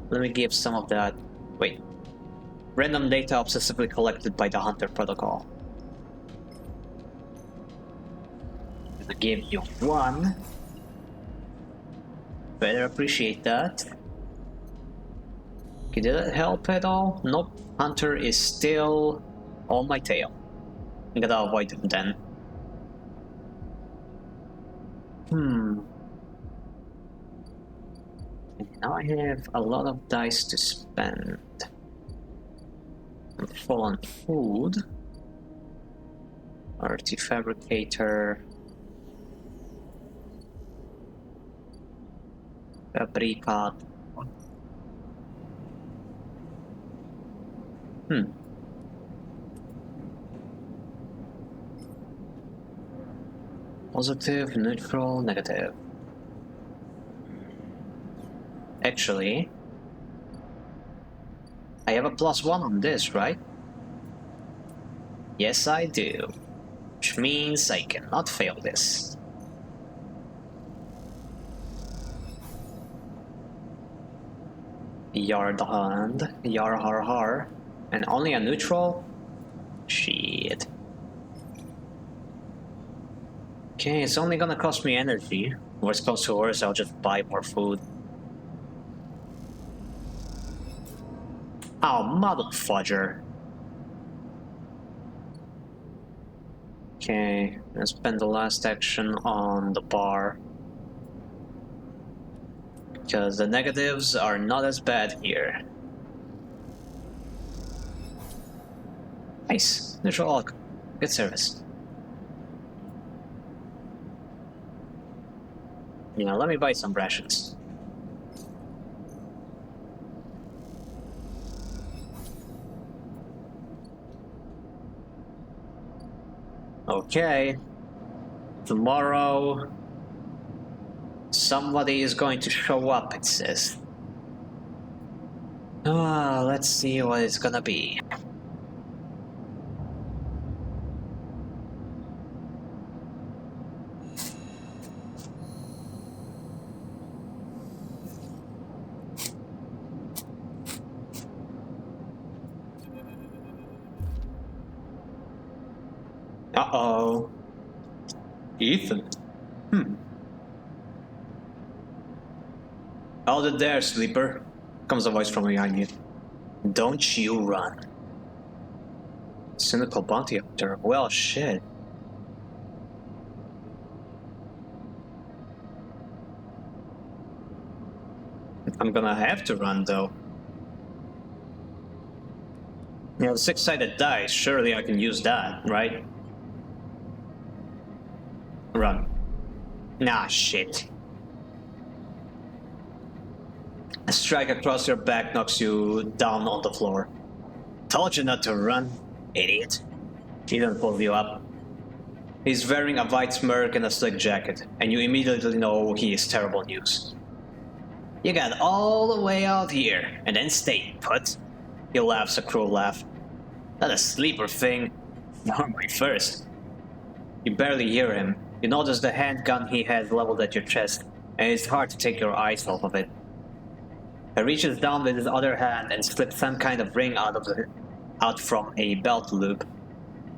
A: Let me give some of that... Wait. Random data obsessively collected by the Hunter protocol. I'm gonna give you one. Better appreciate that. Okay, did that help at all? Nope. Hunter is still on my tail. I'm gonna avoid him then. Now I have a lot of dice to spend. I'm full on food. RT fabricator. Fabricat. Positive, neutral, negative. Actually, I have a +1 on this, right? Yes, I do. Which means I cannot fail this. Yard hand, yar har har. And only a neutral? Shit. Okay, it's only gonna cost me energy. Worst comes to worst, I'll just buy more food. Oh, motherfudger. Okay, let's spend the last action on the bar. Because the negatives are not as bad here. Nice, neutral alk. Good service. Yeah, let me buy some rations. Okay. Tomorrow, somebody is going to show up, it says. Let's see what it's gonna be. Uh-oh. Ethan. Hold it there, sleeper. Comes a voice from behind you. Don't you run. Cynical bounty hunter. Well, shit. I'm gonna have to run, though. You know, the 6-sided dice, surely I can use that, right? Run. Nah, shit. A strike across your back knocks you down on the floor. Told you not to run, idiot. He then pulls you up. He's wearing a white smirk and a slick jacket, and you immediately know he is terrible news. You got all the way out here, and then stayed put? He laughs a cruel laugh. Not a sleeper thing. Normally first. You barely hear him. You notice the handgun he has leveled at your chest, and it's hard to take your eyes off of it. He reaches down with his other hand and slips some kind of ring out from a belt loop,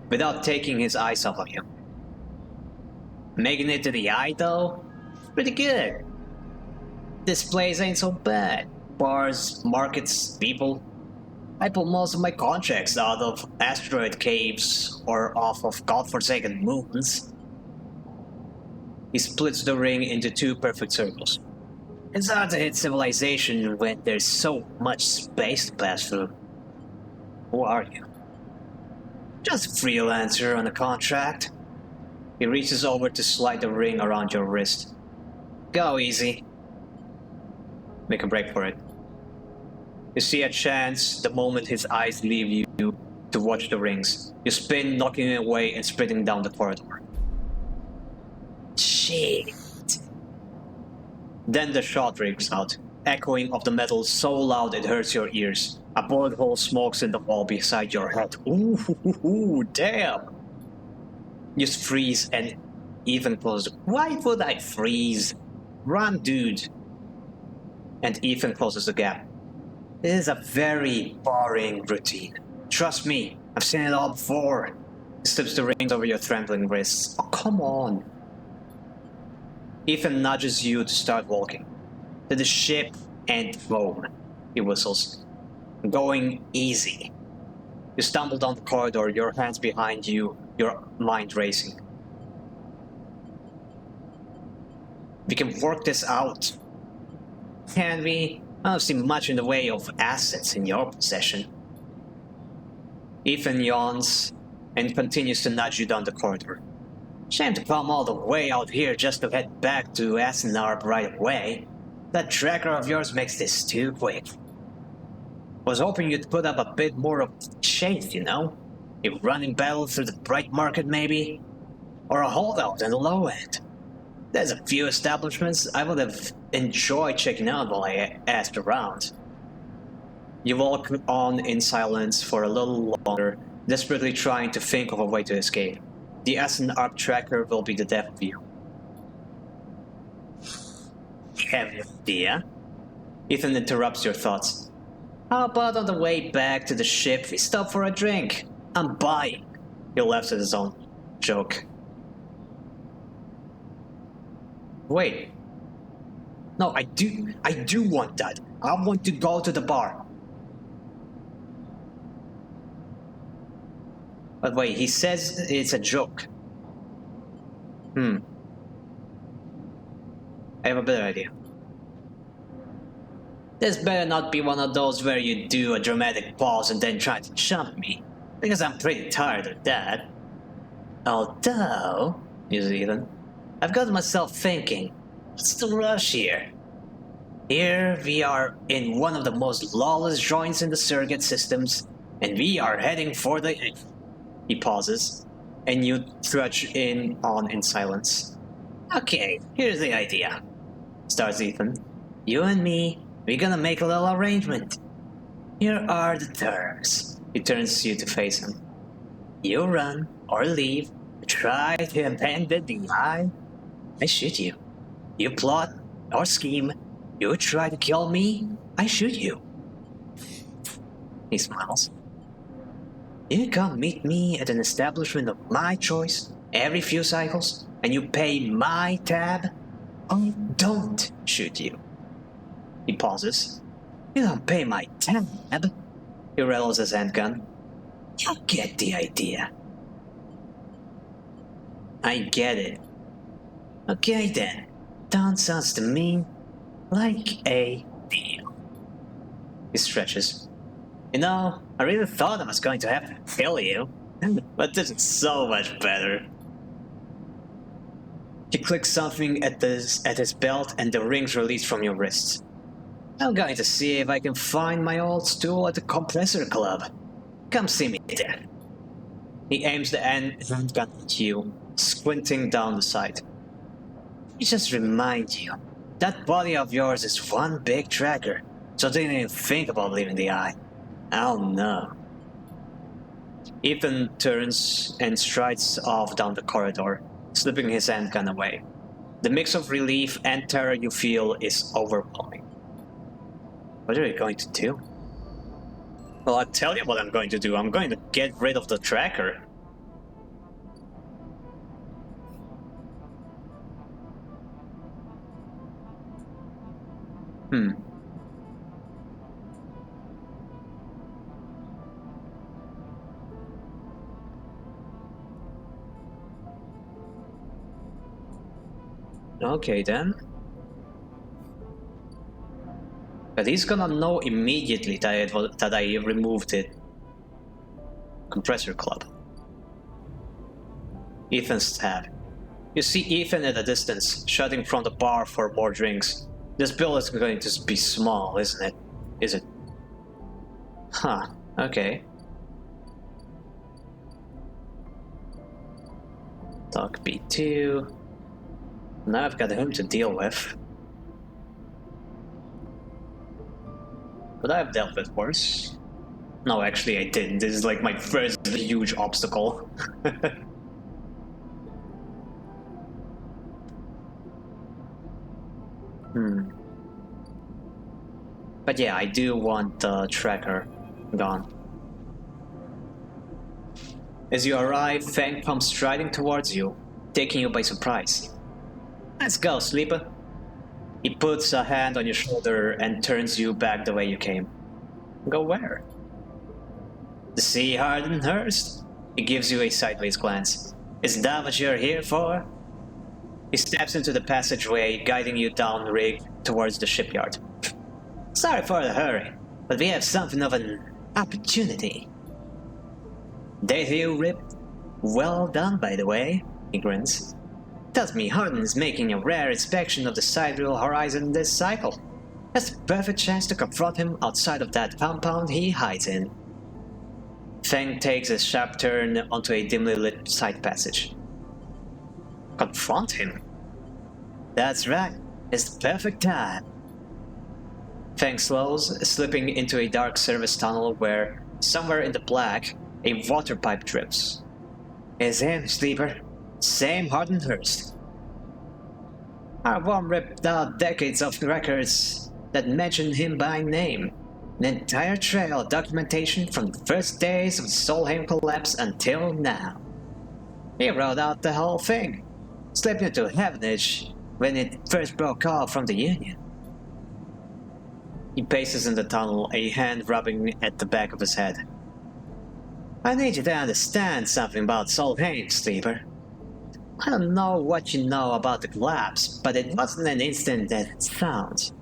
A: without taking his eyes off of you. Making it to the eye, though? Pretty good. This place ain't so bad. Bars, markets, people. I pull most of my contracts out of asteroid caves or off of godforsaken moons. He splits the ring into 2 perfect circles. It's hard to hit civilization when there's so much space to pass through. Who are you? Just a freelancer on a contract. He reaches over to slide the ring around your wrist. Go easy. Make a break for it. You see a chance the moment his eyes leave you to watch the rings. You spin, knocking it away and sprinting down the corridor. Shit. Then the shot rings out, echoing of the metal so loud it hurts your ears. A bullet hole smokes in the wall beside your head. Ooh, damn! You freeze and Ethan closes. Why would I freeze? Run, dude! And Ethan closes the gap. This is a very boring routine. Trust me, I've seen it all before. He slips the rings over your trembling wrists. Oh, come on. Ethan nudges you to start walking. To the ship and home, he whistles. Going easy. You stumble down the corridor, your hands behind you, your mind racing. We can work this out. can be. I don't see much in the way of assets in your possession. Ethan yawns and continues to nudge you down the corridor. Shame to come all the way out here just to head back to Asenarb right away. That tracker of yours makes this too quick. Was hoping you'd put up a bit more of chase, you know? A running battle through the bright market maybe? Or a holdout in the low end. There's a few establishments I would have enjoyed checking out while I asked around. You walk on in silence for a little longer, desperately trying to think of a way to escape. The Asenarb tracker will be the death of you. Have an idea? Ethan interrupts your thoughts. How about on the way back to the ship we stop for a drink? I'm buying. He laughs at his own joke. Wait. No, I do want that. I want to go to the bar. But wait, he says it's a joke. I have a better idea. This better not be one of those where you do a dramatic pause and then try to jump me, because I'm pretty tired of that. Although, mused Ethan, I've got myself thinking, what's the rush here? Here we are in one of the most lawless joints in the circuit systems, and we are heading for the... He pauses, and you trudge on in silence. Okay, here's the idea, starts Ethan. You and me, we're gonna make a little arrangement. Here are the terms. He turns you to face him. You run or leave, try to abandon the eye, I shoot you. You plot or scheme, you try to kill me, I shoot you. He smiles. You come meet me at an establishment of my choice every few cycles, and you pay my tab, I don't shoot you. He pauses. You don't pay my tab. He rattles his handgun. You get the idea. I get it. Okay then. That sounds to me like a deal. He stretches. You know, I really thought I was going to have to kill you, but this is so much better. He clicks something at his belt and the rings release from your wrists. I'm going to see if I can find my old stool at the Compressor Club. Come see me there. He aims the handgun at you, squinting down the sight. He just remind you, that body of yours is one big tracker, so don't even think about leaving the eye. Oh no. Ethan turns and strides off down the corridor, slipping his handgun away. The mix of relief and terror you feel is overwhelming. What are you going to do? Well, I'll tell you what I'm going to do. I'm going to get rid of the tracker. Okay then. But he's gonna know immediately that I removed it. Compressor Club. Ethan's tab. You see Ethan at a distance, shutting from the bar for more drinks. This bill is going to be small, isn't it? Is it? Huh, okay. Talk B2. Now I've got him to deal with. But I've dealt with worse. No, actually I didn't. This is like my first huge obstacle. But yeah, I do want the tracker gone. As you arrive, Fang comes striding towards you, taking you by surprise. Let's go, sleeper. He puts a hand on your shoulder and turns you back the way you came. Go where? To see Hardenhurst? He gives you a sideways glance. Is that what you're here for? He steps into the passageway, guiding you down rig towards the shipyard. Sorry for the hurry, but we have something of an opportunity. Did you, Rip? Well done, by the way, he grins. Tells me Harden is making a rare inspection of the sidereal horizon this cycle. That's the perfect chance to confront him outside of that compound he hides in. Feng takes a sharp turn onto a dimly lit side passage. Confront him? That's right, it's the perfect time. Feng slows, slipping into a dark service tunnel where, somewhere in the black, a water pipe drips. It's him, Sleeper. Same Harden Hurst. Our worm ripped out decades of records that mention him by name. An entire trail of documentation from the first days of the Solheim collapse until now. He wrote out the whole thing, slipped into Heavenage when it first broke off from the Union. He paces in the tunnel, a hand rubbing at the back of his head. I need you to understand something about Solheim, Sleeper. I don't know what you know about the collapse, but it wasn't an instant that it sounds.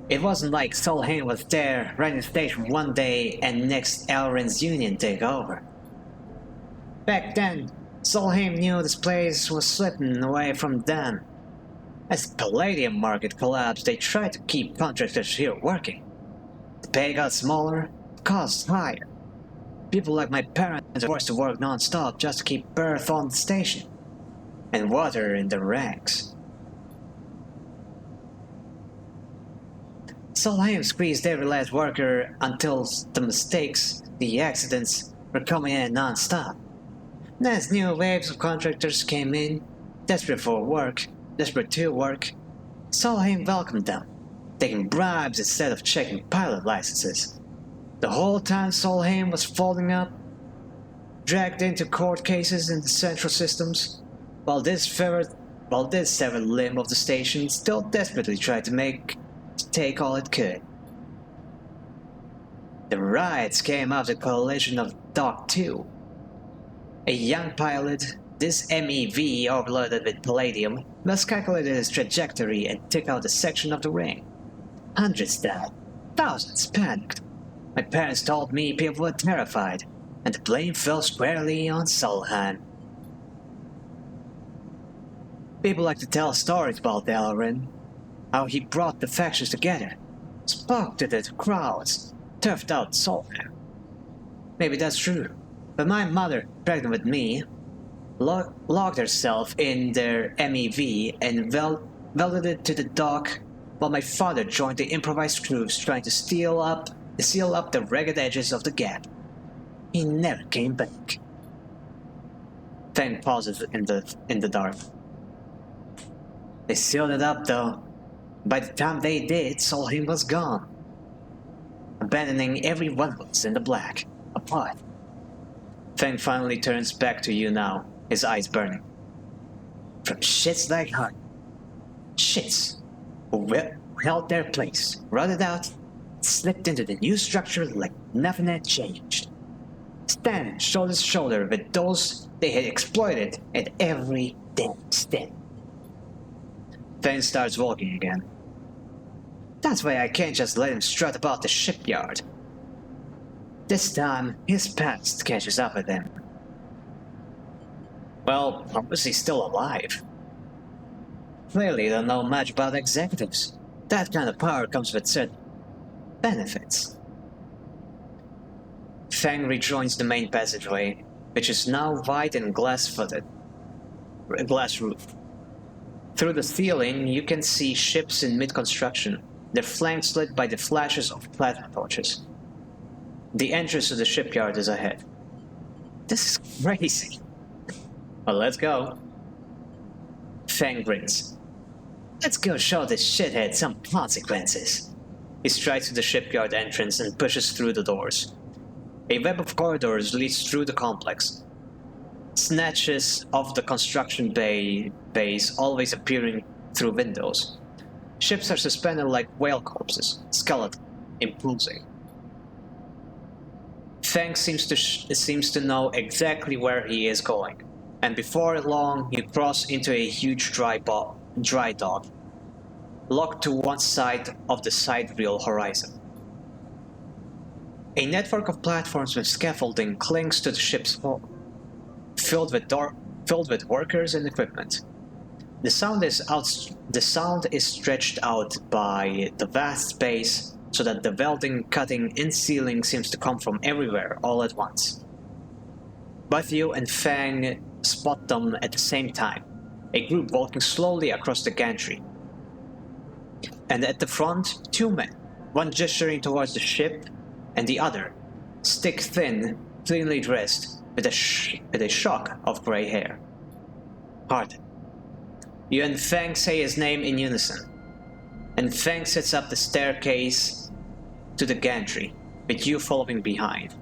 A: It wasn't like Solheim was there, running the station one day, and next Elrin's Union take over. Back then, Solheim knew this place was slipping away from them. As the palladium market collapsed, they tried to keep contractors here working. The pay got smaller, the costs higher. People like my parents were forced to work non-stop just to keep berth on the station. And water in the ranks. Solheim squeezed every last worker until the mistakes, the accidents, were coming in non-stop. And as new waves of contractors came in, desperate for work, desperate to work, Solheim welcomed them, taking bribes instead of checking pilot licenses. The whole time Solheim was folding up, dragged into court cases in the central systems, while this severed limb of the station still desperately tried to take all it could. The riots came after the collision of Dock 2. A young pilot, this MEV overloaded with palladium, miscalculated his trajectory and took out a section of the ring. Hundreds died, thousands panicked. My parents told me people were terrified, and the blame fell squarely on Solheim. People like to tell stories about Elrin, how he brought the factions together, spoke to the crowds, turfed out Solheim. Maybe that's true, but my mother, pregnant with me, locked herself in their MEV and welded it to the dock, while my father joined the improvised crews trying to seal up the ragged edges of the gap. He never came back. Feng pauses in the dark. They sealed it up, though. By the time they did, Solheim was gone, abandoning every one of us in the black, apart. Feng finally turns back to you now, his eyes burning. From shits like Hunt. Shits who held their place, rotted out, slipped into the new structure like nothing had changed. Standing shoulder to shoulder with those they had exploited at every damn step. Feng starts walking again. That's why I can't just let him strut about the shipyard. This time, his past catches up with him. Well, obviously still alive. Clearly don't know much about executives. That kind of power comes with certain benefits. Feng rejoins the main passageway, which is now wide and glass roofed. Through the ceiling, you can see ships in mid-construction, their flanks lit by the flashes of plasma torches. The entrance to the shipyard is ahead. This is crazy. Well, let's go. Feng grins. Let's go show this shithead some consequences. He strides to the shipyard entrance and pushes through the doors. A web of corridors leads through the complex. Snatches of the construction bays always appearing through windows. Ships are suspended like whale corpses, skeleton, impulsing. Feng seems to know exactly where he is going, and before long you cross into a huge dry dock. locked to one side of the sidereal horizon. A network of platforms with scaffolding clings to the ship's hull, filled with workers and equipment. The sound is stretched out by the vast space so that the welding, cutting, and sealing seems to come from everywhere all at once. Both you and Fang spot them at the same time, a group walking slowly across the gantry. And at the front, two men, one gesturing towards the ship, and the other, stick-thin, cleanly dressed, with a shock of gray hair. Hardin. You and Fang say his name in unison, and Fang sets up the staircase to the gantry, with you following behind.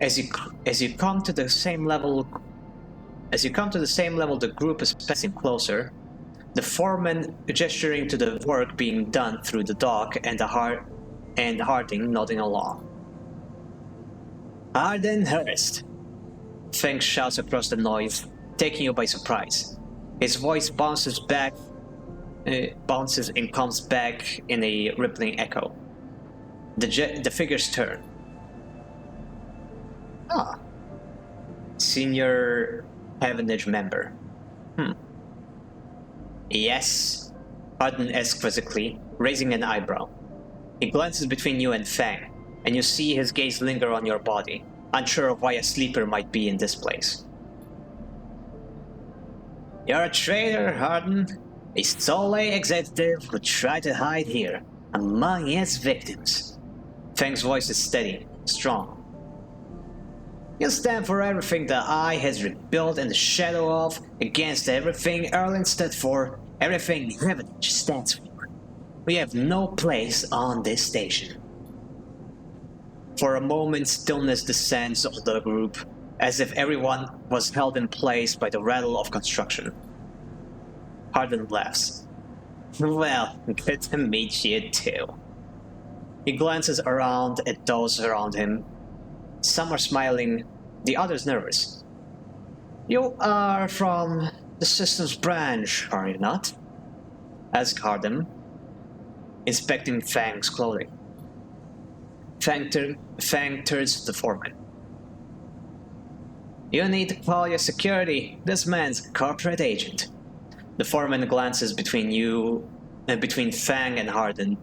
A: As you come to the same level, the group is passing closer. The foreman gesturing to the work being done through the dock, and Harding nodding along. Hardin Hurst, Feng shouts across the noise, taking you by surprise. His voice bounces and comes back in a rippling echo. The figures turn. Ah, senior Havenage member. Yes, Hardin asks quizzically, raising an eyebrow. He glances between you and Fang, and you see his gaze linger on your body, unsure of why a sleeper might be in this place. You're a traitor, Hardin. A Sole executive who tried to hide here, among its victims. Fang's voice is steady, strong. You stand for everything the Eye has rebuilt in the shadow of, against everything Erlin stood for, everything Havenage stands for. We have no place on this station. For a moment, stillness descends on the group, as if everyone was held in place by the rattle of construction. Hardin laughs. Well, good to meet you too. He glances around at those around him. Some are smiling, the others nervous. You are from the systems branch, are you not? Asks Hardin, inspecting Fang's clothing. Fang turns to the foreman. You need to call your security. This man's a corporate agent. The foreman glances between Fang and Hardin,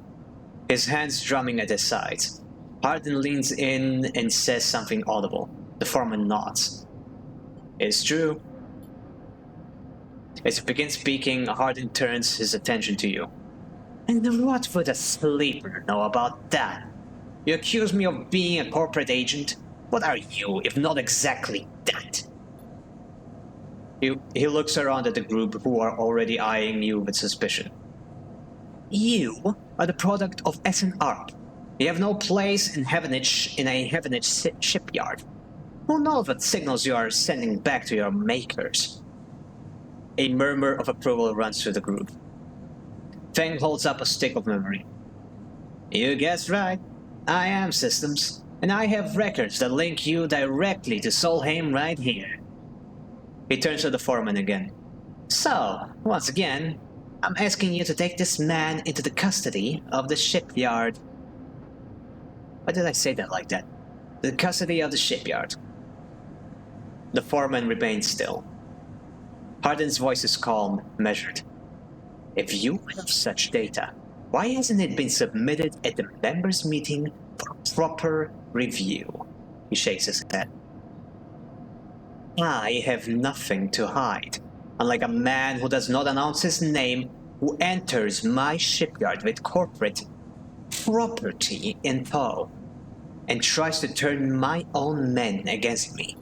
A: his hands drumming at his sides. Hardin leans in and says something audible. The foreman nods. It's true. As you begin speaking, Hardin turns his attention to you. And what would a sleeper know about that? You accuse me of being a corporate agent? What are you, if not exactly that? He looks around at the group, who are already eyeing you with suspicion. You are the product of SNR. You have no place in a Havenage shipyard. Who knows what signals you are sending back to your makers? A murmur of approval runs through the group. Feng holds up a stick of memory. You guessed right. I am systems, and I have records that link you directly to Solheim right here. He turns to the foreman again. So, once again, I'm asking you to take this man into the custody of the shipyard. Why did I say that like that? The custody of the shipyard. The foreman remains still. Hardin's voice is calm, measured. If you have such data, why hasn't it been submitted at the members' meeting for proper review? He shakes his head. I have nothing to hide, unlike a man who does not announce his name, who enters my shipyard with corporate property in tow, and tries to turn my own men against me.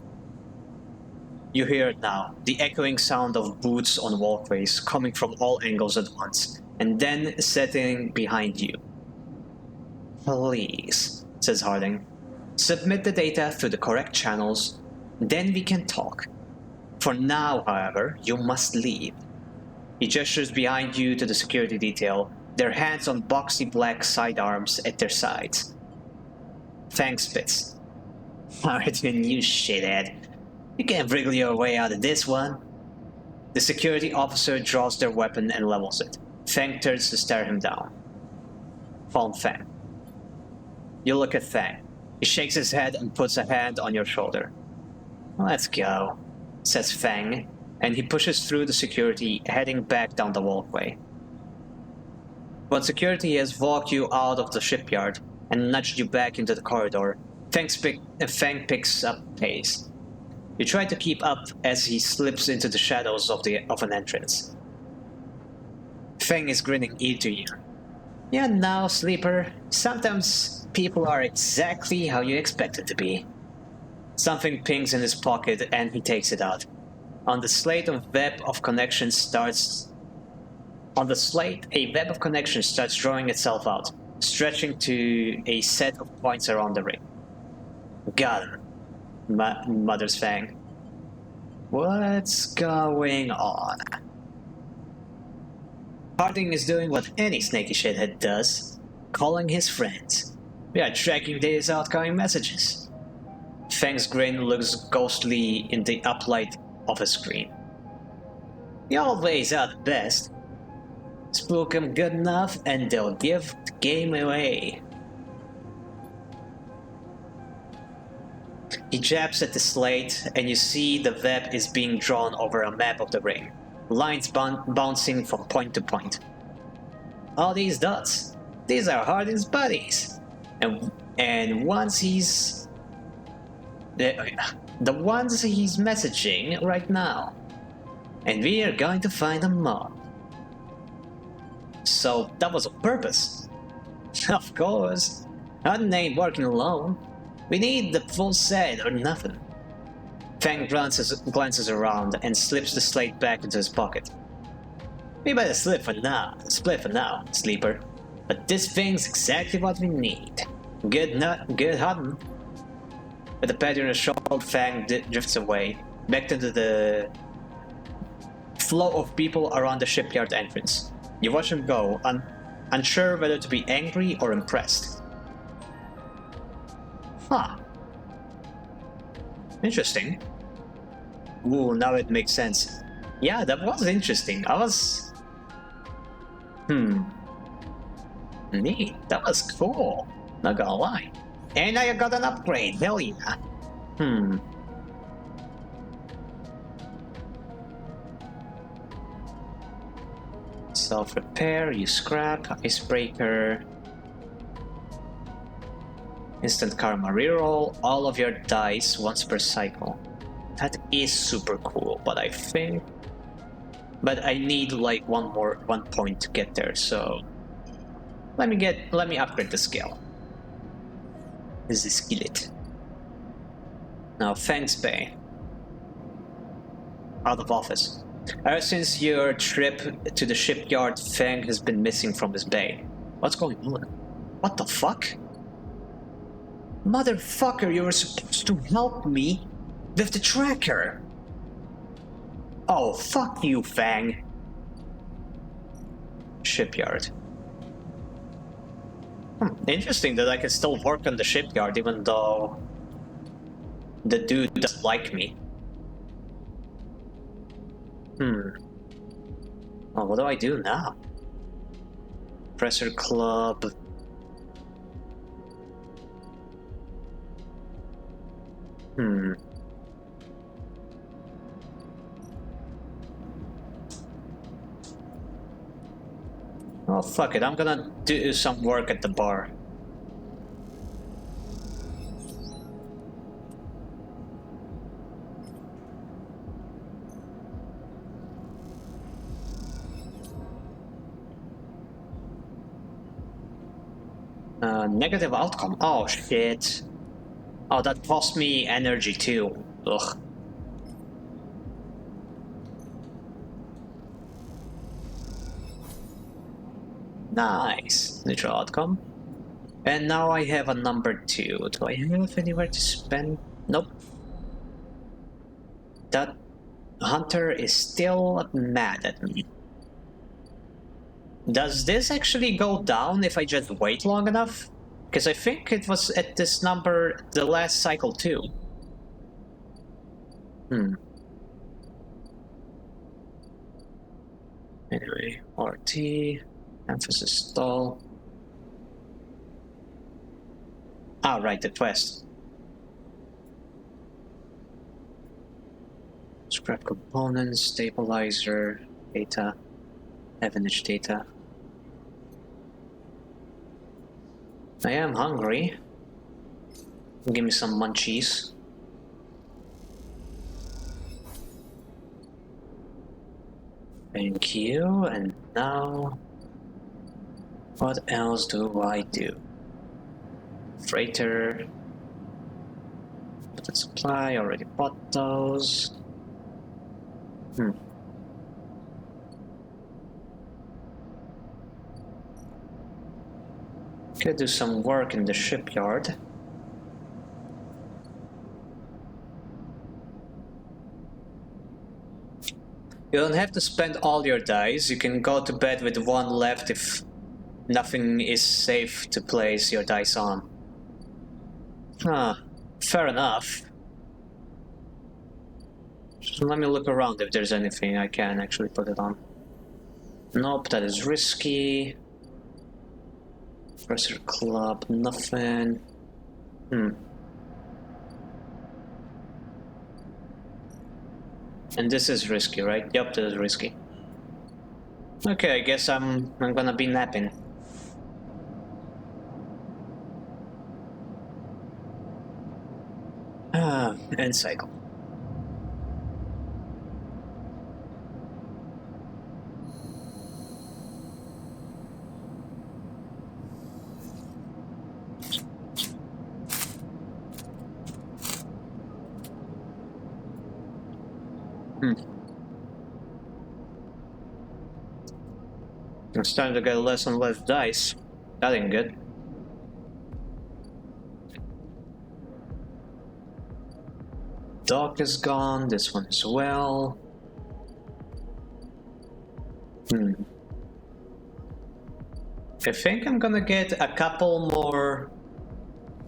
A: You hear it now, the echoing sound of boots on walkways coming from all angles at once, and then settling behind you. Please, says Harding, submit the data through the correct channels, then we can talk. For now, however, you must leave. He gestures behind you to the security detail, their hands on boxy black sidearms at their sides. Fang spits. Hardin, you shithead. You can't wriggle your way out of this one. The security officer draws their weapon and levels it. Fang turns to stare him down. Fallen Fang. You look at Fang. He shakes his head and puts a hand on your shoulder. Let's go, says Fang, and he pushes through the security, heading back down the walkway. When security has walked you out of the shipyard and nudged you back into the corridor, Fang picks up pace. You try to keep up as he slips into the shadows of an entrance. Fang is grinning ear to ear. Yeah, now, Sleeper, sometimes people are exactly how you expect it to be. Something pings in his pocket and he takes it out. On the slate, a web of connections starts drawing itself out, stretching to a set of points around the ring. Got him, mutters Fang. What's going on? Harding is doing what any snaky shithead does, calling his friends. We are tracking these outgoing messages. Fang's grin looks ghostly in the uplight of a screen. He always are the best. Spook them good enough and they'll give the game away. He jabs at the slate and you see the web is being drawn over a map of the ring. Lines bouncing from point to point. All these dots, these are Harding's buddies. And once he's... the ones he's messaging right now. And we are going to find them all. So that was on purpose. Of course. Harding ain't working alone. We need the full set or nothing. Fang glances around and slips the slate back into his pocket. We better split for now, Sleeper. But this thing's exactly what we need. Good hunting. With a pat on his shoulder, Fang drifts away, back into the flow of people around the shipyard entrance. You watch him go, unsure whether to be angry or impressed. Huh. Interesting. Ooh, now it makes sense. Yeah, that was interesting. Neat. That was cool. Not gonna lie. And I got an upgrade. Hell yeah. Self-repair, you scrap, icebreaker. Instant karma reroll, all of your dice once per cycle. That is super cool, but I need like one point to get there, so let me upgrade the skill. This is the skillet. Now thanks, Bay. Out of office. Ever since your trip to the shipyard, Fang has been missing from his bay. What's going on? What the fuck? Motherfucker, you were supposed to help me with the tracker. Oh, fuck you, Fang. Shipyard. Interesting that I can still work on the shipyard even though the dude doesn't like me. Oh, what do I do now? Presser Club. Oh, fuck it. I'm gonna do some work at the bar. Negative outcome. Oh, shit. Oh, that cost me energy too. Ugh. Nice. Neutral outcome. And now I have a number 2. Do I have anywhere to spend? Nope. That hunter is still mad at me. Does this actually go down if I just wait long enough? Because I think it was at this number the last cycle too. Anyway, RT, emphasis stall. Ah, right, the quest. Scrap components, stabilizer, data, Evanage data. I am hungry. Give me some munchies. Thank you, and now... what else do I do? Freighter... limited supply, already bought those. Could do some work in the shipyard. You don't have to spend all your dice. You can go to bed with one left if nothing is safe to place your dice on. Huh, fair enough. So let me look around if there's anything I can actually put it on. Nope, that is risky. Professor Club, nothing. And this is risky, right? Yep, this is risky. Okay, I guess I'm gonna be napping. End cycle. I'm starting to get less and less dice. That ain't good. Dock is gone, this one as well. I think I'm gonna get a couple more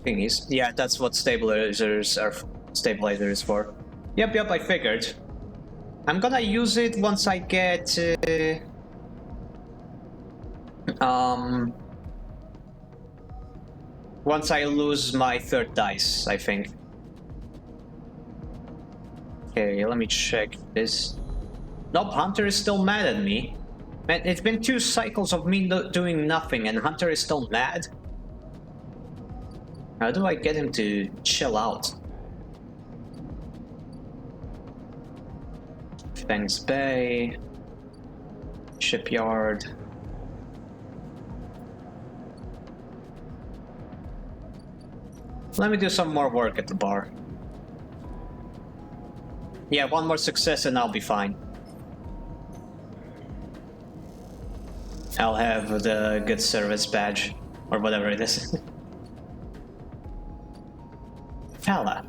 A: thingies. Yeah, that's what stabilizers are for. Yep, I figured. I'm gonna use it once I get once I lose my third dice, I think. Okay, let me check this. Nope, Hunter is still mad at me. Man, it's been 2 cycles of me doing nothing and Hunter is still mad? How do I get him to chill out? Fangs Bay... Shipyard... Let me do some more work at the bar. Yeah, one more success and I'll be fine. I'll have the good service badge, or whatever it is. Fella.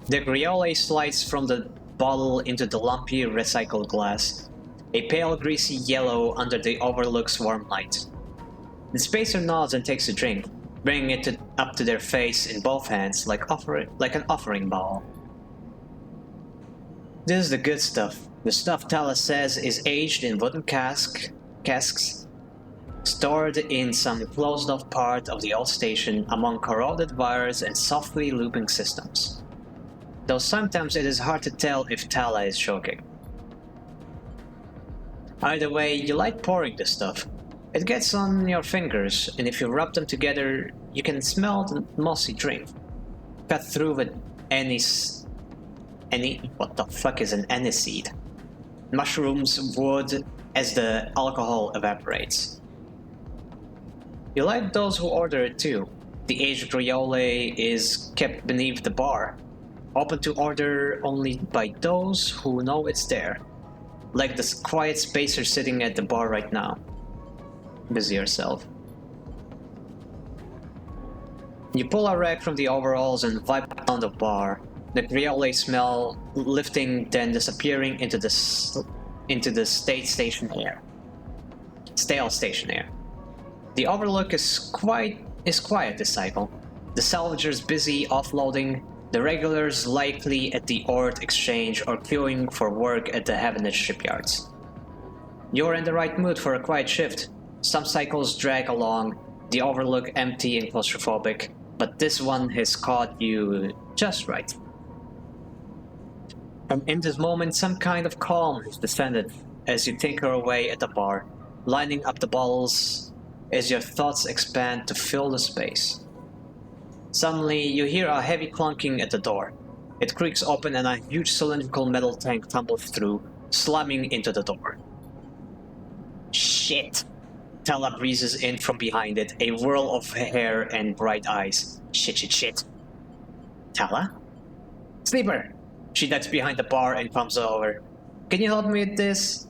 A: The Griole slides from the bottle into the lumpy recycled glass. A pale greasy yellow under the overlook's warm light. The spacer nods and takes a drink, bringing it up to their face in both hands like an offering bowl. This is the good stuff. The stuff Tala says is aged in wooden casks, stored in some closed-off part of the old station among corroded wires and softly looping systems. Though sometimes it is hard to tell if Tala is joking. Either way, you like pouring this stuff. It gets on your fingers, and if you rub them together, you can smell the mossy drink. Cut through with what the fuck is an aniseed? Mushrooms wood as the alcohol evaporates. You like those who order it too. The aged Griole is kept beneath the bar, open to order only by those who know it's there. Like the quiet spacer sitting at the bar right now. Busy yourself. You pull a rag from the overalls and vibe down the bar. The Griole smell lifting, then disappearing into the stale station air. The overlook is quiet this cycle. The salvagers busy offloading The regulars likely at the ore exchange or queuing for work at the Heavenage shipyards. You're in the right mood for a quiet shift. Some cycles drag along, the overlook empty and claustrophobic, but this one has caught you just right. And in this moment, some kind of calm has descended as you tinker away at the bar, lining up the bottles as your thoughts expand to fill the space. Suddenly, you hear a heavy clunking at the door. It creaks open and a huge cylindrical metal tank tumbles through, slamming into the door. Shit! Tala breezes in from behind it, a whirl of hair and bright eyes. Shit. Tala? Sleeper! She ducks behind the bar and comes over. Can you help me with this?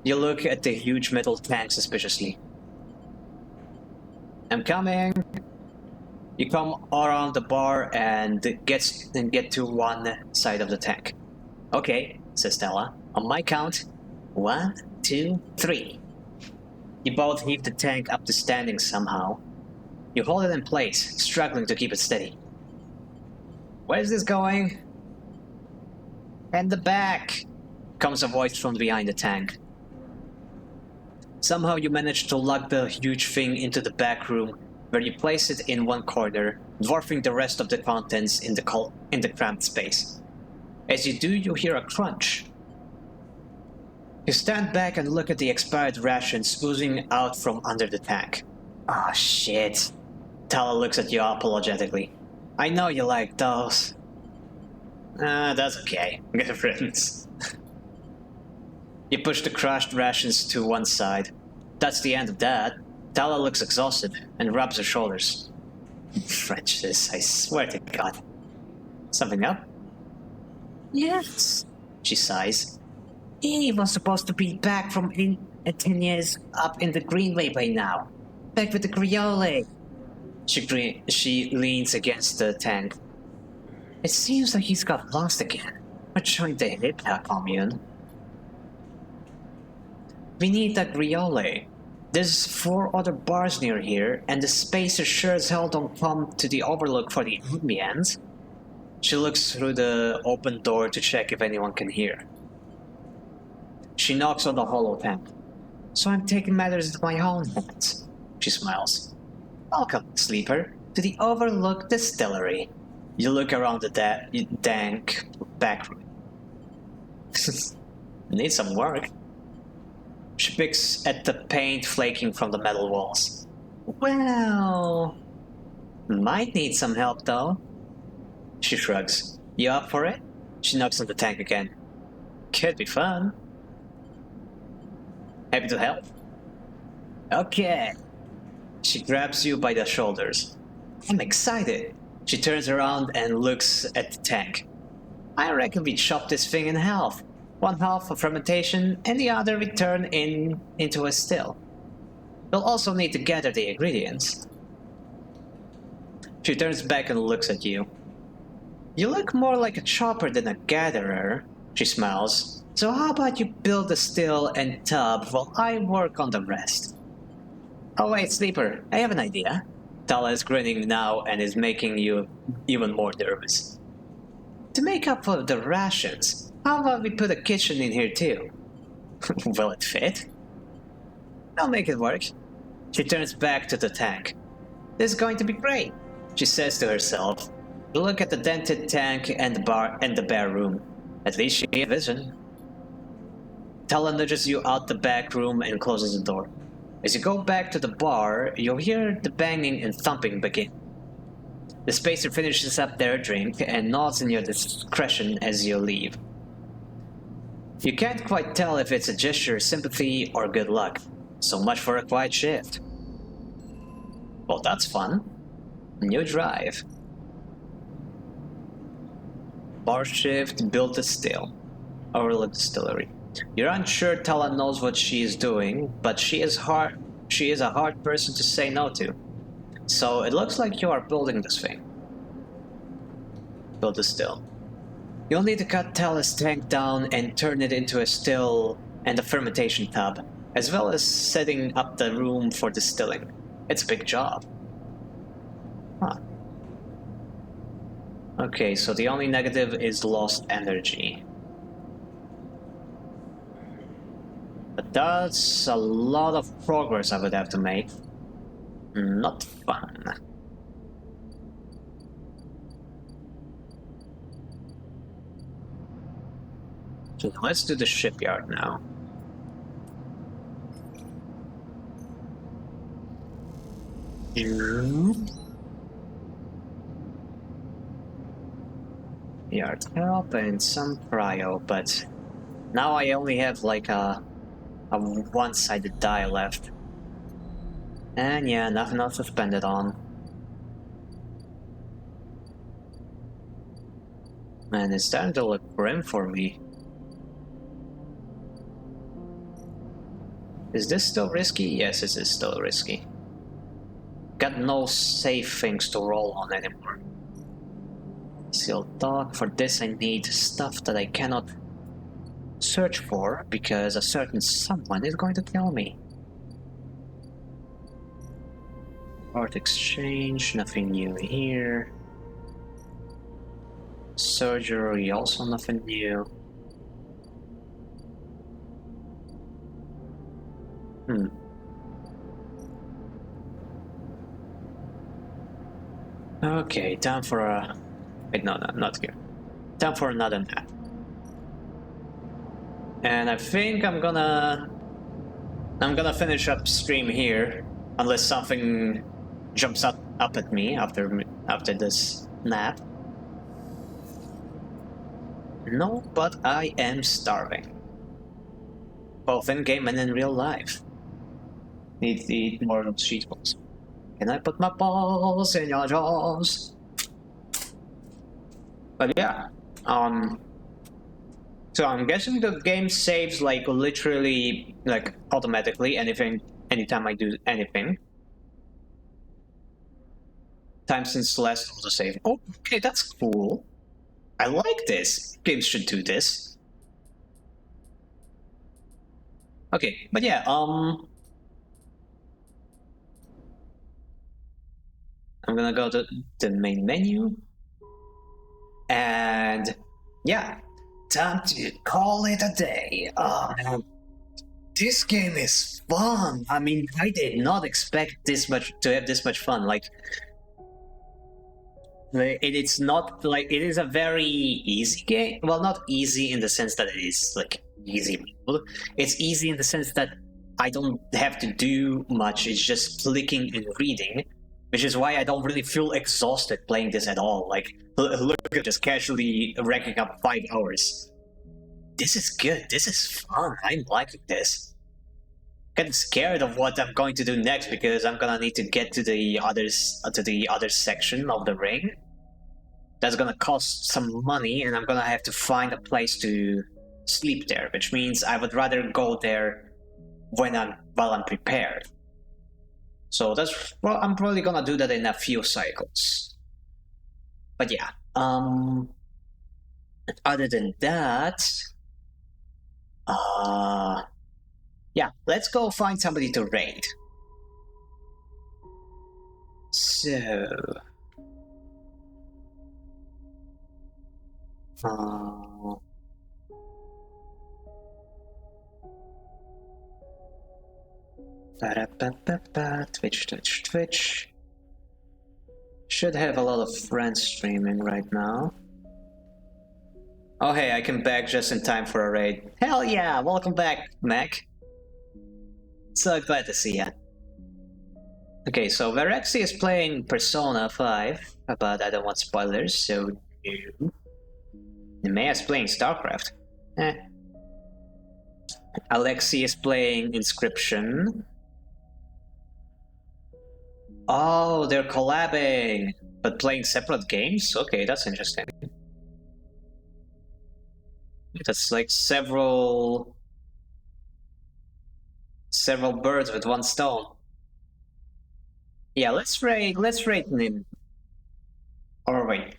A: You look at the huge metal tank suspiciously. I'm coming. You come around the bar and get to one side of the tank. Okay, says Stella. On my count, 1, 2, 3. You both heave the tank up to standing somehow. You hold it in place, struggling to keep it steady. Where's this going? And the back, comes a voice from behind the tank. Somehow you manage to lug the huge thing into the back room, where you place it in one corner, dwarfing the rest of the contents in the cramped space. As you do, you hear a crunch. You stand back and look at the expired rations oozing out from under the tank. Ah, shit. Tala looks at you apologetically. I know you like those. That's okay. Good friends. You push the crushed rations to one side. That's the end of that. Tala looks exhausted and rubs her shoulders. French this, I swear to God. Something up? Yes, she sighs. He was supposed to be back from 10 years up in the Greenway by now. Back with the Griole. She leans against the tank. It seems like he's got lost again. Or joined the Eeper commune. We need that Griole. There's 4 other bars near here, and the spacers sure as hell don't come to the overlook for the ambience. She looks through the open door to check if anyone can hear. She knocks on the hollow tank. So I'm taking matters into my own hands. She smiles. Welcome, sleeper, to the Overlook Distillery. You look around the dank back room. Need some work. She picks at the paint flaking from the metal walls. Well, might need some help though. She shrugs. You up for it? She knocks on the tank again. Could be fun. Happy to help. Okay. She grabs you by the shoulders. I'm excited. She turns around and looks at the tank. I reckon we chop this thing in half. One half for fermentation and the other we turn into a still. We'll also need to gather the ingredients. She turns back and looks at you. You look more like a chopper than a gatherer, she smiles. So how about you build the still and tub while I work on the rest? Oh wait, sleeper, I have an idea. Tala is grinning now and is making you even more nervous. To make up for the rations, how about we put a kitchen in here too? Will it fit? I'll make it work. She turns back to the tank. This is going to be great, she says to herself. Look at the dented tank and the bar and the bare room. At least she has vision. Tala nudges you out the back room and closes the door. As you go back to the bar, you'll hear the banging and thumping begin. The spacer finishes up their drink and nods in your discretion as you leave. You can't quite tell if it's a gesture of sympathy or good luck. So much for a quiet shift. Well, that's fun. New drive. Bar shift, built a still. Overlook Distillery. You're unsure Tala knows what she is doing, but she is a hard person to say no to. So it looks like you are building this thing. Build a still. You'll need to cut Tala's tank down and turn it into a still and a fermentation tub, as well as setting up the room for distilling. It's a big job. Huh. Okay, so the only negative is lost energy. But that's a lot of progress I would have to make. Not fun. So let's do the shipyard now. Yard help and some cryo, but now I only have like a one-sided die left. And yeah, nothing else to spend it on. Man, it's starting to look grim for me. Is this still risky? Yes, it is still risky. Got no safe things to roll on anymore. Sealed dock. For this I need stuff that I cannot search for because a certain someone is going to kill me. Art exchange, nothing new here. Surgery, also nothing new. Okay, time for a... Wait, no, not here. Time for another nap. And I think I'm gonna finish up stream here, unless something jumps up at me after this nap. No, but I am starving. Both in game and in real life. Need to eat more of cheese balls. Can I put my balls in your jaws? But yeah, so I'm guessing the game saves like literally like automatically anytime I do anything. Time since last autosave. Oh, okay, that's cool. I like this. Games should do this. Okay, but yeah, I'm gonna go to the main menu. And yeah, time to call it a day. This game is fun. I mean, I did not expect to have this much fun. Like, it's not like it is a very easy game. Well, not easy in the sense that it is like easy. It's easy in the sense that I don't have to do much. It's just clicking and reading, which is why I don't really feel exhausted playing this at all. Like, look at just casually racking up 5 hours. This is good. This is fun. I'm liking this. Getting scared of what I'm going to do next because I'm gonna need to get to the other section of the ring. That's gonna cost some money, and I'm gonna have to find a place to sleep there, which means I would rather go there while I'm prepared. So I'm probably gonna do that in a few cycles. But yeah, other than that, yeah, let's go find somebody to raid. So, Twitch. Should have a lot of friends streaming right now. Oh hey, I came back just in time for a raid. Hell yeah, welcome back, Mac. So glad to see ya. Okay, so Verexi is playing Persona 5, but I don't want spoilers, so no. Nemea is playing StarCraft. Alexi is playing Inscription. Oh, they're collabing, but playing separate games? Okay, that's interesting. That's like several birds with one stone. Yeah, let's rate Nim. Or wait,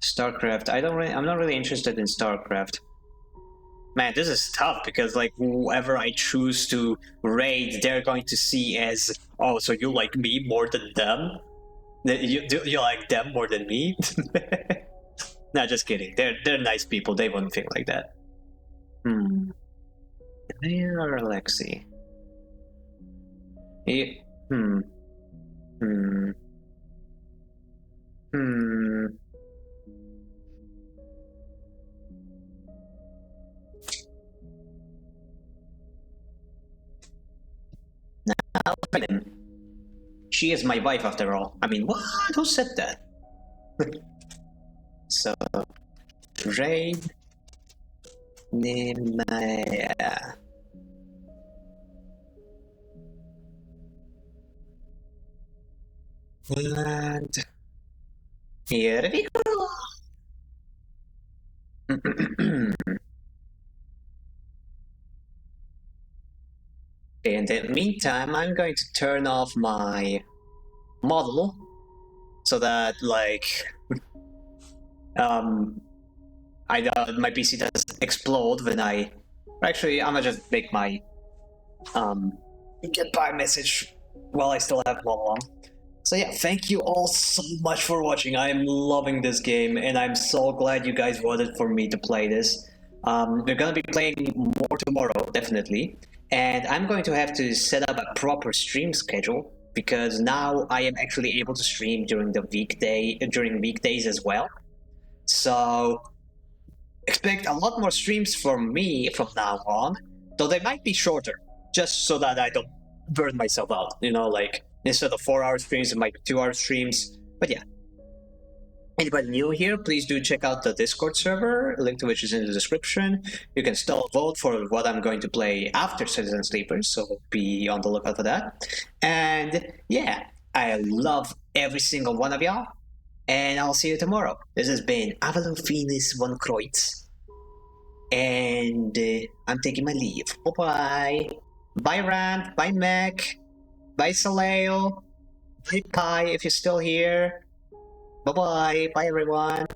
A: StarCraft. I'm not really interested in StarCraft. Man, this is tough because like whoever I choose to raid, they're going to see as, oh, so you like me more than them? You like them more than me? Nah, just kidding. They're nice people. They wouldn't think like that. Mayor or Alexi? He, hmm. Hmm. Hmm. Now, she is my wife after all. I mean, what? Who said that? So, Rain Nemaya. And here we go. In the meantime, I'm going to turn off my model so that, like, my PC doesn't explode when I. Actually, I'm gonna just make my goodbye message while I still have model on. So yeah, thank you all so much for watching. I am loving this game, and I'm so glad you guys voted for me to play this. We're gonna be playing more tomorrow, definitely, and I'm going to have to set up a proper stream schedule because now I am actually able to stream during weekdays as well. So expect a lot more streams from me from now on, though they might be shorter, just so that I don't burn myself out. You know, like instead of 4-hour streams, it might be 2-hour streams. But yeah. Anybody new here, please do check out the Discord server, link to which is in the description. You can still vote for what I'm going to play after Citizen Sleepers, so be on the lookout for that. And yeah, I love every single one of y'all, and I'll see you tomorrow. This has been awww von Kreutz, and I'm taking my leave. Bye-bye. Bye, Rand. Bye, Mech. Bye, Saleo. Bye, Pi, if you're still here. Bye-bye. Bye, everyone.